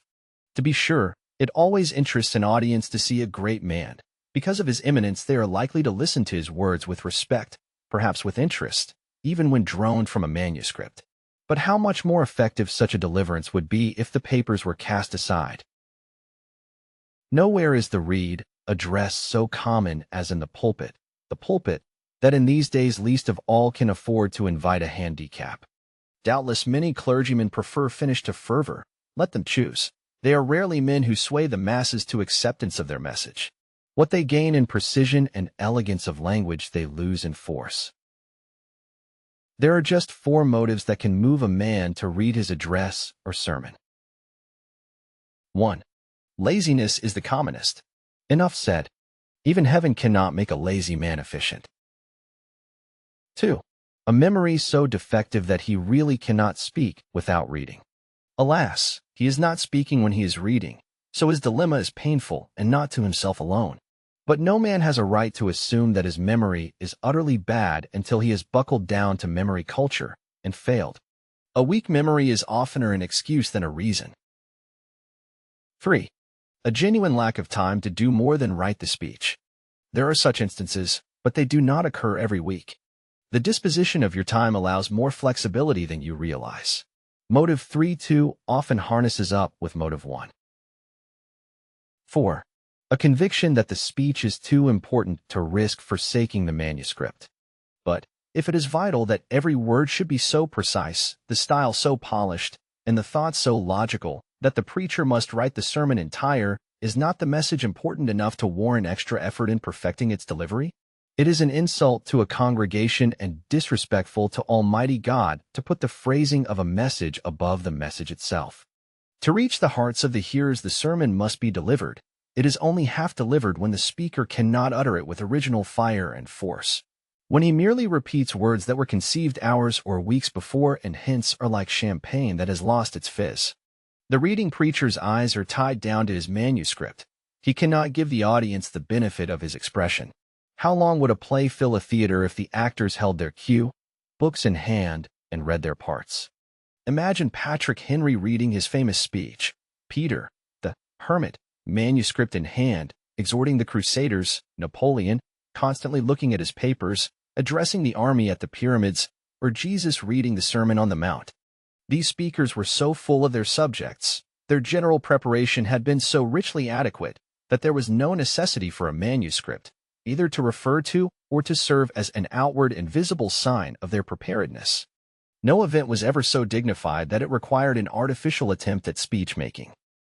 To be sure, it always interests an audience to see a great man. Because of his eminence, they are likely to listen to his words with respect, perhaps with interest, even when droned from a manuscript. But how much more effective such a deliverance would be if the papers were cast aside. Nowhere is the reed address so common as in the pulpit, that in these days least of all can afford to invite a handicap. Doubtless many clergymen prefer finish to fervor. Let them choose. They are rarely men who sway the masses to acceptance of their message. What they gain in precision and elegance of language, they lose in force. There are just 4 motives that can move a man to read his address or sermon. 1. Laziness is the commonest. Enough said. Even heaven cannot make a lazy man efficient. 2. A memory so defective that he really cannot speak without reading. Alas, he is not speaking when he is reading, so his dilemma is painful and not to himself alone. But no man has a right to assume that his memory is utterly bad until he has buckled down to memory culture and failed. A weak memory is oftener an excuse than a reason. 3. A genuine lack of time to do more than write the speech. There are such instances, but they do not occur every week. The disposition of your time allows more flexibility than you realize. Motive 3 too often harnesses up with motive 1. 4. A conviction that the speech is too important to risk forsaking the manuscript. But if it is vital that every word should be so precise, the style so polished, and the thought so logical that the preacher must write the sermon entire, is not the message important enough to warrant extra effort in perfecting its delivery? It is an insult to a congregation and disrespectful to Almighty God to put the phrasing of a message above the message itself. To reach the hearts of the hearers, the sermon must be delivered. It is only half delivered when the speaker cannot utter it with original fire and force. When he merely repeats words that were conceived hours or weeks before and hints are like champagne that has lost its fizz. The reading preacher's eyes are tied down to his manuscript. He cannot give the audience the benefit of his expression. How long would a play fill a theater if the actors held their cue, books in hand, and read their parts? Imagine Patrick Henry reading his famous speech, Peter, the Hermit, manuscript in hand, exhorting the Crusaders, Napoleon, constantly looking at his papers, addressing the army at the pyramids, or Jesus reading the Sermon on the Mount. These speakers were so full of their subjects, their general preparation had been so richly adequate, that there was no necessity for a manuscript, either to refer to or to serve as an outward and visible sign of their preparedness. No event was ever so dignified that it required an artificial attempt at speech-making.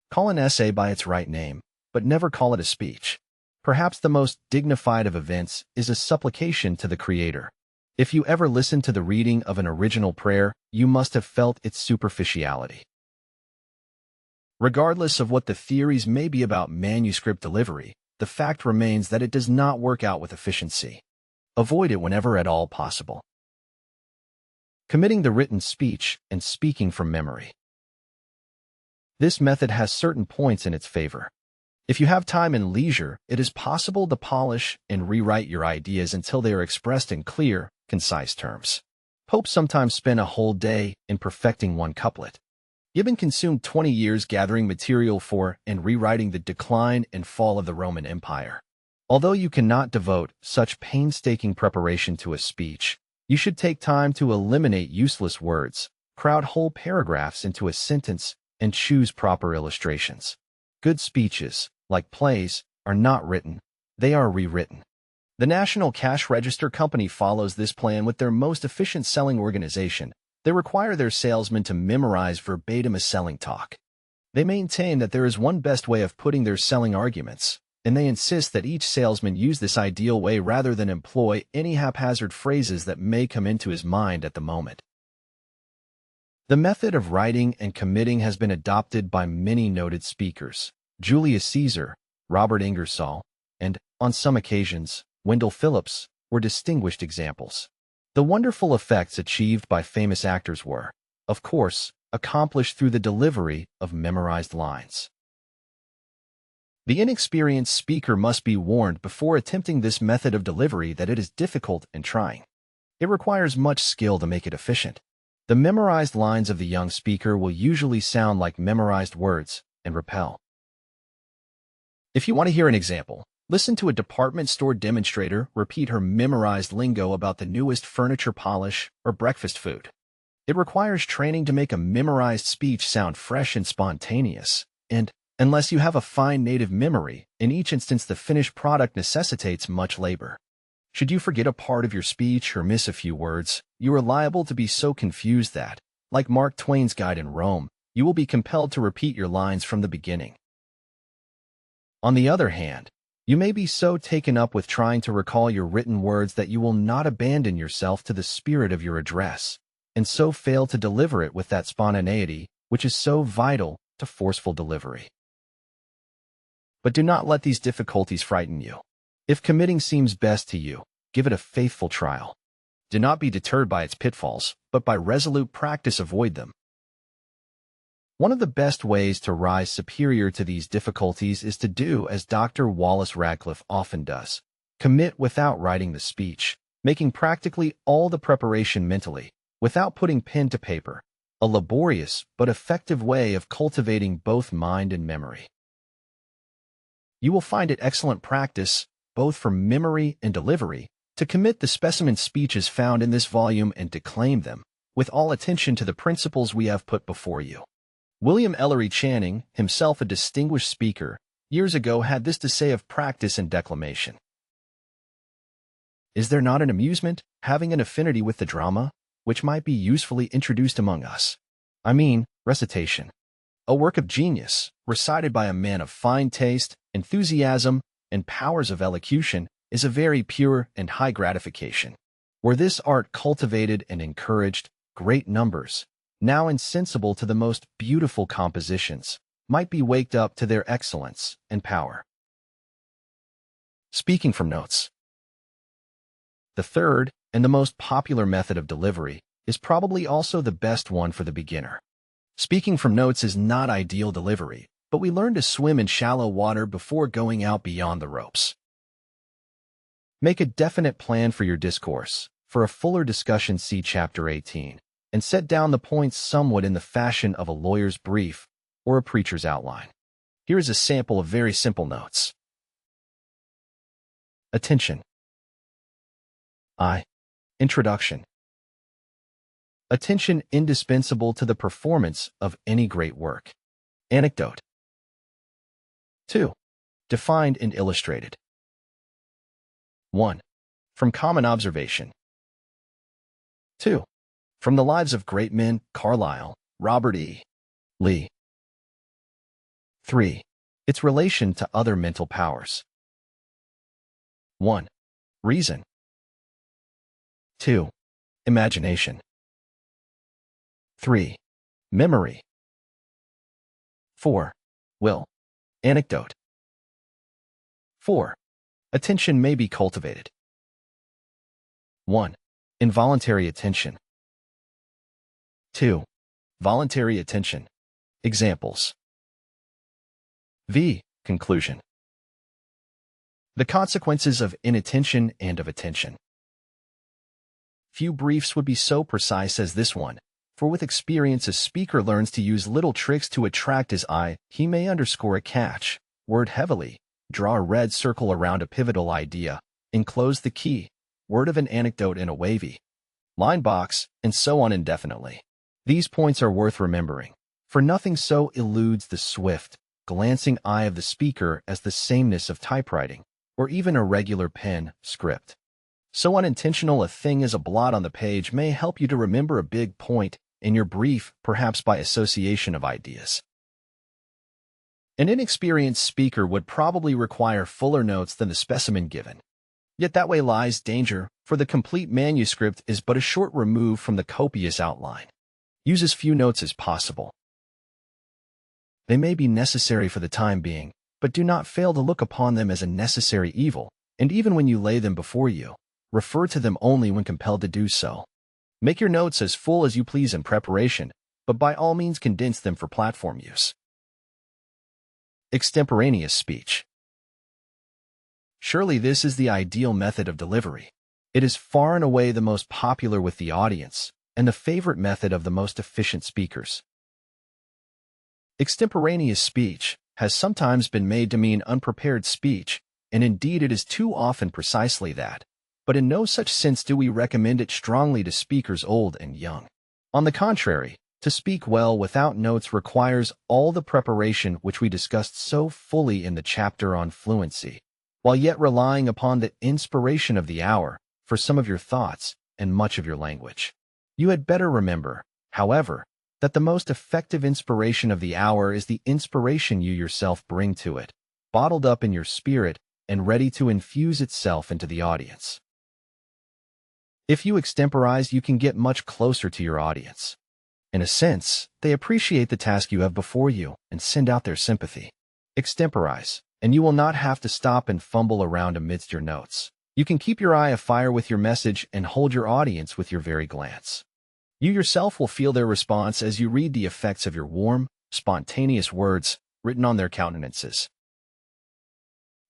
Call an essay by its right name, but never call it a speech. Perhaps the most dignified of events is a supplication to the Creator. If you ever listened to the reading of an original prayer, you must have felt its superficiality. Regardless of what the theories may be about manuscript delivery, the fact remains that it does not work out with efficiency. Avoid it whenever at all possible. Committing the written speech and speaking from memory. This method has certain points in its favor. If you have time and leisure, it is possible to polish and rewrite your ideas until they are expressed in clear, concise terms. Pope sometimes spent a whole day in perfecting one couplet. Gibbon consumed 20 years gathering material for and rewriting the decline and fall of the Roman Empire. Although you cannot devote such painstaking preparation to a speech, you should take time to eliminate useless words, crowd whole paragraphs into a sentence, and choose proper illustrations. Good speeches, like plays, are not written, they are rewritten. The National Cash Register Company follows this plan with their most efficient selling organization. They require their salesmen to memorize verbatim a selling talk. They maintain that there is one best way of putting their selling arguments, and they insist that each salesman use this ideal way rather than employ any haphazard phrases that may come into his mind at the moment. The method of writing and committing has been adopted by many noted speakers. Julius Caesar, Robert Ingersoll, and, on some occasions, Wendell Phillips were distinguished examples. The wonderful effects achieved by famous actors were, of course, accomplished through the delivery of memorized lines. The inexperienced speaker must be warned before attempting this method of delivery that it is difficult and trying. It requires much skill to make it efficient. The memorized lines of the young speaker will usually sound like memorized words and repel. If you want to hear an example, listen to a department store demonstrator repeat her memorized lingo about the newest furniture polish or breakfast food. It requires training to make a memorized speech sound fresh and spontaneous, and, unless you have a fine native memory, in each instance the finished product necessitates much labor. Should you forget a part of your speech or miss a few words, you are liable to be so confused that, like Mark Twain's guide in Rome, you will be compelled to repeat your lines from the beginning. On the other hand, You may be so taken up with trying to recall your written words that you will not abandon yourself to the spirit of your address, and so fail to deliver it with that spontaneity which is so vital to forceful delivery. But do not let these difficulties frighten you. If committing seems best to you, give it a faithful trial. Do not be deterred by its pitfalls, but by resolute practice avoid them. One of the best ways to rise superior to these difficulties is to do as Dr. Wallace Radcliffe often does. Commit without writing the speech, making practically all the preparation mentally, without putting pen to paper, a laborious but effective way of cultivating both mind and memory. You will find it excellent practice, both for memory and delivery, to commit the specimen speeches found in this volume and declaim them, with all attention to the principles we have put before you. William Ellery Channing, himself a distinguished speaker, years ago had this to say of practice and declamation. Is there not an amusement, having an affinity with the drama, which might be usefully introduced among us? I mean, recitation. A work of genius, recited by a man of fine taste, enthusiasm, and powers of elocution, is a very pure and high gratification. Were this art cultivated and encouraged, great numbers, now insensible to the most beautiful compositions, might be waked up to their excellence and power. Speaking from notes. The third, and the most popular method of delivery, is probably also the best one for the beginner. Speaking from notes is not ideal delivery, but we learn to swim in shallow water before going out beyond the ropes. Make a definite plan for your discourse. For a fuller discussion, see Chapter 18, and set down the points somewhat in the fashion of a lawyer's brief or a preacher's outline. Here is a sample of very simple notes. Attention. Introduction. Attention indispensable to the performance of any great work. Anecdote. 2. Defined and illustrated. 1. From common observation. 2. From the lives of great men, Carlyle, Robert E. Lee. 3. Its relation to other mental powers. 1. Reason. 2. Imagination. 3. Memory. 4. Will. Anecdote. 4. Attention may be cultivated. 1. Involuntary attention. 2. Voluntary attention. Examples. V. Conclusion. The consequences of inattention and of attention. Few briefs would be so precise as this one, for with experience a speaker learns to use little tricks to attract his eye. He may underscore a catch word heavily, draw a red circle around a pivotal idea, enclose the key word of an anecdote in a wavy line box, and so on indefinitely. These points are worth remembering, for nothing so eludes the swift, glancing eye of the speaker as the sameness of typewriting, or even a regular pen script. So unintentional a thing as a blot on the page may help you to remember a big point in your brief, perhaps by association of ideas. An inexperienced speaker would probably require fuller notes than the specimen given. Yet that way lies danger, for the complete manuscript is but a short remove from the copious outline. Use as few notes as possible. They may be necessary for the time being, but do not fail to look upon them as a necessary evil, and even when you lay them before you, refer to them only when compelled to do so. Make your notes as full as you please in preparation, but by all means condense them for platform use. Extemporaneous speech. Surely this is the ideal method of delivery. It is far and away the most popular with the audience, and the favorite method of the most efficient speakers. Extemporaneous speech has sometimes been made to mean unprepared speech, and indeed it is too often precisely that. But in no such sense do we recommend it strongly to speakers old and young. On the contrary, to speak well without notes requires all the preparation which we discussed so fully in the chapter on fluency, while yet relying upon the inspiration of the hour for some of your thoughts and much of your language. You had better remember, however, that the most effective inspiration of the hour is the inspiration you yourself bring to it, bottled up in your spirit and ready to infuse itself into the audience. If you extemporize, you can get much closer to your audience. In a sense, they appreciate the task you have before you and send out their sympathy. Extemporize, and you will not have to stop and fumble around amidst your notes. You can keep your eye afire with your message and hold your audience with your very glance. You yourself will feel their response as you read the effects of your warm, spontaneous words written on their countenances.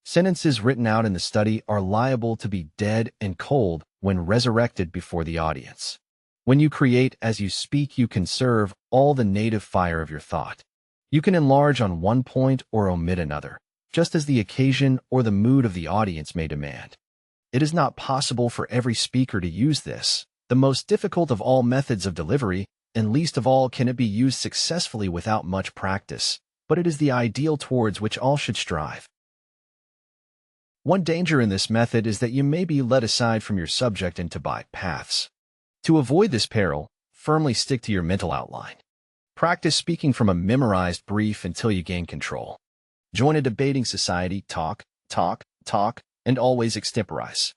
Sentences written out in the study are liable to be dead and cold when resurrected before the audience. When you create as you speak, you conserve all the native fire of your thought. You can enlarge on one point or omit another, just as the occasion or the mood of the audience may demand. It is not possible for every speaker to use this, the most difficult of all methods of delivery, and least of all can it be used successfully without much practice, but it is the ideal towards which all should strive. One danger in this method is that you may be led aside from your subject into bypaths. To avoid this peril, firmly stick to your mental outline. Practice speaking from a memorized brief until you gain control. Join a debating society, talk, and always extemporize.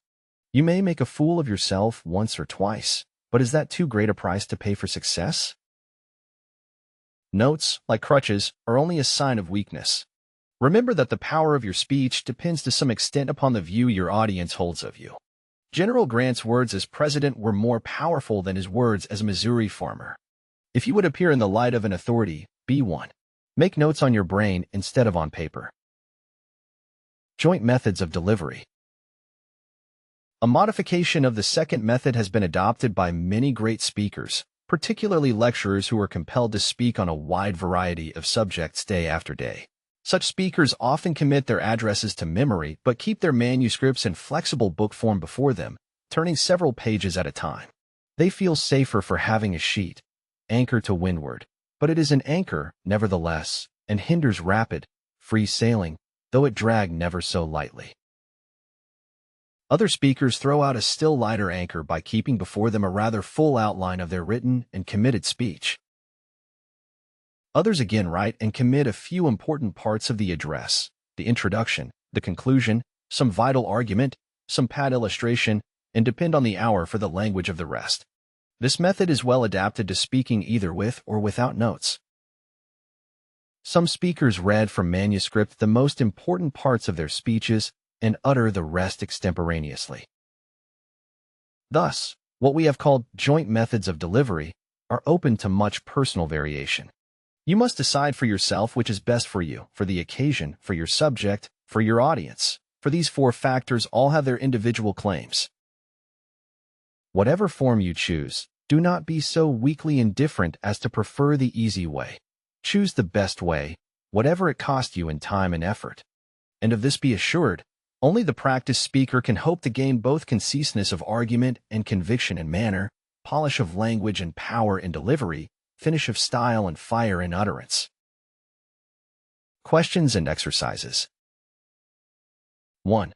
You may make a fool of yourself once or twice, but is that too great a price to pay for success? Notes, like crutches, are only a sign of weakness. Remember that the power of your speech depends to some extent upon the view your audience holds of you. General Grant's words as president were more powerful than his words as a Missouri farmer. If you would appear in the light of an authority, be one. Make notes on your brain instead of on paper. Joint methods of delivery. A modification of the second method has been adopted by many great speakers, particularly lecturers who are compelled to speak on a wide variety of subjects day after day. Such speakers often commit their addresses to memory but keep their manuscripts in flexible book form before them, turning several pages at a time. They feel safer for having a sheet, anchor to windward, but it is an anchor, nevertheless, and hinders rapid, free sailing, though it drag never so lightly. Other speakers throw out a still lighter anchor by keeping before them a rather full outline of their written and committed speech. Others again write and commit a few important parts of the address, the introduction, the conclusion, some vital argument, some pat illustration, and depend on the hour for the language of the rest. This method is well adapted to speaking either with or without notes. Some speakers read from manuscript the most important parts of their speeches and utter the rest extemporaneously. Thus, what we have called joint methods of delivery are open to much personal variation. You must decide for yourself which is best for you, for the occasion, for your subject, for your audience, for these four factors all have their individual claims. Whatever form you choose, do not be so weakly indifferent as to prefer the easy way. Choose the best way, whatever it cost you in time and effort. And of this be assured, only the practiced speaker can hope to gain both conciseness of argument and conviction in manner, polish of language and power in delivery, finish of style and fire in utterance. Questions and exercises. 1.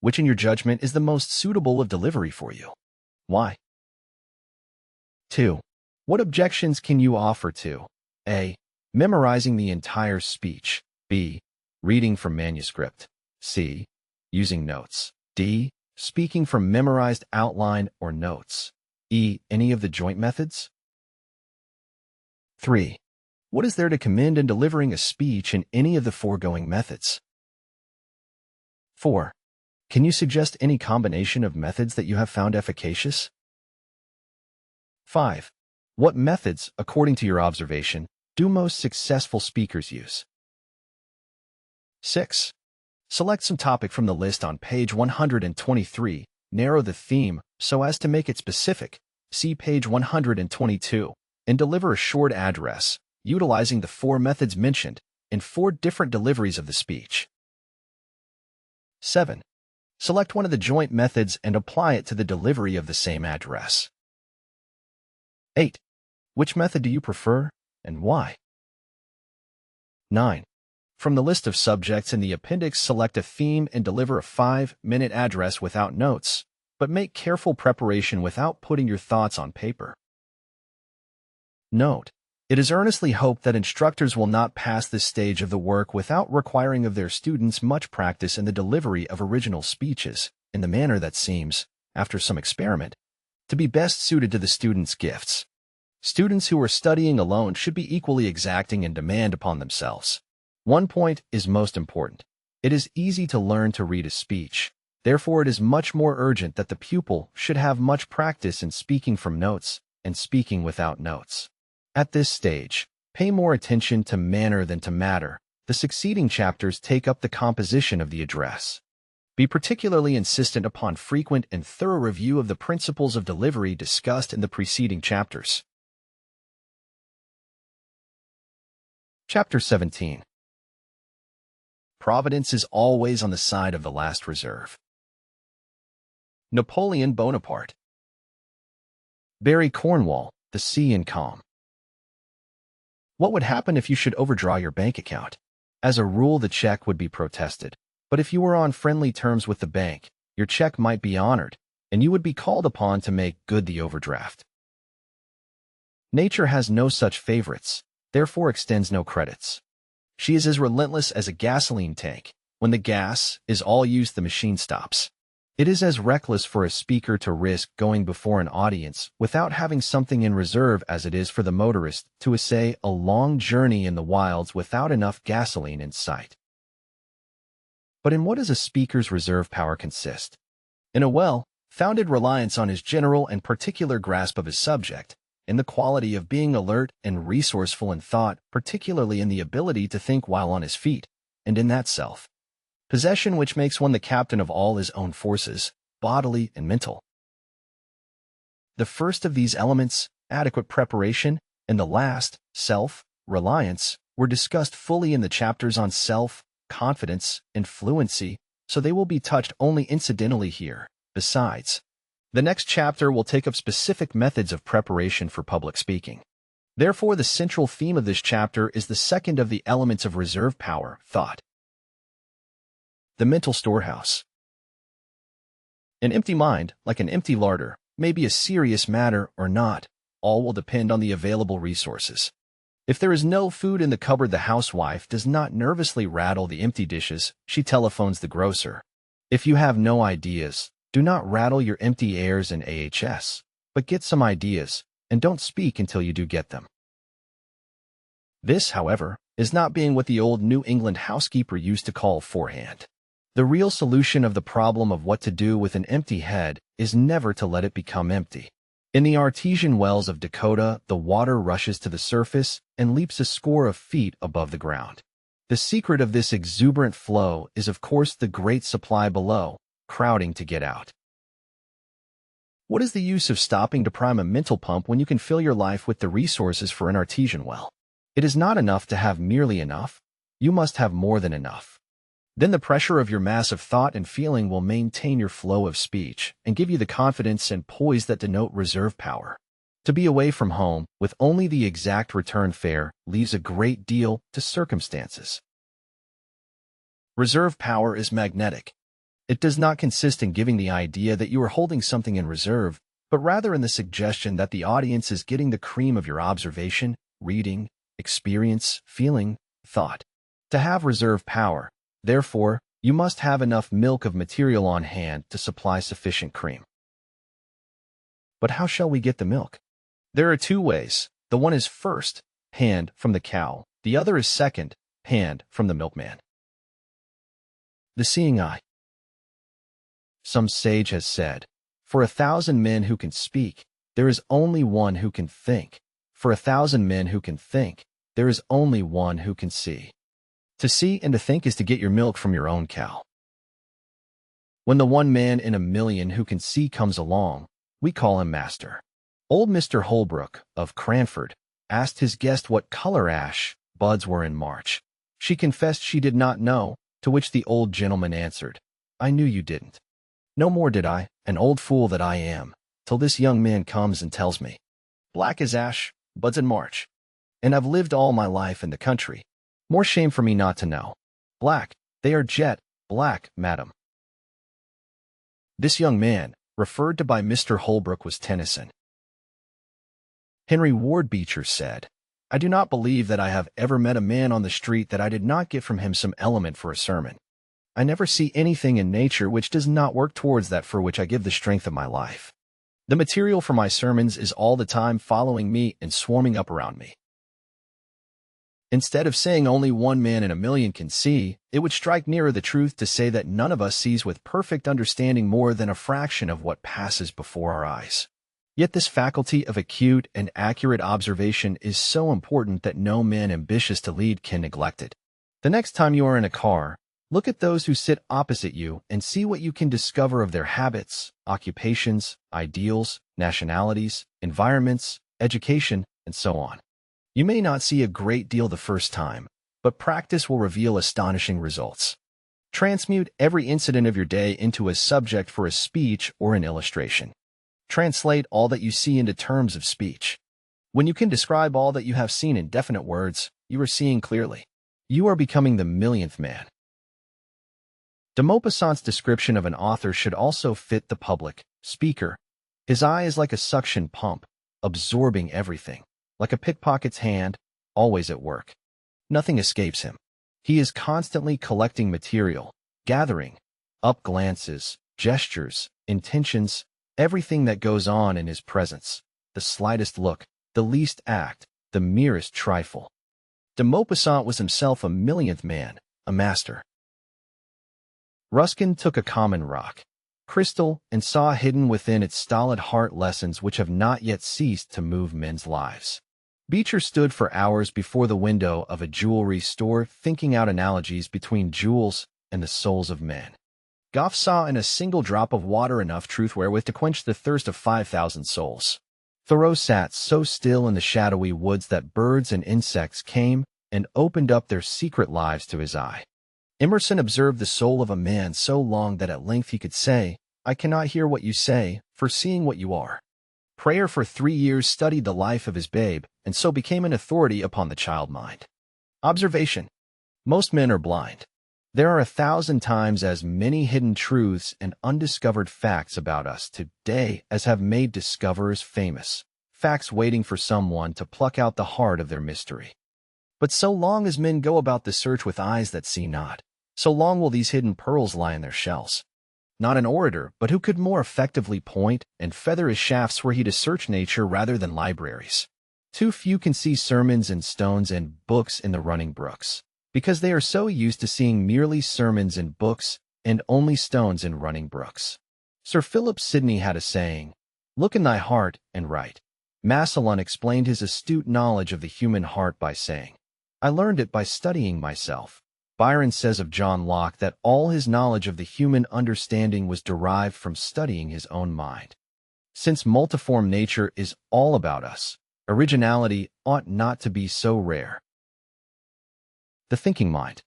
Which in your judgment is the most suitable of delivery for you? Why? 2. What objections can you offer to A. Memorizing the entire speech, B. Reading from manuscript, C. Using notes, D. Speaking from memorized outline or notes, E. Any of the joint methods? 3. What is there to commend in delivering a speech in any of the foregoing methods? 4. Can you suggest any combination of methods that you have found efficacious? 5. What methods, according to your observation, do most successful speakers use? 6. Select some topic from the list on page 123, narrow the theme so as to make it specific, see page 122, and deliver a short address, utilizing the four methods mentioned in 4 different deliveries of the speech. 7. Select one of the joint methods and apply it to the delivery of the same address. 8. Which method do you prefer, and why? 9. From the list of subjects in the appendix, select a theme and deliver a 5-minute address without notes, but make careful preparation without putting your thoughts on paper. Note: It is earnestly hoped that instructors will not pass this stage of the work without requiring of their students much practice in the delivery of original speeches in the manner that seems, after some experiment, to be best suited to the students' gifts. Students who are studying alone should be equally exacting in demand upon themselves. One point is most important. It is easy to learn to read a speech. Therefore, it is much more urgent that the pupil should have much practice in speaking from notes and speaking without notes. At this stage, pay more attention to manner than to matter. The succeeding chapters take up the composition of the address. Be particularly insistent upon frequent and thorough review of the principles of delivery discussed in the preceding chapters. Chapter 17. Providence is always on the side of the last reserve. Napoleon Bonaparte. Barry Cornwall, The Sea and Calm. What would happen if you should overdraw your bank account? As a rule, the check would be protested. But if you were on friendly terms with the bank, your check might be honored, and you would be called upon to make good the overdraft. Nature has no such favorites, therefore extends no credits. She is as relentless as a gasoline tank. When the gas is all used, the machine stops. It is as reckless for a speaker to risk going before an audience without having something in reserve as it is for the motorist to essay a long journey in the wilds without enough gasoline in sight. But in what does a speaker's reserve power consist? In a well-founded reliance on his general and particular grasp of his subject, in the quality of being alert and resourceful in thought, particularly in the ability to think while on his feet, and in that self-possession which makes one the captain of all his own forces, bodily and mental. The first of these elements, adequate preparation, and the last, self-reliance, were discussed fully in the chapters on self-confidence and fluency, so they will be touched only incidentally here. Besides, the next chapter will take up specific methods of preparation for public speaking. Therefore, the central theme of this chapter is the second of the elements of reserve power, thought. The mental storehouse. An empty mind, like an empty larder, may be a serious matter or not. All will depend on the available resources. If there is no food in the cupboard, the housewife does not nervously rattle the empty dishes, she telephones the grocer. If you have no ideas, do not rattle your empty airs and ahs, but get some ideas, and don't speak until you do get them. This, however, is not being what the old New England housekeeper used to call forehand. The real solution of the problem of what to do with an empty head is never to let it become empty. In the artesian wells of Dakota, the water rushes to the surface and leaps a score of feet above the ground. The secret of this exuberant flow is, of course, the great supply below, crowding to get out. What is the use of stopping to prime a mental pump when you can fill your life with the resources for an artesian well? It is not enough to have merely enough. You must have more than enough. Then the pressure of your mass of thought and feeling will maintain your flow of speech and give you the confidence and poise that denote reserve power. To be away from home with only the exact return fare leaves a great deal to circumstances. Reserve power is magnetic. It does not consist in giving the idea that you are holding something in reserve, but rather in the suggestion that the audience is getting the cream of your observation, reading, experience, feeling, thought. To have reserve power, therefore, you must have enough milk of material on hand to supply sufficient cream. But how shall we get the milk? There are two ways. The one is first hand from the cow. The other is second hand from the milkman. The seeing eye. Some sage has said, "For 1,000 men who can speak, there is only one who can think. For 1,000 men who can think, there is only one who can see." To see and to think is to get your milk from your own cow. When the one man in a million who can see comes along, we call him master. Old Mr. Holbrook, of Cranford, asked his guest what color ash buds were in March. She confessed she did not know, to which the old gentleman answered, "I knew you didn't. No more did I, an old fool that I am, till this young man comes and tells me. Black as ash, buds in March. And I've lived all my life in the country. More shame for me not to know. Black, they are jet black, madam." This young man, referred to by Mr. Holbrook, was Tennyson. Henry Ward Beecher said, I do not believe that I have ever met a man on the street that I did not get from him some element for a sermon. I never see anything in nature which does not work towards that for which I give the strength of my life. The material for my sermons is all the time following me and swarming up around me. Instead of saying only one man in a million can see, it would strike nearer the truth to say that none of us sees with perfect understanding more than a fraction of what passes before our eyes. Yet this faculty of acute and accurate observation is so important that no man ambitious to lead can neglect it. The next time you are in a car, look at those who sit opposite you and see what you can discover of their habits, occupations, ideals, nationalities, environments, education, and so on. You may not see a great deal the first time, but practice will reveal astonishing results. Transmute every incident of your day into a subject for a speech or an illustration. Translate all that you see into terms of speech. When you can describe all that you have seen in definite words, you are seeing clearly. You are becoming the millionth man. De Maupassant's description of an author should also fit the public speaker. His eye is like a suction pump, absorbing everything, like a pickpocket's hand, always at work. Nothing escapes him. He is constantly collecting material, gathering up glances, gestures, intentions, everything that goes on in his presence, the slightest look, the least act, the merest trifle. De Maupassant was himself a millionth man, a master. Ruskin took a common rock, crystal, and saw hidden within its stolid heart lessons which have not yet ceased to move men's lives. Beecher stood for hours before the window of a jewelry store thinking out analogies between jewels and the souls of men. Gough saw in a single drop of water enough truth wherewith to quench the thirst of 5,000 souls. Thoreau sat so still in the shadowy woods that birds and insects came and opened up their secret lives to his eye. Emerson observed the soul of a man so long that at length he could say, "I cannot hear what you say, foreseeing what you are." Prayer for 3 years studied the life of his babe, and so became an authority upon the child mind. Observation. Most men are blind. There are 1,000 times as many hidden truths and undiscovered facts about us today as have made discoverers famous, facts waiting for someone to pluck out the heart of their mystery. But so long as men go about the search with eyes that see not, so long will these hidden pearls lie in their shells. Not an orator, but who could more effectively point and feather his shafts were he to search nature rather than libraries. Too few can see sermons and stones and books in the running brooks, because they are so used to seeing merely sermons and books and only stones in running brooks. Sir Philip Sidney had a saying, "Look in thy heart and write." Massillon explained his astute knowledge of the human heart by saying, "I learned it by studying myself." Byron says of John Locke that all his knowledge of the human understanding was derived from studying his own mind. Since multiform nature is all about us, originality ought not to be so rare. The thinking mind.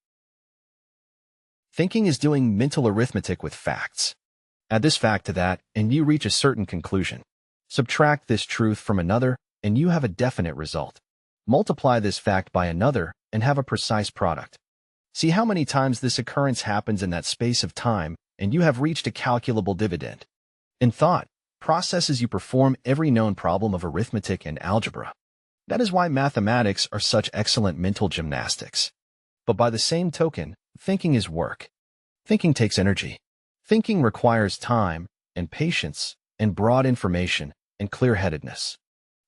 Thinking is doing mental arithmetic with facts. Add this fact to that, and you reach a certain conclusion. Subtract this truth from another, and you have a definite result. Multiply this fact by another, and have a precise product. See how many times this occurrence happens in that space of time, and you have reached a calculable dividend. In thought processes you perform every known problem of arithmetic and algebra. That is why mathematics are such excellent mental gymnastics. But by the same token, thinking is work. Thinking takes energy. Thinking requires time, and patience, and broad information, and clear-headedness.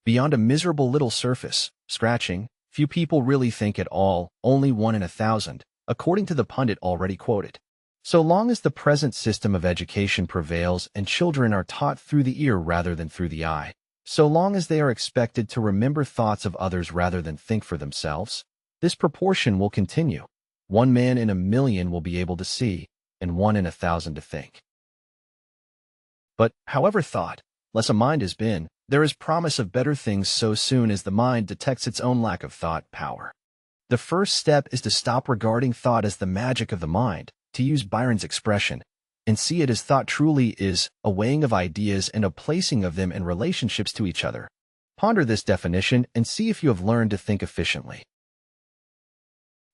Beyond a miserable little surface, scratching, few people really think at all, only 1 in 1,000. According to the pundit already quoted. So long as the present system of education prevails and children are taught through the ear rather than through the eye, so long as they are expected to remember thoughts of others rather than think for themselves, this proportion will continue. 1 man in a million will be able to see, and 1 in 1,000 to think. But, however thought, less a mind has been, there is promise of better things so soon as the mind detects its own lack of thought power. The first step is to stop regarding thought as the magic of the mind, to use Byron's expression, and see it as thought truly is, a weighing of ideas and a placing of them in relationships to each other. Ponder this definition and see if you have learned to think efficiently.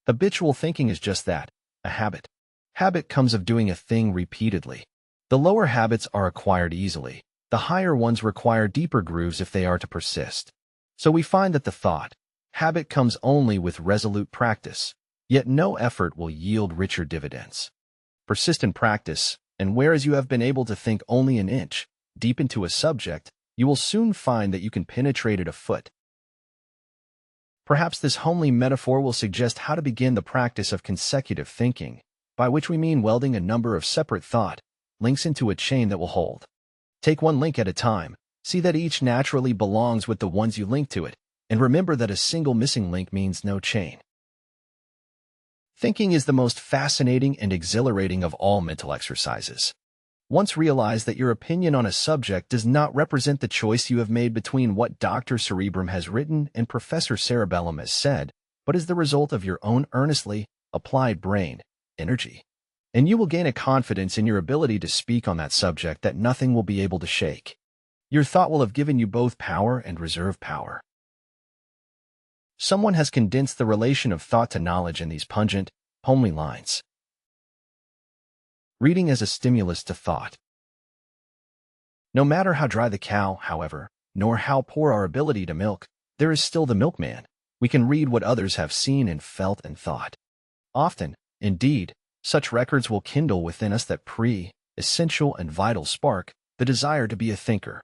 Habitual thinking is just that, a habit. Habit comes of doing a thing repeatedly. The lower habits are acquired easily. The higher ones require deeper grooves if they are to persist. So we find that the thought, Habit comes only with resolute practice, yet no effort will yield richer dividends. Persistent practice, and whereas you have been able to think only an inch deep into a subject, you will soon find that you can penetrate it a foot. Perhaps this homely metaphor will suggest how to begin the practice of consecutive thinking, by which we mean welding a number of separate thought links into a chain that will hold. Take one link at a time, see that each naturally belongs with the ones you link to it, and remember that a single missing link means no chain. Thinking is the most fascinating and exhilarating of all mental exercises. Once realize that your opinion on a subject does not represent the choice you have made between what Dr. Cerebrum has written and Professor Cerebellum has said, but is the result of your own earnestly applied brain energy. And you will gain a confidence in your ability to speak on that subject that nothing will be able to shake. Your thought will have given you both power and reserve power. Someone has condensed the relation of thought to knowledge in these pungent, homely lines. Reading as a stimulus to thought. No matter how dry the cow, however, nor how poor our ability to milk, there is still the milkman. We can read what others have seen and felt and thought. Often, indeed, such records will kindle within us that essential and vital spark, the desire to be a thinker.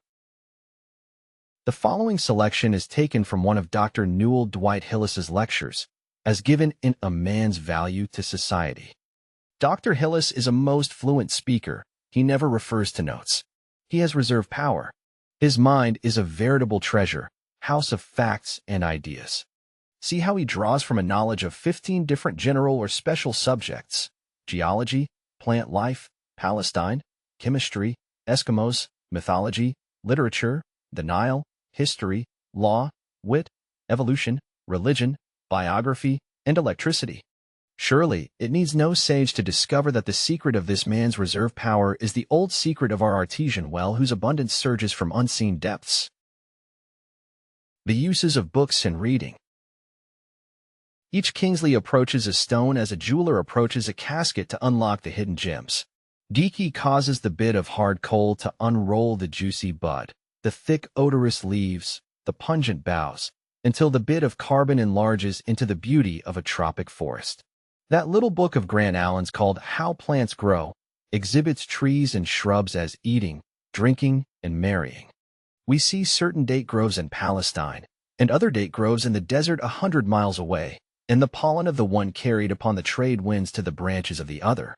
The following selection is taken from one of Dr. Newell Dwight Hillis's lectures, as given in A Man's Value to Society. Dr. Hillis is a most fluent speaker. He never refers to notes. He has reserve power. His mind is a veritable treasure, house of facts and ideas. See how he draws from a knowledge of 15 different general or special subjects: geology, plant life, Palestine, chemistry, Eskimos, mythology, literature, the Nile, history, law, wit, evolution, religion, biography, and electricity. Surely, it needs no sage to discover that the secret of this man's reserve power is the old secret of our artesian well whose abundance surges from unseen depths. The uses of books and reading. Each Kingsley approaches a stone as a jeweler approaches a casket to unlock the hidden gems. Dieki causes the bit of hard coal to unroll the juicy bud, the thick odorous leaves, the pungent boughs, until the bit of carbon enlarges into the beauty of a tropic forest. That little book of Grant Allen's called How Plants Grow exhibits trees and shrubs as eating, drinking, and marrying. We see certain date groves in Palestine, and other date groves in the desert 100 miles away, and the pollen of the one carried upon the trade winds to the branches of the other.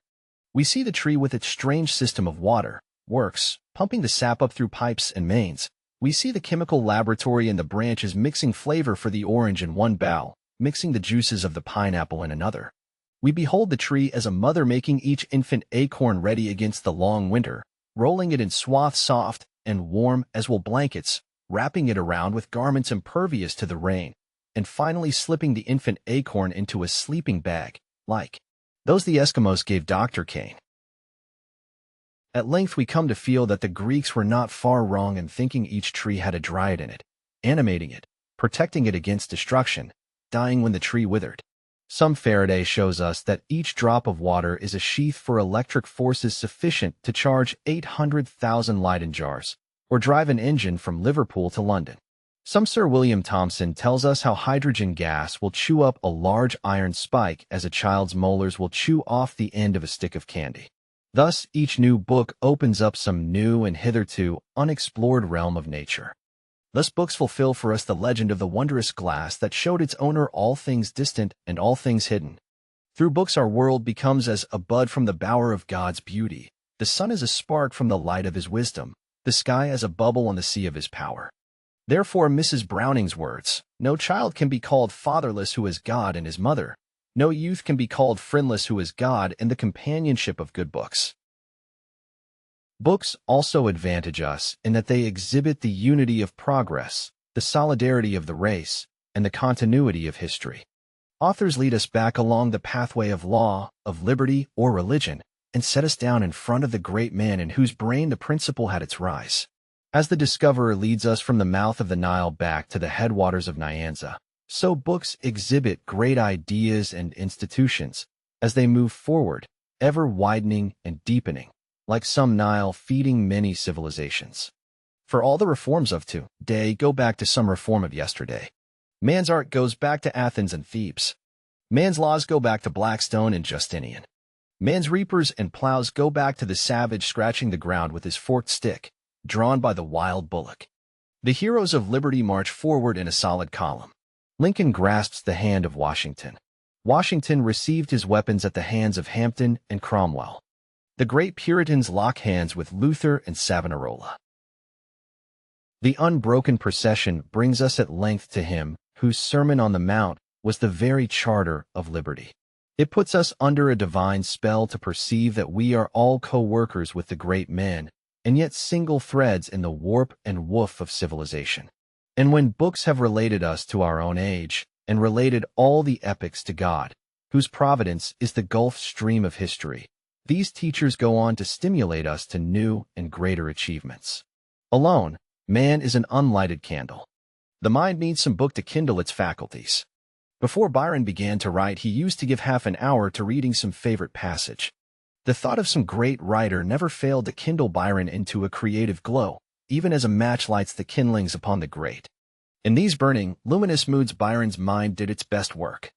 We see the tree with its strange system of water, works, pumping the sap up through pipes and mains. We see the chemical laboratory in the branches mixing flavor for the orange in one bough, mixing the juices of the pineapple in another. We behold the tree as a mother making each infant acorn ready against the long winter, rolling it in swaths soft and warm as wool blankets, wrapping it around with garments impervious to the rain, and finally slipping the infant acorn into a sleeping bag, like those the Eskimos gave Dr. Kane. At length we come to feel that the Greeks were not far wrong in thinking each tree had a dryad in it, animating it, protecting it against destruction, dying when the tree withered. Some Faraday shows us that each drop of water is a sheath for electric forces sufficient to charge 800,000 Leyden jars, or drive an engine from Liverpool to London. Some Sir William Thomson tells us how hydrogen gas will chew up a large iron spike as a child's molars will chew off the end of a stick of candy. Thus, each new book opens up some new and hitherto unexplored realm of nature. Thus books fulfill for us the legend of the wondrous glass that showed its owner all things distant and all things hidden. Through books our world becomes as a bud from the bower of God's beauty, the sun as a spark from the light of his wisdom, the sky as a bubble on the sea of his power. Therefore Mrs. Browning's words, no child can be called fatherless who is God and his mother, no youth can be called friendless who is God and the companionship of good books. Books also advantage us in that they exhibit the unity of progress, the solidarity of the race, and the continuity of history. Authors lead us back along the pathway of law, of liberty, or religion, and set us down in front of the great man in whose brain the principle had its rise. As the discoverer leads us from the mouth of the Nile back to the headwaters of Nyanza, so books exhibit great ideas and institutions as they move forward, ever widening and deepening, like some Nile feeding many civilizations. For all the reforms of today go back to some reform of yesterday. Man's art goes back to Athens and Thebes. Man's laws go back to Blackstone and Justinian. Man's reapers and plows go back to the savage scratching the ground with his forked stick, drawn by the wild bullock. The heroes of liberty march forward in a solid column. Lincoln grasps the hand of Washington. Washington received his weapons at the hands of Hampden and Cromwell. The great Puritans lock hands with Luther and Savonarola. The unbroken procession brings us at length to him whose Sermon on the Mount was the very charter of liberty. It puts us under a divine spell to perceive that we are all co-workers with the great men, and yet single threads in the warp and woof of civilization. And when books have related us to our own age, and related all the epics to God, whose providence is the Gulf Stream of history, these teachers go on to stimulate us to new and greater achievements. Alone, man is an unlighted candle. The mind needs some book to kindle its faculties. Before Byron began to write, he used to give half an hour to reading some favorite passage. The thought of some great writer never failed to kindle Byron into a creative glow, even as a match lights the kindlings upon the grate. In these burning, luminous moods Byron's mind did its best work.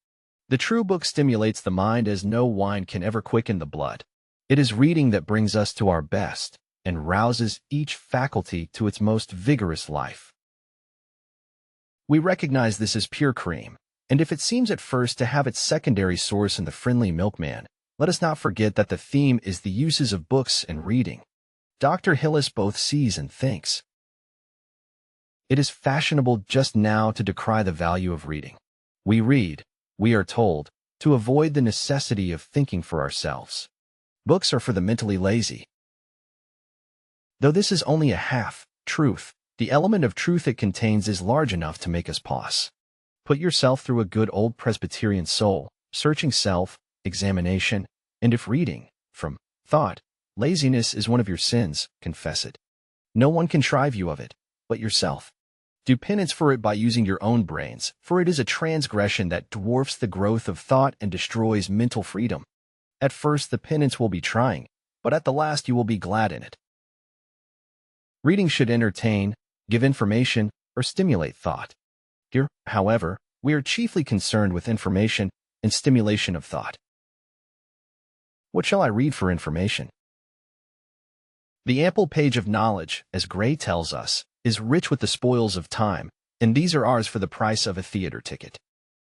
The true book stimulates the mind as no wine can ever quicken the blood. It is reading that brings us to our best, and rouses each faculty to its most vigorous life. We recognize this as pure cream, and if it seems at first to have its secondary source in the friendly milkman, let us not forget that the theme is the uses of books and reading. Dr. Hillis both sees and thinks. It is fashionable just now to decry the value of reading. We read, we are told, to avoid the necessity of thinking for ourselves. Books are for the mentally lazy. Though this is only a half-truth, the element of truth it contains is large enough to make us pause. Put yourself through a good old Presbyterian soul, searching self-examination, and if reading, from thought, laziness is one of your sins, confess it. No one can shrive you of it, but yourself. Do penance for it by using your own brains, for it is a transgression that dwarfs the growth of thought and destroys mental freedom. At first the penance will be trying, but at the last you will be glad in it. Reading should entertain, give information, or stimulate thought. Here, however, we are chiefly concerned with information and stimulation of thought. What shall I read for information? The ample page of knowledge, as Gray tells us, is rich with the spoils of time, and these are ours for the price of a theater ticket.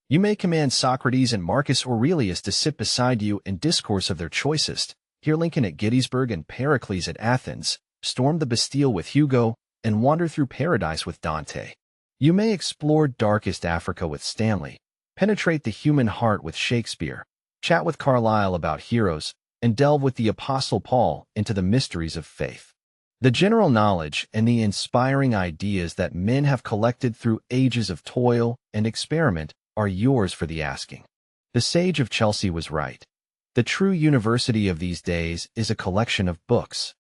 You may command Socrates and Marcus Aurelius to sit beside you and discourse of their choicest, hear Lincoln at Gettysburg and Pericles at Athens, storm the Bastille with Hugo, and wander through paradise with Dante. You may explore darkest Africa with Stanley, penetrate the human heart with Shakespeare, chat with Carlyle about heroes, and delve with the Apostle Paul into the mysteries of faith. The general knowledge and the inspiring ideas that men have collected through ages of toil and experiment are yours for the asking. The sage of Chelsea was right. The true university of these days is a collection of books.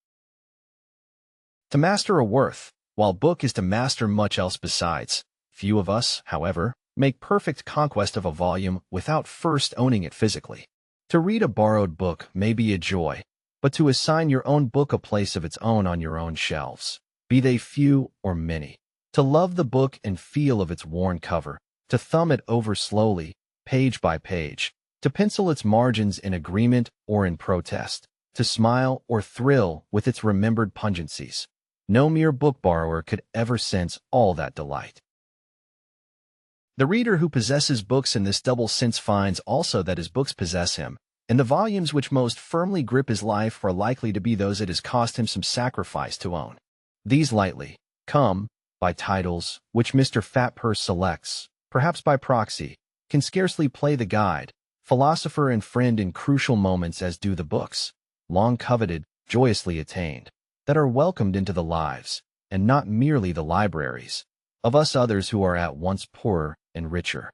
To master a worth, while book is to master much else besides, few of us, however, make perfect conquest of a volume without first owning it physically. To read a borrowed book may be a joy, but to assign your own book a place of its own on your own shelves, be they few or many, to love the book and feel of its worn cover, to thumb it over slowly, page by page, to pencil its margins in agreement or in protest, to smile or thrill with its remembered pungencies. No mere book borrower could ever sense all that delight. The reader who possesses books in this double sense finds also that his books possess him, and the volumes which most firmly grip his life are likely to be those it has cost him some sacrifice to own. These lightly come by titles which Mr. Fatpurse selects, perhaps by proxy, can scarcely play the guide, philosopher and friend in crucial moments as do the books, long coveted, joyously attained, that are welcomed into the lives, and not merely the libraries, of us others who are at once poorer and richer.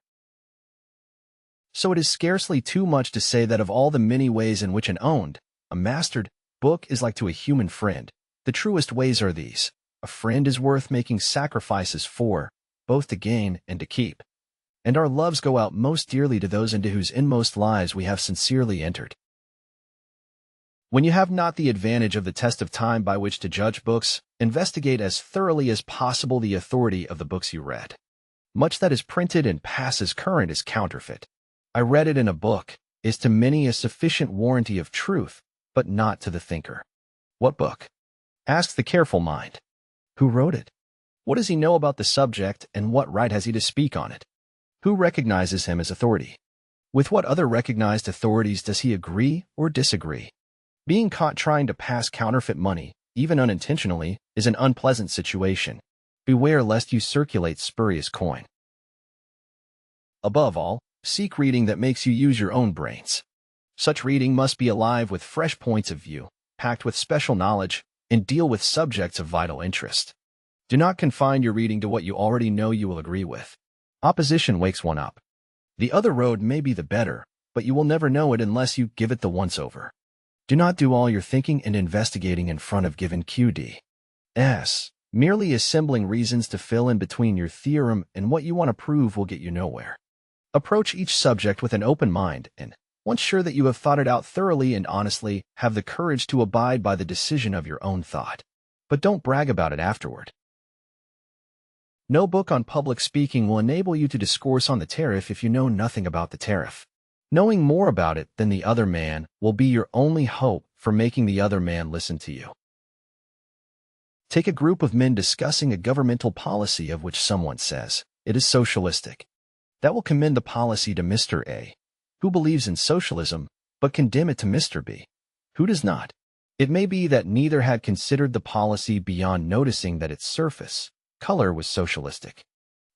So it is scarcely too much to say that of all the many ways in which an owned, a mastered, book is like to a human friend, the truest ways are these. A friend is worth making sacrifices for, both to gain and to keep. And our loves go out most dearly to those into whose inmost lives we have sincerely entered. When you have not the advantage of the test of time by which to judge books, investigate as thoroughly as possible the authority of the books you read. Much that is printed and passes current is counterfeit. I read it in a book, is to many a sufficient warranty of truth, but not to the thinker. What book? Ask the careful mind. Who wrote it? What does he know about the subject, and what right has he to speak on it? Who recognizes him as authority? With what other recognized authorities does he agree or disagree? Being caught trying to pass counterfeit money, even unintentionally, is an unpleasant situation. Beware lest you circulate spurious coin. Above all, seek reading that makes you use your own brains. Such reading must be alive with fresh points of view, packed with special knowledge, and deal with subjects of vital interest. Do not confine your reading to what you already know you will agree with. Opposition wakes one up. The other road may be the better, but you will never know it unless you give it the once-over. Do not do all your thinking and investigating in front of given QDs. Merely assembling reasons to fill in between your theorem and what you want to prove will get you nowhere. Approach each subject with an open mind and, once sure that you have thought it out thoroughly and honestly, have the courage to abide by the decision of your own thought. But don't brag about it afterward. No book on public speaking will enable you to discourse on the tariff if you know nothing about the tariff. Knowing more about it than the other man will be your only hope for making the other man listen to you. Take a group of men discussing a governmental policy of which someone says, it is socialistic. That will commend the policy to Mr. A, who believes in socialism, but condemn it to Mr. B, who does not. It may be that neither had considered the policy beyond noticing that its surface, color was socialistic.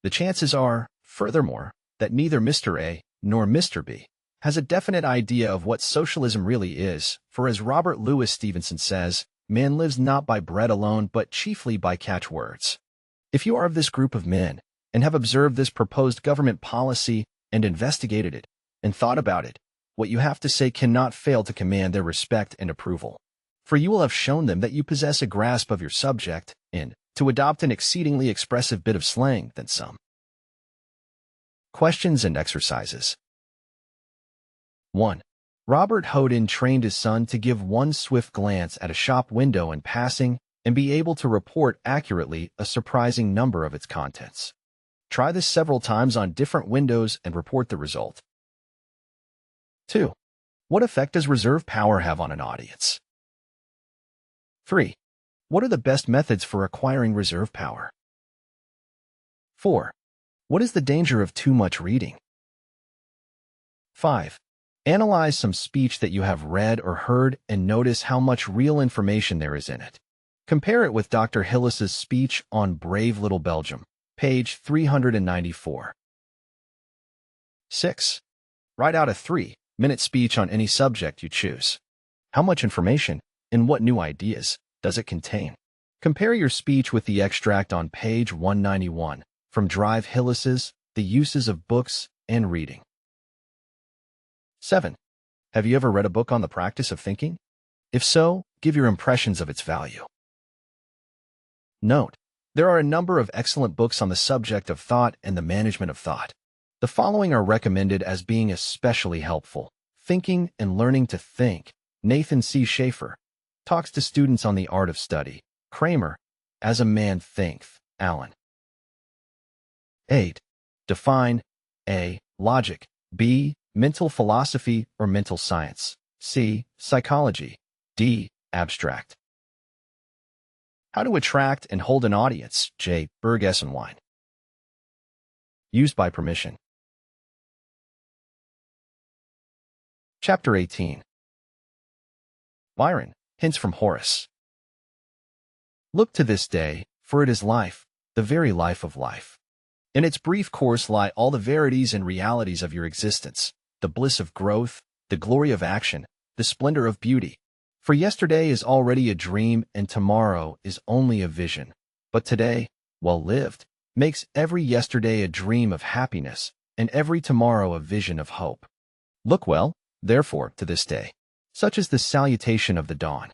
The chances are, furthermore, that neither Mr. A nor Mr. B has a definite idea of what socialism really is, for as Robert Louis Stevenson says, man lives not by bread alone, but chiefly by catchwords. If you are of this group of men, and have observed this proposed government policy, and investigated it, and thought about it, what you have to say cannot fail to command their respect and approval. For you will have shown them that you possess a grasp of your subject, and, to adopt an exceedingly expressive bit of slang than some. Questions and exercises. 1. Robert Houdin trained his son to give one swift glance at a shop window in passing and be able to report accurately a surprising number of its contents. Try this several times on different windows and report the result. 2. What effect does reserve power have on an audience? 3. What are the best methods for acquiring reserve power? 4. What is the danger of too much reading? 5. Analyze some speech that you have read or heard and notice how much real information there is in it. Compare it with Dr. Hillis's speech on Brave Little Belgium, page 394. 6. Write out a 3-minute speech on any subject you choose. How much information and what new ideas does it contain? Compare your speech with the extract on page 191 from Drive Hillis's The Uses of Books and Reading. 7. Have you ever read a book on the practice of thinking? If so, give your impressions of its value. Note: there are a number of excellent books on the subject of thought and the management of thought. The following are recommended as being especially helpful. Thinking and Learning to Think, Nathan C. Schaefer. Talks to Students on the Art of Study, Kramer. As a Man Thinketh, Allen. 8. Define: A. Logic. B. Mental philosophy or mental science. C. Psychology. D. Abstract. How to attract and hold an audience. J. Bergesenwein. Used by permission. Chapter 18. Byron, Hints from Horace. Look to this day, for it is life, the very life of life. In its brief course lie all the verities and realities of your existence, the bliss of growth, the glory of action, the splendor of beauty. For yesterday is already a dream and tomorrow is only a vision. But today, well lived, makes every yesterday a dream of happiness and every tomorrow a vision of hope. Look well, therefore, to this day. Such is the salutation of the dawn.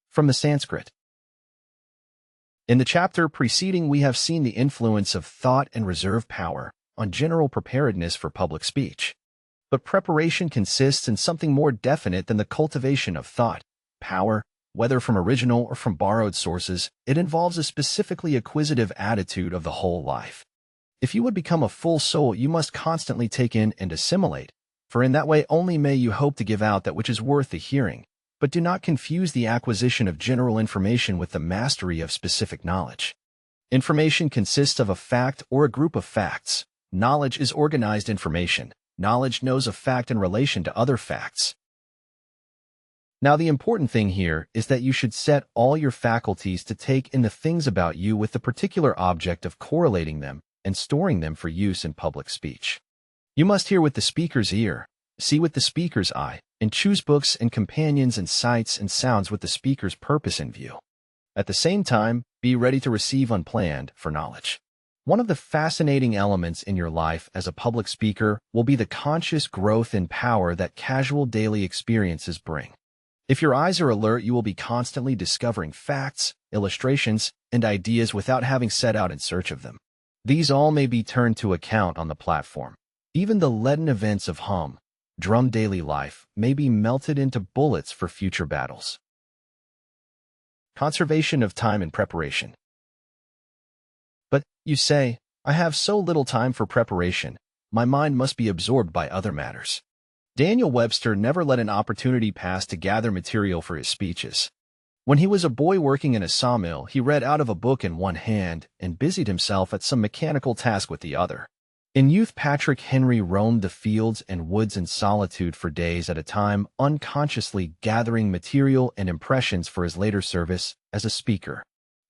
From the Sanskrit. In the chapter preceding, we have seen the influence of thought and reserve power on general preparedness for public speech. But preparation consists in something more definite than the cultivation of thought, power, whether from original or from borrowed sources. It involves a specifically acquisitive attitude of the whole life. If you would become a full soul, you must constantly take in and assimilate, for in that way only may you hope to give out that which is worth the hearing. But do not confuse the acquisition of general information with the mastery of specific knowledge. Information consists of a fact or a group of facts. Knowledge is organized information. Knowledge knows a fact in relation to other facts. Now, the important thing here is that you should set all your faculties to take in the things about you with the particular object of correlating them and storing them for use in public speech. You must hear with the speaker's ear, see with the speaker's eye, and choose books and companions and sights and sounds with the speaker's purpose in view. At the same time, be ready to receive unplanned for knowledge. One of the fascinating elements in your life as a public speaker will be the conscious growth in power that casual daily experiences bring. If your eyes are alert, you will be constantly discovering facts, illustrations, and ideas without having set out in search of them. These all may be turned to account on the platform. Even the leaden events of drum daily life may be melted into bullets for future battles. Conservation of time and preparation. But, you say, I have so little time for preparation, my mind must be absorbed by other matters. Daniel Webster never let an opportunity pass to gather material for his speeches. When he was a boy working in a sawmill, he read out of a book in one hand and busied himself at some mechanical task with the other. In youth, Patrick Henry roamed the fields and woods in solitude for days at a time, unconsciously gathering material and impressions for his later service as a speaker.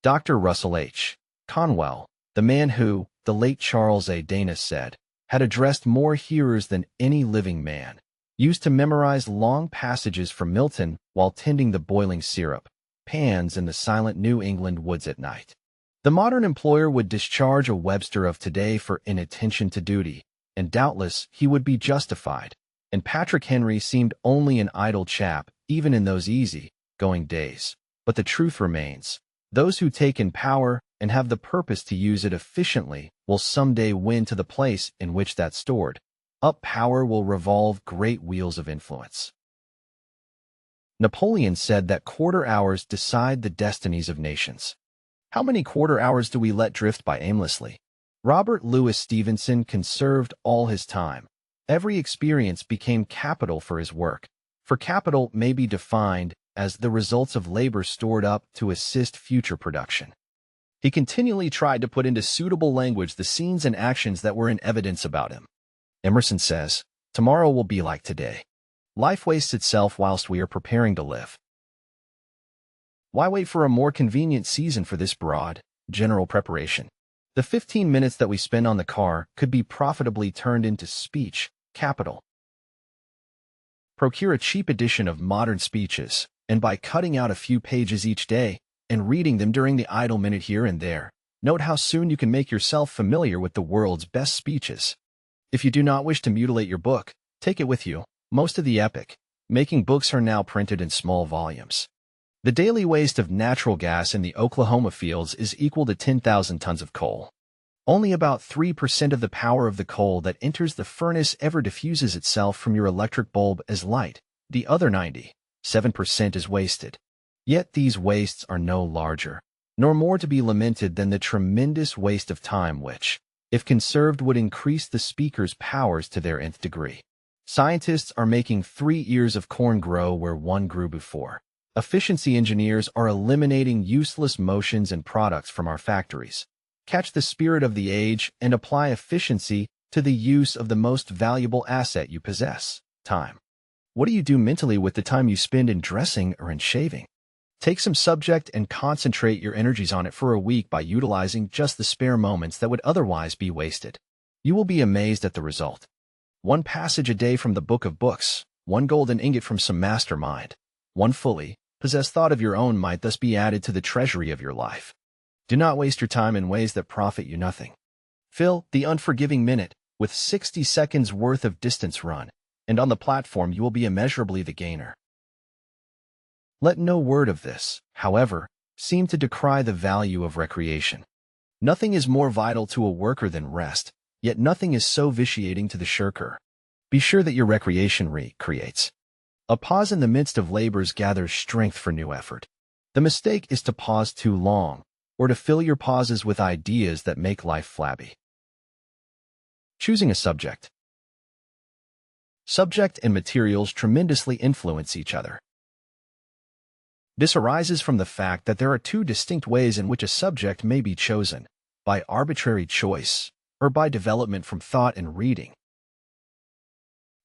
Dr. Russell H. Conwell, the man who, the late Charles A. Dana said, had addressed more hearers than any living man, used to memorize long passages from Milton while tending the boiling syrup pans in the silent New England woods at night. The modern employer would discharge a Webster of today for inattention to duty, and doubtless he would be justified. And Patrick Henry seemed only an idle chap, even in those easy-going days. But the truth remains. Those who take in power and have the purpose to use it efficiently will someday win to the place in which that stored up power will revolve great wheels of influence. Napoleon said that quarter hours decide the destinies of nations. How many quarter hours do we let drift by aimlessly? Robert Louis Stevenson conserved all his time. Every experience became capital for his work, for capital may be defined as the results of labor stored up to assist future production. He continually tried to put into suitable language the scenes and actions that were in evidence about him. Emerson says, "Tomorrow will be like today." Life wastes itself whilst we are preparing to live. Why wait for a more convenient season for this broad, general preparation? The 15 minutes that we spend on the car could be profitably turned into speech capital. Procure a cheap edition of Modern Speeches, and by cutting out a few pages each day and reading them during the idle minute here and there, note how soon you can make yourself familiar with the world's best speeches. If you do not wish to mutilate your book, take it with you. Most of the epic-making books are now printed in small volumes. The daily waste of natural gas in the Oklahoma fields is equal to 10,000 tons of coal. Only about 3% of the power of the coal that enters the furnace ever diffuses itself from your electric bulb as light. The other 97% is wasted. Yet these wastes are no larger, nor more to be lamented than the tremendous waste of time which, if conserved, would increase the speaker's powers to their nth degree. Scientists are making 3 ears of corn grow where one grew before. Efficiency engineers are eliminating useless motions and products from our factories. Catch the spirit of the age and apply efficiency to the use of the most valuable asset you possess, time. What do you do mentally with the time you spend in dressing or in shaving? Take some subject and concentrate your energies on it for a week by utilizing just the spare moments that would otherwise be wasted. You will be amazed at the result. One passage a day from the Book of Books, one golden ingot from some mastermind, one fully possessed thought of your own might thus be added to the treasury of your life. Do not waste your time in ways that profit you nothing. Fill the unforgiving minute with 60 seconds worth of distance run, and on the platform you will be immeasurably the gainer. Let no word of this, however, seem to decry the value of recreation. Nothing is more vital to a worker than rest, yet nothing is so vitiating to the shirker. Be sure that your recreation recreates. A pause in the midst of labors gathers strength for new effort. The mistake is to pause too long, or to fill your pauses with ideas that make life flabby. Choosing a subject. Subject and materials tremendously influence each other. This arises from the fact that there are two distinct ways in which a subject may be chosen, by arbitrary choice or by development from thought and reading.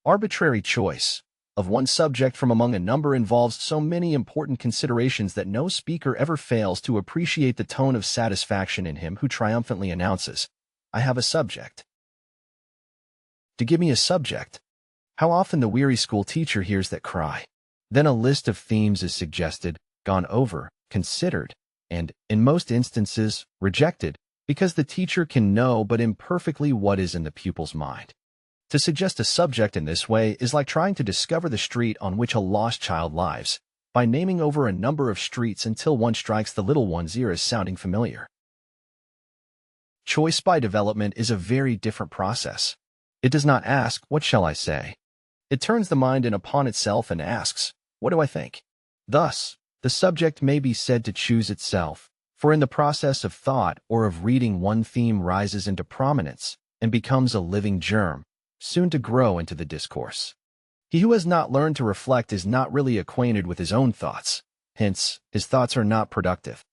Arbitrary choice of one subject from among a number involves so many important considerations that no speaker ever fails to appreciate the tone of satisfaction in him who triumphantly announces, "I have a subject." To give me a subject. How often the weary school teacher hears that cry. Then a list of themes is suggested, gone over, considered, and, in most instances, rejected, because the teacher can know but imperfectly what is in the pupil's mind. To suggest a subject in this way is like trying to discover the street on which a lost child lives, by naming over a number of streets until one strikes the little one's ear as sounding familiar. Choice by development is a very different process. It does not ask, "What shall I say?" It turns the mind in upon itself and asks, "What do I think?" Thus, the subject may be said to choose itself, for in the process of thought or of reading one theme rises into prominence and becomes a living germ, soon to grow into the discourse. He who has not learned to reflect is not really acquainted with his own thoughts, hence, his thoughts are not productive.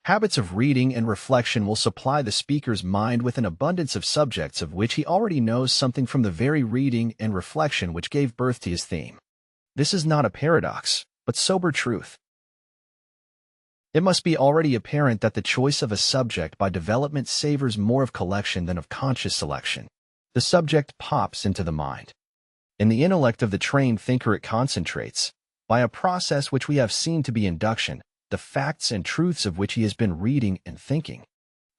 Habits of reading and reflection will supply the speaker's mind with an abundance of subjects of which he already knows something from the very reading and reflection which gave birth to his theme. This is not a paradox, but sober truth. It must be already apparent that the choice of a subject by development savors more of collection than of conscious selection. The subject pops into the mind. In the intellect of the trained thinker it concentrates, by a process which we have seen to be induction, the facts and truths of which he has been reading and thinking.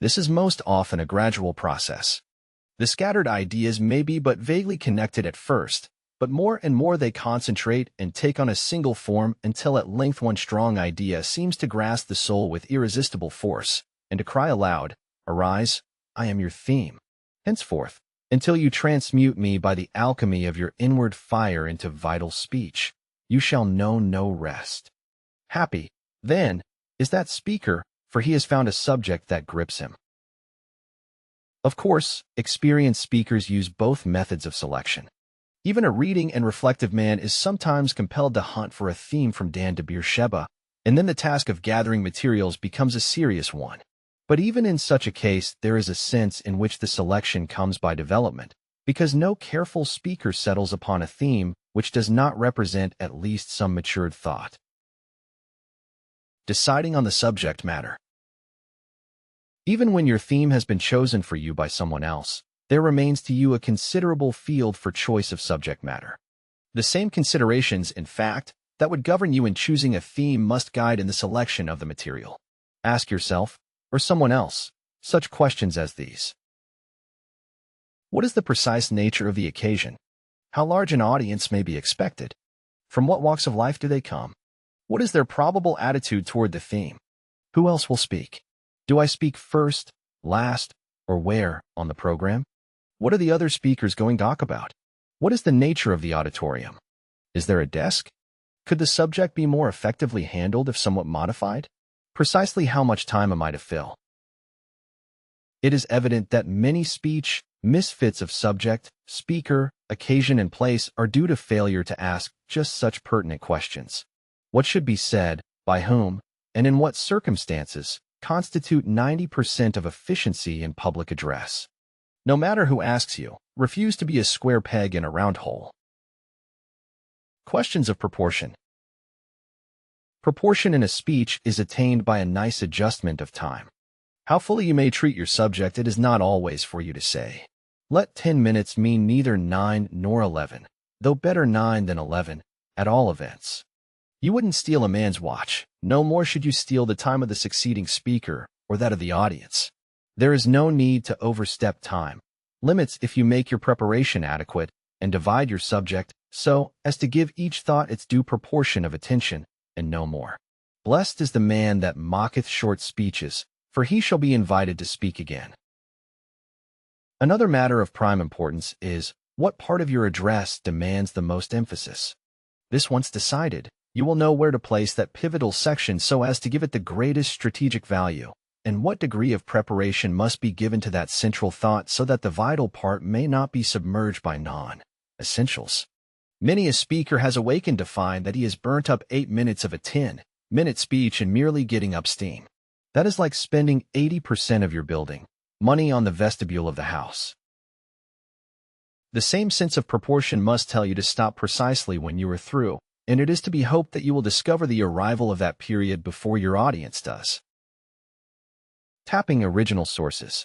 This is most often a gradual process. The scattered ideas may be but vaguely connected at first, but more and more they concentrate and take on a single form until at length one strong idea seems to grasp the soul with irresistible force, and to cry aloud, "Arise, I am your theme. Henceforth, until you transmute me by the alchemy of your inward fire into vital speech, you shall know no rest." Happy, then, is that speaker, for he has found a subject that grips him. Of course, experienced speakers use both methods of selection. Even a reading and reflective man is sometimes compelled to hunt for a theme from Dan to Beersheba, and then the task of gathering materials becomes a serious one. But even in such a case, there is a sense in which the selection comes by development, because no careful speaker settles upon a theme which does not represent at least some matured thought. Deciding on the subject matter. Even when your theme has been chosen for you by someone else, there remains to you a considerable field for choice of subject matter. The same considerations, in fact, that would govern you in choosing a theme must guide in the selection of the material. Ask yourself, or someone else, such questions as these. What is the precise nature of the occasion? How large an audience may be expected? From what walks of life do they come? What is their probable attitude toward the theme? Who else will speak? Do I speak first, last, or where on the program? What are the other speakers going to talk about? What is the nature of the auditorium? Is there a desk? Could the subject be more effectively handled if somewhat modified? Precisely how much time am I to fill? It is evident that many speech misfits of subject, speaker, occasion, and place are due to failure to ask just such pertinent questions. What should be said, by whom, and in what circumstances, constitute 90% of efficiency in public address. No matter who asks you, refuse to be a square peg in a round hole. Questions of proportion. Proportion in a speech is attained by a nice adjustment of time. How fully you may treat your subject it is not always for you to say. Let 10 minutes mean neither 9 nor 11, though better 9 than 11, at all events. You wouldn't steal a man's watch, no more should you steal the time of the succeeding speaker or that of the audience. There is no need to overstep time limits if you make your preparation adequate and divide your subject so as to give each thought its due proportion of attention, and no more. Blessed is the man that mocketh short speeches, for he shall be invited to speak again. Another matter of prime importance is what part of your address demands the most emphasis. This once decided, you will know where to place that pivotal section so as to give it the greatest strategic value, and what degree of preparation must be given to that central thought so that the vital part may not be submerged by non-essentials. Many a speaker has awakened to find that he has burnt up 8 minutes of a 10-minute speech in merely getting up steam. That is like spending 80% of your building money on the vestibule of the house. The same sense of proportion must tell you to stop precisely when you are through, and it is to be hoped that you will discover the arrival of that period before your audience does. Tapping original sources.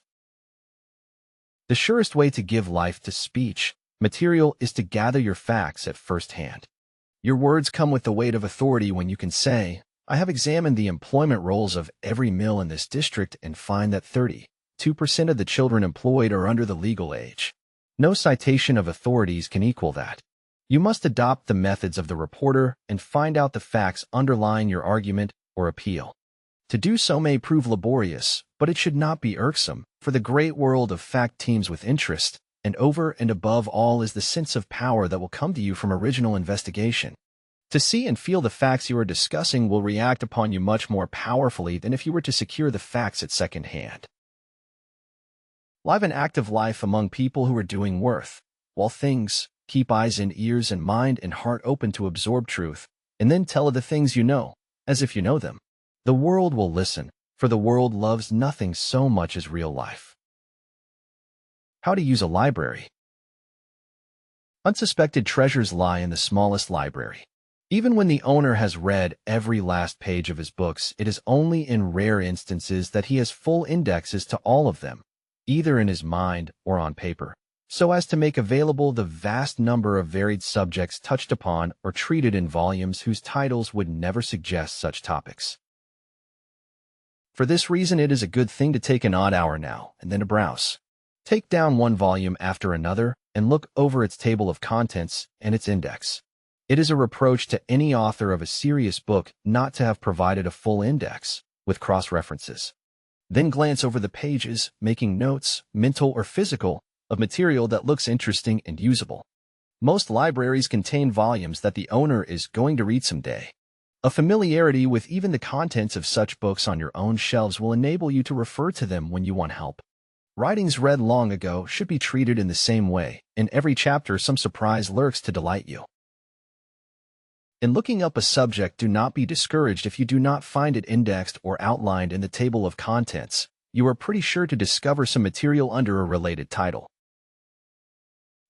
The surest way to give life to speech material is to gather your facts at first hand. Your words come with the weight of authority when you can say, I have examined the employment rolls of every mill in this district and find that 32% of the children employed are under the legal age. No citation of authorities can equal that. You must adopt the methods of the reporter and find out the facts underlying your argument or appeal. To do so may prove laborious, but it should not be irksome, for the great world of fact teems with interest, and over and above all is the sense of power that will come to you from original investigation. To see and feel the facts you are discussing will react upon you much more powerfully than if you were to secure the facts at second hand. Live an active life among people who are doing worth, while things, keep eyes and ears and mind and heart open to absorb truth, and then tell of the things you know, as if you know them. The world will listen, for the world loves nothing so much as real life. How to use a library. Unsuspected treasures lie in the smallest library. Even when the owner has read every last page of his books, it is only in rare instances that he has full indexes to all of them, either in his mind or on paper, so as to make available the vast number of varied subjects touched upon or treated in volumes whose titles would never suggest such topics. For this reason, it is a good thing to take an odd hour now and then to browse. Take down one volume after another and look over its table of contents and its index. It is a reproach to any author of a serious book not to have provided a full index with cross-references. Then glance over the pages, making notes, mental or physical, of material that looks interesting and usable. Most libraries contain volumes that the owner is going to read someday. A familiarity with even the contents of such books on your own shelves will enable you to refer to them when you want help. Writings read long ago should be treated in the same way. In every chapter, some surprise lurks to delight you. In looking up a subject, do not be discouraged if you do not find it indexed or outlined in the table of contents. You are pretty sure to discover some material under a related title.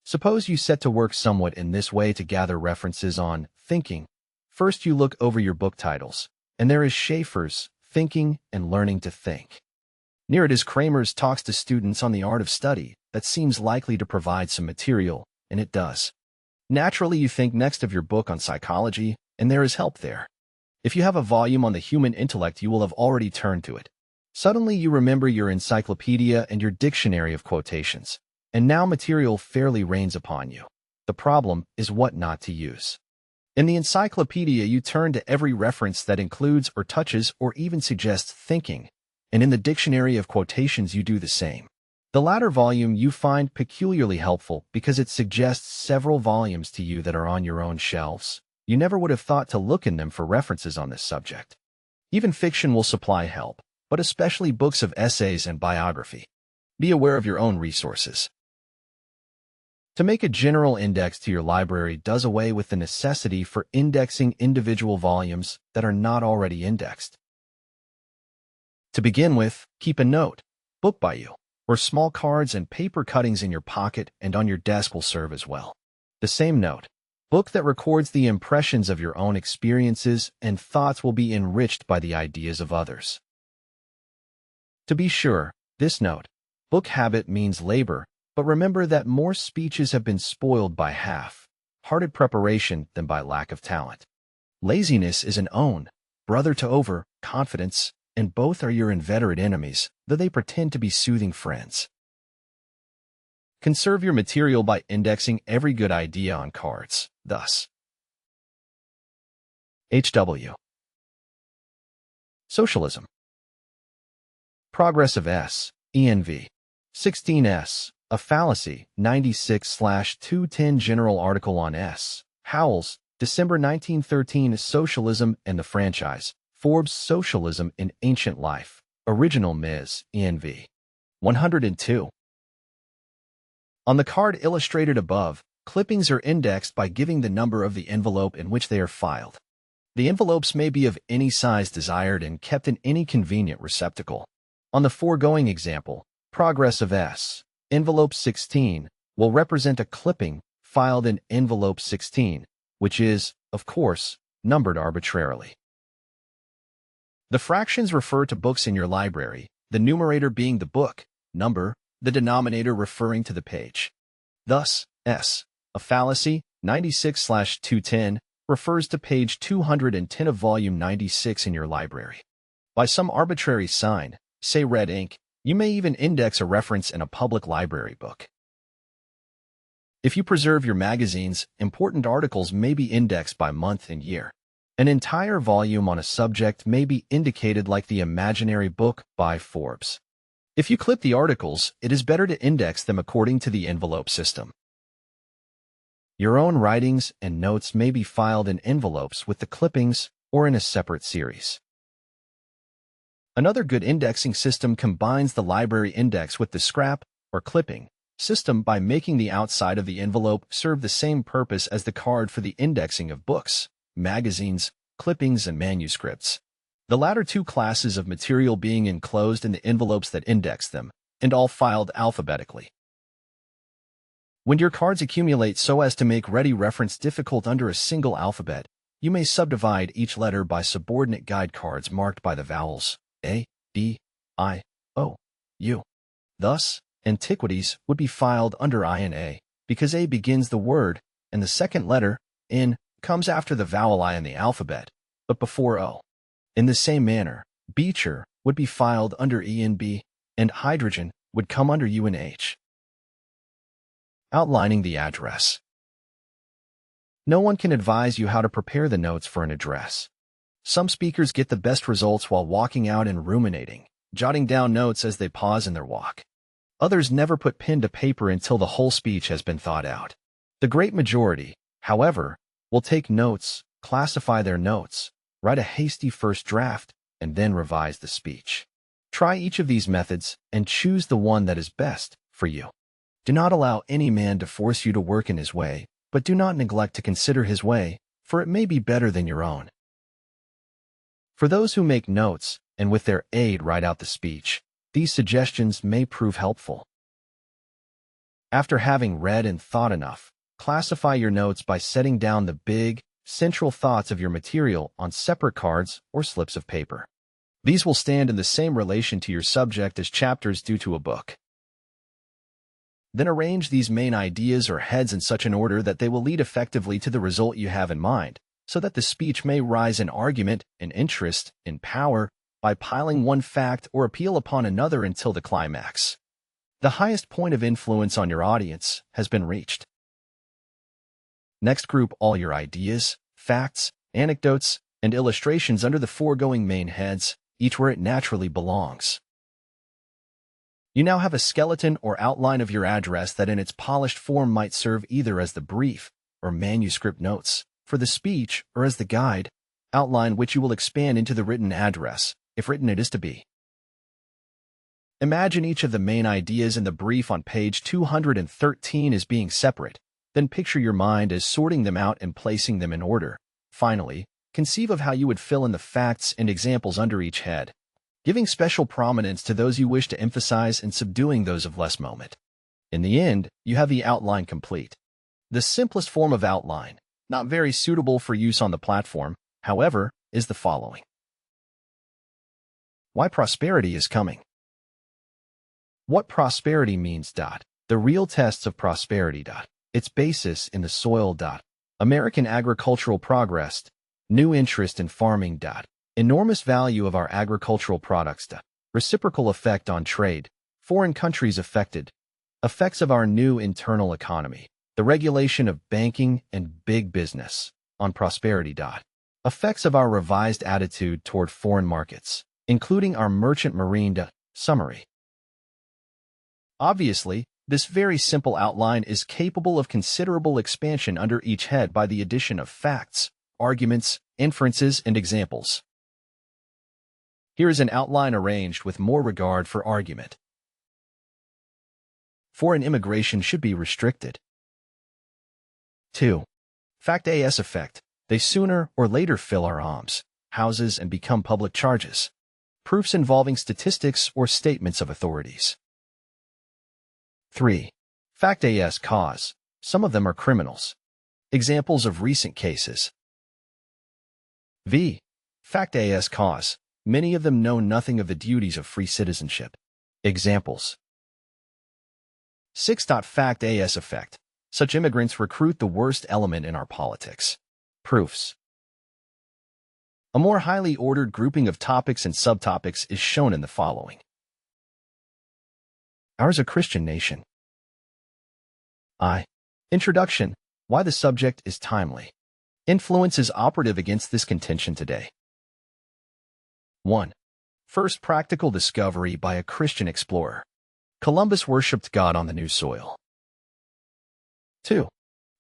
Suppose you set to work somewhat in this way to gather references on thinking. First, you look over your book titles, and there is Schaeffer's Thinking and Learning to Think. Near it is Kramer's Talks to Students on the Art of Study. That seems likely to provide some material, and it does. Naturally, you think next of your book on psychology, and there is help there. If you have a volume on the human intellect, you will have already turned to it. Suddenly, you remember your encyclopedia and your dictionary of quotations, and now material fairly rains upon you. The problem is what not to use. In the encyclopedia, you turn to every reference that includes or touches or even suggests thinking, and in the dictionary of quotations, you do the same. The latter volume you find peculiarly helpful because it suggests several volumes to you that are on your own shelves. You never would have thought to look in them for references on this subject. Even fiction will supply help, but especially books of essays and biography. Be aware of your own resources. To make a general index to your library does away with the necessity for indexing individual volumes that are not already indexed. To begin with, keep a note book by you, or small cards and paper cuttings in your pocket and on your desk will serve as well. The same note book that records the impressions of your own experiences and thoughts will be enriched by the ideas of others. To be sure, this note book habit means labor, but remember that more speeches have been spoiled by half-hearted preparation than by lack of talent. Laziness is an own brother to over-confidence, and both are your inveterate enemies, though they pretend to be soothing friends. Conserve your material by indexing every good idea on cards. Thus, H.W. Socialism. Progress of S. ENV. 16S. A Fallacy. 96/210 General article on S. Howells, December 1913. Socialism and the Franchise. Forbes. Socialism in Ancient Life. Original Ms. ENV. 102. On the card illustrated above, clippings are indexed by giving the number of the envelope in which they are filed. The envelopes may be of any size desired and kept in any convenient receptacle. On the foregoing example, Progress of S, envelope 16, will represent a clipping filed in envelope 16, which is, of course, numbered arbitrarily. The fractions refer to books in your library, the numerator being the book number, the denominator referring to the page. Thus, S, a fallacy, 96/210, refers to page 210 of volume 96 in your library. By some arbitrary sign, say red ink, you may even index a reference in a public library book. If you preserve your magazines, important articles may be indexed by month and year. An entire volume on a subject may be indicated like the imaginary book by Forbes. If you clip the articles, it is better to index them according to the envelope system. Your own writings and notes may be filed in envelopes with the clippings or in a separate series. Another good indexing system combines the library index with the scrap or clipping system by making the outside of the envelope serve the same purpose as the card for the indexing of books, magazines, clippings, and manuscripts. The latter two classes of material being enclosed in the envelopes that index them, and all filed alphabetically. When your cards accumulate so as to make ready reference difficult under a single alphabet, you may subdivide each letter by subordinate guide cards marked by the vowels A, D, I, O, U. Thus, Antiquities would be filed under I and A, because A begins the word, and the second letter, N, comes after the vowel I in the alphabet, but before O. In the same manner, Beecher would be filed under E and B, and Hydrogen would come under U and H. Outlining the address. No one can advise you how to prepare the notes for an address. Some speakers get the best results while walking out and ruminating, jotting down notes as they pause in their walk. Others never put pen to paper until the whole speech has been thought out. The great majority, however, will take notes, classify their notes, write a hasty first draft, and then revise the speech. Try each of these methods and choose the one that is best for you. Do not allow any man to force you to work in his way, but do not neglect to consider his way, for it may be better than your own. For those who make notes and with their aid write out the speech, these suggestions may prove helpful. After having read and thought enough, classify your notes by setting down the big, central thoughts of your material on separate cards or slips of paper. These will stand in the same relation to your subject as chapters do to a book. Then arrange these main ideas or heads in such an order that they will lead effectively to the result you have in mind, so that the speech may rise in argument, in interest, in power, by piling one fact or appeal upon another until the climax. The highest point of influence on your audience has been reached. Next, group all your ideas, facts, anecdotes, and illustrations under the foregoing main heads, each where it naturally belongs. You now have a skeleton or outline of your address that in its polished form might serve either as the brief or manuscript notes for the speech or as the guide, outline which you will expand into the written address, if written it is to be. Imagine each of the main ideas in the brief on page 213 as being separate, then picture your mind as sorting them out and placing them in order. Finally, conceive of how you would fill in the facts and examples under each head, giving special prominence to those you wish to emphasize and subduing those of less moment. In the end, you have the outline complete. The simplest form of outline, not very suitable for use on the platform, however, is the following. Why prosperity is coming. What prosperity means. The real tests of prosperity. Its basis in the soil. American agricultural progress. New interest in farming. Enormous value of our agricultural products. Reciprocal effect on trade. Foreign countries affected. Effects of our new internal economy. The regulation of banking and big business on prosperity. Effects of our revised attitude toward foreign markets, including our merchant marine. Summary. Obviously, this very simple outline is capable of considerable expansion under each head by the addition of facts, arguments, inferences, and examples. Here is an outline arranged with more regard for argument. Foreign immigration should be restricted. 2. Fact as effect. They sooner or later fill our homes, houses, and become public charges. Proofs involving statistics or statements of authorities. 3. Fact as cause. Some of them are criminals. Examples of recent cases. V. Fact as cause. Many of them know nothing of the duties of free citizenship. Examples. 6. Fact as effect. Such immigrants recruit the worst element in our politics. Proofs. A more highly ordered grouping of topics and subtopics is shown in the following. Ours a Christian nation. I. Introduction. Why the subject is timely. Influence is operative against this contention today. 1. First practical discovery by a Christian explorer. Columbus worshipped God on the new soil. 2.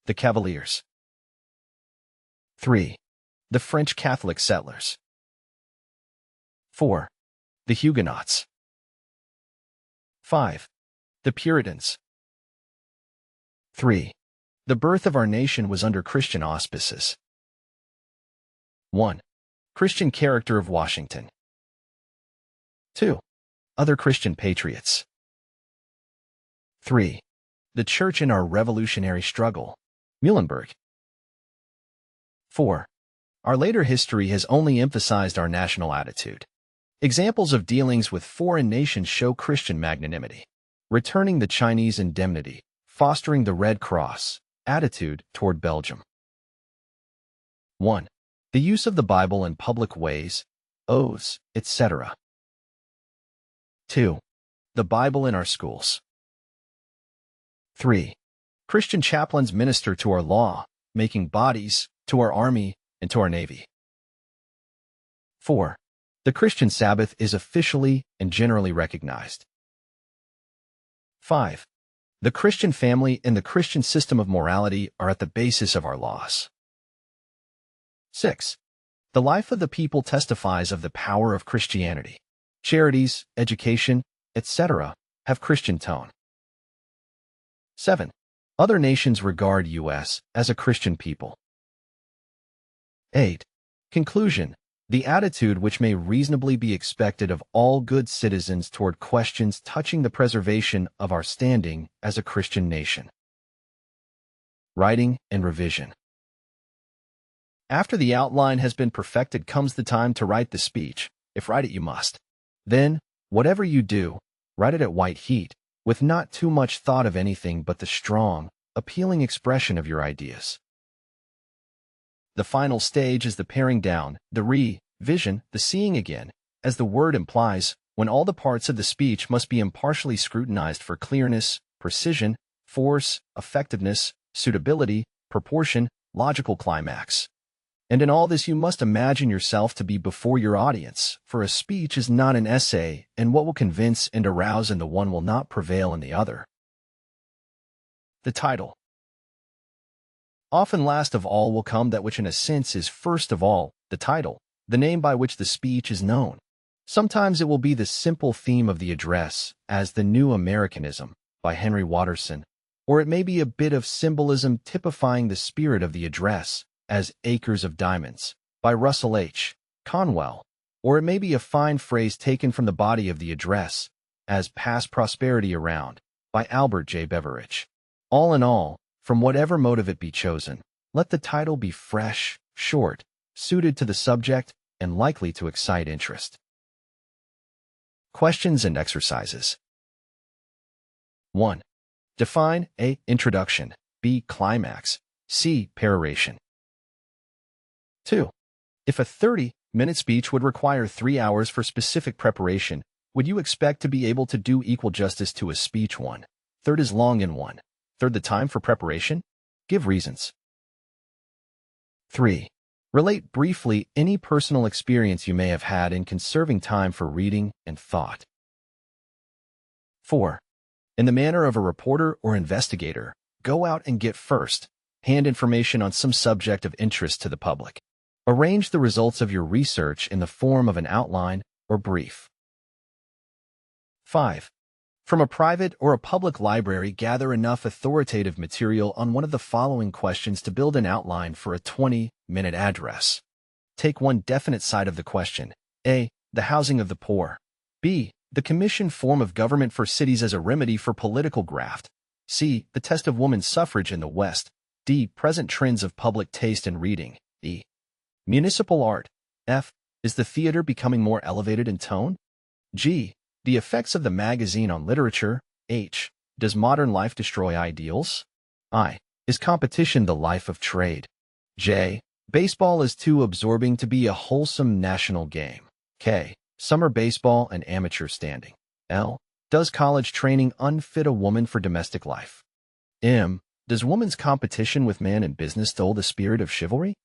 The Cavaliers. 3. The French Catholic settlers. 4. The Huguenots. 5. The Puritans. 3. The birth of our nation was under Christian auspices. 1. Christian character of Washington. 2. Other Christian patriots. 3. The Church in our revolutionary struggle. Muhlenberg. 4. Our later history has only emphasized our national attitude. Examples of dealings with foreign nations show Christian magnanimity. Returning the Chinese indemnity, fostering the Red Cross, attitude toward Belgium. 1. The use of the Bible in public ways, oaths, etc. 2. The Bible in our schools. 3. Christian chaplains minister to our law, making bodies, to our army, and to our navy. 4. The Christian Sabbath is officially and generally recognized. 5. The Christian family and the Christian system of morality are at the basis of our laws. 6. The life of the people testifies of the power of Christianity. Charities, education, etc. have Christian tone. 7. Other nations regard U.S. as a Christian people. 8. Conclusion. The attitude which may reasonably be expected of all good citizens toward questions touching the preservation of our standing as a Christian nation. Writing and revision. After the outline has been perfected comes the time to write the speech, if write it you must. Then, whatever you do, write it at white heat, with not too much thought of anything but the strong, appealing expression of your ideas. The final stage is the paring down, the revision, the seeing again, as the word implies, when all the parts of the speech must be impartially scrutinized for clearness, precision, force, effectiveness, suitability, proportion, logical climax. And in all this you must imagine yourself to be before your audience, for a speech is not an essay, and what will convince and arouse in the one will not prevail in the other. The title. Often last of all will come that which in a sense is first of all, the title, the name by which the speech is known. Sometimes it will be the simple theme of the address, as The New Americanism, by Henry Watterson, or it may be a bit of symbolism typifying the spirit of the address, as Acres of Diamonds, by Russell H. Conwell, or it may be a fine phrase taken from the body of the address, as Pass Prosperity Around, by Albert J. Beveridge. All in all, from whatever motive it be chosen, let the title be fresh, short, suited to the subject, and likely to excite interest. Questions and exercises. 1. Define A. Introduction, B. Climax, C. Peroration. 2. If a 30-minute speech would require 3 hours for specific preparation, would you expect to be able to do equal justice to a speech 1/3 as long in 1/3 the time for preparation? Give reasons. 3. Relate briefly any personal experience you may have had in conserving time for reading and thought. 4. In the manner of a reporter or investigator, go out and get first-hand information on some subject of interest to the public. Arrange the results of your research in the form of an outline or brief. 5. From a private or a public library, gather enough authoritative material on one of the following questions to build an outline for a 20-minute address. Take one definite side of the question. A. The housing of the poor. B. The commission form of government for cities as a remedy for political graft. C. The test of women's suffrage in the West. D. Present trends of public taste and reading. E. Municipal art. F. Is the theater becoming more elevated in tone? G. The effects of the magazine on literature. H. Does modern life destroy ideals? I. Is competition the life of trade? J. Baseball is too absorbing to be a wholesome national game. K. Summer baseball and amateur standing. L. Does college training unfit a woman for domestic life? M. Does woman's competition with man in business dull the spirit of chivalry?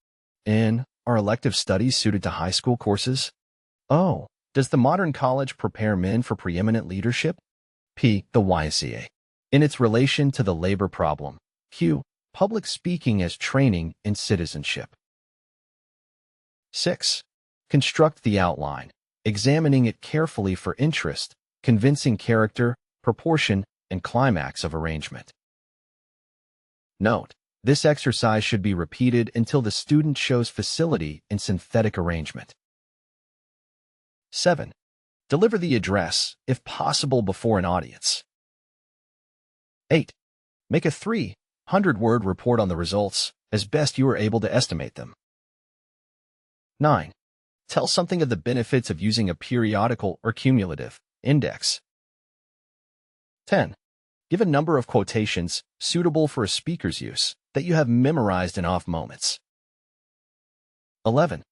N. Are elective studies suited to high school courses? O. Does the modern college prepare men for preeminent leadership? P. The YMCA. In its relation to the labor problem. Q. Public speaking as training in citizenship. 6. Construct the outline, examining it carefully for interest, convincing character, proportion, and climax of arrangement. Note: this exercise should be repeated until the student shows facility in synthetic arrangement. 7. Deliver the address, if possible before an audience. 8. Make a 300-word report on the results, as best you are able to estimate them. 9. Tell something of the benefits of using a periodical or cumulative index. 10. Give a number of quotations suitable for a speaker's use that you have memorized in off moments. 11.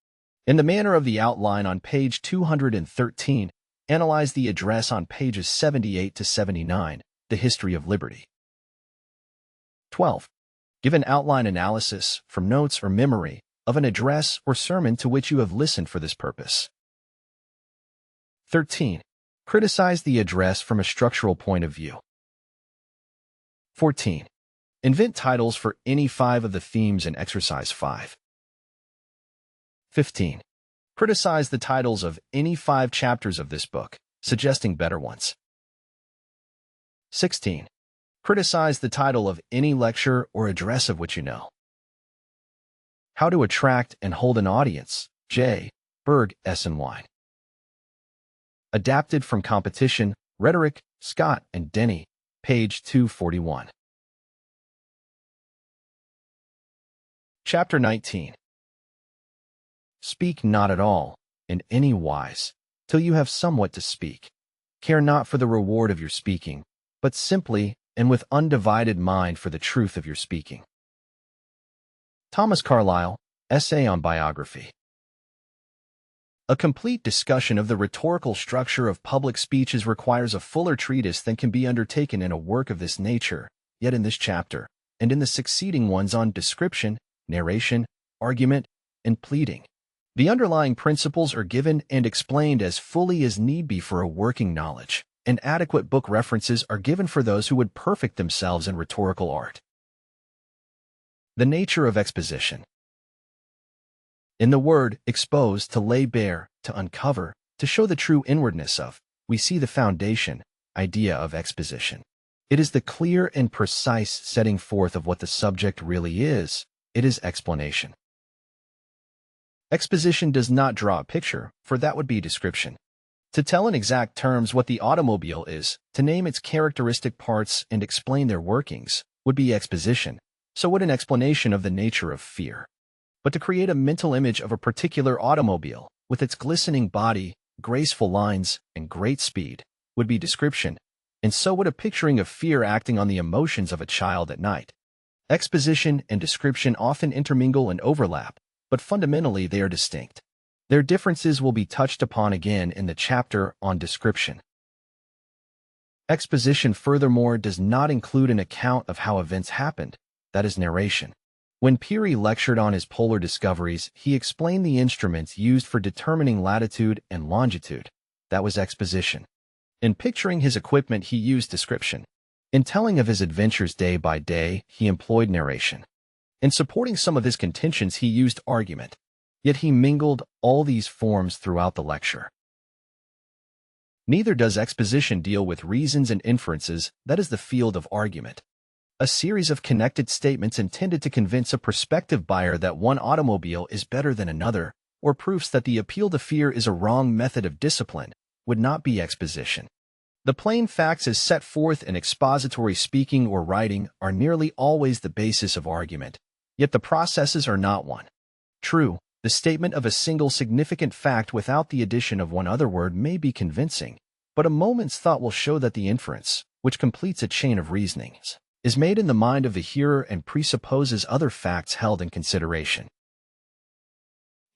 In the manner of the outline on page 213, analyze the address on pages 78 to 79, the history of liberty. 12. Give an outline analysis from notes or memory of an address or sermon to which you have listened for this purpose. 13. Criticize the address from a structural point of view. 14. Invent titles for any 5 of the themes in Exercise 5. 15. Criticize the titles of any 5 chapters of this book, suggesting better ones. 16. Criticize the title of any lecture or address of which you know. How to Attract and Hold an Audience, J. Berg, S. and Y. Adapted from Competition, Rhetoric, Scott and Denny, page 241. Chapter 19. Speak not at all, in any wise, till you have somewhat to speak. Care not for the reward of your speaking, but simply and with undivided mind for the truth of your speaking. Thomas Carlyle, Essay on Biography. A complete discussion of the rhetorical structure of public speeches requires a fuller treatise than can be undertaken in a work of this nature, yet in this chapter, and in the succeeding ones on description, narration, argument, and pleading, the underlying principles are given and explained as fully as need be for a working knowledge, and adequate book references are given for those who would perfect themselves in rhetorical art. The nature of exposition. In the word expose, to lay bare, to uncover, to show the true inwardness of, we see the foundation, idea of exposition. It is the clear and precise setting forth of what the subject really is. It is explanation. Exposition does not draw a picture, for that would be description. To tell in exact terms what the automobile is, to name its characteristic parts and explain their workings, would be exposition. So would an explanation of the nature of fear. But to create a mental image of a particular automobile, with its glistening body, graceful lines, and great speed, would be description, and so would a picturing of fear acting on the emotions of a child at night. Exposition and description often intermingle and overlap, but fundamentally they are distinct. Their differences will be touched upon again in the chapter on description. Exposition, furthermore, does not include an account of how events happened. That is narration. When Peary lectured on his polar discoveries, he explained the instruments used for determining latitude and longitude. That was exposition. In picturing his equipment, he used description. In telling of his adventures day by day, he employed narration. In supporting some of his contentions, he used argument. Yet he mingled all these forms throughout the lecture. Neither does exposition deal with reasons and inferences, that is the field of argument. A series of connected statements intended to convince a prospective buyer that one automobile is better than another, or proofs that the appeal to fear is a wrong method of discipline, would not be exposition. The plain facts as set forth in expository speaking or writing are nearly always the basis of argument, yet the processes are not one. True, the statement of a single significant fact without the addition of one other word may be convincing, but a moment's thought will show that the inference, which completes a chain of reasonings, is made in the mind of the hearer and presupposes other facts held in consideration.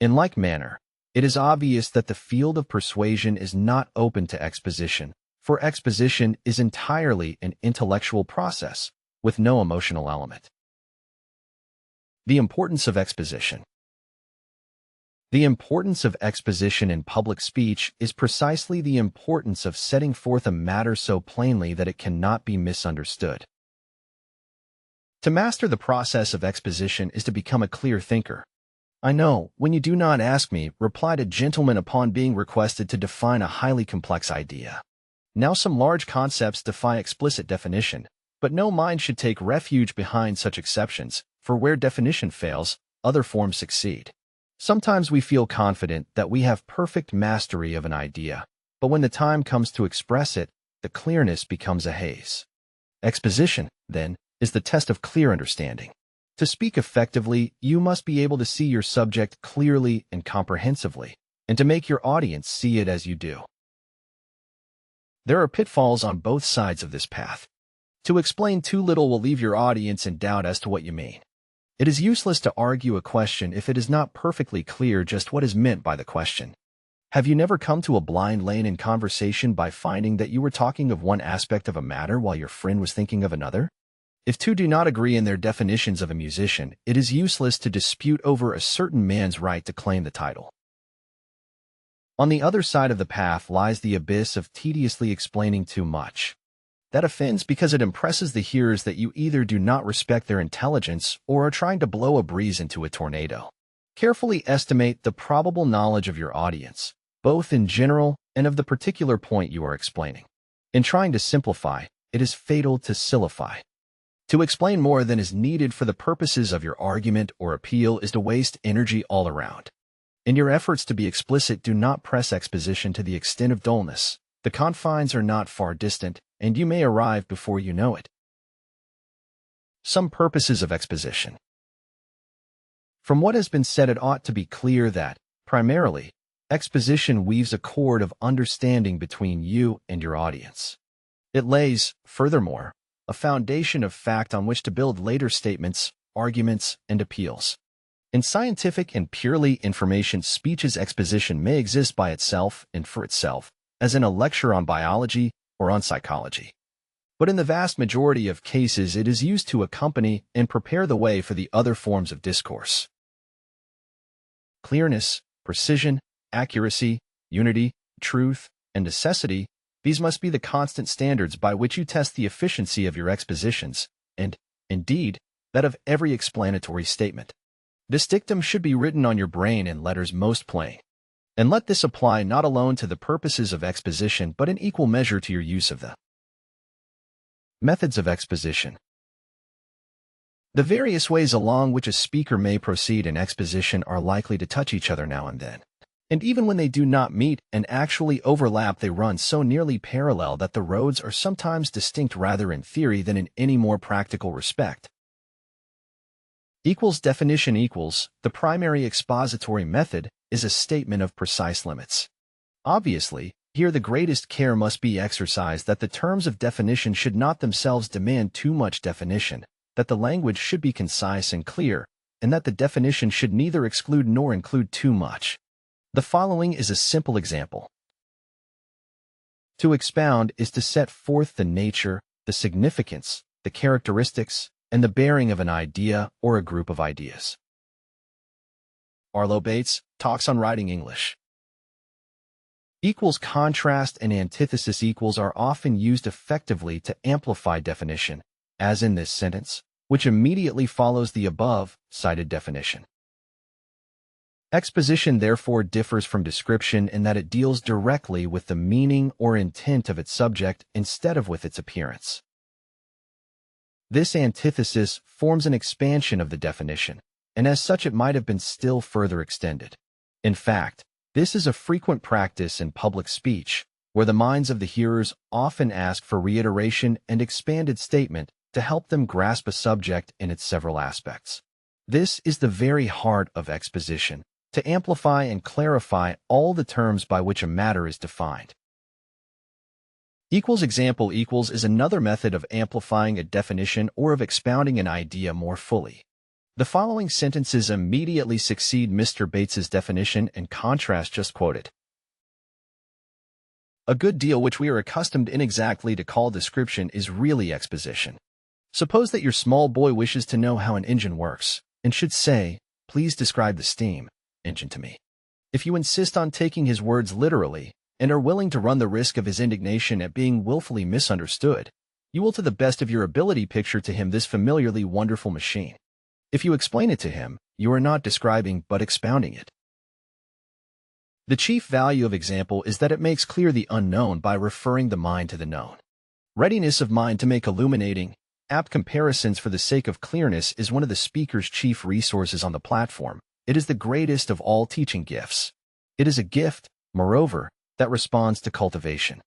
In like manner, it is obvious that the field of persuasion is not open to exposition, for exposition is entirely an intellectual process, with no emotional element. The importance of exposition. The importance of exposition in public speech is precisely the importance of setting forth a matter so plainly that it cannot be misunderstood. To master the process of exposition is to become a clear thinker. "I know, when you do not ask me," replied a gentleman upon being requested to define a highly complex idea. Now some large concepts defy explicit definition, but no mind should take refuge behind such exceptions, for where definition fails, other forms succeed. Sometimes we feel confident that we have perfect mastery of an idea, but when the time comes to express it, the clearness becomes a haze. Exposition, then, is the test of clear understanding. To speak effectively, you must be able to see your subject clearly and comprehensively, and to make your audience see it as you do. There are pitfalls on both sides of this path. To explain too little will leave your audience in doubt as to what you mean. It is useless to argue a question if it is not perfectly clear just what is meant by the question. Have you never come to a blind lane in conversation by finding that you were talking of one aspect of a matter while your friend was thinking of another? If two do not agree in their definitions of a musician, it is useless to dispute over a certain man's right to claim the title. On the other side of the path lies the abyss of tediously explaining too much. That offends because it impresses the hearers that you either do not respect their intelligence or are trying to blow a breeze into a tornado. Carefully estimate the probable knowledge of your audience, both in general and of the particular point you are explaining. In trying to simplify, it is fatal to sillify. To explain more than is needed for the purposes of your argument or appeal is to waste energy all around. In your efforts to be explicit, do not press exposition to the extent of dullness. The confines are not far distant, and you may arrive before you know it. Some purposes of exposition. From what has been said, it ought to be clear that, primarily, exposition weaves a cord of understanding between you and your audience. It lays, furthermore, a foundation of fact on which to build later statements, arguments, and appeals. In scientific and purely information speech's exposition may exist by itself and for itself, as in a lecture on biology or on psychology. But in the vast majority of cases, it is used to accompany and prepare the way for the other forms of discourse. Clearness, precision, accuracy, unity, truth, and necessity, these must be the constant standards by which you test the efficiency of your expositions, and, indeed, that of every explanatory statement. This dictum should be written on your brain in letters most plain. And let this apply not alone to the purposes of exposition, but in equal measure to your use of the methods of exposition. The various ways along which a speaker may proceed in exposition are likely to touch each other now and then. And even when they do not meet and actually overlap, they run so nearly parallel that the roads are sometimes distinct rather in theory than in any more practical respect. Definition equals, the primary expository method is a statement of precise limits. Obviously, here the greatest care must be exercised that the terms of definition should not themselves demand too much definition, that the language should be concise and clear, and that the definition should neither exclude nor include too much. The following is a simple example. To expound is to set forth the nature, the significance, the characteristics, and the bearing of an idea or a group of ideas. Arlo Bates, Talks on Writing English. Contrast and antithesis are often used effectively to amplify definition, as in this sentence, which immediately follows the above cited definition. Exposition therefore differs from description in that it deals directly with the meaning or intent of its subject instead of with its appearance. This antithesis forms an expansion of the definition, and as such it might have been still further extended. In fact, this is a frequent practice in public speech, where the minds of the hearers often ask for reiteration and expanded statement to help them grasp a subject in its several aspects. This is the very heart of exposition, to amplify and clarify all the terms by which a matter is defined. Example is another method of amplifying a definition or of expounding an idea more fully. The following sentences immediately succeed Mr. Bates's definition and contrast just quoted. A good deal which we are accustomed inexactly to call description is really exposition. Suppose that your small boy wishes to know how an engine works, and should say, "Please describe the steam engine to me." If you insist on taking his words literally, and are willing to run the risk of his indignation at being willfully misunderstood, you will to the best of your ability picture to him this familiarly wonderful machine. If you explain it to him, you are not describing but expounding it. The chief value of example is that it makes clear the unknown by referring the mind to the known. Readiness of mind to make illuminating, apt comparisons for the sake of clearness is one of the speaker's chief resources on the platform. It is the greatest of all teaching gifts. It is a gift, moreover, that responds to cultivation.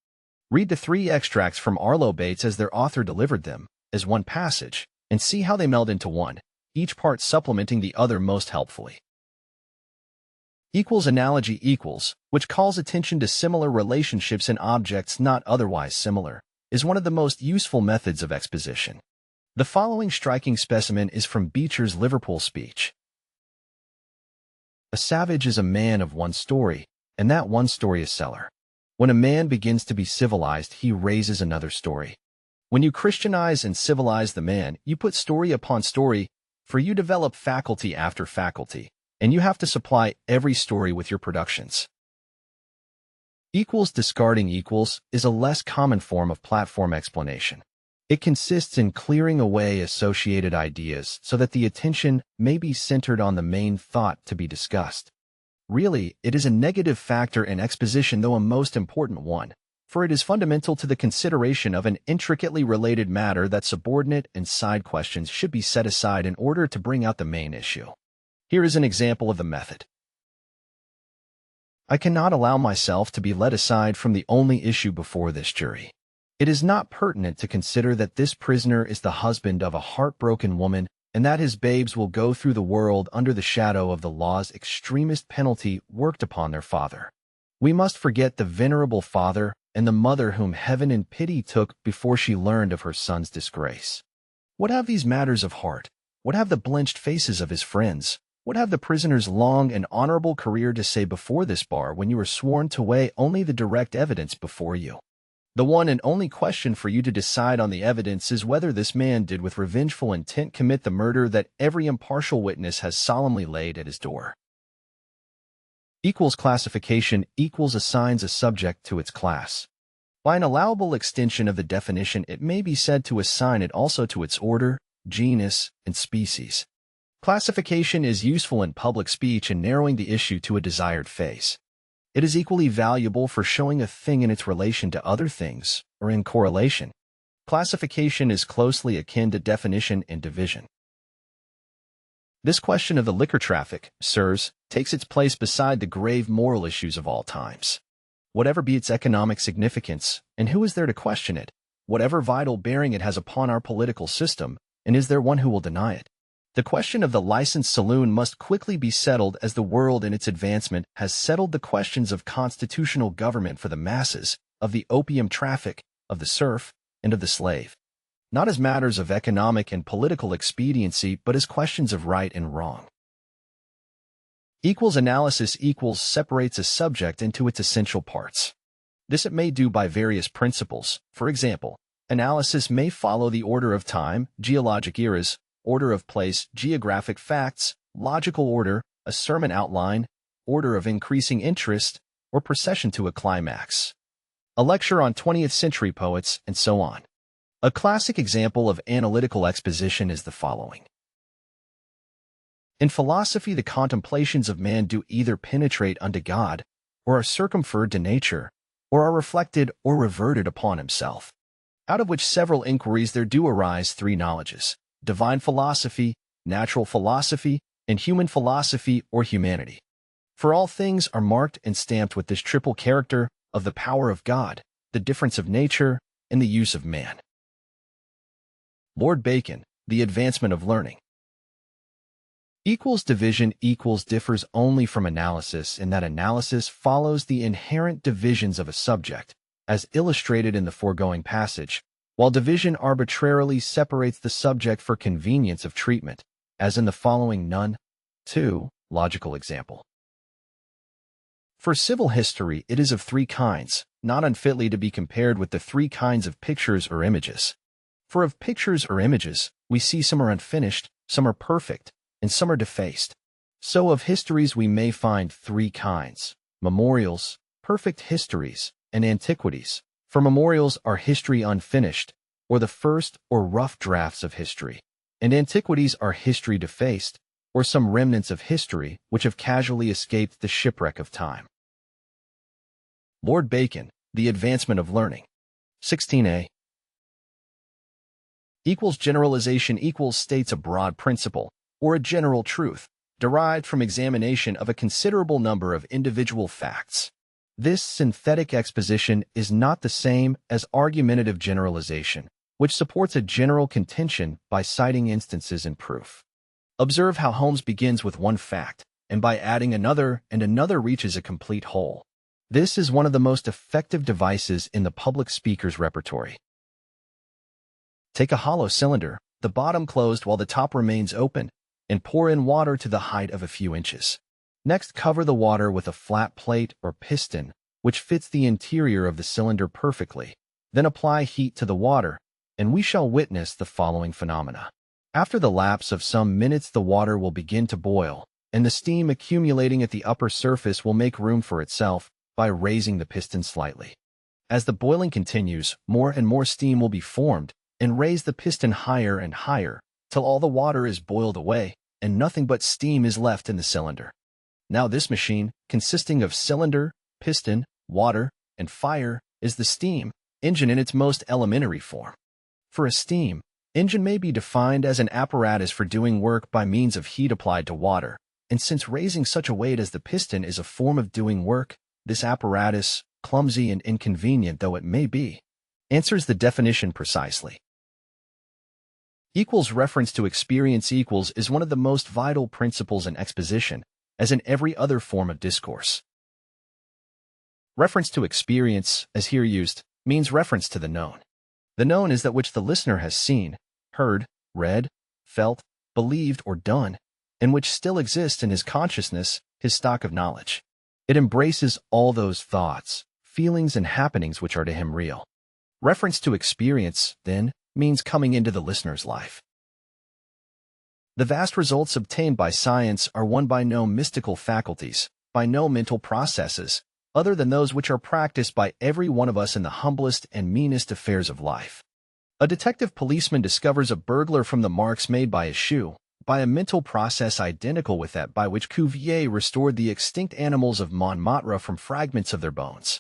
Read the 3 extracts from Arlo Bates as their author delivered them, as one passage, and see how they meld into one, each part supplementing the other most helpfully. Analogy which calls attention to similar relationships in objects not otherwise similar, is one of the most useful methods of exposition. The following striking specimen is from Beecher's Liverpool speech. A savage is a man of one story, and that one story is cellar. When a man begins to be civilized, he raises another story. When you Christianize and civilize the man, you put story upon story, for you develop faculty after faculty, and you have to supply every story with your productions. Discarding is a less common form of platform explanation. It consists in clearing away associated ideas so that the attention may be centered on the main thought to be discussed. Really, it is a negative factor in exposition, though a most important one, for it is fundamental to the consideration of an intricately related matter that subordinate and side questions should be set aside in order to bring out the main issue. Here is an example of the method. I cannot allow myself to be led aside from the only issue before this jury. It is not pertinent to consider that this prisoner is the husband of a heartbroken woman and that his babes will go through the world under the shadow of the law's extremist penalty worked upon their father. We must forget the venerable father and the mother whom heaven in pity took before she learned of her son's disgrace. What have these matters of heart? What have the blenched faces of his friends? What have the prisoner's long and honorable career to say before this bar when you are sworn to weigh only the direct evidence before you? The one and only question for you to decide on the evidence is whether this man did with revengeful intent commit the murder that every impartial witness has solemnly laid at his door. Classification assigns a subject to its class. By an allowable extension of the definition, it may be said to assign it also to its order, genus, and species. Classification is useful in public speech in narrowing the issue to a desired phase. It is equally valuable for showing a thing in its relation to other things, or in correlation. Classification is closely akin to definition and division. This question of the liquor traffic, sirs, takes its place beside the grave moral issues of all times. Whatever be its economic significance, and who is there to question it? Whatever vital bearing it has upon our political system, and is there one who will deny it? The question of the licensed saloon must quickly be settled, as the world in its advancement has settled the questions of constitutional government for the masses, of the opium traffic, of the serf, and of the slave. Not as matters of economic and political expediency, but as questions of right and wrong. Analysis separates a subject into its essential parts. This it may do by various principles. For example, analysis may follow the order of time, geologic eras, order of place, geographic facts, logical order, a sermon outline, order of increasing interest, or procession to a climax. A lecture on 20th century poets, and so on. A classic example of analytical exposition is the following. In philosophy, the contemplations of man do either penetrate unto God, or are circumferred to nature, or are reflected or reverted upon himself. Out of which several inquiries there do arise three knowledges: divine philosophy, natural philosophy, and human philosophy or humanity. For all things are marked and stamped with this triple character of the power of God, the difference of nature, and the use of man. Lord Bacon, The Advancement of Learning. Division differs only from analysis in that analysis follows the inherent divisions of a subject, as illustrated in the foregoing passage, while division arbitrarily separates the subject for convenience of treatment, as in the following none. 2. Logical example. For civil history, it is of three kinds, not unfitly to be compared with the three kinds of pictures or images. For of pictures or images, we see some are unfinished, some are perfect, and some are defaced. So of histories we may find three kinds: memorials, perfect histories, and antiquities. For memorials are history unfinished, or the first or rough drafts of history, and antiquities are history defaced, or some remnants of history which have casually escaped the shipwreck of time. Lord Bacon, The Advancement of Learning. 16a. Generalization states a broad principle, or a general truth, derived from examination of a considerable number of individual facts. This synthetic exposition is not the same as argumentative generalization, which supports a general contention by citing instances in proof. Observe how Holmes begins with one fact, and by adding another and another reaches a complete whole. This is one of the most effective devices in the public speaker's repertory. Take a hollow cylinder, the bottom closed while the top remains open, and pour in water to the height of a few inches. Next, cover the water with a flat plate or piston, which fits the interior of the cylinder perfectly. Then apply heat to the water, and we shall witness the following phenomena. After the lapse of some minutes, the water will begin to boil, and the steam accumulating at the upper surface will make room for itself by raising the piston slightly. As the boiling continues, more and more steam will be formed, and raise the piston higher and higher, till all the water is boiled away, and nothing but steam is left in the cylinder. Now this machine, consisting of cylinder, piston, water, and fire, is the steam engine in its most elementary form. For a steam engine may be defined as an apparatus for doing work by means of heat applied to water, and since raising such a weight as the piston is a form of doing work, this apparatus, clumsy and inconvenient though it may be, answers the definition precisely. Reference to experience is one of the most vital principles in exposition, as in every other form of discourse. Reference to experience, as here used, means reference to the known. The known is that which the listener has seen, heard, read, felt, believed, or done, and which still exists in his consciousness, his stock of knowledge. It embraces all those thoughts, feelings, and happenings which are to him real. Reference to experience, then, means coming into the listener's life. The vast results obtained by science are won by no mystical faculties, by no mental processes, other than those which are practiced by every one of us in the humblest and meanest affairs of life. A detective policeman discovers a burglar from the marks made by his shoe, by a mental process identical with that by which Cuvier restored the extinct animals of Montmartre from fragments of their bones.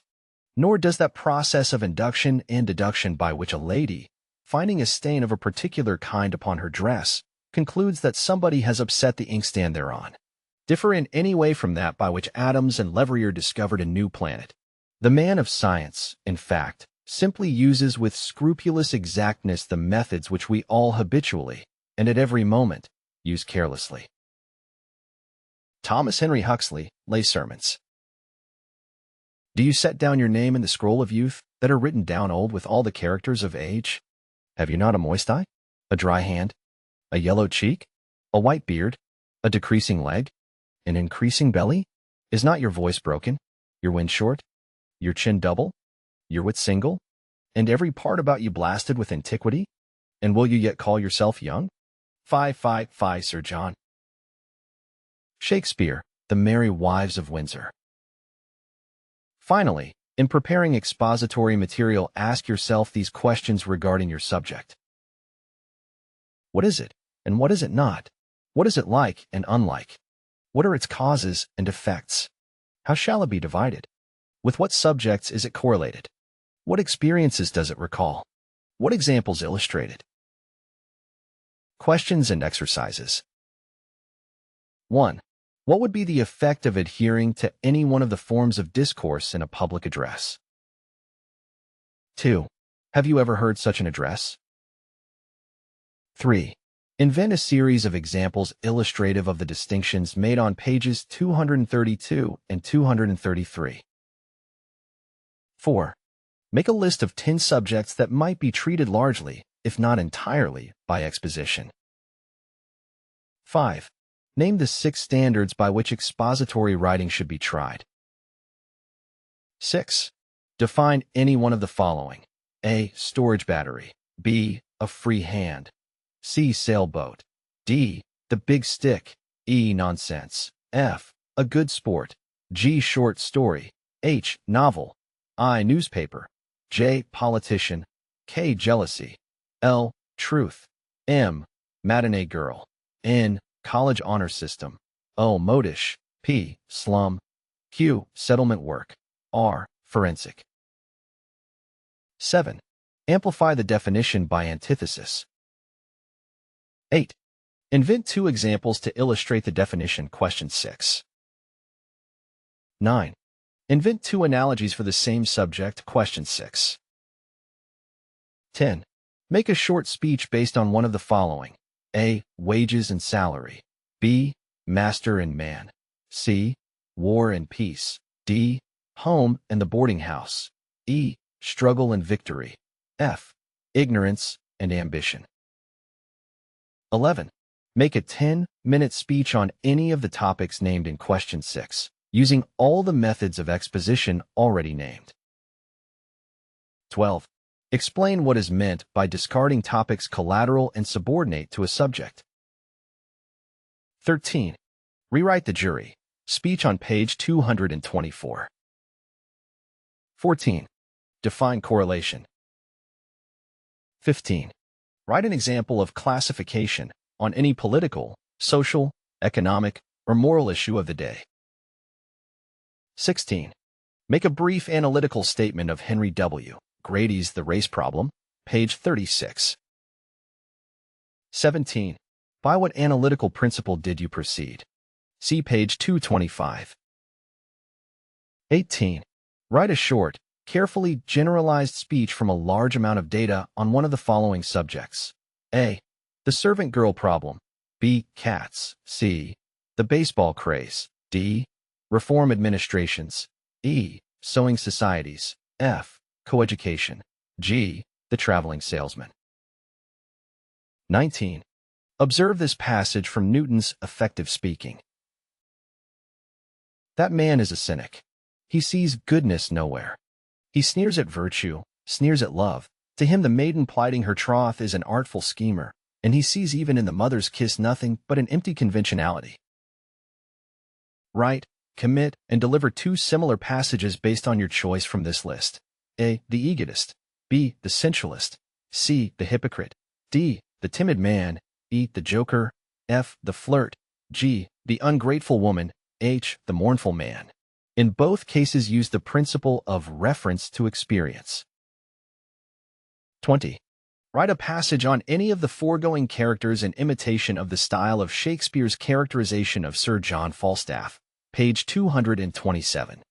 Nor does that process of induction and deduction by which a lady, finding a stain of a particular kind upon her dress, concludes that somebody has upset the inkstand thereon, differ in any way from that by which Adams and Leverrier discovered a new planet. The man of science, in fact, simply uses with scrupulous exactness the methods which we all habitually, and at every moment, use carelessly. Thomas Henry Huxley, Lay Sermons. Do you set down your name in the scroll of youth that are written down old with all the characters of age? Have you not a moist eye, a dry hand, a yellow cheek, a white beard, a decreasing leg, an increasing belly? Is not your voice broken, your wind short, your chin double, your wit single, and every part about you blasted with antiquity? And will you yet call yourself young? Fie, Sir John. Shakespeare, The Merry Wives of Windsor. Finally, in preparing expository material, ask yourself these questions regarding your subject. What is it, and what is it not? What is it like and unlike? What are its causes and effects? How shall it be divided? With what subjects is it correlated? What experiences does it recall? What examples illustrate it? Questions and exercises. 1. What would be the effect of adhering to any one of the forms of discourse in a public address? 2. Have you ever heard such an address? 3. Invent a series of examples illustrative of the distinctions made on pages 232 and 233. 4. Make a list of 10 subjects that might be treated largely, if not entirely, by exposition. 5. Name the 6 standards by which expository writing should be tried. 6. Define any one of the following. A. Storage battery. B. A free hand. C. Sailboat. D. The big stick. E. Nonsense. F. A good sport. G. Short story. H. Novel. I. Newspaper. J. Politician. K. Jealousy. L. Truth. M. Matinee girl. N. College honor system. O. Modish. P. Slum. Q. Settlement work. R. Forensic. 7. Amplify the definition by antithesis. 8. Invent 2 examples to illustrate the definition. Question 6. 9. Invent 2 analogies for the same subject. Question 6. 10. Make a short speech based on one of the following. A. Wages and salary. B. Master and man. C. War and peace. D. Home and the boarding house. E. Struggle and victory. F. Ignorance and ambition. 11. Make a 10-minute speech on any of the topics named in question 6, using all the methods of exposition already named. 12. Explain what is meant by discarding topics collateral and subordinate to a subject. 13. Rewrite the jury. Speech on page 224. 14. Define correlation. 15. Write an example of classification on any political, social, economic, or moral issue of the day. 16. Make a brief analytical statement of Henry W. Grady's The Race Problem, page 36. 17. By what analytical principle did you proceed? See page 225. 18. Write a short, carefully generalized speech from a large amount of data on one of the following subjects. A. The servant girl problem. B. Cats. C. The baseball craze. D. Reform administrations. E. Sewing societies. F. Coeducation. G. The traveling salesman. 19. Observe this passage from Newton's Effective Speaking. That man is a cynic. He sees goodness nowhere. He sneers at virtue, sneers at love. To him the maiden plighting her troth is an artful schemer, and he sees even in the mother's kiss nothing but an empty conventionality. Write, commit, and deliver 2 similar passages based on your choice from this list. A. The egotist. B. The sensualist. C. The hypocrite. D. The timid man. E. The joker. F. The flirt. G. The ungrateful woman. H. The mournful man. In both cases, use the principle of reference to experience. 20. Write a passage on any of the foregoing characters in imitation of the style of Shakespeare's characterization of Sir John Falstaff, page 227.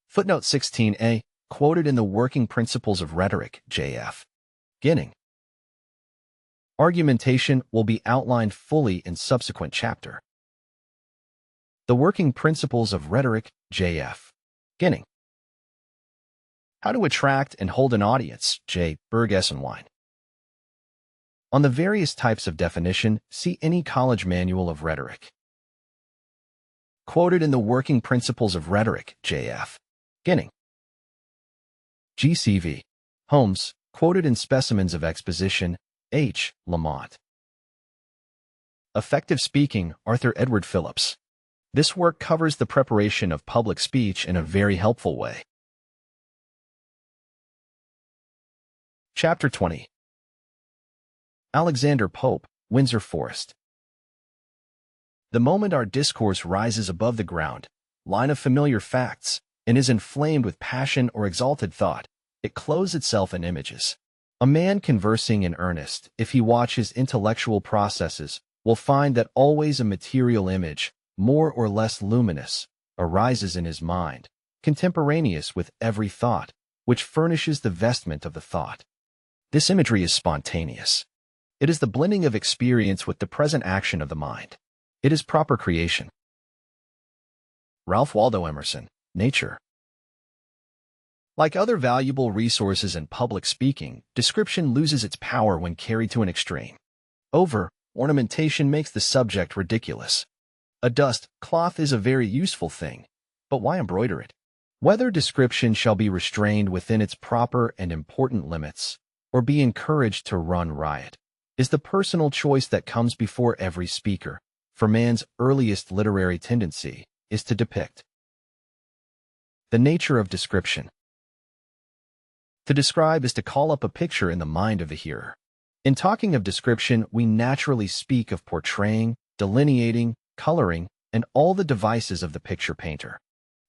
Footnote 16a, quoted in the Working Principles of Rhetoric, J.F. Ginning. Argumentation will be outlined fully in subsequent chapter. The Working Principles of Rhetoric, J.F. Ginning. How to attract and hold an audience, J. Berg-Esenwein. On the various types of definition, see any college manual of rhetoric. Quoted in the Working Principles of Rhetoric, J.F. Ginning. G.C.V. Holmes, quoted in Specimens of Exposition, H. Lamont. Effective Speaking, Arthur Edward Phillips. This work covers the preparation of public speech in a very helpful way. Chapter 20. Alexander Pope, Windsor Forest. The moment our discourse rises above the ground, line of familiar facts, and is inflamed with passion or exalted thought, it clothes itself in images. A man conversing in earnest, if he watches intellectual processes, will find that always a material image, more or less luminous, arises in his mind, contemporaneous with every thought, which furnishes the vestment of the thought. This imagery is spontaneous. It is the blending of experience with the present action of the mind. It is proper creation. Ralph Waldo Emerson, Nature. Like other valuable resources in public speaking, description loses its power when carried to an extreme. Ornamentation makes the subject ridiculous. A dust cloth is a very useful thing, but why embroider it? Whether description shall be restrained within its proper and important limits, or be encouraged to run riot, is the personal choice that comes before every speaker, for man's earliest literary tendency is to depict. The nature of description. To describe is to call up a picture in the mind of the hearer. In talking of description, we naturally speak of portraying, delineating, coloring, and all the devices of the picture painter.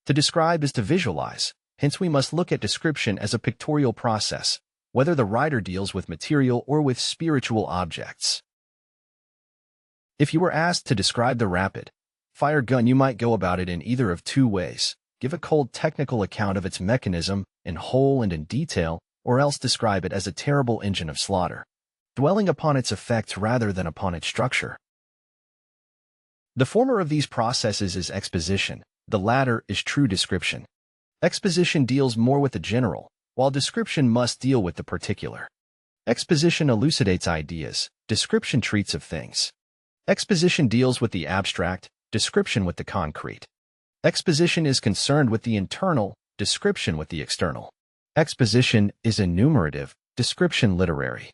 To describe is to visualize, hence we must look at description as a pictorial process, whether the writer deals with material or with spiritual objects. If you were asked to describe the rapid-fire gun, you might go about it in either of two ways: give a cold technical account of its mechanism in whole and in detail, or else describe it as a terrible engine of slaughter, dwelling upon its effects rather than upon its structure. The former of these processes is exposition, the latter is true description. Exposition deals more with the general, while description must deal with the particular. Exposition elucidates ideas, description treats of things. Exposition deals with the abstract, description with the concrete. Exposition is concerned with the internal, description with the external. Exposition is enumerative, description literary.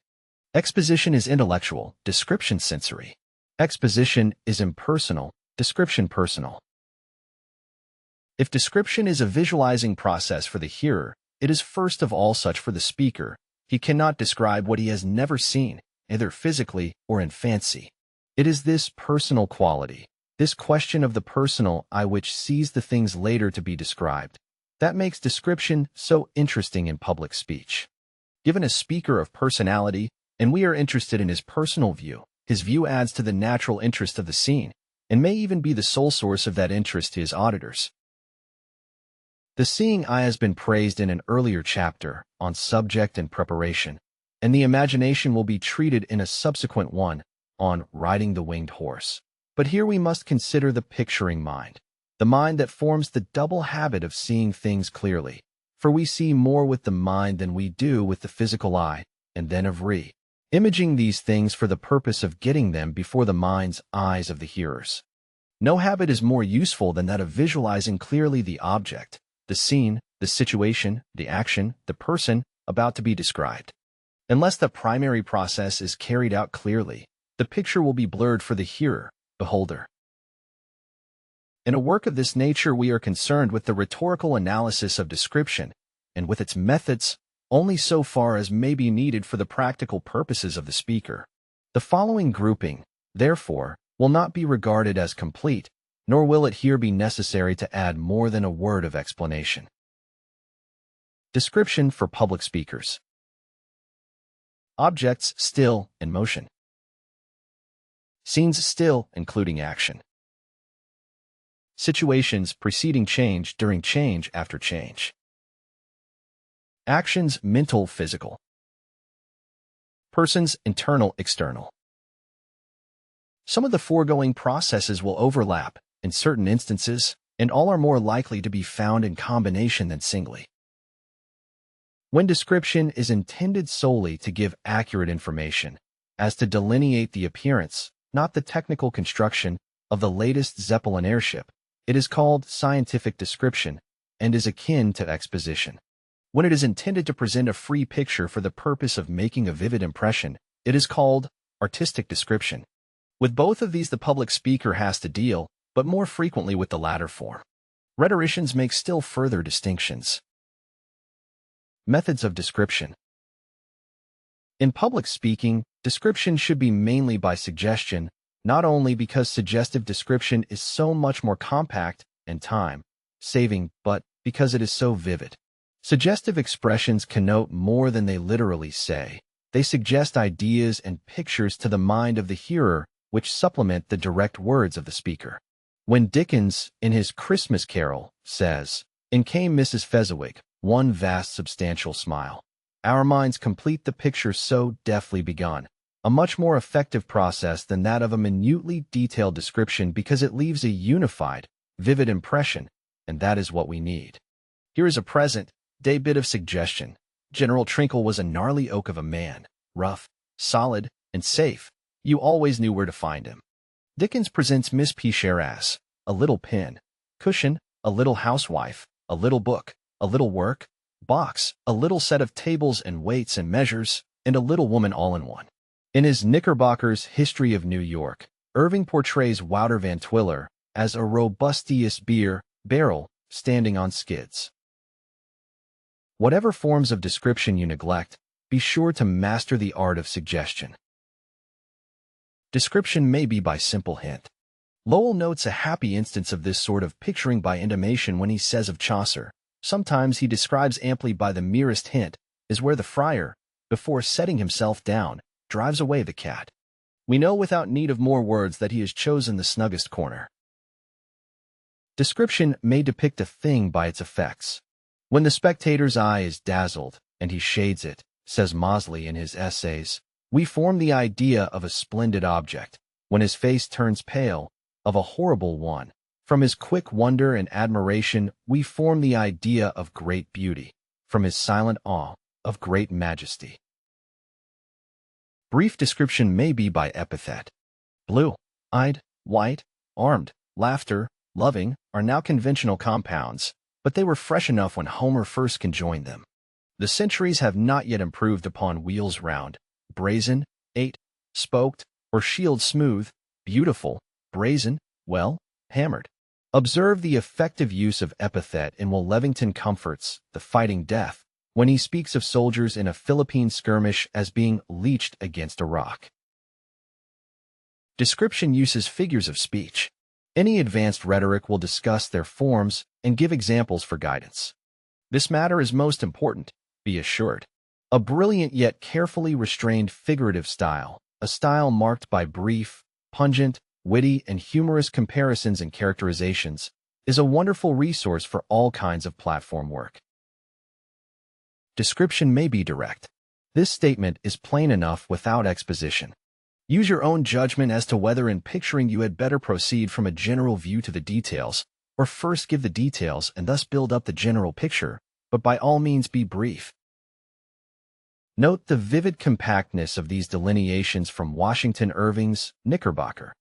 Exposition is intellectual, description sensory. Exposition is impersonal, description personal. If description is a visualizing process for the hearer, it is first of all such for the speaker. He cannot describe what he has never seen, either physically or in fancy. It is this personal quality, this question of the personal I which sees the things later to be described, that makes description so interesting in public speech. Given a speaker of personality, and we are interested in his personal view, his view adds to the natural interest of the scene, and may even be the sole source of that interest to his auditors. The seeing eye has been praised in an earlier chapter on subject and preparation, and the imagination will be treated in a subsequent one on riding the winged horse. But here we must consider the picturing mind, the mind that forms the double habit of seeing things clearly, for we see more with the mind than we do with the physical eye, and then of imaging these things for the purpose of getting them before the mind's eyes of the hearers. No habit is more useful than that of visualizing clearly the object, the scene, the situation, the action, the person about to be described. Unless the primary process is carried out clearly, the picture will be blurred for the hearer, beholder. In a work of this nature, we are concerned with the rhetorical analysis of description, and with its methods, only so far as may be needed for the practical purposes of the speaker. The following grouping, therefore, will not be regarded as complete, nor will it here be necessary to add more than a word of explanation. Description for public speakers. Objects still in motion. Scenes still, including action. Situations preceding change, during change, after change. Actions mental, physical. Persons internal, external. Some of the foregoing processes will overlap in certain instances, and all are more likely to be found in combination than singly. When description is intended solely to give accurate information, as to delineate the appearance, not the technical construction, of the latest Zeppelin airship, it is called scientific description and is akin to exposition. When it is intended to present a free picture for the purpose of making a vivid impression, it is called artistic description. With both of these the public speaker has to deal, but more frequently with the latter form. Rhetoricians make still further distinctions. Methods of description. In public speaking, description should be mainly by suggestion, not only because suggestive description is so much more compact and time-saving, but because it is so vivid. Suggestive expressions connote more than they literally say. They suggest ideas and pictures to the mind of the hearer, which supplement the direct words of the speaker. When Dickens, in his Christmas Carol, says, "In came Mrs. Fezziwig, one vast substantial smile," our minds complete the picture so deftly begun, a much more effective process than that of a minutely detailed description because it leaves a unified, vivid impression, and that is what we need. Here is a present-day bit of suggestion. General Trinkle was a gnarly oak of a man, rough, solid, and safe. You always knew where to find him. Dickens presents Miss Peacher as a little pin, cushion, a little housewife, a little book, a little work, box, a little set of tables and weights and measures, and a little woman all in one. In his Knickerbocker's History of New York, Irving portrays Wouter Van Twiller as a robustious beer barrel standing on skids. Whatever forms of description you neglect, be sure to master the art of suggestion. Description may be by simple hint. Lowell notes a happy instance of this sort of picturing by intimation when he says of Chaucer, "Sometimes he describes amply by the merest hint, is where the friar, before setting himself down, drives away the cat." We know without need of more words that he has chosen the snuggest corner. Description may depict a thing by its effects. When the spectator's eye is dazzled, and he shades it, says Mosley in his essays, we form the idea of a splendid object. When his face turns pale, of a horrible one. From his quick wonder and admiration, we form the idea of great beauty. From his silent awe, of great majesty. Brief description may be by epithet. Blue-eyed, white, armed, laughter, loving are now conventional compounds, but they were fresh enough when Homer first conjoined them. The centuries have not yet improved upon wheels round, brazen, eight-spoked, or shield smooth, beautiful, brazen, well, hammered. Observe the effective use of epithet in Will Levington Comfort's The Fighting Death, when he speaks of soldiers in a Philippine skirmish as being leached against a rock. Description uses figures of speech. Any advanced rhetoric will discuss their forms and give examples for guidance. This matter is most important, be assured. A brilliant yet carefully restrained figurative style, a style marked by brief, pungent, witty, and humorous comparisons and characterizations, is a wonderful resource for all kinds of platform work. Description may be direct. This statement is plain enough without exposition. Use your own judgment as to whether in picturing you had better proceed from a general view to the details, or first give the details and thus build up the general picture, but by all means be brief. Note the vivid compactness of these delineations from Washington Irving's Knickerbocker.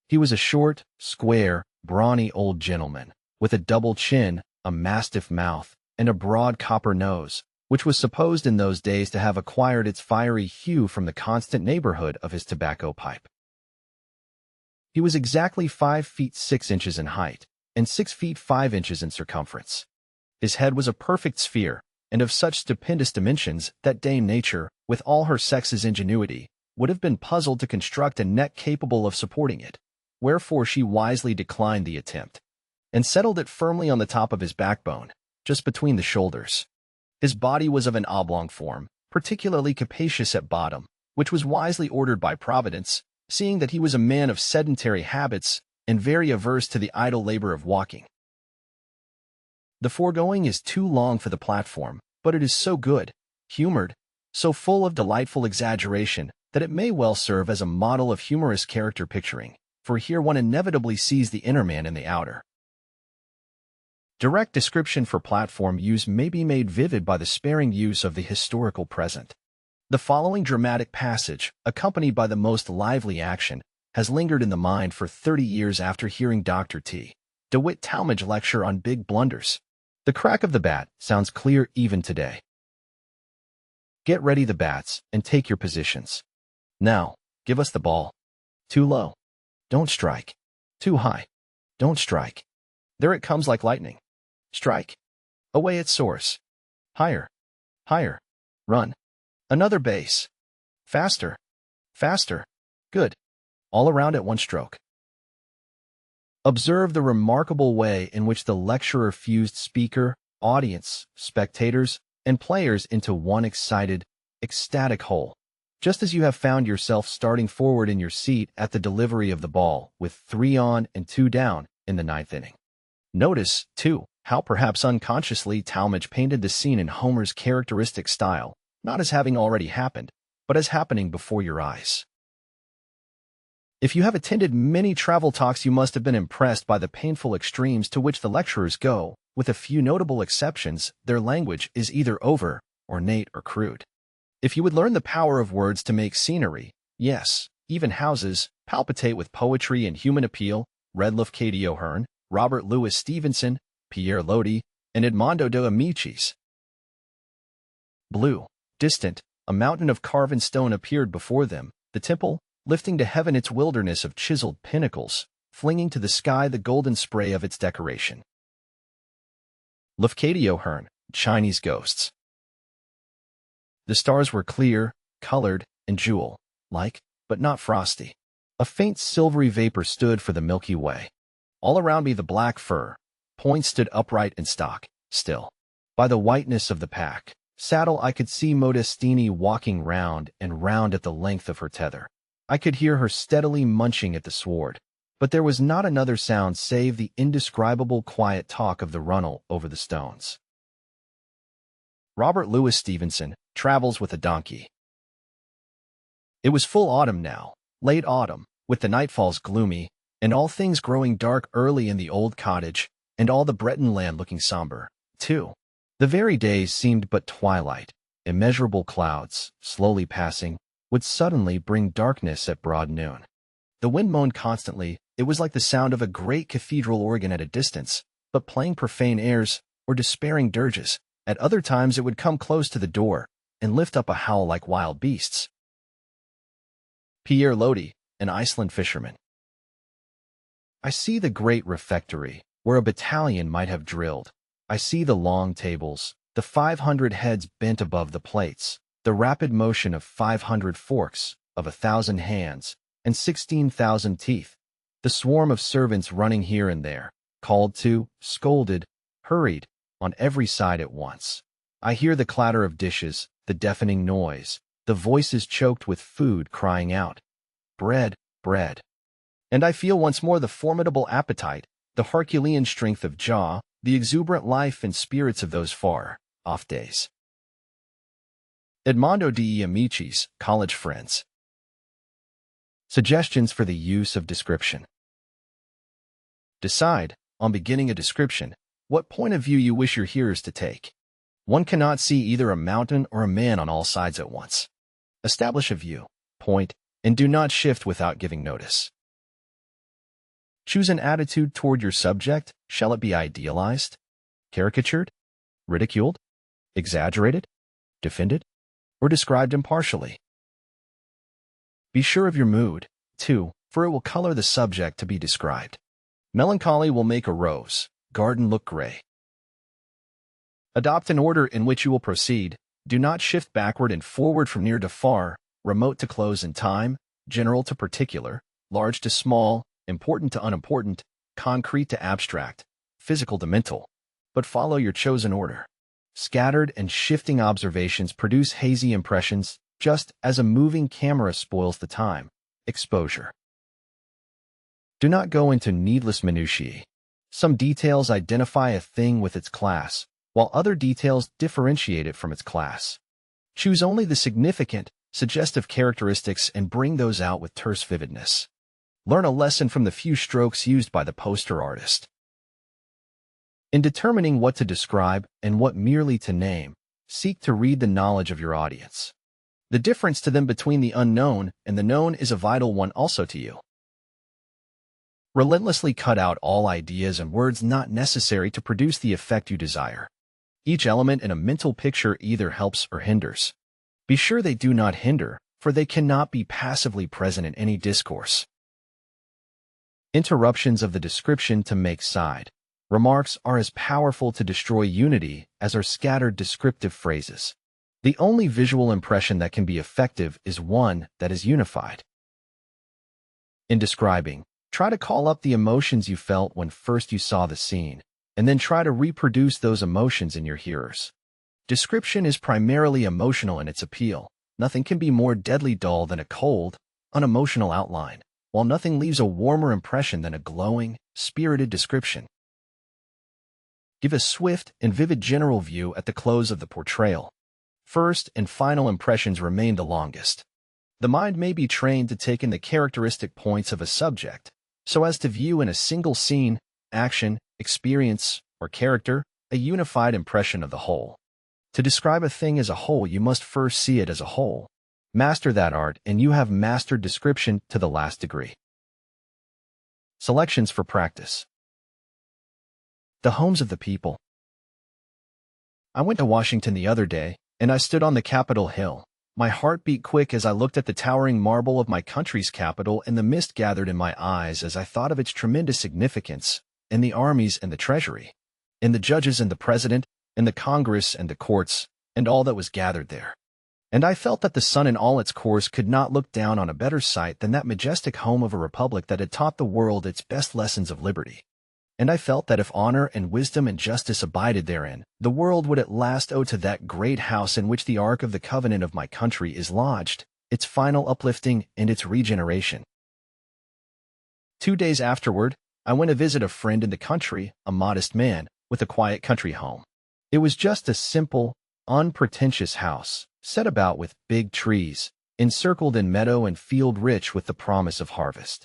He was a short, square, brawny old gentleman, with a double chin, a mastiff mouth, and a broad copper nose, which was supposed in those days to have acquired its fiery hue from the constant neighborhood of his tobacco pipe. He was exactly 5 feet 6 inches in height, and 6 feet 5 inches in circumference. His head was a perfect sphere, and of such stupendous dimensions that Dame Nature, with all her sex's ingenuity, would have been puzzled to construct a neck capable of supporting it, wherefore she wisely declined the attempt, and settled it firmly on the top of his backbone, just between the shoulders. His body was of an oblong form, particularly capacious at bottom, which was wisely ordered by Providence, seeing that he was a man of sedentary habits and very averse to the idle labor of walking. The foregoing is too long for the platform, but it is so good, humored, so full of delightful exaggeration, that it may well serve as a model of humorous character picturing, for here one inevitably sees the inner man in the outer. Direct description for platform use may be made vivid by the sparing use of the historical present. The following dramatic passage, accompanied by the most lively action, has lingered in the mind for 30 years after hearing Dr. T. DeWitt Talmage lecture on big blunders. The crack of the bat sounds clear even today. Get ready the bats and take your positions. Now, give us the ball. Too low. Don't strike. Too high. Don't strike. There it comes like lightning. Strike. Away it soars. Higher. Higher. Run. Another base. Faster. Faster. Good. all around at one stroke. Observe the remarkable way in which the lecturer fused speaker, audience, spectators, and players into one excited, ecstatic whole, just as you have found yourself starting forward in your seat at the delivery of the ball with 3 on and 2 down in the 9th inning. Notice, too, how perhaps unconsciously Talmadge painted the scene in Homer's characteristic style, not as having already happened, but as happening before your eyes. If you have attended many travel talks, you must have been impressed by the painful extremes to which the lecturers go. With a few notable exceptions, their language is either over, ornate, or crude. If you would learn the power of words to make scenery, yes, even houses, palpitate with poetry and human appeal, read Lafcadio Hearn, Robert Louis Stevenson, Pierre Lodi, and Edmondo de Amicis. Blue, distant, a mountain of carven stone appeared before them, the temple, lifting to heaven its wilderness of chiseled pinnacles, flinging to the sky the golden spray of its decoration. Lafcadio Hearn, Chinese Ghosts. The stars were clear, colored, and jewel-like, but not frosty. A faint silvery vapor stood for the Milky Way. All around me the black fir points stood upright and stock, still. By the whiteness of the pack saddle I could see Modestini walking round and round at the length of her tether. I could hear her steadily munching at the sward, but there was not another sound save the indescribable quiet talk of the runnel over the stones. Robert Louis Stevenson, Travels with a Donkey. It was full autumn now, late autumn, with the nightfalls gloomy, and all things growing dark early in the old cottage, and all the Breton land looking somber, too. The very days seemed but twilight. Immeasurable clouds, slowly passing, would suddenly bring darkness at broad noon. The wind moaned constantly. It was like the sound of a great cathedral organ at a distance, but playing profane airs or despairing dirges. At other times it would come close to the door and lift up a howl like wild beasts. Pierre Lodi, an Iceland fisherman. I see the great refectory, where a battalion might have drilled. I see the long tables, the 500 heads bent above the plates, the rapid motion of 500 forks, of 1,000 hands, and 16,000 teeth, the swarm of servants running here and there, called to, scolded, hurried, on every side at once. I hear the clatter of dishes, the deafening noise, the voices choked with food crying out, "Bread, bread." And I feel once more the formidable appetite, the Herculean strength of jaw, the exuberant life and spirits of those far-off days. Edmondo de Amicis, College Friends. Suggestions for the use of description. Decide, on beginning a description, what point of view you wish your hearers to take. One cannot see either a mountain or a man on all sides at once. Establish a view, point, and do not shift without giving notice. Choose an attitude toward your subject. Shall it be idealized, caricatured, ridiculed, exaggerated, defended, or described impartially? Be sure of your mood, too, for it will color the subject to be described. Melancholy will make a rose garden look gray. Adopt an order in which you will proceed. Do not shift backward and forward from near to far, remote to close in time, general to particular, large to small, important to unimportant, concrete to abstract, physical to mental. But follow your chosen order. Scattered and shifting observations produce hazy impressions, just as a moving camera spoils the time. Exposure. Do not go into needless minutiae. Some details identify a thing with its class, while other details differentiate it from its class. Choose only the significant, suggestive characteristics and bring those out with terse vividness. Learn a lesson from the few strokes used by the poster artist. In determining what to describe and what merely to name, seek to read the knowledge of your audience. The difference to them between the unknown and the known is a vital one also to you. Relentlessly cut out all ideas and words not necessary to produce the effect you desire. Each element in a mental picture either helps or hinders. Be sure they do not hinder, for they cannot be passively present in any discourse. Interruptions of the description to make side remarks are as powerful to destroy unity as are scattered descriptive phrases. The only visual impression that can be effective is one that is unified. In describing, try to call up the emotions you felt when first you saw the scene, and then try to reproduce those emotions in your hearers. Description is primarily emotional in its appeal. Nothing can be more deadly dull than a cold, unemotional outline, while nothing leaves a warmer impression than a glowing, spirited description. Give a swift and vivid general view at the close of the portrayal. First and final impressions remain the longest. The mind may be trained to take in the characteristic points of a subject, so as to view in a single scene, action, experience, or character, a unified impression of the whole. To describe a thing as a whole, you must first see it as a whole. Master that art, and you have mastered description to the last degree. Selections for practice. The homes of the people. I went to Washington the other day, and I stood on the Capitol Hill. My heart beat quick as I looked at the towering marble of my country's capital, and the mist gathered in my eyes as I thought of its tremendous significance, in the armies and the treasury, in the judges and the president, in the Congress and the courts, and all that was gathered there. And I felt that the sun in all its course could not look down on a better sight than that majestic home of a republic that had taught the world its best lessons of liberty. And I felt that if honor and wisdom and justice abided therein, the world would at last owe to that great house in which the Ark of the Covenant of my country is lodged, its final uplifting and its regeneration. 2 days afterward, I went to visit a friend in the country, a modest man, with a quiet country home. It was just a simple, unpretentious house, set about with big trees, encircled in meadow and field rich with the promise of harvest.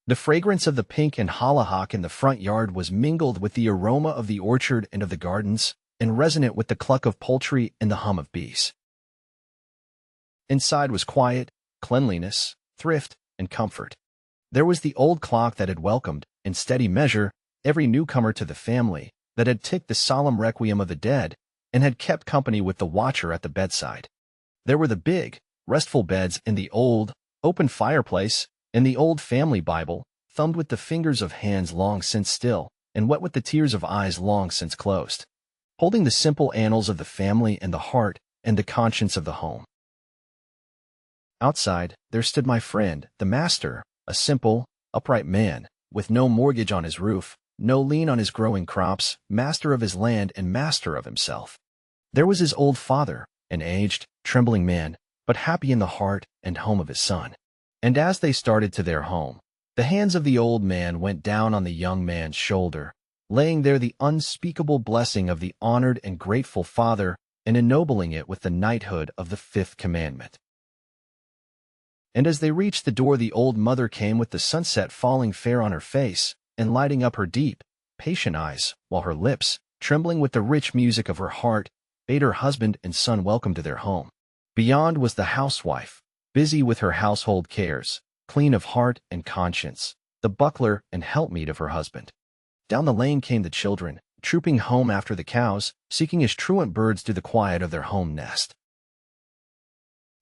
The fragrance of the pink and hollyhock in the front yard was mingled with the aroma of the orchard and of the gardens, and resonant with the cluck of poultry and the hum of bees. Inside was quiet, cleanliness, thrift, and comfort. There was the old clock that had welcomed, in steady measure, every newcomer to the family, that had ticked the solemn requiem of the dead, and had kept company with the watcher at the bedside. There were the big, restful beds in the old, open fireplace, and the old family Bible, thumbed with the fingers of hands long since still, and wet with the tears of eyes long since closed, holding the simple annals of the family and the heart and the conscience of the home. Outside, there stood my friend, the master, a simple, upright man, with no mortgage on his roof, no lien on his growing crops, master of his land and master of himself. There was his old father, an aged, trembling man, but happy in the heart and home of his son. And as they started to their home, the hands of the old man went down on the young man's shoulder, laying there the unspeakable blessing of the honored and grateful father, and ennobling it with the knighthood of the 5th commandment. And as they reached the door, the old mother came with the sunset falling fair on her face, and lighting up her deep, patient eyes, while her lips, trembling with the rich music of her heart, bade her husband and son welcome to their home. Beyond was the housewife, busy with her household cares, clean of heart and conscience, the buckler and helpmeet of her husband. Down the lane came the children, trooping home after the cows, seeking as truant birds do the quiet of their home nest.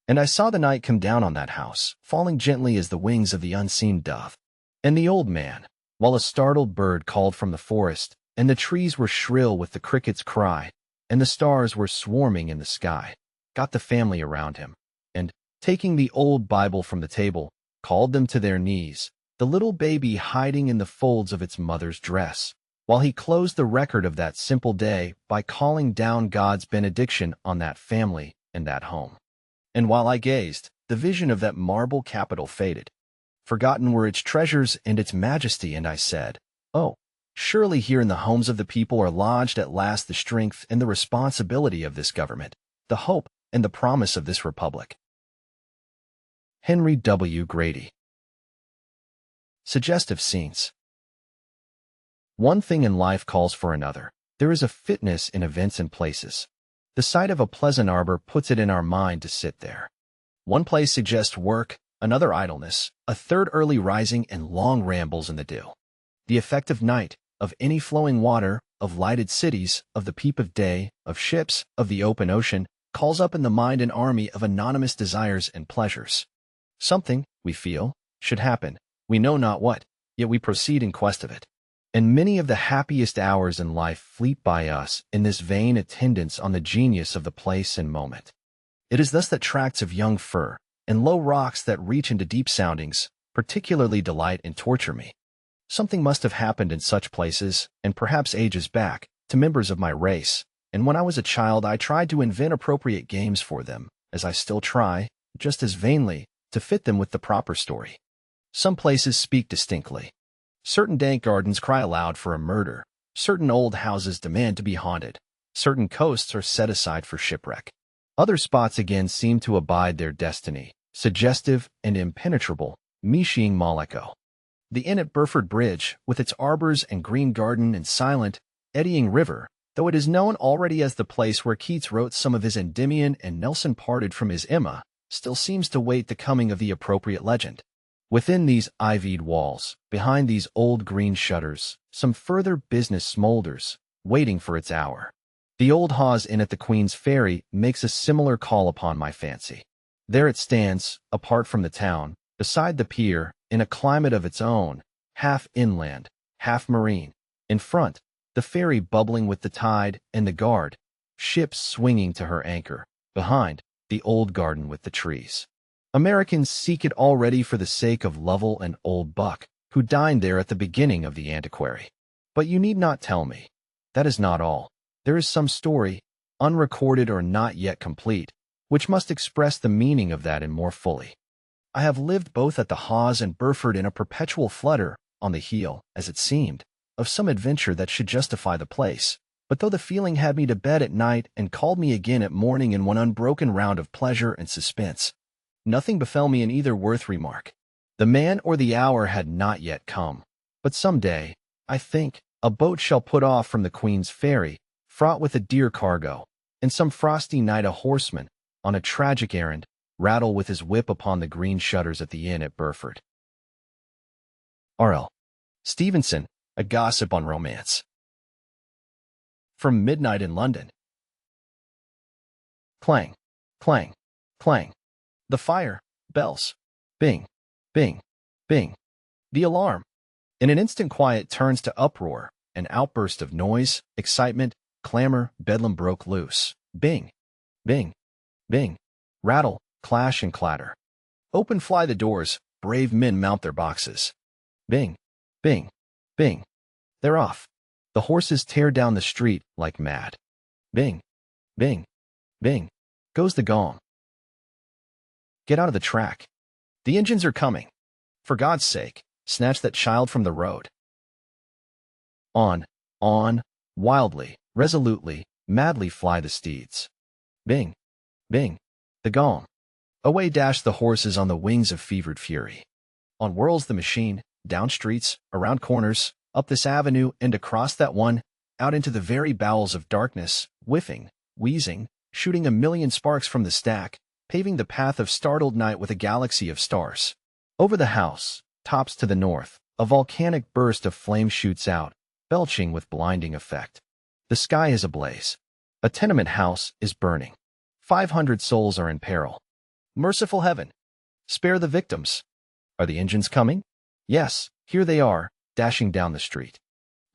And I saw the night come down on that house, falling gently as the wings of the unseen dove. And the old man, while a startled bird called from the forest, and the trees were shrill with the cricket's cry, and the stars were swarming in the sky, got the family around him, and, taking the old Bible from the table, called them to their knees, the little baby hiding in the folds of its mother's dress, while he closed the record of that simple day by calling down God's benediction on that family and that home. And while I gazed, the vision of that marble Capitol faded. Forgotten were its treasures and its majesty, and I said, "Oh, surely here in the homes of the people are lodged at last the strength and the responsibility of this government, the hope and the promise of this republic." Henry W. Grady. Suggestive scenes. One thing in life calls for another. There is a fitness in events and places. The sight of a pleasant arbor puts it in our mind to sit there. One place suggests work, another idleness, a third early rising and long rambles in the dew. The effect of night, of any flowing water, of lighted cities, of the peep of day, of ships, of the open ocean, calls up in the mind an army of anonymous desires and pleasures. Something, we feel, should happen. We know not what, yet we proceed in quest of it. And many of the happiest hours in life fleet by us in this vain attendance on the genius of the place and moment. It is thus that tracts of young fir, and low rocks that reach into deep soundings, particularly delight and torture me. Something must have happened in such places, and perhaps ages back, to members of my race, and when I was a child I tried to invent appropriate games for them, as I still try, just as vainly, to fit them with the proper story. Some places speak distinctly. Certain dank gardens cry aloud for a murder. Certain old houses demand to be haunted. Certain coasts are set aside for shipwreck. Other spots again seem to abide their destiny, suggestive and impenetrable, Mishing Maleko. The inn at Burford Bridge, with its arbors and green garden and silent, eddying river, though it is known already as the place where Keats wrote some of his Endymion and Nelson parted from his Emma, still seems to wait the coming of the appropriate legend. Within these ivied walls, behind these old green shutters, some further business smolders, waiting for its hour. The old Hawes Inn at the Queen's Ferry makes a similar call upon my fancy. There it stands, apart from the town, beside the pier, in a climate of its own, half inland, half marine. In front, the ferry bubbling with the tide and the guard, ships swinging to her anchor. Behind, the old garden with the trees. Americans seek it already for the sake of Lovell and Old Buck, who dined there at the beginning of the Antiquary. But you need not tell me. That is not all. There is some story, unrecorded or not yet complete, which must express the meaning of that in more fully. I have lived both at the Hawes and Burford in a perpetual flutter, on the heel, as it seemed, of some adventure that should justify the place. But though the feeling had me to bed at night and called me again at morning in one unbroken round of pleasure and suspense, nothing befell me in either worth remark. The man or the hour had not yet come. But some day, I think, a boat shall put off from the Queen's Ferry, fraught with a dear cargo, and some frosty night a horseman, on a tragic errand, rattle with his whip upon the green shutters at the inn at Burford. R.L. Stevenson, A Gossip on Romance. From Midnight in London. Clang, clang, clang. The fire, bells. Bing, bing, bing. The alarm. In an instant quiet turns to uproar, an outburst of noise, excitement, clamor, bedlam broke loose. Bing, bing, bing. Rattle, clash and clatter. Open fly the doors, brave men mount their boxes. Bing, bing, bing. They're off. The horses tear down the street like mad. Bing, bing, bing. Goes the gong. Get out of the track. The engines are coming. For God's sake, snatch that child from the road. On, wildly, resolutely, madly fly the steeds. Bing, bing, the gong. Away dash the horses on the wings of fevered fury. On whirls the machine, down streets, around corners, up this avenue and across that one, out into the very bowels of darkness, whiffing, wheezing, shooting a million sparks from the stack, paving the path of startled night with a galaxy of stars. Over the house, tops to the north, a volcanic burst of flame shoots out, belching with blinding effect. The sky is ablaze. A tenement house is burning. 500 souls are in peril. Merciful heaven, spare the victims. Are the engines coming? Yes, here they are, dashing down the street.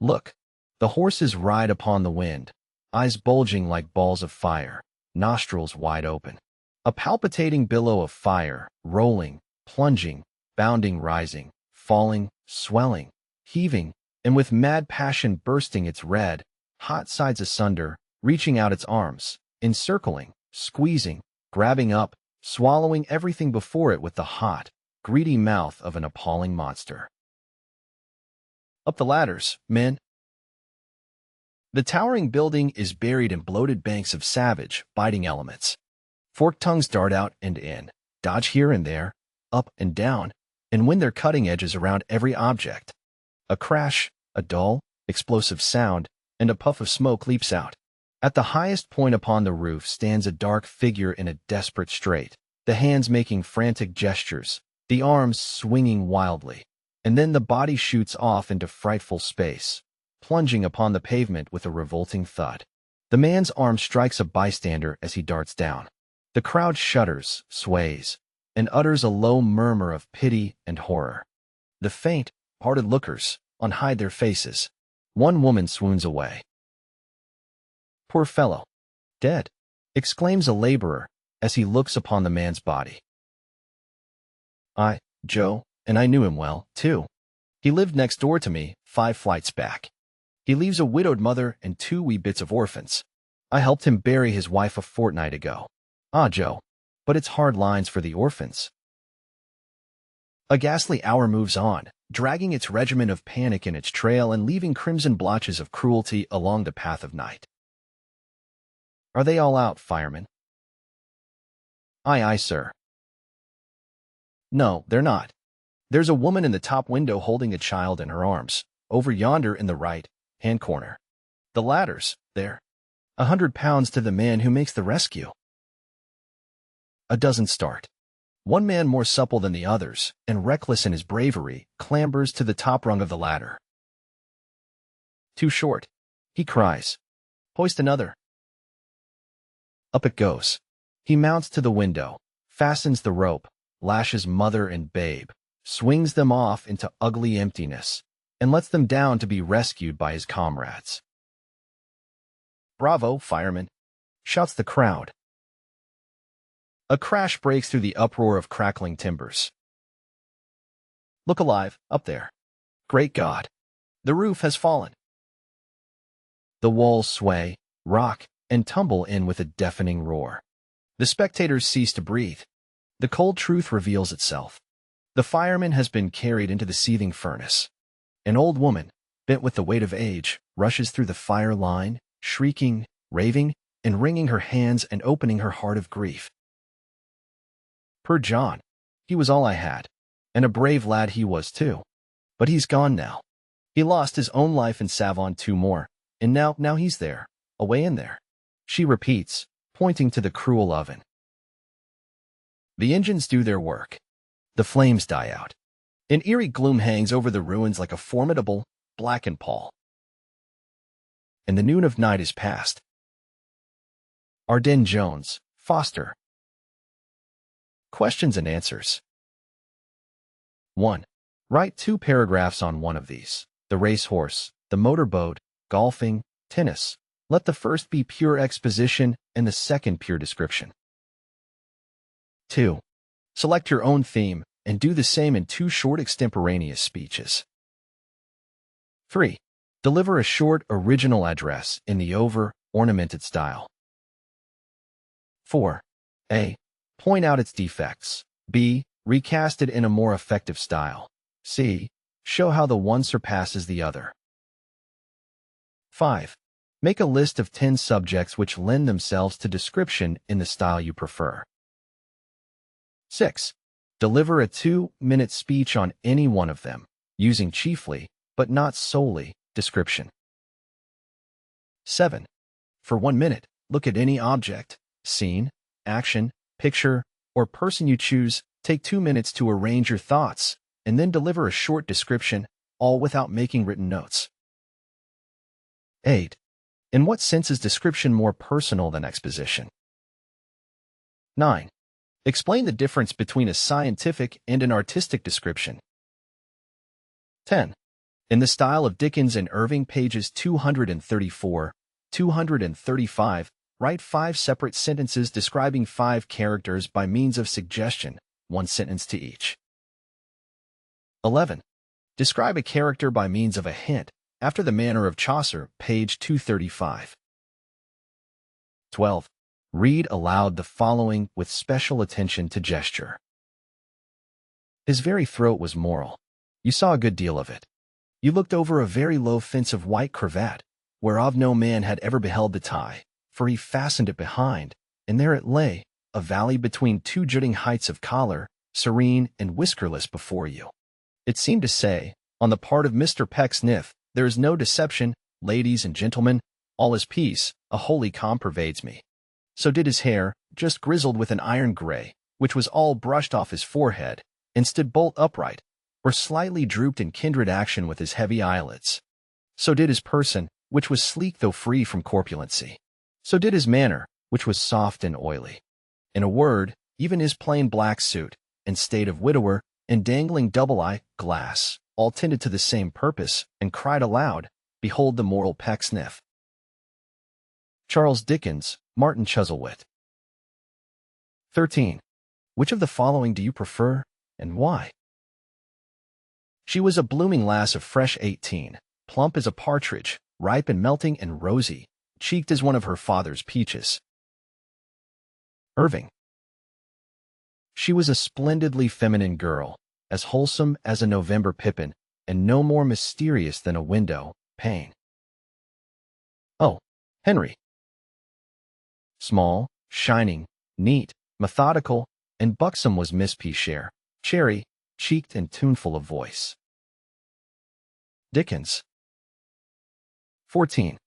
Look, the horses ride upon the wind, eyes bulging like balls of fire, nostrils wide open. A palpitating billow of fire, rolling, plunging, bounding, rising, falling, swelling, heaving, and with mad passion bursting its red, hot sides asunder, reaching out its arms, encircling, squeezing, grabbing up, swallowing everything before it with the hot, greedy mouth of an appalling monster. Up the ladders, men. The towering building is buried in bloated banks of savage, biting elements. Forked tongues dart out and in, dodge here and there, up and down, and win their cutting edges around every object. A crash, a dull, explosive sound, and a puff of smoke leaps out. At the highest point upon the roof stands a dark figure in a desperate strait, the hands making frantic gestures, the arms swinging wildly, and then the body shoots off into frightful space, plunging upon the pavement with a revolting thud. The man's arm strikes a bystander as he darts down. The crowd shudders, sways, and utters a low murmur of pity and horror. The faint-hearted lookers unhide their faces. One woman swoons away. Poor fellow. Dead, exclaims a laborer as he looks upon the man's body. Joe, and I knew him well, too. He lived next door to me, 5 flights back. He leaves a widowed mother and 2 wee bits of orphans. I helped him bury his wife a fortnight ago. Ah, Joe. But it's hard lines for the orphans. A ghastly hour moves on, dragging its regiment of panic in its trail and leaving crimson blotches of cruelty along the path of night. Are they all out, fireman? Aye, aye, sir. No, they're not. There's a woman in the top window holding a child in her arms, over yonder in the right-hand corner. The ladder's there. 100 pounds to the man who makes the rescue. A dozen start. One man more supple than the others, and reckless in his bravery, clambers to the top rung of the ladder. Too short, he cries. Hoist another. Up it goes. He mounts to the window, fastens the rope, lashes mother and babe, swings them off into ugly emptiness, and lets them down to be rescued by his comrades. Bravo, fireman, shouts the crowd. A crash breaks through the uproar of crackling timbers. Look alive, up there. Great God! The roof has fallen. The walls sway, rock, and tumble in with a deafening roar. The spectators cease to breathe. The cold truth reveals itself. The fireman has been carried into the seething furnace. An old woman, bent with the weight of age, rushes through the fire line, shrieking, raving, and wringing her hands and opening her heart of grief. Poor John. He was all I had. And a brave lad he was, too. But he's gone now. He lost his own life in Savon 2 more, and now he's there, away in there. She repeats, pointing to the cruel oven. The engines do their work. The flames die out. An eerie gloom hangs over the ruins like a formidable, blackened pall. And the noon of night is past. Arden Jones, Foster. Questions and answers. 1. Write 2 paragraphs on one of these: the racehorse, the motorboat, golfing, tennis. Let the first be pure exposition and the second pure description. 2. Select your own theme and do the same in 2 short extemporaneous speeches. 3. Deliver a short original address in the over-ornamented style. 4. A. Point out its defects. B. Recast it in a more effective style. C. Show how the one surpasses the other. 5. Make a list of 10 subjects which lend themselves to description in the style you prefer. 6. Deliver a 2-minute speech on any one of them, using chiefly, but not solely, description. 7. For 1 minute, look at any object, scene, action, picture, or person you choose. Take 2 minutes to arrange your thoughts, and then deliver a short description, all without making written notes. 8. In what sense is description more personal than exposition? 9. Explain the difference between a scientific and an artistic description. 10. In the style of Dickens and Irving, pages 234, 235, write 5 separate sentences describing 5 characters by means of suggestion, 1 sentence to each. 11. Describe a character by means of a hint, after the manner of Chaucer, page 235. 12. Read aloud the following with special attention to gesture. His very throat was moral. You saw a good deal of it. You looked over a very low fence of white cravat, whereof no man had ever beheld the tie, for he fastened it behind, and there it lay, a valley between 2 jutting heights of collar, serene and whiskerless before you. It seemed to say, on the part of Mr. Pecksniff, there is no deception, ladies and gentlemen, all is peace, a holy calm pervades me. So did his hair, just grizzled with an iron gray, which was all brushed off his forehead, and stood bolt upright, or slightly drooped in kindred action with his heavy eyelids. So did his person, which was sleek though free from corpulency. So did his manner, which was soft and oily. In a word, even his plain black suit, and state of widower, and dangling double-eye glass, all tended to the same purpose, and cried aloud, Behold the moral Pecksniff. Charles Dickens, Martin Chuzzlewit. 13. Which of the following do you prefer, and why? She was a blooming lass of fresh 18, plump as a partridge, ripe and melting and rosy, cheeked as one of her father's peaches. Irving. She was a splendidly feminine girl, as wholesome as a November pippin, and no more mysterious than a window pane. Oh, Henry. Small, shining, neat, methodical, and buxom was Miss P. Share, cherry, cheeked and tuneful of voice. Dickens. 14.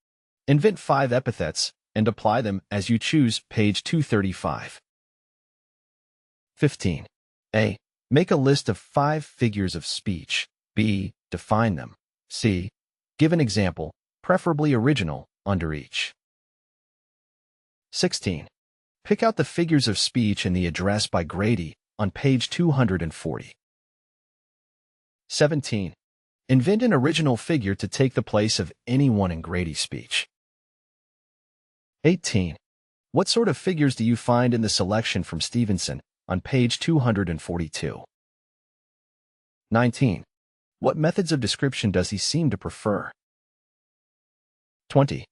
Invent 5 epithets and apply them as you choose, page 235. 15. A. Make a list of 5 figures of speech. B. Define them. C. Give an example, preferably original, under each. 16. Pick out the figures of speech in the address by Grady on page 240. 17. Invent an original figure to take the place of anyone in Grady's speech. 18. What sort of figures do you find in the selection from Stevenson on page 242? 19. What methods of description does he seem to prefer? 20.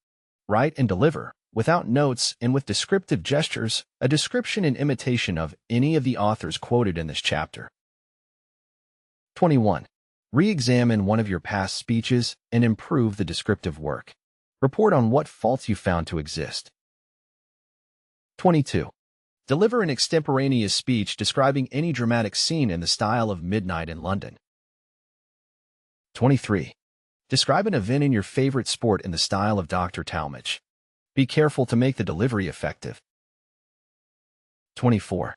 Write and deliver, without notes and with descriptive gestures, a description in imitation of any of the authors quoted in this chapter. 21. Re-examine one of your past speeches and improve the descriptive work. Report on what faults you found to exist. 22. Deliver an extemporaneous speech describing any dramatic scene in the style of Midnight in London. 23. Describe an event in your favorite sport in the style of Dr. Talmage. Be careful to make the delivery effective. 24.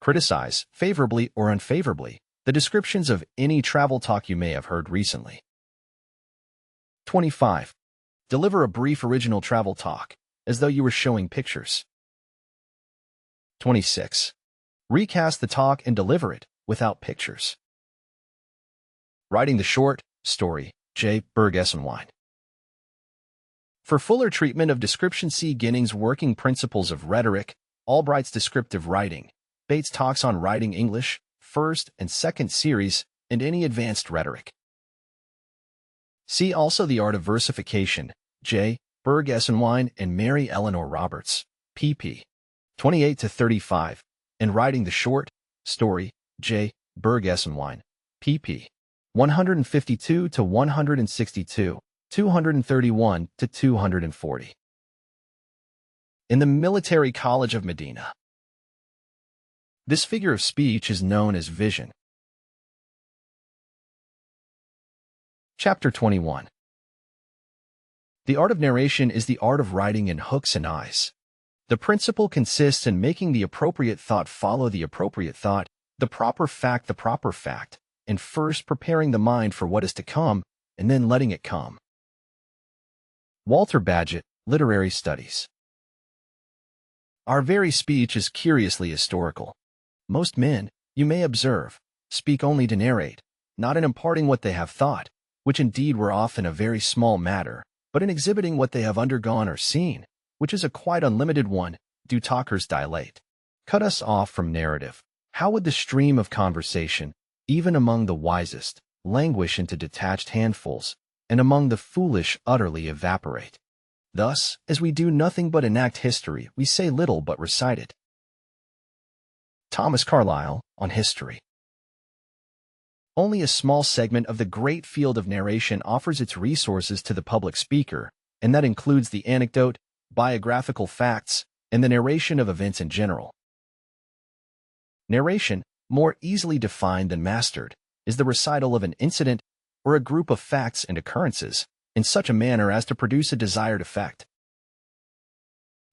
Criticize, favorably or unfavorably, the descriptions of any travel talk you may have heard recently. 25. Deliver a brief original travel talk, as though you were showing pictures. 26. Recast the talk and deliver it, without pictures. Writing the short story, J. Berg-Esenwein. For fuller treatment of description, see Ginning's Working Principles of Rhetoric, Albright's Descriptive Writing, Bates' Talks on Writing English, First and Second Series, and any advanced rhetoric. See also The Art of Versification, J. Berg-Esenwein and Mary Eleanor Roberts, pp. 28-35, and Writing the Short Story, J. Berg-Esenwein, pp. 152-162, 231-240. In the Military College of Medina. This figure of speech is known as vision. Chapter 21. The art of narration is the art of writing in hooks and eyes. The principle consists in making the appropriate thought follow the appropriate thought, the proper fact the proper fact, and first preparing the mind for what is to come, and then letting it come. Walter Bagehot, Literary Studies. Our very speech is curiously historical. Most men, you may observe, speak only to narrate, not in imparting what they have thought, which indeed were often a very small matter, but in exhibiting what they have undergone or seen, which is a quite unlimited one. Do talkers dilate? Cut us off from narrative. How would the stream of conversation, even among the wisest, languish into detached handfuls, and among the foolish utterly evaporate? Thus, as we do nothing but enact history, we say little but recite it. Thomas Carlyle, on History. Only a small segment of the great field of narration offers its resources to the public speaker, and that includes the anecdote, biographical facts, and the narration of events in general. Narration, more easily defined than mastered, is the recital of an incident or a group of facts and occurrences in such a manner as to produce a desired effect.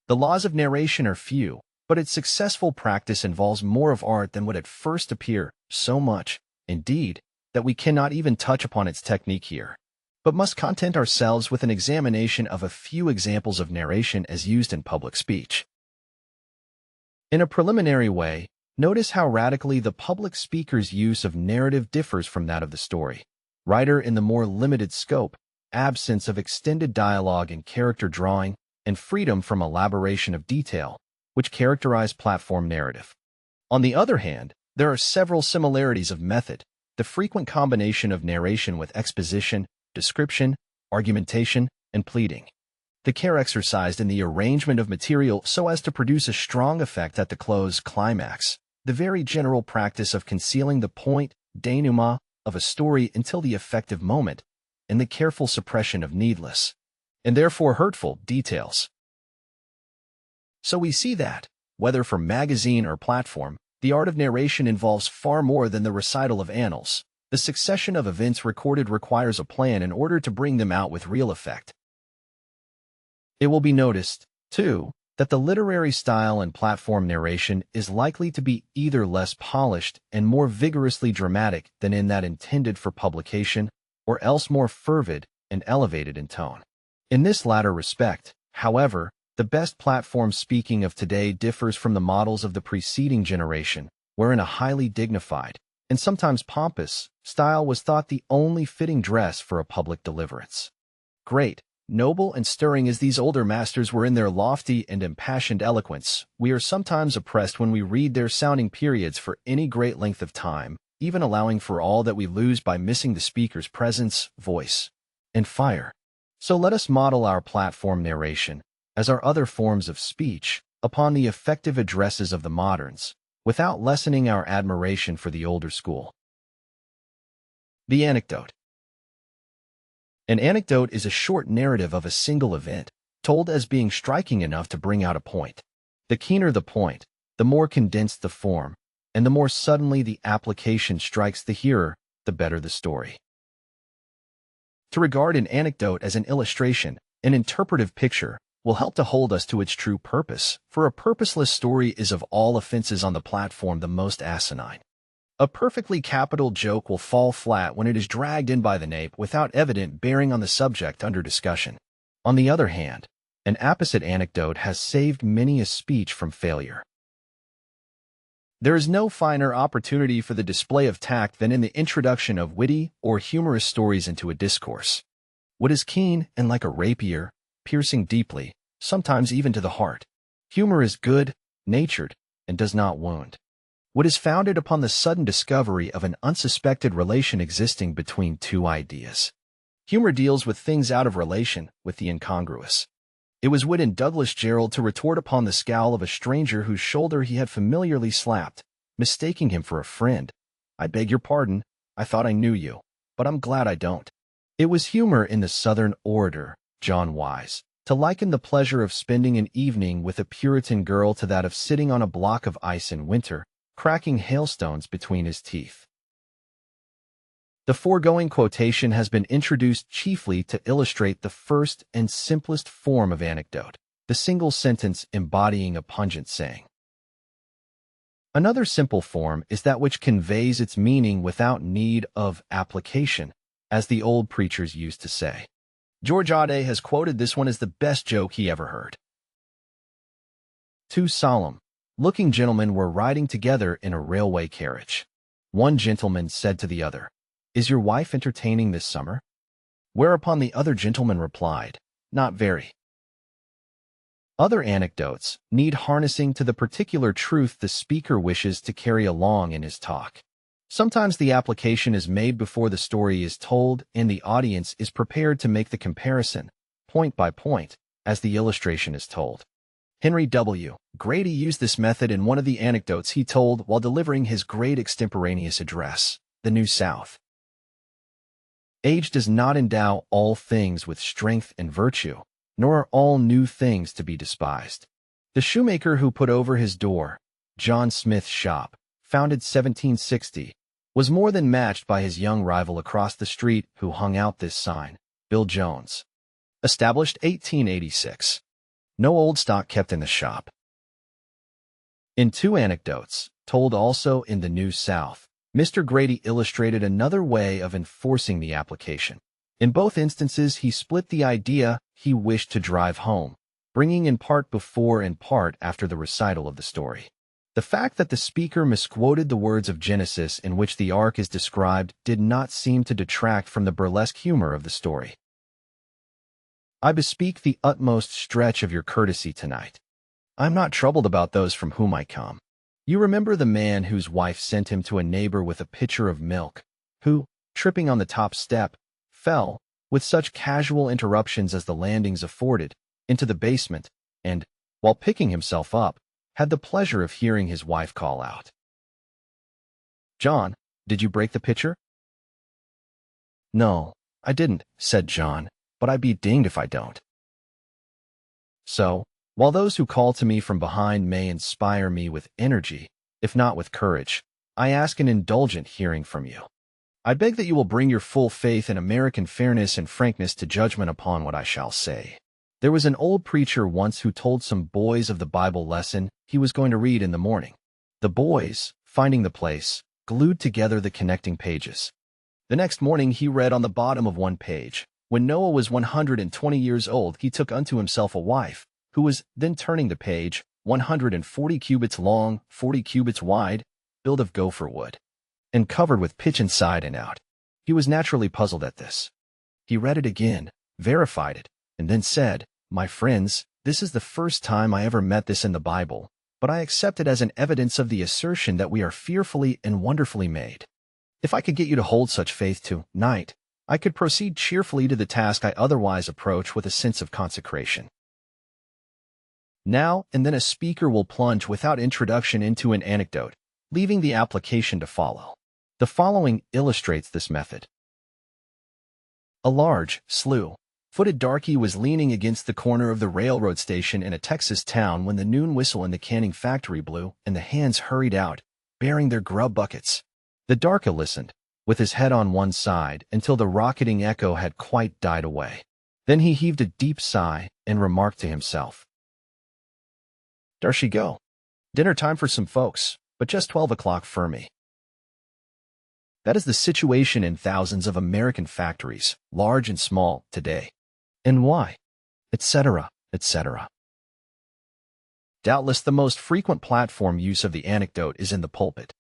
The laws of narration are few, but its successful practice involves more of art than would at first appear, so much, indeed, that we cannot even touch upon its technique here, but must content ourselves with an examination of a few examples of narration as used in public speech. In a preliminary way, notice how radically the public speaker's use of narrative differs from that of the story writer in the more limited scope, absence of extended dialogue and character drawing, and freedom from elaboration of detail, which characterize platform narrative. On the other hand, there are several similarities of method, the the frequent combination of narration with exposition, description, argumentation, and pleading. The care exercised in the arrangement of material so as to produce a strong effect at the close climax. The very general practice of concealing the point, denouement, of a story until the effective moment, and the careful suppression of needless, and therefore hurtful, details. So we see that, whether for magazine or platform, the art of narration involves far more than the recital of annals. The succession of events recorded requires a plan in order to bring them out with real effect. It will be noticed, too, that the literary style in platform narration is likely to be either less polished and more vigorously dramatic than in that intended for publication, or else more fervid and elevated in tone. In this latter respect, however, the best platform speaking of today differs from the models of the preceding generation, wherein a highly dignified, and sometimes pompous, style was thought the only fitting dress for a public deliverance. Great, noble and stirring as these older masters were in their lofty and impassioned eloquence, we are sometimes oppressed when we read their sounding periods for any great length of time, even allowing for all that we lose by missing the speaker's presence, voice, and fire. So let us model our platform narration, as our other forms of speech, upon the effective addresses of the moderns, without lessening our admiration for the older school. The anecdote. An anecdote is a short narrative of a single event, told as being striking enough to bring out a point. The keener the point, the more condensed the form, and the more suddenly the application strikes the hearer, the better the story. To regard an anecdote as an illustration, an interpretive picture, will help to hold us to its true purpose, for a purposeless story is of all offenses on the platform the most asinine. A perfectly capital joke will fall flat when it is dragged in by the nape without evident bearing on the subject under discussion. On the other hand, an apposite anecdote has saved many a speech from failure. There is no finer opportunity for the display of tact than in the introduction of witty or humorous stories into a discourse. What is keen and like a rapier, piercing deeply, sometimes even to the heart. Humor is good, natured, and does not wound. What is founded upon the sudden discovery of an unsuspected relation existing between two ideas. Humor deals with things out of relation, with the incongruous. It was wit in Douglas Jerrold to retort upon the scowl of a stranger whose shoulder he had familiarly slapped, mistaking him for a friend. "I beg your pardon, I thought I knew you, but I'm glad I don't." It was humor in the Southern orator, John Wise, to liken the pleasure of spending an evening with a Puritan girl to that of sitting on a block of ice in winter, cracking hailstones between his teeth. The foregoing quotation has been introduced chiefly to illustrate the first and simplest form of anecdote, the single sentence embodying a pungent saying. Another simple form is that which conveys its meaning without need of application, as the old preachers used to say. George Ade has quoted this one as the best joke he ever heard. Two solemn-looking gentlemen were riding together in a railway carriage. One gentleman said to the other, "Is your wife entertaining this summer?" Whereupon the other gentleman replied, "Not very." Other anecdotes need harnessing to the particular truth the speaker wishes to carry along in his talk. Sometimes the application is made before the story is told and the audience is prepared to make the comparison, point by point, as the illustration is told. Henry W. Grady used this method in one of the anecdotes he told while delivering his great extemporaneous address, The New South. Age does not endow all things with strength and virtue, nor are all new things to be despised. The shoemaker who put over his door, John Smith's shop, founded 1760, was more than matched by his young rival across the street who hung out this sign, Bill Jones. Established 1886. No old stock kept in the shop. In two anecdotes, told also in the New South, Mr. Grady illustrated another way of enforcing the application. In both instances, he split the idea he wished to drive home, bringing in part before and part after the recital of the story. The fact that the speaker misquoted the words of Genesis in which the ark is described did not seem to detract from the burlesque humor of the story. I bespeak the utmost stretch of your courtesy tonight. I am not troubled about those from whom I come. You remember the man whose wife sent him to a neighbor with a pitcher of milk, who, tripping on the top step, fell, with such casual interruptions as the landings afforded, into the basement, and, while picking himself up, had the pleasure of hearing his wife call out, "John, did you break the pitcher?" "No, I didn't," said John, "but I'd be dinged if I don't." So, while those who call to me from behind may inspire me with energy, if not with courage, I ask an indulgent hearing from you. I beg that you will bring your full faith in American fairness and frankness to judgment upon what I shall say. There was an old preacher once who told some boys of the Bible lesson he was going to read in the morning. The boys, finding the place, glued together the connecting pages. The next morning he read on the bottom of one page, "When Noah was 120 years old, he took unto himself a wife, who was," then turning the page, "140 cubits long, 40 cubits wide, built of gopher wood, and covered with pitch inside and out." He was naturally puzzled at this. He read it again, verified it, and then said, "My friends, this is the first time I ever met this in the Bible, but I accept it as an evidence of the assertion that we are fearfully and wonderfully made. If I could get you to hold such faith to-night, I could proceed cheerfully to the task I otherwise approach with a sense of consecration." Now and then a speaker will plunge without introduction into an anecdote, leaving the application to follow. The following illustrates this method. A large, slew-footed darky was leaning against the corner of the railroad station in a Texas town when the noon whistle in the canning factory blew and the hands hurried out, bearing their grub buckets. The darky listened, with his head on one side, until the rocketing echo had quite died away. Then he heaved a deep sigh and remarked to himself, "There she go. Dinner time for some folks, but just 12 o'clock for me." That is the situation in thousands of American factories, large and small, today. And why? Etc., etc. Doubtless the most frequent platform use of the anecdote is in the pulpit.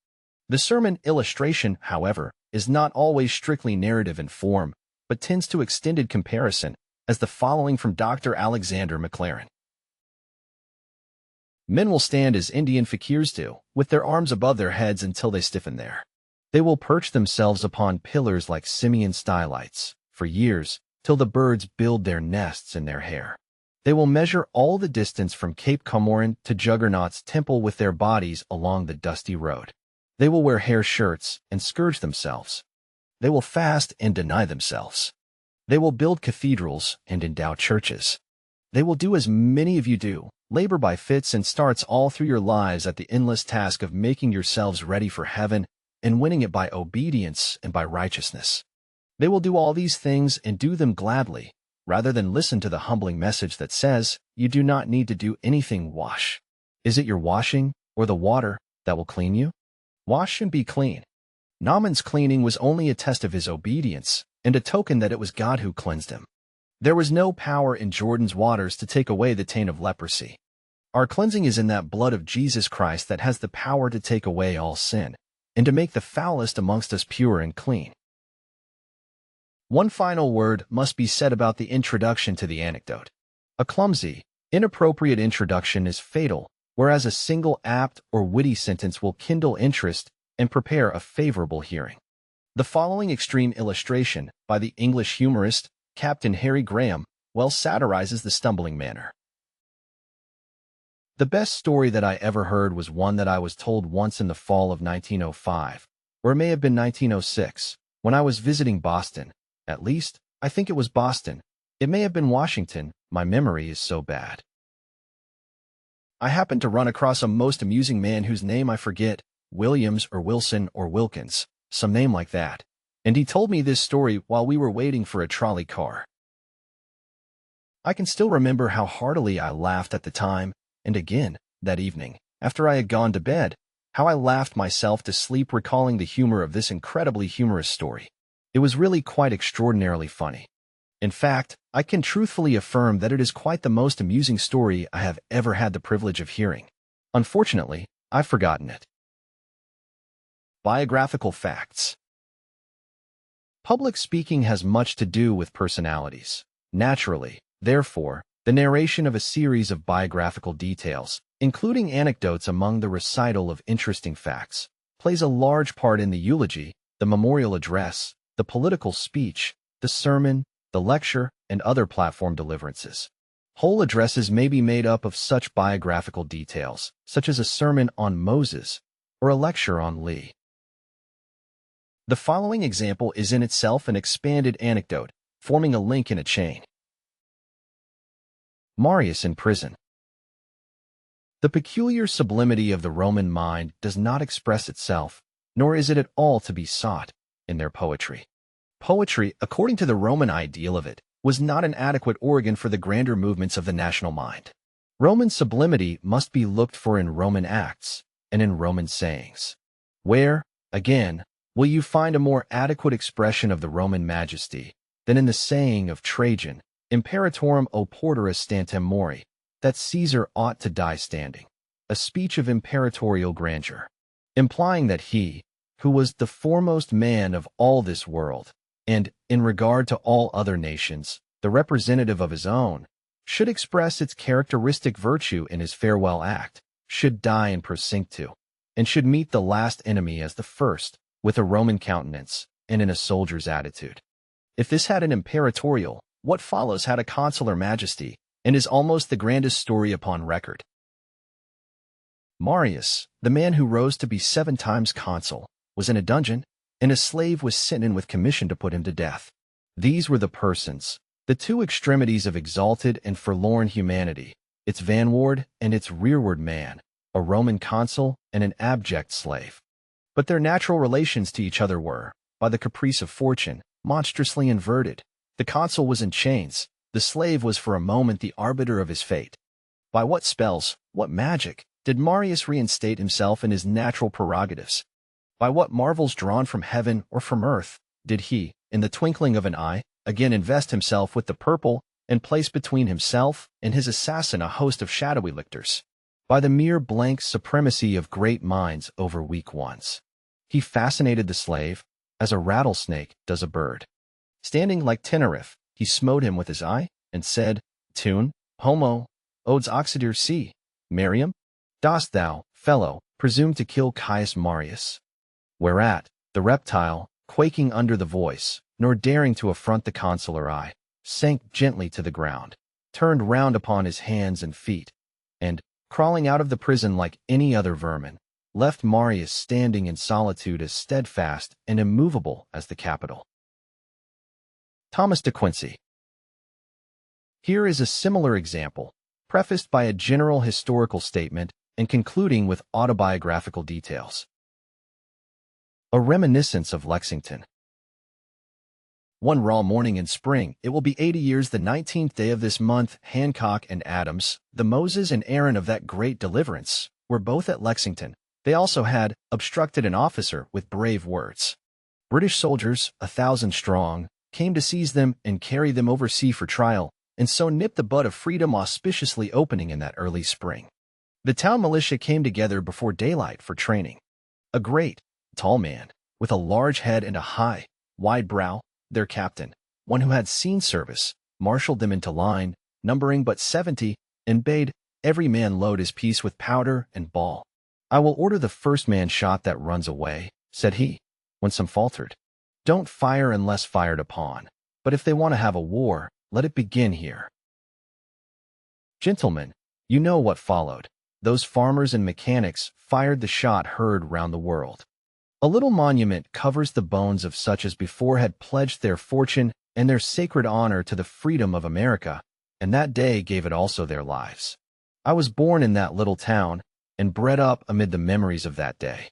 The sermon illustration, however, is not always strictly narrative in form, but tends to extended comparison, as the following from Dr. Alexander McLaren. Men will stand as Indian fakirs do, with their arms above their heads until they stiffen there. They will perch themselves upon pillars like simian stylites, for years, till the birds build their nests in their hair. They will measure all the distance from Cape Comorin to Juggernaut's temple with their bodies along the dusty road. They will wear hair shirts and scourge themselves. They will fast and deny themselves. They will build cathedrals and endow churches. They will do as many of you do, labor by fits and starts all through your lives at the endless task of making yourselves ready for heaven and winning it by obedience and by righteousness. They will do all these things and do them gladly, rather than listen to the humbling message that says, you do not need to do anything. Wash. Is it your washing or the water that will clean you? Wash and be clean. Naaman's cleaning was only a test of his obedience and a token that it was God who cleansed him. There was no power in Jordan's waters to take away the taint of leprosy. Our cleansing is in that blood of Jesus Christ that has the power to take away all sin and to make the foulest amongst us pure and clean. One final word must be said about the introduction to the anecdote. A clumsy, inappropriate introduction is fatal, whereas a single apt or witty sentence will kindle interest and prepare a favorable hearing. The following extreme illustration, by the English humorist Captain Harry Graham, well satirizes the stumbling manner. The best story that I ever heard was one that I was told once in the fall of 1905, or it may have been 1906, when I was visiting Boston. At least, I think it was Boston. It may have been Washington. My memory is so bad. I happened to run across a most amusing man whose name I forget, Williams or Wilson or Wilkins, some name like that, and he told me this story while we were waiting for a trolley car. I can still remember how heartily I laughed at the time, and again, that evening, after I had gone to bed, how I laughed myself to sleep recalling the humor of this incredibly humorous story. It was really quite extraordinarily funny. In fact, I can truthfully affirm that it is quite the most amusing story I have ever had the privilege of hearing. Unfortunately, I've forgotten it. Biographical facts. Public speaking has much to do with personalities. Naturally, therefore, the narration of a series of biographical details, including anecdotes among the recital of interesting facts, plays a large part in the eulogy the memorial address, the political speech, the sermon, the lecture, and other platform deliverances. Whole addresses may be made up of such biographical details, such as a sermon on Moses or a lecture on Lee. The following example is in itself an expanded anecdote, forming a link in a chain. Marius in prison. The peculiar sublimity of the Roman mind does not express itself, nor is it at all to be sought, in their poetry. Poetry, according to the Roman ideal of it, was not an adequate organ for the grander movements of the national mind. Roman sublimity must be looked for in Roman acts and in Roman sayings. Where, again, will you find a more adequate expression of the Roman majesty than in the saying of Trajan, Imperatorum oporturis stantem mori, that Caesar ought to die standing, a speech of imperatorial grandeur, implying that he, who was the foremost man of all this world, and, in regard to all other nations, the representative of his own, should express its characteristic virtue in his farewell act, should die in prosunctu, and should meet the last enemy as the first, with a Roman countenance, and in a soldier's attitude. If this had an imperatorial, what follows had a consular majesty, and is almost the grandest story upon record. Marius, the man who rose to be 7 times consul, was in a dungeon, and a slave was sent in with commission to put him to death. These were the persons, the two extremities of exalted and forlorn humanity, its vanward and its rearward man, a Roman consul and an abject slave. But their natural relations to each other were, by the caprice of fortune, monstrously inverted. The consul was in chains, the slave was for a moment the arbiter of his fate. By what spells, what magic, did Marius reinstate himself in his natural prerogatives? By what marvels drawn from heaven or from earth did he, in the twinkling of an eye, again invest himself with the purple and place between himself and his assassin a host of shadowy lictors? By the mere blank supremacy of great minds over weak ones. He fascinated the slave, as a rattlesnake does a bird. Standing like Tenerife, he smote him with his eye, and said, Tune, homo, odes occidir si, Miriam? Dost thou, fellow, presume to kill Caius Marius? Whereat, the reptile, quaking under the voice, nor daring to affront the consular eye, sank gently to the ground, turned round upon his hands and feet, and, crawling out of the prison like any other vermin, left Marius standing in solitude as steadfast and immovable as the Capitol. Thomas de Quincey. Here is a similar example, prefaced by a general historical statement and concluding with autobiographical details. A reminiscence of Lexington. One raw morning in spring, it will be 80 years the 19th day of this month, Hancock and Adams, the Moses and Aaron of that great deliverance, were both at Lexington. They also had obstructed an officer with brave words. British soldiers, 1,000 strong, came to seize them and carry them oversea for trial, and so nipped the bud of freedom auspiciously opening in that early spring. The town militia came together before daylight for training. A great, tall man, with a large head and a high, wide brow, their captain, one who had seen service, marshaled them into line, numbering but 70, and bade every man load his piece with powder and ball. I will order the first man shot that runs away, said he, when some faltered. Don't fire unless fired upon, but if they want to have a war, let it begin here. Gentlemen, you know what followed. Those farmers and mechanics fired the shot heard round the world. A little monument covers the bones of such as before had pledged their fortune and their sacred honor to the freedom of America, and that day gave it also their lives. I was born in that little town and bred up amid the memories of that day.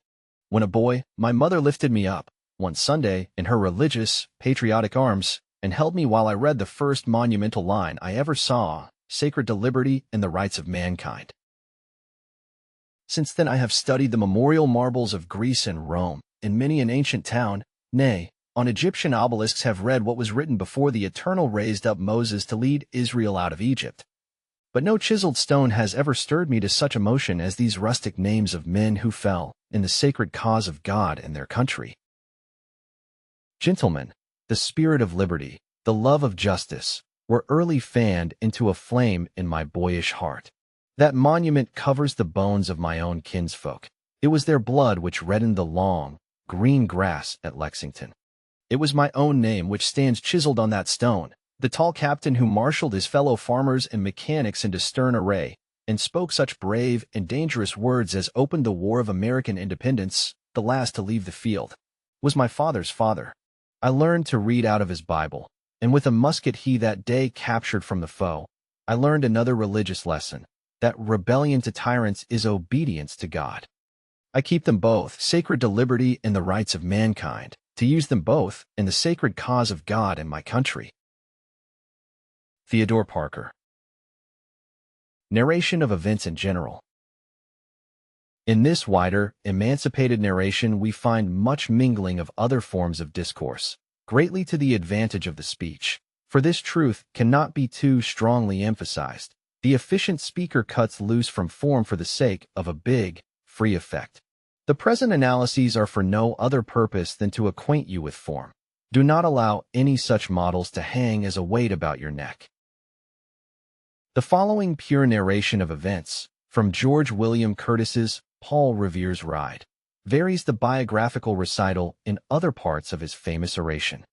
When a boy, my mother lifted me up, one Sunday, in her religious, patriotic arms, and held me while I read the first monumental line I ever saw, sacred to liberty and the rights of mankind. Since then I have studied the memorial marbles of Greece and Rome, in many an ancient town, nay, on Egyptian obelisks have read what was written before the Eternal raised up Moses to lead Israel out of Egypt. But no chiseled stone has ever stirred me to such emotion as these rustic names of men who fell in the sacred cause of God and their country. Gentlemen, the spirit of liberty, the love of justice, were early fanned into a flame in my boyish heart. That monument covers the bones of my own kinsfolk. It was their blood which reddened the long, green grass at Lexington. It was my own name which stands chiseled on that stone, the tall captain who marshaled his fellow farmers and mechanics into stern array, and spoke such brave and dangerous words as opened the War of American Independence, the last to leave the field, was my father's father. I learned to read out of his Bible, and with a musket he that day captured from the foe, I learned another religious lesson, that rebellion to tyrants is obedience to God. I keep them both sacred to liberty and the rights of mankind, to use them both in the sacred cause of God and my country. Theodore Parker. Narration of events in general. In this wider, emancipated narration we find much mingling of other forms of discourse, greatly to the advantage of the speech, for this truth cannot be too strongly emphasized. The efficient speaker cuts loose from form for the sake of a big, free effect. The present analyses are for no other purpose than to acquaint you with form. Do not allow any such models to hang as a weight about your neck. The following pure narration of events, from George William Curtis's Paul Revere's Ride, varies the biographical recital in other parts of his famous oration.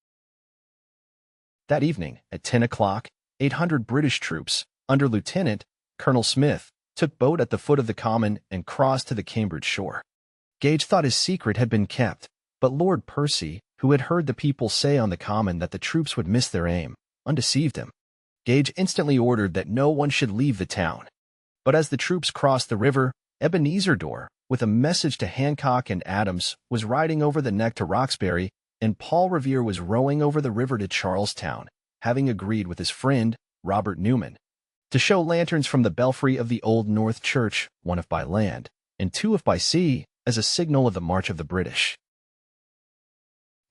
That evening, at 10 o'clock, 800 British troops, under Lieutenant Colonel Smith, took boat at the foot of the Common and crossed to the Cambridge shore. Gage thought his secret had been kept, but Lord Percy, who had heard the people say on the Common that the troops would miss their aim, undeceived him. Gage instantly ordered that no one should leave the town. But as the troops crossed the river, Ebenezer Dorr, with a message to Hancock and Adams, was riding over the neck to Roxbury, and Paul Revere was rowing over the river to Charlestown, having agreed with his friend, Robert Newman, to show lanterns from the belfry of the Old North Church, one if by land, and two if by sea, as a signal of the march of the British.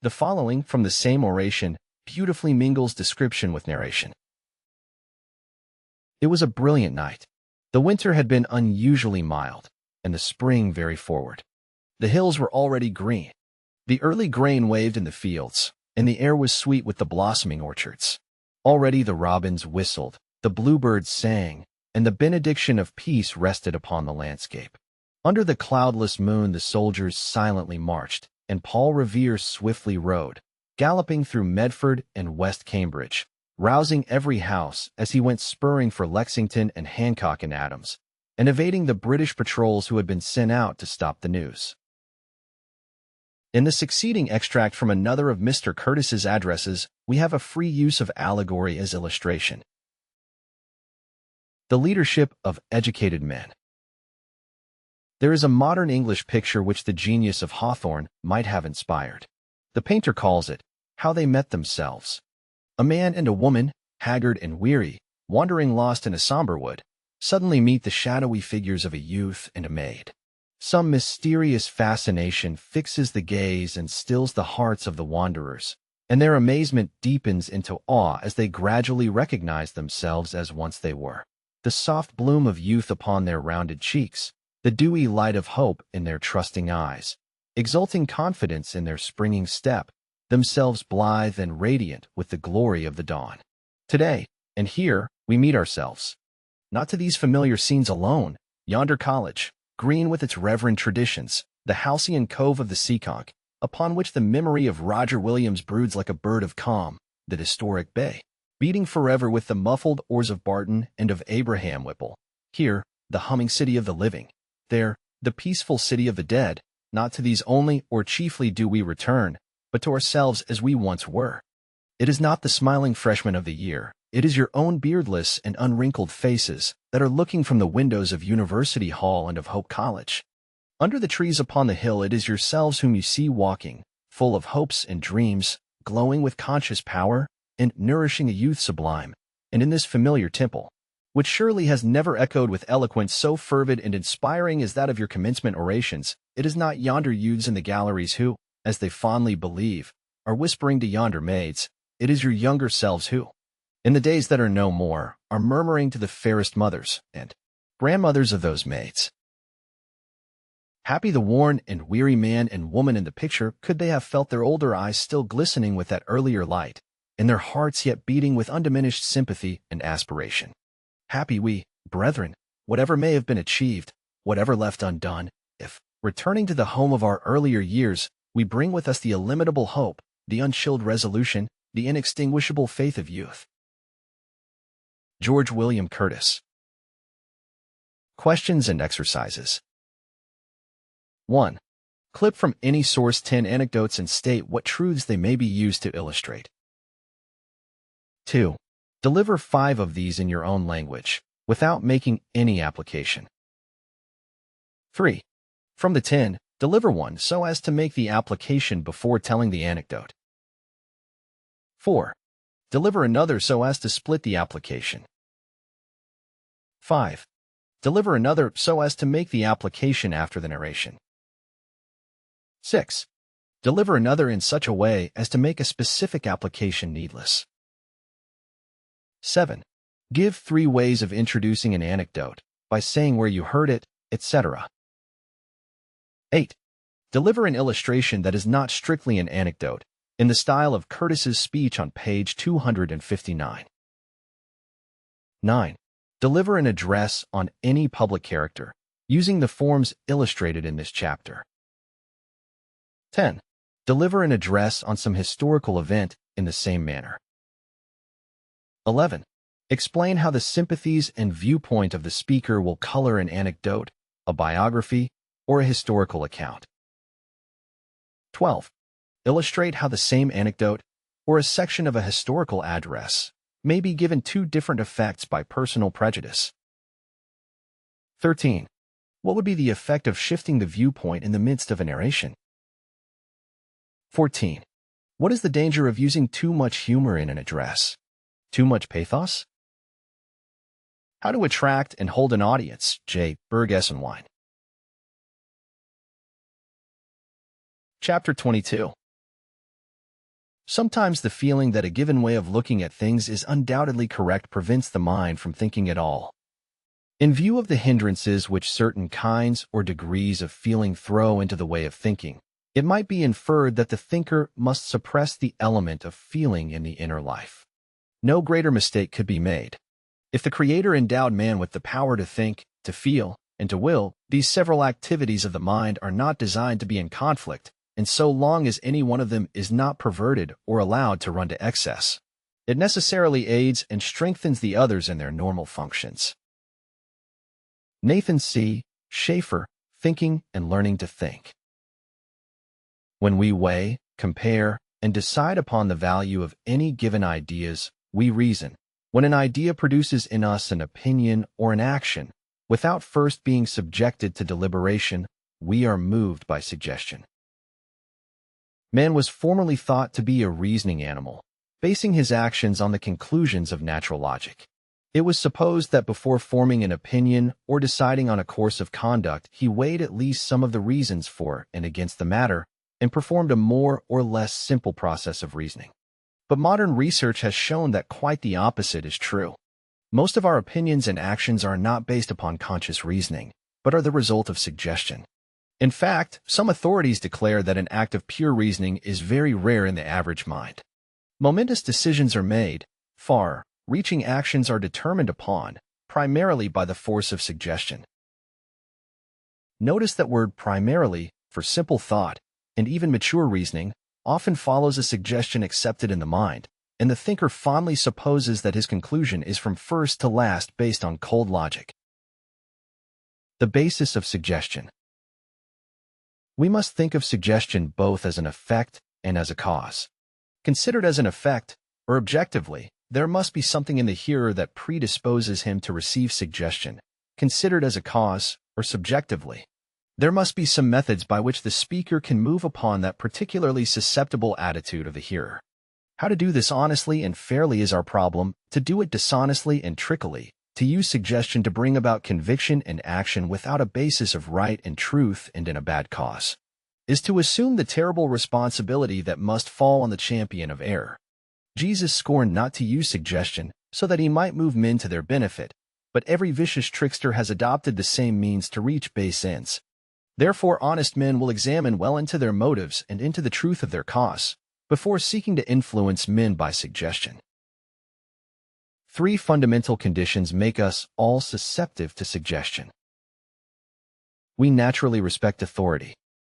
The following, from the same oration, beautifully mingles description with narration. It was a brilliant night. The winter had been unusually mild, and the spring very forward. The hills were already green. The early grain waved in the fields, and the air was sweet with the blossoming orchards. Already the robins whistled, the bluebirds sang, and the benediction of peace rested upon the landscape. Under the cloudless moon the soldiers silently marched, and Paul Revere swiftly rode, galloping through Medford and West Cambridge, rousing every house as he went spurring for Lexington and Hancock and Adams, and evading the British patrols who had been sent out to stop the news. In the succeeding extract from another of Mr. Curtis's addresses, we have a free use of allegory as illustration. The leadership of educated men. There is a modern English picture which the genius of Hawthorne might have inspired. The painter calls it, How They Met Themselves. A man and a woman, haggard and weary, wandering lost in a somber wood, suddenly meet the shadowy figures of a youth and a maid. Some mysterious fascination fixes the gaze and stills the hearts of the wanderers, and their amazement deepens into awe as they gradually recognize themselves as once they were. The soft bloom of youth upon their rounded cheeks, the dewy light of hope in their trusting eyes, exulting confidence in their springing step, themselves blithe and radiant with the glory of the dawn. Today, and here, we meet ourselves. Not to these familiar scenes alone, yonder college, green with its reverend traditions, the halcyon cove of the Seekonk, upon which the memory of Roger Williams broods like a bird of calm, the historic bay, beating forever with the muffled oars of Barton and of Abraham Whipple. Here, the humming city of the living. There, the peaceful city of the dead. Not to these only or chiefly do we return, but to ourselves as we once were. It is not the smiling freshmen of the year, it is your own beardless and unwrinkled faces that are looking from the windows of University Hall and of Hope College. Under the trees upon the hill it is yourselves whom you see walking, full of hopes and dreams, glowing with conscious power, and nourishing a youth sublime, and in this familiar temple, which surely has never echoed with eloquence so fervid and inspiring as that of your commencement orations, it is not yonder youths in the galleries who, as they fondly believe, are whispering to yonder maids, it is your younger selves who, in the days that are no more, are murmuring to the fairest mothers and grandmothers of those maids. Happy the worn and weary man and woman in the picture could they have felt their older eyes still glistening with that earlier light, and their hearts yet beating with undiminished sympathy and aspiration. Happy we, brethren, whatever may have been achieved, whatever left undone, if, returning to the home of our earlier years, we bring with us the illimitable hope, the unchilled resolution, the inextinguishable faith of youth. George William Curtis. Questions and exercises. 1. Clip from any source 10 anecdotes and state what truths they may be used to illustrate. 2. Deliver 5 of these in your own language, without making any application. 3. From the 10, deliver one so as to make the application before telling the anecdote. 4. Deliver another so as to split the application. 5. Deliver another so as to make the application after the narration. 6. Deliver another in such a way as to make a specific application needless. 7. Give 3 ways of introducing an anecdote, by saying where you heard it, etc. 8. Deliver an illustration that is not strictly an anecdote, in the style of Curtis's speech on page 259. 9. Deliver an address on any public character, using the forms illustrated in this chapter. 10. Deliver an address on some historical event in the same manner. 11. Explain how the sympathies and viewpoint of the speaker will color an anecdote, a biography, or a historical account. 12. Illustrate how the same anecdote, or a section of a historical address, may be given 2 different effects by personal prejudice. 13. What would be the effect of shifting the viewpoint in the midst of a narration? 14. What is the danger of using too much humor in an address? Too much pathos? How to attract and hold an audience, J. Bergessenwein. Chapter 22. Sometimes the feeling that a given way of looking at things is undoubtedly correct prevents the mind from thinking at all. In view of the hindrances which certain kinds or degrees of feeling throw into the way of thinking, it might be inferred that the thinker must suppress the element of feeling in the inner life. No greater mistake could be made. If the Creator endowed man with the power to think, to feel, and to will, these several activities of the mind are not designed to be in conflict, and so long as any one of them is not perverted or allowed to run to excess, it necessarily aids and strengthens the others in their normal functions. Nathan C. Schaeffer, Thinking and Learning to Think. When we weigh, compare, and decide upon the value of any given ideas, we reason. When an idea produces in us an opinion or an action, without first being subjected to deliberation, we are moved by suggestion. Man was formerly thought to be a reasoning animal, basing his actions on the conclusions of natural logic. It was supposed that before forming an opinion or deciding on a course of conduct, he weighed at least some of the reasons for and against the matter, and performed a more or less simple process of reasoning. But modern research has shown that quite the opposite is true. Most of our opinions and actions are not based upon conscious reasoning, but are the result of suggestion. In fact, some authorities declare that an act of pure reasoning is very rare in the average mind. Momentous decisions are made, far-reaching actions are determined upon, primarily by the force of suggestion. Notice that word primarily, for simple thought, and even mature reasoning, often follows a suggestion accepted in the mind, and the thinker fondly supposes that his conclusion is from first to last based on cold logic. The basis of suggestion. We must think of suggestion both as an effect and as a cause. Considered as an effect, or objectively, there must be something in the hearer that predisposes him to receive suggestion. Considered as a cause, or subjectively, there must be some methods by which the speaker can move upon that particularly susceptible attitude of the hearer. How to do this honestly and fairly is our problem. To do it dishonestly and trickily, to use suggestion to bring about conviction and action without a basis of right and truth and in a bad cause, is to assume the terrible responsibility that must fall on the champion of error. Jesus scorned not to use suggestion so that he might move men to their benefit, but every vicious trickster has adopted the same means to reach base ends. Therefore, honest men will examine well into their motives and into the truth of their cause, before seeking to influence men by suggestion. 3 fundamental conditions make us all susceptible to suggestion. We naturally respect authority.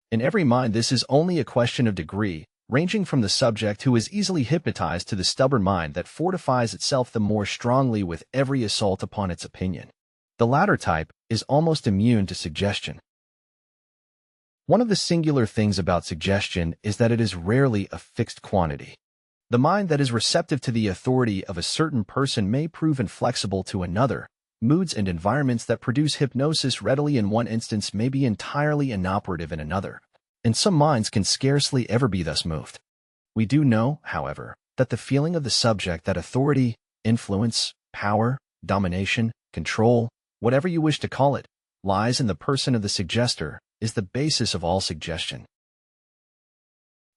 In every mind, this is only a question of degree, ranging from the subject who is easily hypnotized to the stubborn mind that fortifies itself the more strongly with every assault upon its opinion. The latter type is almost immune to suggestion. One of the singular things about suggestion is that it is rarely a fixed quantity. The mind that is receptive to the authority of a certain person may prove inflexible to another. Moods and environments that produce hypnosis readily in one instance may be entirely inoperative in another, and some minds can scarcely ever be thus moved. We do know, however, that the feeling of the subject that authority, influence, power, domination, control, whatever you wish to call it, lies in the person of the suggester, is the basis of all suggestion.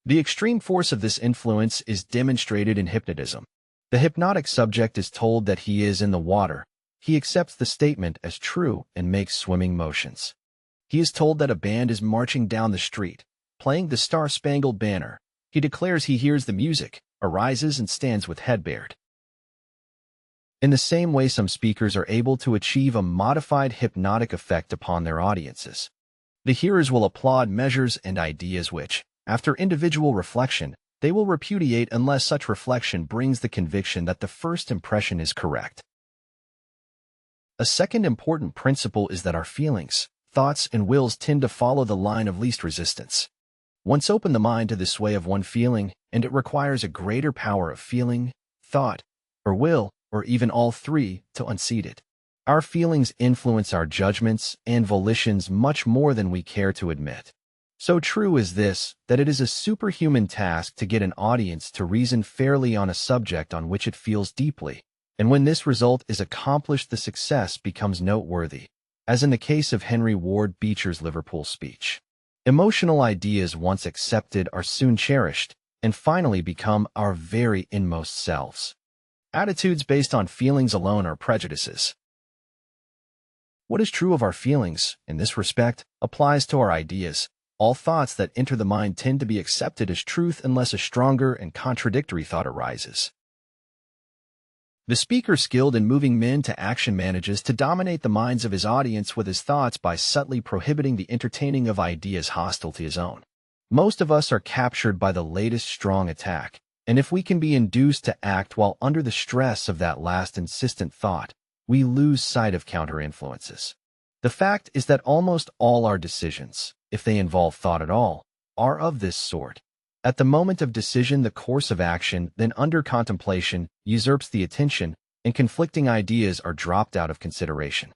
The extreme force of this influence is demonstrated in hypnotism. The hypnotic subject is told that he is in the water. He accepts the statement as true and makes swimming motions. He is told that a band is marching down the street, playing the Star-Spangled Banner. He declares he hears the music, arises and stands with head bared. In the same way, some speakers are able to achieve a modified hypnotic effect upon their audiences. The hearers will applaud measures and ideas which, after individual reflection, they will repudiate unless such reflection brings the conviction that the first impression is correct. A second important principle is that our feelings, thoughts, and wills tend to follow the line of least resistance. Once open the mind to the sway of one feeling, and it requires a greater power of feeling, thought, or will, or even all three, to unseat it. Our feelings influence our judgments and volitions much more than we care to admit. So true is this, that it is a superhuman task to get an audience to reason fairly on a subject on which it feels deeply. And when this result is accomplished, the success becomes noteworthy, as in the case of Henry Ward Beecher's Liverpool speech. Emotional ideas once accepted are soon cherished, and finally become our very inmost selves. Attitudes based on feelings alone are prejudices. What is true of our feelings, in this respect, applies to our ideas. All thoughts that enter the mind tend to be accepted as truth unless a stronger and contradictory thought arises. The speaker skilled in moving men to action manages to dominate the minds of his audience with his thoughts by subtly prohibiting the entertaining of ideas hostile to his own. Most of us are captured by the latest strong attack, and if we can be induced to act while under the stress of that last insistent thought, we lose sight of counter-influences. The fact is that almost all our decisions, if they involve thought at all, are of this sort. At the moment of decision, the course of action, then under contemplation, usurps the attention, and conflicting ideas are dropped out of consideration.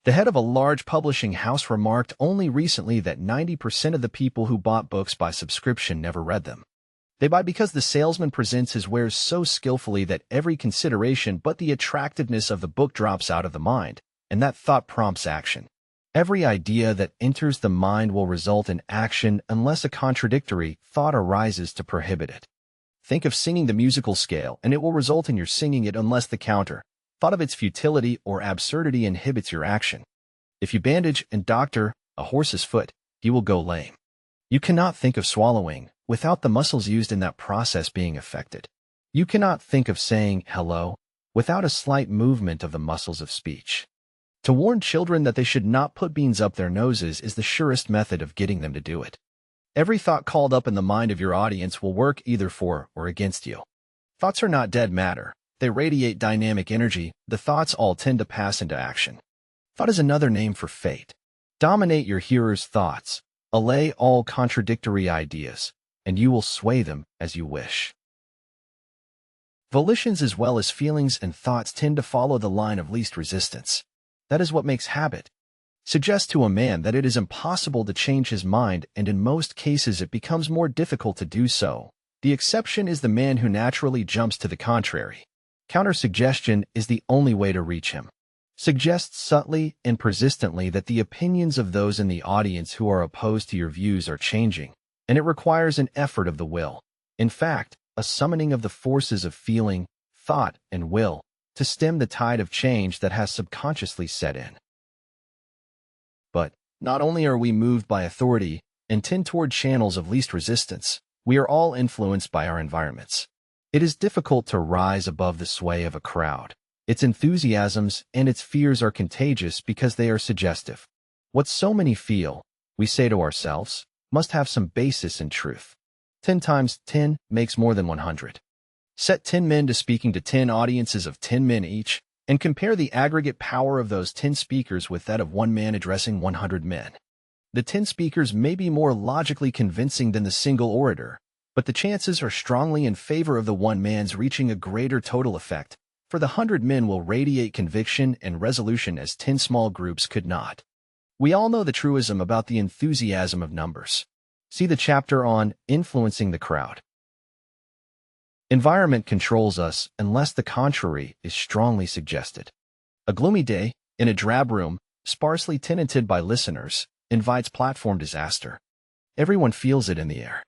The head of a large publishing house remarked only recently that 90% of the people who bought books by subscription never read them. They buy because the salesman presents his wares so skillfully that every consideration but the attractiveness of the book drops out of the mind, and that thought prompts action. Every idea that enters the mind will result in action unless a contradictory thought arises to prohibit it. Think of singing the musical scale, and it will result in your singing it unless the counter thought of its futility or absurdity inhibits your action. If you bandage and doctor a horse's foot, he will go lame. You cannot think of swallowing without the muscles used in that process being affected. You cannot think of saying hello without a slight movement of the muscles of speech. To warn children that they should not put beans up their noses is the surest method of getting them to do it. Every thought called up in the mind of your audience will work either for or against you. Thoughts are not dead matter. They radiate dynamic energy. The thoughts all tend to pass into action. Thought is another name for fate. Dominate your hearers' thoughts. Allay all contradictory ideas, and you will sway them as you wish. Volitions as well as feelings and thoughts tend to follow the line of least resistance. That is what makes habit. Suggest to a man that it is impossible to change his mind, and in most cases it becomes more difficult to do so. The exception is the man who naturally jumps to the contrary. Counter-suggestion is the only way to reach him. Suggest subtly and persistently that the opinions of those in the audience who are opposed to your views are changing, and it requires an effort of the will. In fact, a summoning of the forces of feeling, thought, and will, to stem the tide of change that has subconsciously set in. But, not only are we moved by authority and tend toward channels of least resistance, we are all influenced by our environments. It is difficult to rise above the sway of a crowd. Its enthusiasms and its fears are contagious because they are suggestive. What so many feel, we say to ourselves, must have some basis in truth. 10 times 10 makes more than 100. Set 10 men to speaking to 10 audiences of 10 men each, and compare the aggregate power of those 10 speakers with that of one man addressing 100 men. The 10 speakers may be more logically convincing than the single orator, but the chances are strongly in favor of the one man's reaching a greater total effect, for the 100 men will radiate conviction and resolution as 10 small groups could not. We all know the truism about the enthusiasm of numbers. See the chapter on influencing the crowd. Environment controls us unless the contrary is strongly suggested. A gloomy day, in a drab room, sparsely tenanted by listeners, invites platform disaster. Everyone feels it in the air.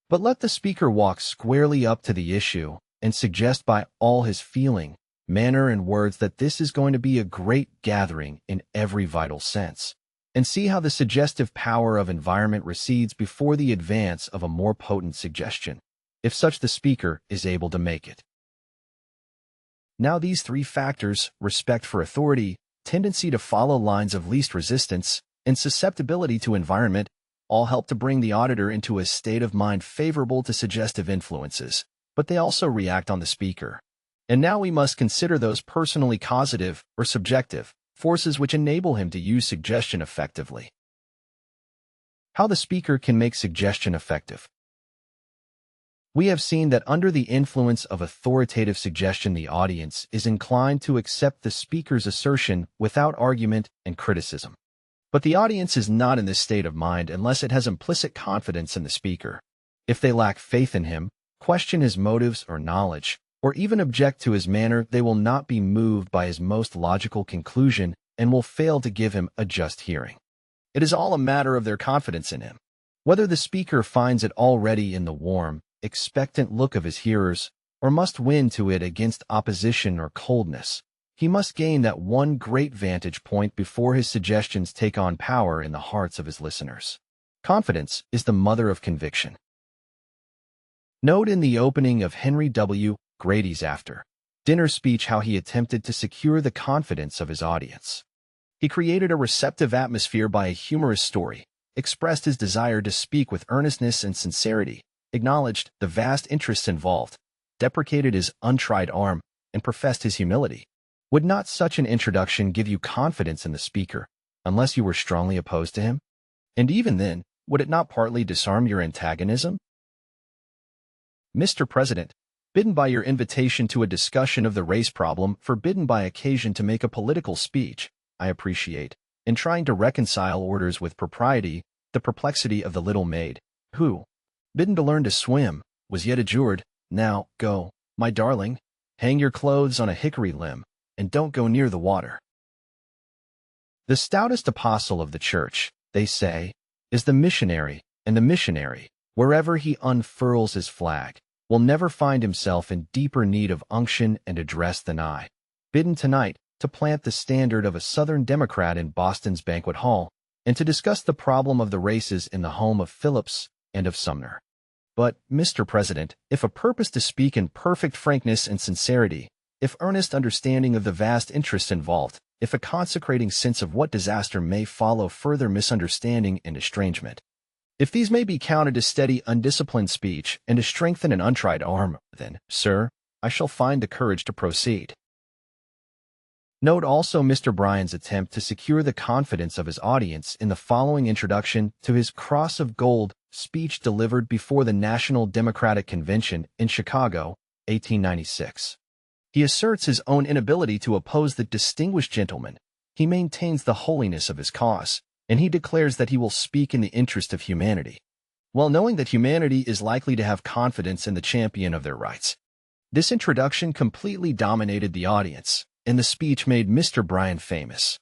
But let the speaker walk squarely up to the issue and suggest by all his feeling, manner, and words that this is going to be a great gathering in every vital sense. And see how the suggestive power of environment recedes before the advance of a more potent suggestion, if such the speaker is able to make it. Now these three factors, respect for authority, tendency to follow lines of least resistance, and susceptibility to environment, all help to bring the auditor into a state of mind favorable to suggestive influences, but they also react on the speaker. And now we must consider those personally causative or subjective forces which enable him to use suggestion effectively. How the speaker can make suggestion effective. We have seen that under the influence of authoritative suggestion, the audience is inclined to accept the speaker's assertion without argument and criticism. But the audience is not in this state of mind unless it has implicit confidence in the speaker. If they lack faith in him, question his motives or knowledge, or even object to his manner, they will not be moved by his most logical conclusion and will fail to give him a just hearing. It is all a matter of their confidence in him. Whether the speaker finds it already in the warm, expectant look of his hearers, or must win to it against opposition or coldness, he must gain that one great vantage point before his suggestions take on power in the hearts of his listeners. Confidence is the mother of conviction. Note in the opening of Henry W. Grady's after-dinner speech how he attempted to secure the confidence of his audience. He created a receptive atmosphere by a humorous story, expressed his desire to speak with earnestness and sincerity, acknowledged the vast interests involved, deprecated his untried arm, and professed his humility. Would not such an introduction give you confidence in the speaker, unless you were strongly opposed to him? And even then, would it not partly disarm your antagonism? Mr. President, bidden by your invitation to a discussion of the race problem, forbidden by occasion to make a political speech, I appreciate, in trying to reconcile orders with propriety, the perplexity of the little maid, who, bidden to learn to swim, was yet adjured, now, go, my darling, hang your clothes on a hickory limb, and don't go near the water. The stoutest apostle of the church, they say, is the missionary, and the missionary, wherever he unfurls his flag, will never find himself in deeper need of unction and address than I, bidden tonight to plant the standard of a Southern Democrat in Boston's banquet hall, and to discuss the problem of the races in the home of Phillips and of Sumner. But, Mr. President, if a purpose to speak in perfect frankness and sincerity, if earnest understanding of the vast interests involved, if a consecrating sense of what disaster may follow further misunderstanding and estrangement, if these may be counted as steady, undisciplined speech and to strengthen an untried arm, then, sir, I shall find the courage to proceed. Note also Mr. Bryan's attempt to secure the confidence of his audience in the following introduction to his Cross of Gold speech delivered before the National Democratic Convention in Chicago, 1896. He asserts his own inability to oppose the distinguished gentleman. He maintains the holiness of his cause, and he declares that he will speak in the interest of humanity, while knowing that humanity is likely to have confidence in the champion of their rights. This introduction completely dominated the audience, and the speech made Mr. Bryan famous.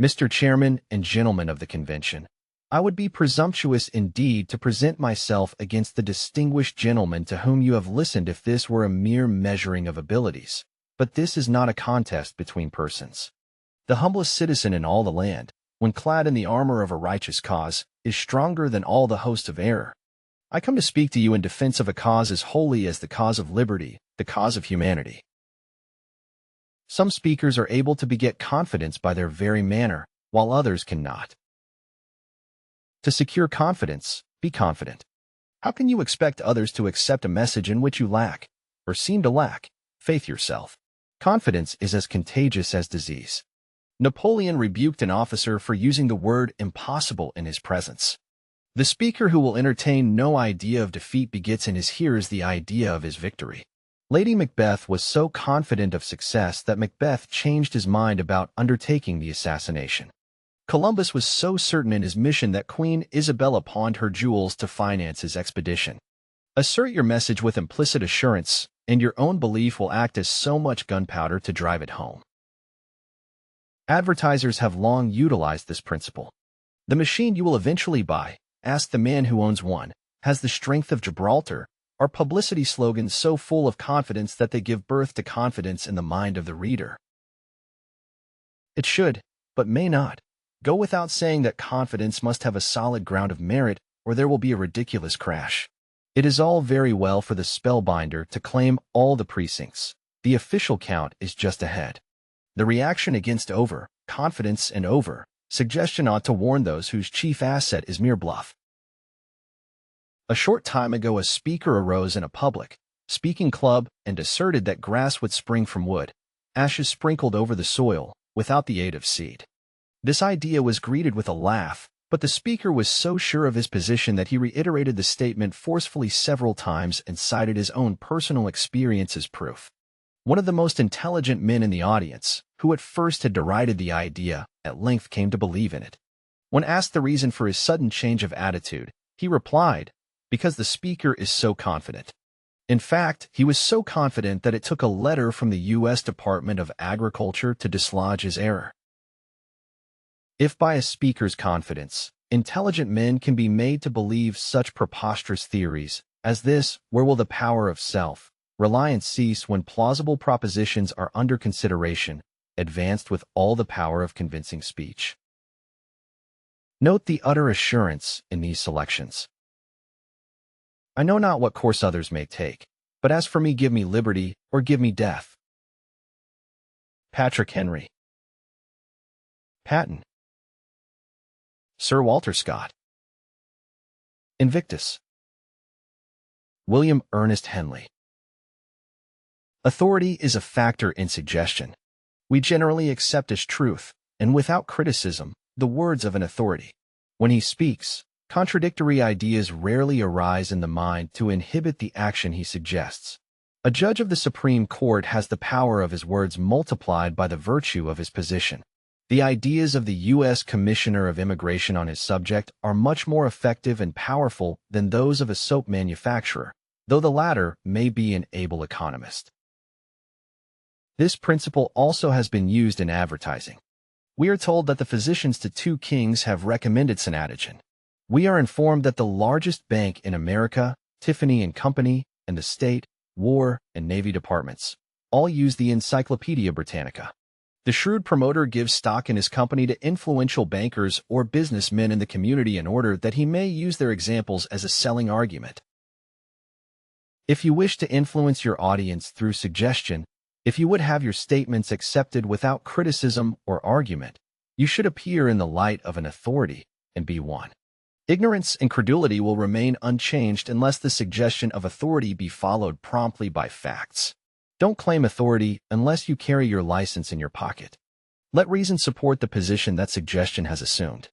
Mr. Chairman and gentlemen of the convention, I would be presumptuous indeed to present myself against the distinguished gentleman to whom you have listened if this were a mere measuring of abilities. But this is not a contest between persons. The humblest citizen in all the land, when clad in the armor of a righteous cause, is stronger than all the host of error. I come to speak to you in defense of a cause as holy as the cause of liberty, the cause of humanity. Some speakers are able to beget confidence by their very manner, while others cannot. To secure confidence, be confident. How can you expect others to accept a message in which you lack, or seem to lack, faith yourself? Confidence is as contagious as disease. Napoleon rebuked an officer for using the word impossible in his presence. The speaker who will entertain no idea of defeat begets in his hearers the idea of his victory. Lady Macbeth was so confident of success that Macbeth changed his mind about undertaking the assassination. Columbus was so certain in his mission that Queen Isabella pawned her jewels to finance his expedition. Assert your message with implicit assurance, and your own belief will act as so much gunpowder to drive it home. Advertisers have long utilized this principle. The machine you will eventually buy, ask the man who owns one, has the strength of Gibraltar, are publicity slogans so full of confidence that they give birth to confidence in the mind of the reader. It should, but may not, go without saying that confidence must have a solid ground of merit, or there will be a ridiculous crash. It is all very well for the spellbinder to claim all the precincts. The official count is just ahead. The reaction against over-confidence and over-suggestion ought to warn those whose chief asset is mere bluff. A short time ago, a speaker arose in a public speaking club and asserted that grass would spring from wood, ashes sprinkled over the soil, without the aid of seed. This idea was greeted with a laugh, but the speaker was so sure of his position that he reiterated the statement forcefully several times and cited his own personal experience as proof. One of the most intelligent men in the audience, who at first had derided the idea, at length came to believe in it. When asked the reason for his sudden change of attitude, he replied, "Because the speaker is so confident." In fact, he was so confident that it took a letter from the U.S. Department of Agriculture to dislodge his error. If by a speaker's confidence, intelligent men can be made to believe such preposterous theories as this, where will the power of self-reliance cease when plausible propositions are under consideration, advanced with all the power of convincing speech? Note the utter assurance in these selections. I know not what course others may take, but as for me, give me liberty or give me death. Patrick Henry. Patton. Sir Walter Scott. Invictus. William Ernest Henley. Authority is a factor in suggestion. We generally accept as truth, and without criticism, the words of an authority. When he speaks, contradictory ideas rarely arise in the mind to inhibit the action he suggests. A judge of the Supreme Court has the power of his words multiplied by the virtue of his position. The ideas of the U.S. Commissioner of Immigration on his subject are much more effective and powerful than those of a soap manufacturer, though the latter may be an able economist. This principle also has been used in advertising. We are told that the physicians to two kings have recommended Synatogen. We are informed that the largest bank in America, Tiffany & Company, and the State, War, and Navy departments all use the Encyclopedia Britannica. The shrewd promoter gives stock in his company to influential bankers or businessmen in the community in order that he may use their examples as a selling argument. If you wish to influence your audience through suggestion, if you would have your statements accepted without criticism or argument, you should appear in the light of an authority and be one. Ignorance and credulity will remain unchanged unless the suggestion of authority be followed promptly by facts. Don't claim authority unless you carry your license in your pocket. Let reason support the position that suggestion has assumed.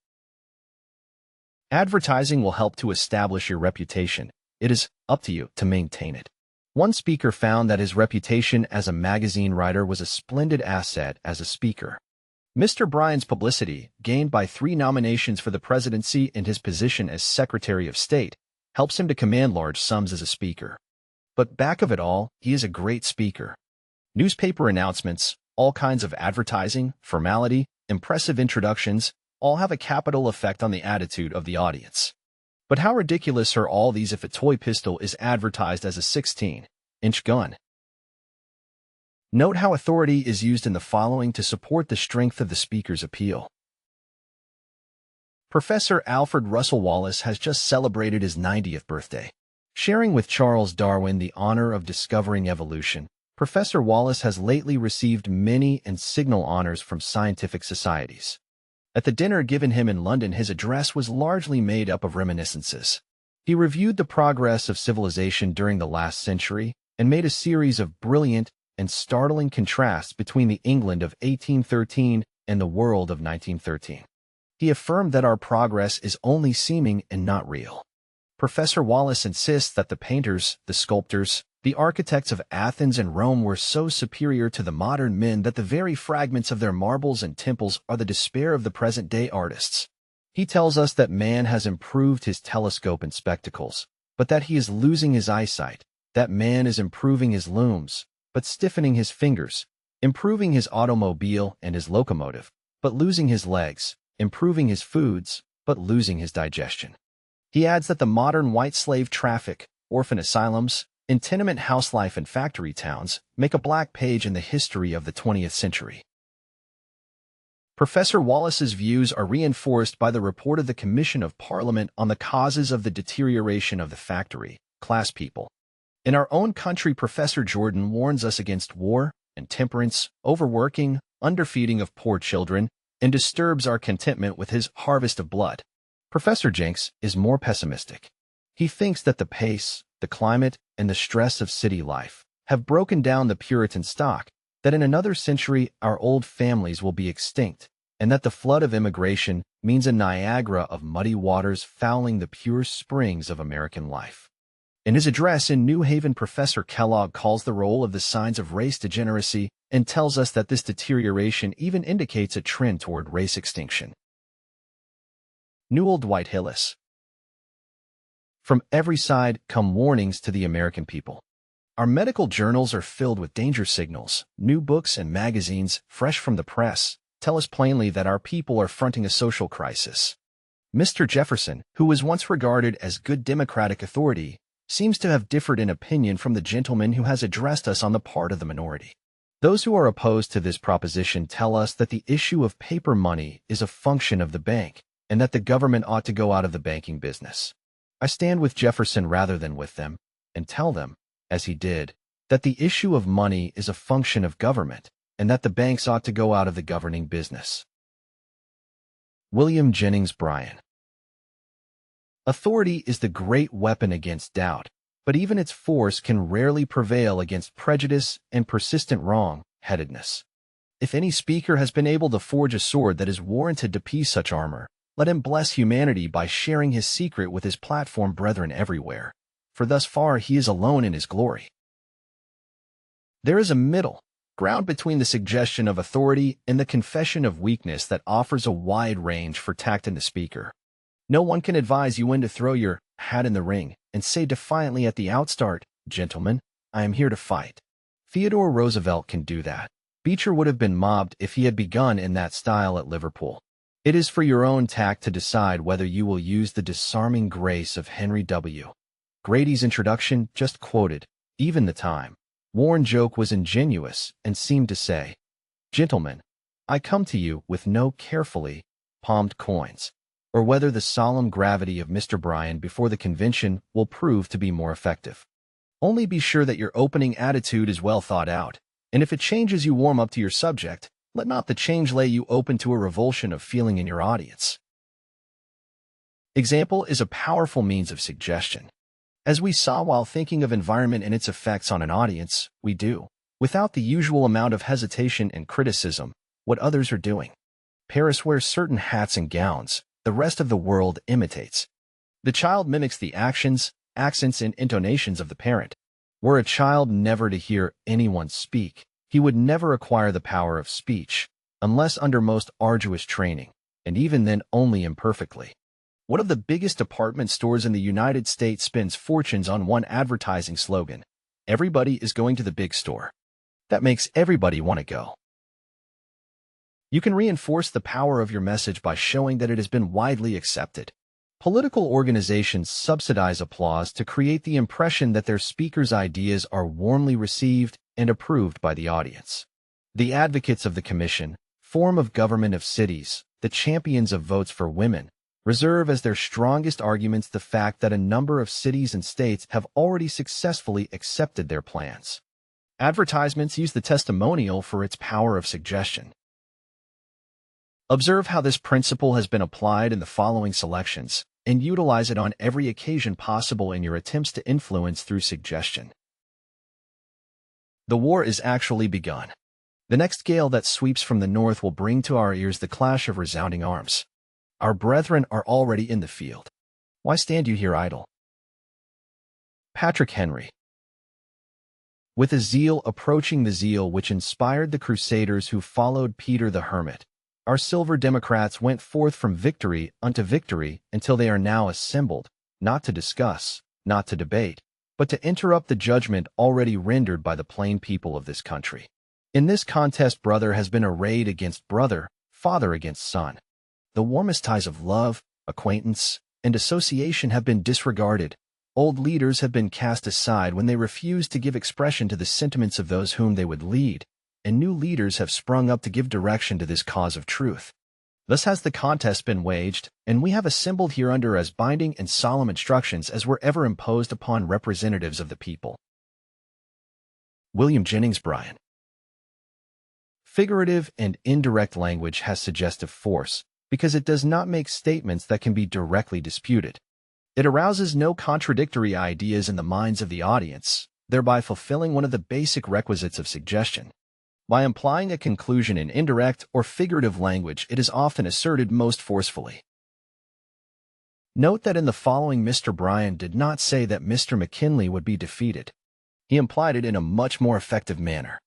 Advertising will help to establish your reputation. It is up to you to maintain it. One speaker found that his reputation as a magazine writer was a splendid asset as a speaker. Mr. Bryan's publicity, gained by 3 nominations for the presidency and his position as Secretary of State, helps him to command large sums as a speaker. But back of it all, he is a great speaker. Newspaper announcements, all kinds of advertising, formality, impressive introductions, all have a capital effect on the attitude of the audience. But how ridiculous are all these if a toy pistol is advertised as a 16-inch gun? Note how authority is used in the following to support the strength of the speaker's appeal. Professor Alfred Russel Wallace has just celebrated his 90th birthday. Sharing with Charles Darwin the honor of discovering evolution, Professor Wallace has lately received many and signal honors from scientific societies. At the dinner given him in London, his address was largely made up of reminiscences. He reviewed the progress of civilization during the last century and made a series of brilliant and startling contrasts between the England of 1813 and the world of 1913. He affirmed that our progress is only seeming and not real. Professor Wallace insists that the painters, the sculptors, the architects of Athens and Rome were so superior to the modern men that the very fragments of their marbles and temples are the despair of the present-day artists. He tells us that man has improved his telescope and spectacles, but that he is losing his eyesight, that man is improving his looms, but stiffening his fingers, improving his automobile and his locomotive, but losing his legs, improving his foods, but losing his digestion. He adds that the modern white slave traffic, orphan asylums, and tenement house life in factory towns make a black page in the history of the 20th century. Professor Wallace's views are reinforced by the report of the Commission of Parliament on the causes of the deterioration of the factory class people. In our own country, Professor Jordan warns us against war, intemperance, overworking, underfeeding of poor children, and disturbs our contentment with his harvest of blood. Professor Jenks is more pessimistic. He thinks that the pace, the climate, and the stress of city life have broken down the Puritan stock, that in another century our old families will be extinct, and that the flood of immigration means a Niagara of muddy waters fouling the pure springs of American life. In his address in New Haven, Professor Kellogg calls the role of the signs of race degeneracy and tells us that this deterioration even indicates a trend toward race extinction. Newell Dwight Hillis. From every side come warnings to the American people. Our medical journals are filled with danger signals. New books and magazines, fresh from the press, tell us plainly that our people are fronting a social crisis. Mr. Jefferson, who was once regarded as good democratic authority, seems to have differed in opinion from the gentleman who has addressed us on the part of the minority. Those who are opposed to this proposition tell us that the issue of paper money is a function of the bank, and that the government ought to go out of the banking business. I stand with Jefferson rather than with them, and tell them, as he did, that the issue of money is a function of government, and that the banks ought to go out of the governing business. William Jennings Bryan. Authority is the great weapon against doubt, but even its force can rarely prevail against prejudice and persistent wrong-headedness. If any speaker has been able to forge a sword that is warranted to piece such armor, let him bless humanity by sharing his secret with his platform brethren everywhere, for thus far he is alone in his glory. There is a middle ground between the suggestion of authority and the confession of weakness that offers a wide range for tact in the speaker. No one can advise you when to throw your hat in the ring and say defiantly at the outstart, "Gentlemen, I am here to fight." Theodore Roosevelt can do that. Beecher would have been mobbed if he had begun in that style at Liverpool. It is for your own tact to decide whether you will use the disarming grace of Henry W. Grady's introduction, just quoted, even the time-worn joke was ingenuous and seemed to say, "Gentlemen, I come to you with no carefully palmed coins," or whether the solemn gravity of Mr. Bryan before the convention will prove to be more effective. Only be sure that your opening attitude is well thought out, and if it changes you warm up to your subject, let not the change lay you open to a revulsion of feeling in your audience. Example is a powerful means of suggestion. As we saw while thinking of environment and its effects on an audience, we do, without the usual amount of hesitation and criticism, what others are doing. Paris wears certain hats and gowns, the rest of the world imitates. The child mimics the actions, accents, and intonations of the parent. Were a child never to hear anyone speak, he would never acquire the power of speech, unless under most arduous training, and even then only imperfectly. One of the biggest department stores in the United States spends fortunes on one advertising slogan: "Everybody is going to the big store." That makes everybody want to go. You can reinforce the power of your message by showing that it has been widely accepted. Political organizations subsidize applause to create the impression that their speakers' ideas are warmly received and approved by the audience. The advocates of the commission, form of government of cities, the champions of votes for women, reserve as their strongest arguments the fact that a number of cities and states have already successfully accepted their plans. Advertisements use the testimonial for its power of suggestion. Observe how this principle has been applied in the following selections, and utilize it on every occasion possible in your attempts to influence through suggestion. The war is actually begun. The next gale that sweeps from the north will bring to our ears the clash of resounding arms. Our brethren are already in the field. Why stand you here idle? Patrick Henry. With a zeal approaching the zeal which inspired the Crusaders who followed Peter the Hermit, our silver Democrats went forth from victory unto victory until they are now assembled, not to discuss, not to debate, but to interrupt the judgment already rendered by the plain people of this country. In this contest, brother has been arrayed against brother, father against son. The warmest ties of love, acquaintance, and association have been disregarded. Old leaders have been cast aside when they refused to give expression to the sentiments of those whom they would lead, and new leaders have sprung up to give direction to this cause of truth. Thus has the contest been waged, and we have assembled hereunder as binding and solemn instructions as were ever imposed upon representatives of the people. William Jennings Bryan. Figurative and indirect language has suggestive force because it does not make statements that can be directly disputed. It arouses no contradictory ideas in the minds of the audience, thereby fulfilling one of the basic requisites of suggestion. By implying a conclusion in indirect or figurative language, it is often asserted most forcefully. Note that in the following, Mr. Bryan did not say that Mr. McKinley would be defeated. He implied it in a much more effective manner.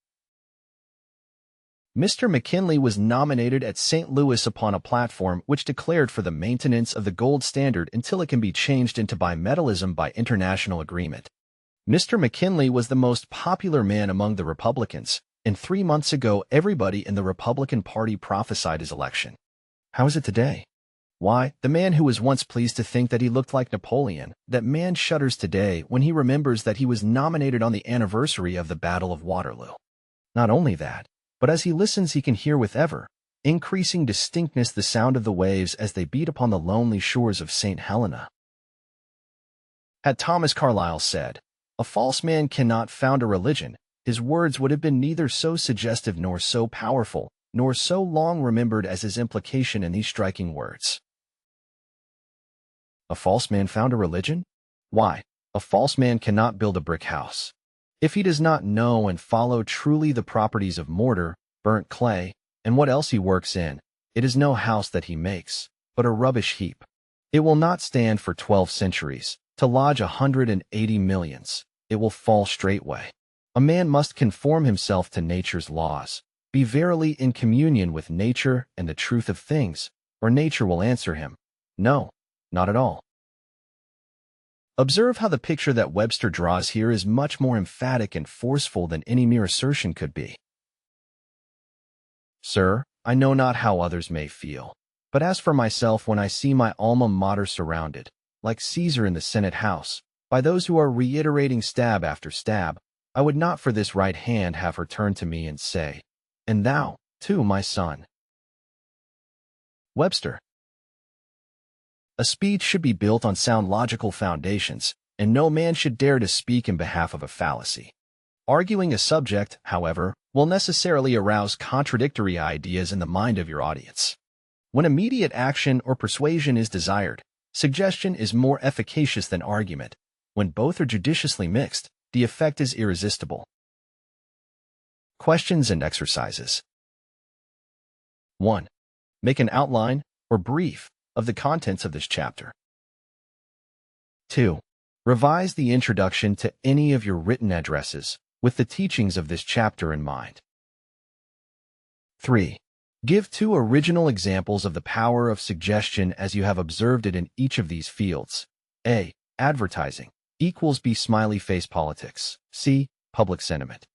Mr. McKinley was nominated at St. Louis upon a platform which declared for the maintenance of the gold standard until it can be changed into bimetallism by international agreement. Mr. McKinley was the most popular man among the Republicans, and 3 months ago everybody in the Republican Party prophesied his election. How is it today? Why, the man who was once pleased to think that he looked like Napoleon, that man shudders today when he remembers that he was nominated on the anniversary of the Battle of Waterloo. Not only that, but as he listens he can hear with ever increasing distinctness the sound of the waves as they beat upon the lonely shores of St. Helena. Had Thomas Carlyle said, "A false man cannot found a religion," his words would have been neither so suggestive nor so powerful, nor so long remembered as his implication in these striking words. A false man found a religion? Why, a false man cannot build a brick house. If he does not know and follow truly the properties of mortar, burnt clay, and what else he works in, it is no house that he makes, but a rubbish heap. It will not stand for 12 centuries, to lodge 180 millions. It will fall straightway. A man must conform himself to nature's laws, be verily in communion with nature and the truth of things, or nature will answer him, "No, not at all." Observe how the picture that Webster draws here is much more emphatic and forceful than any mere assertion could be. Sir, I know not how others may feel, but as for myself, when I see my alma mater surrounded, like Caesar in the Senate House, by those who are reiterating stab after stab, I would not for this right hand have her turn to me and say, "And thou, too, my son." Webster. A speech should be built on sound logical foundations, and no man should dare to speak in behalf of a fallacy. Arguing a subject, however, will necessarily arouse contradictory ideas in the mind of your audience. When immediate action or persuasion is desired, suggestion is more efficacious than argument. When both are judiciously mixed, the effect is irresistible. Questions and exercises. 1. Make an outline, or brief, of the contents of this chapter. 2. Revise the introduction to any of your written addresses with the teachings of this chapter in mind. 3. Give 2 original examples of the power of suggestion as you have observed it in each of these fields. A. Advertising equals B. Smiley face politics. C. Public sentiment.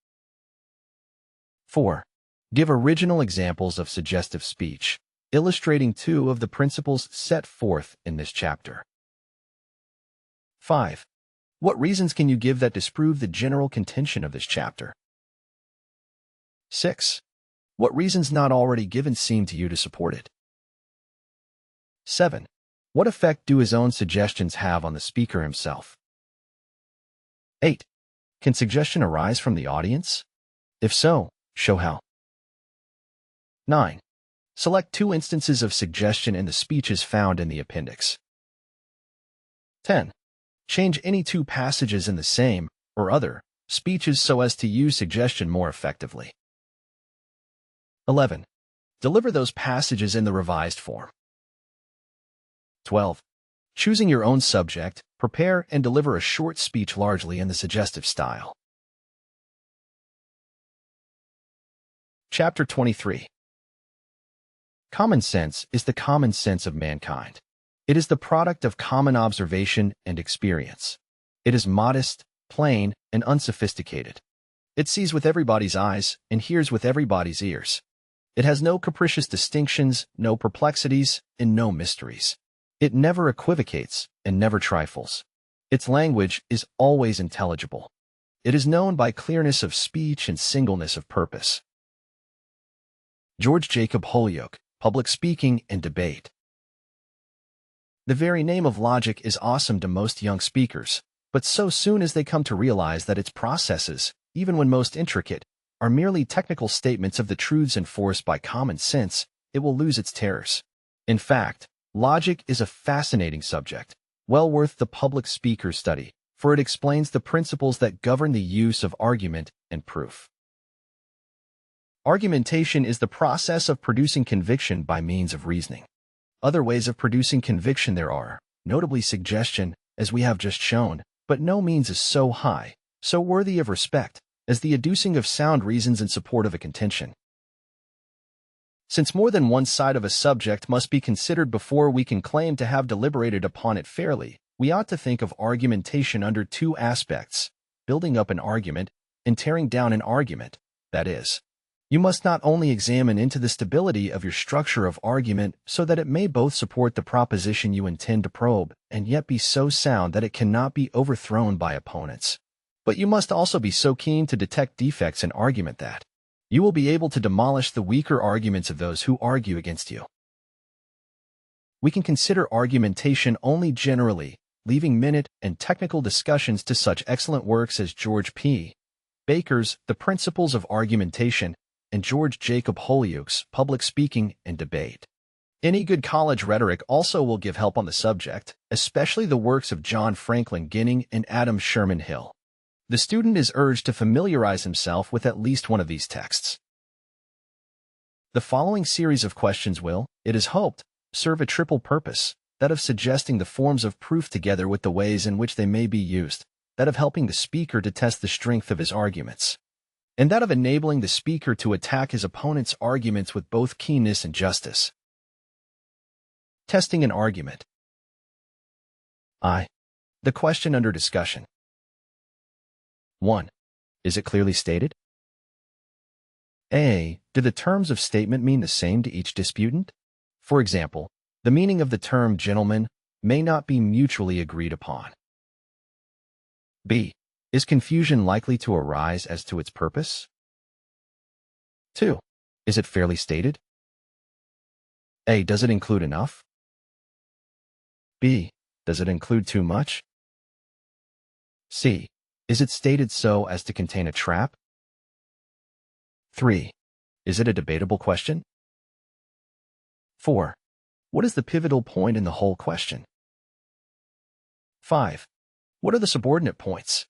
4. Give original examples of suggestive speech, illustrating 2 of the principles set forth in this chapter. 5. What reasons can you give that disprove the general contention of this chapter? 6. What reasons not already given seem to you to support it? 7. What effect do his own suggestions have on the speaker himself? 8. Can suggestion arise from the audience? If so, show how. 9. Select 2 instances of suggestion in the speeches found in the appendix. 10. Change any 2 passages in the same or other speeches so as to use suggestion more effectively. 11. Deliver those passages in the revised form. 12. Choosing your own subject, prepare and deliver a short speech largely in the suggestive style. Chapter 23. Common sense is the common sense of mankind. It is the product of common observation and experience. It is modest, plain, and unsophisticated. It sees with everybody's eyes and hears with everybody's ears. It has no capricious distinctions, no perplexities, and no mysteries. It never equivocates and never trifles. Its language is always intelligible. It is known by clearness of speech and singleness of purpose. George Jacob Holyoake, Public Speaking and Debate. The very name of logic is awesome to most young speakers, but so soon as they come to realize that its processes, even when most intricate, are merely technical statements of the truths enforced by common sense, it will lose its terrors. In fact, logic is a fascinating subject, well worth the public speaker's study, for it explains the principles that govern the use of argument and proof. Argumentation is the process of producing conviction by means of reasoning. Other ways of producing conviction there are, notably suggestion, as we have just shown, but no means is so high, so worthy of respect, as the adducing of sound reasons in support of a contention. Since more than one side of a subject must be considered before we can claim to have deliberated upon it fairly, we ought to think of argumentation under 2 aspects: building up an argument and tearing down an argument. That is, you must not only examine into the stability of your structure of argument so that it may both support the proposition you intend to probe and yet be so sound that it cannot be overthrown by opponents, but you must also be so keen to detect defects in argument that you will be able to demolish the weaker arguments of those who argue against you. We can consider argumentation only generally, leaving minute and technical discussions to such excellent works as George P. Baker's The Principles of Argumentation and George Jacob Holyoake's Public Speaking and Debate. Any good college rhetoric also will give help on the subject, especially the works of John Franklin Ginning and Adam Sherman Hill. The student is urged to familiarize himself with at least one of these texts. The following series of questions will, it is hoped, serve a triple purpose: that of suggesting the forms of proof together with the ways in which they may be used, that of helping the speaker to test the strength of his arguments, and that of enabling the speaker to attack his opponent's arguments with both keenness and justice. Testing an argument. I. The question under discussion. 1. Is it clearly stated? A. Do the terms of statement mean the same to each disputant? For example, the meaning of the term gentleman may not be mutually agreed upon. B. Is confusion likely to arise as to its purpose? 2. Is it fairly stated? A. Does it include enough? B. Does it include too much? C. Is it stated so as to contain a trap? 3. Is it a debatable question? 4. What is the pivotal point in the whole question? 5. What are the subordinate points?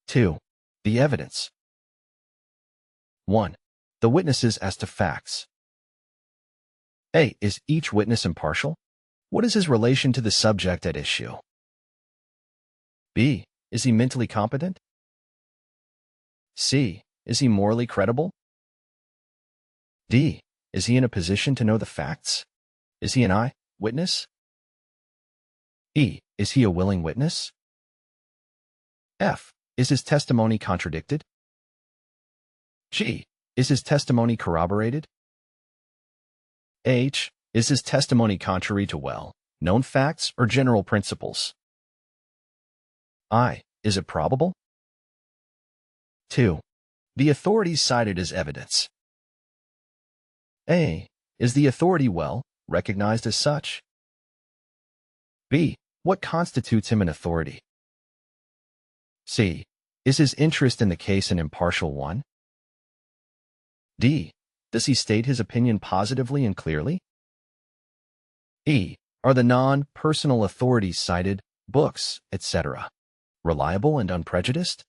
2. The evidence. 1. The witnesses as to facts. A. Is each witness impartial? What is his relation to the subject at issue? B. Is he mentally competent? C. Is he morally credible? D. Is he in a position to know the facts? Is he an eye-witness? E. Is he a willing witness? F. Is his testimony contradicted? G. Is his testimony corroborated? H. Is his testimony contrary to well-known facts or general principles? I. Is it probable? 2. The authorities cited as evidence. A. Is the authority well recognized as such? B. What constitutes him an authority? C. Is his interest in the case an impartial one? D. Does he state his opinion positively and clearly? E. Are the non-personal authorities cited, books, etc., reliable and unprejudiced?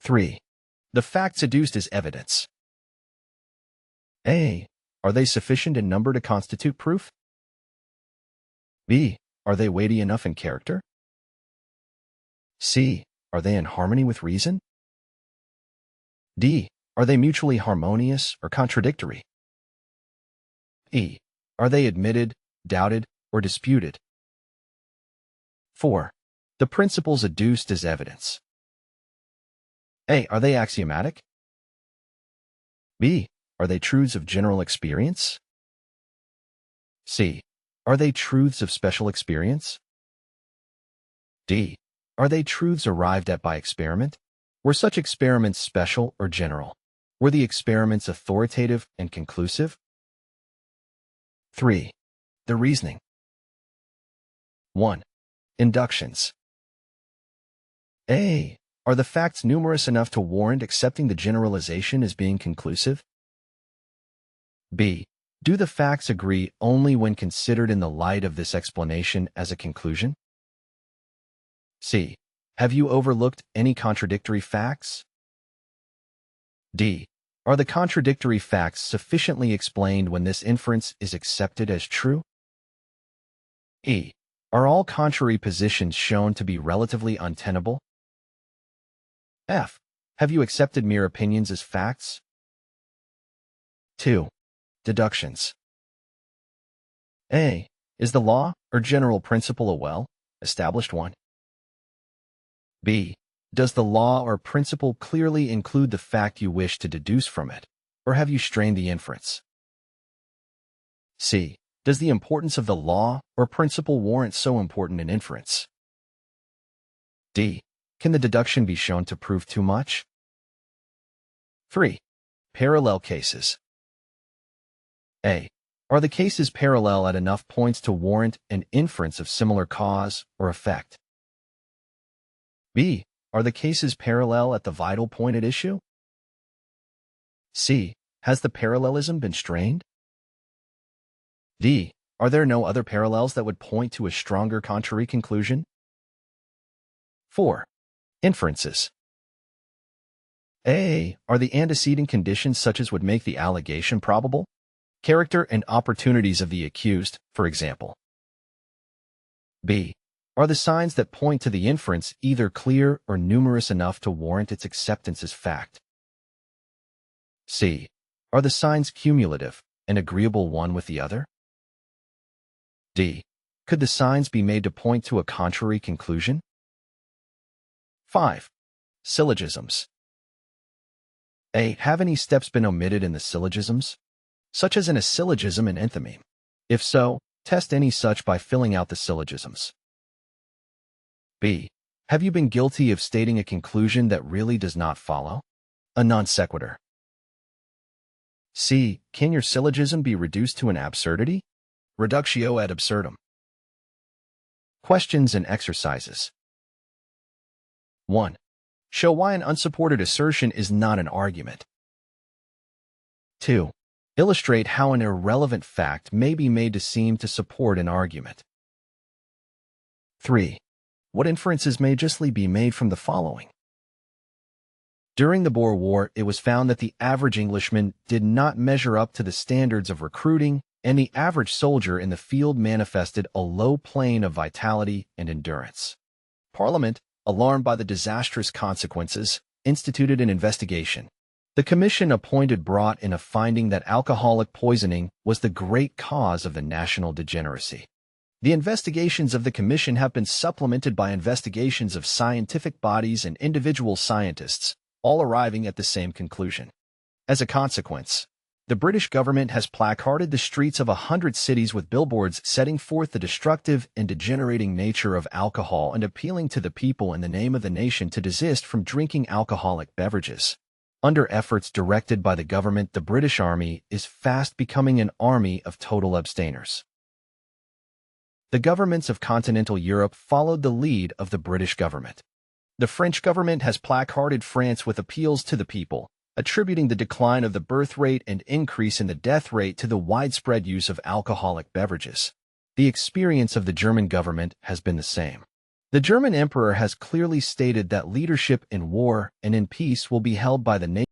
3. The facts adduced as evidence. A. Are they sufficient in number to constitute proof? B. Are they weighty enough in character? C. Are they in harmony with reason? D. Are they mutually harmonious or contradictory? E. Are they admitted, doubted, or disputed? 4. The principles adduced as evidence. A. Are they axiomatic? B. Are they truths of general experience? C. Are they truths of special experience? D. Are they truths arrived at by experiment? Were such experiments special or general? Were the experiments authoritative and conclusive? 3. The reasoning. 1. Inductions. A. Are the facts numerous enough to warrant accepting the generalization as being conclusive? B. Do the facts agree only when considered in the light of this explanation as a conclusion? C. Have you overlooked any contradictory facts? D. Are the contradictory facts sufficiently explained when this inference is accepted as true? E. Are all contrary positions shown to be relatively untenable? F. Have you accepted mere opinions as facts? 2. Deductions. A. Is the law or general principle a well-established one? B. Does the law or principle clearly include the fact you wish to deduce from it, or have you strained the inference? C. Does the importance of the law or principle warrant so important an inference? D. Can the deduction be shown to prove too much? 3. Parallel cases. A. Are the cases parallel at enough points to warrant an inference of similar cause or effect? B. Are the cases parallel at the vital point at issue? C. Has the parallelism been strained? D. Are there no other parallels that would point to a stronger contrary conclusion? 4. Inferences. A. Are the antecedent conditions such as would make the allegation probable? Character and opportunities of the accused, for example. B. Are the signs that point to the inference either clear or numerous enough to warrant its acceptance as fact? C. Are the signs cumulative, an agreeable one with the other? D. Could the signs be made to point to a contrary conclusion? 5. Syllogisms. A. Have any steps been omitted in the syllogisms, such as in a syllogism and enthymeme? If so, test any such by filling out the syllogisms. B. Have you been guilty of stating a conclusion that really does not follow? A non sequitur. C. Can your syllogism be reduced to an absurdity? Reductio ad absurdum. Questions and exercises. 1. Show why an unsupported assertion is not an argument. 2. Illustrate how an irrelevant fact may be made to seem to support an argument. 3. What inferences may justly be made from the following? During the Boer War, it was found that the average Englishman did not measure up to the standards of recruiting, and the average soldier in the field manifested a low plane of vitality and endurance. Parliament, alarmed by the disastrous consequences, instituted an investigation. The commission appointed brought in a finding that alcoholic poisoning was the great cause of the national degeneracy. The investigations of the commission have been supplemented by investigations of scientific bodies and individual scientists, all arriving at the same conclusion. As a consequence, the British government has placarded the streets of 100 cities with billboards setting forth the destructive and degenerating nature of alcohol and appealing to the people in the name of the nation to desist from drinking alcoholic beverages. Under efforts directed by the government, the British Army is fast becoming an army of total abstainers. The governments of continental Europe followed the lead of the British government. The French government has placarded France with appeals to the people, attributing the decline of the birth rate and increase in the death rate to the widespread use of alcoholic beverages. The experience of the German government has been the same. The German emperor has clearly stated that leadership in war and in peace will be held by the nation.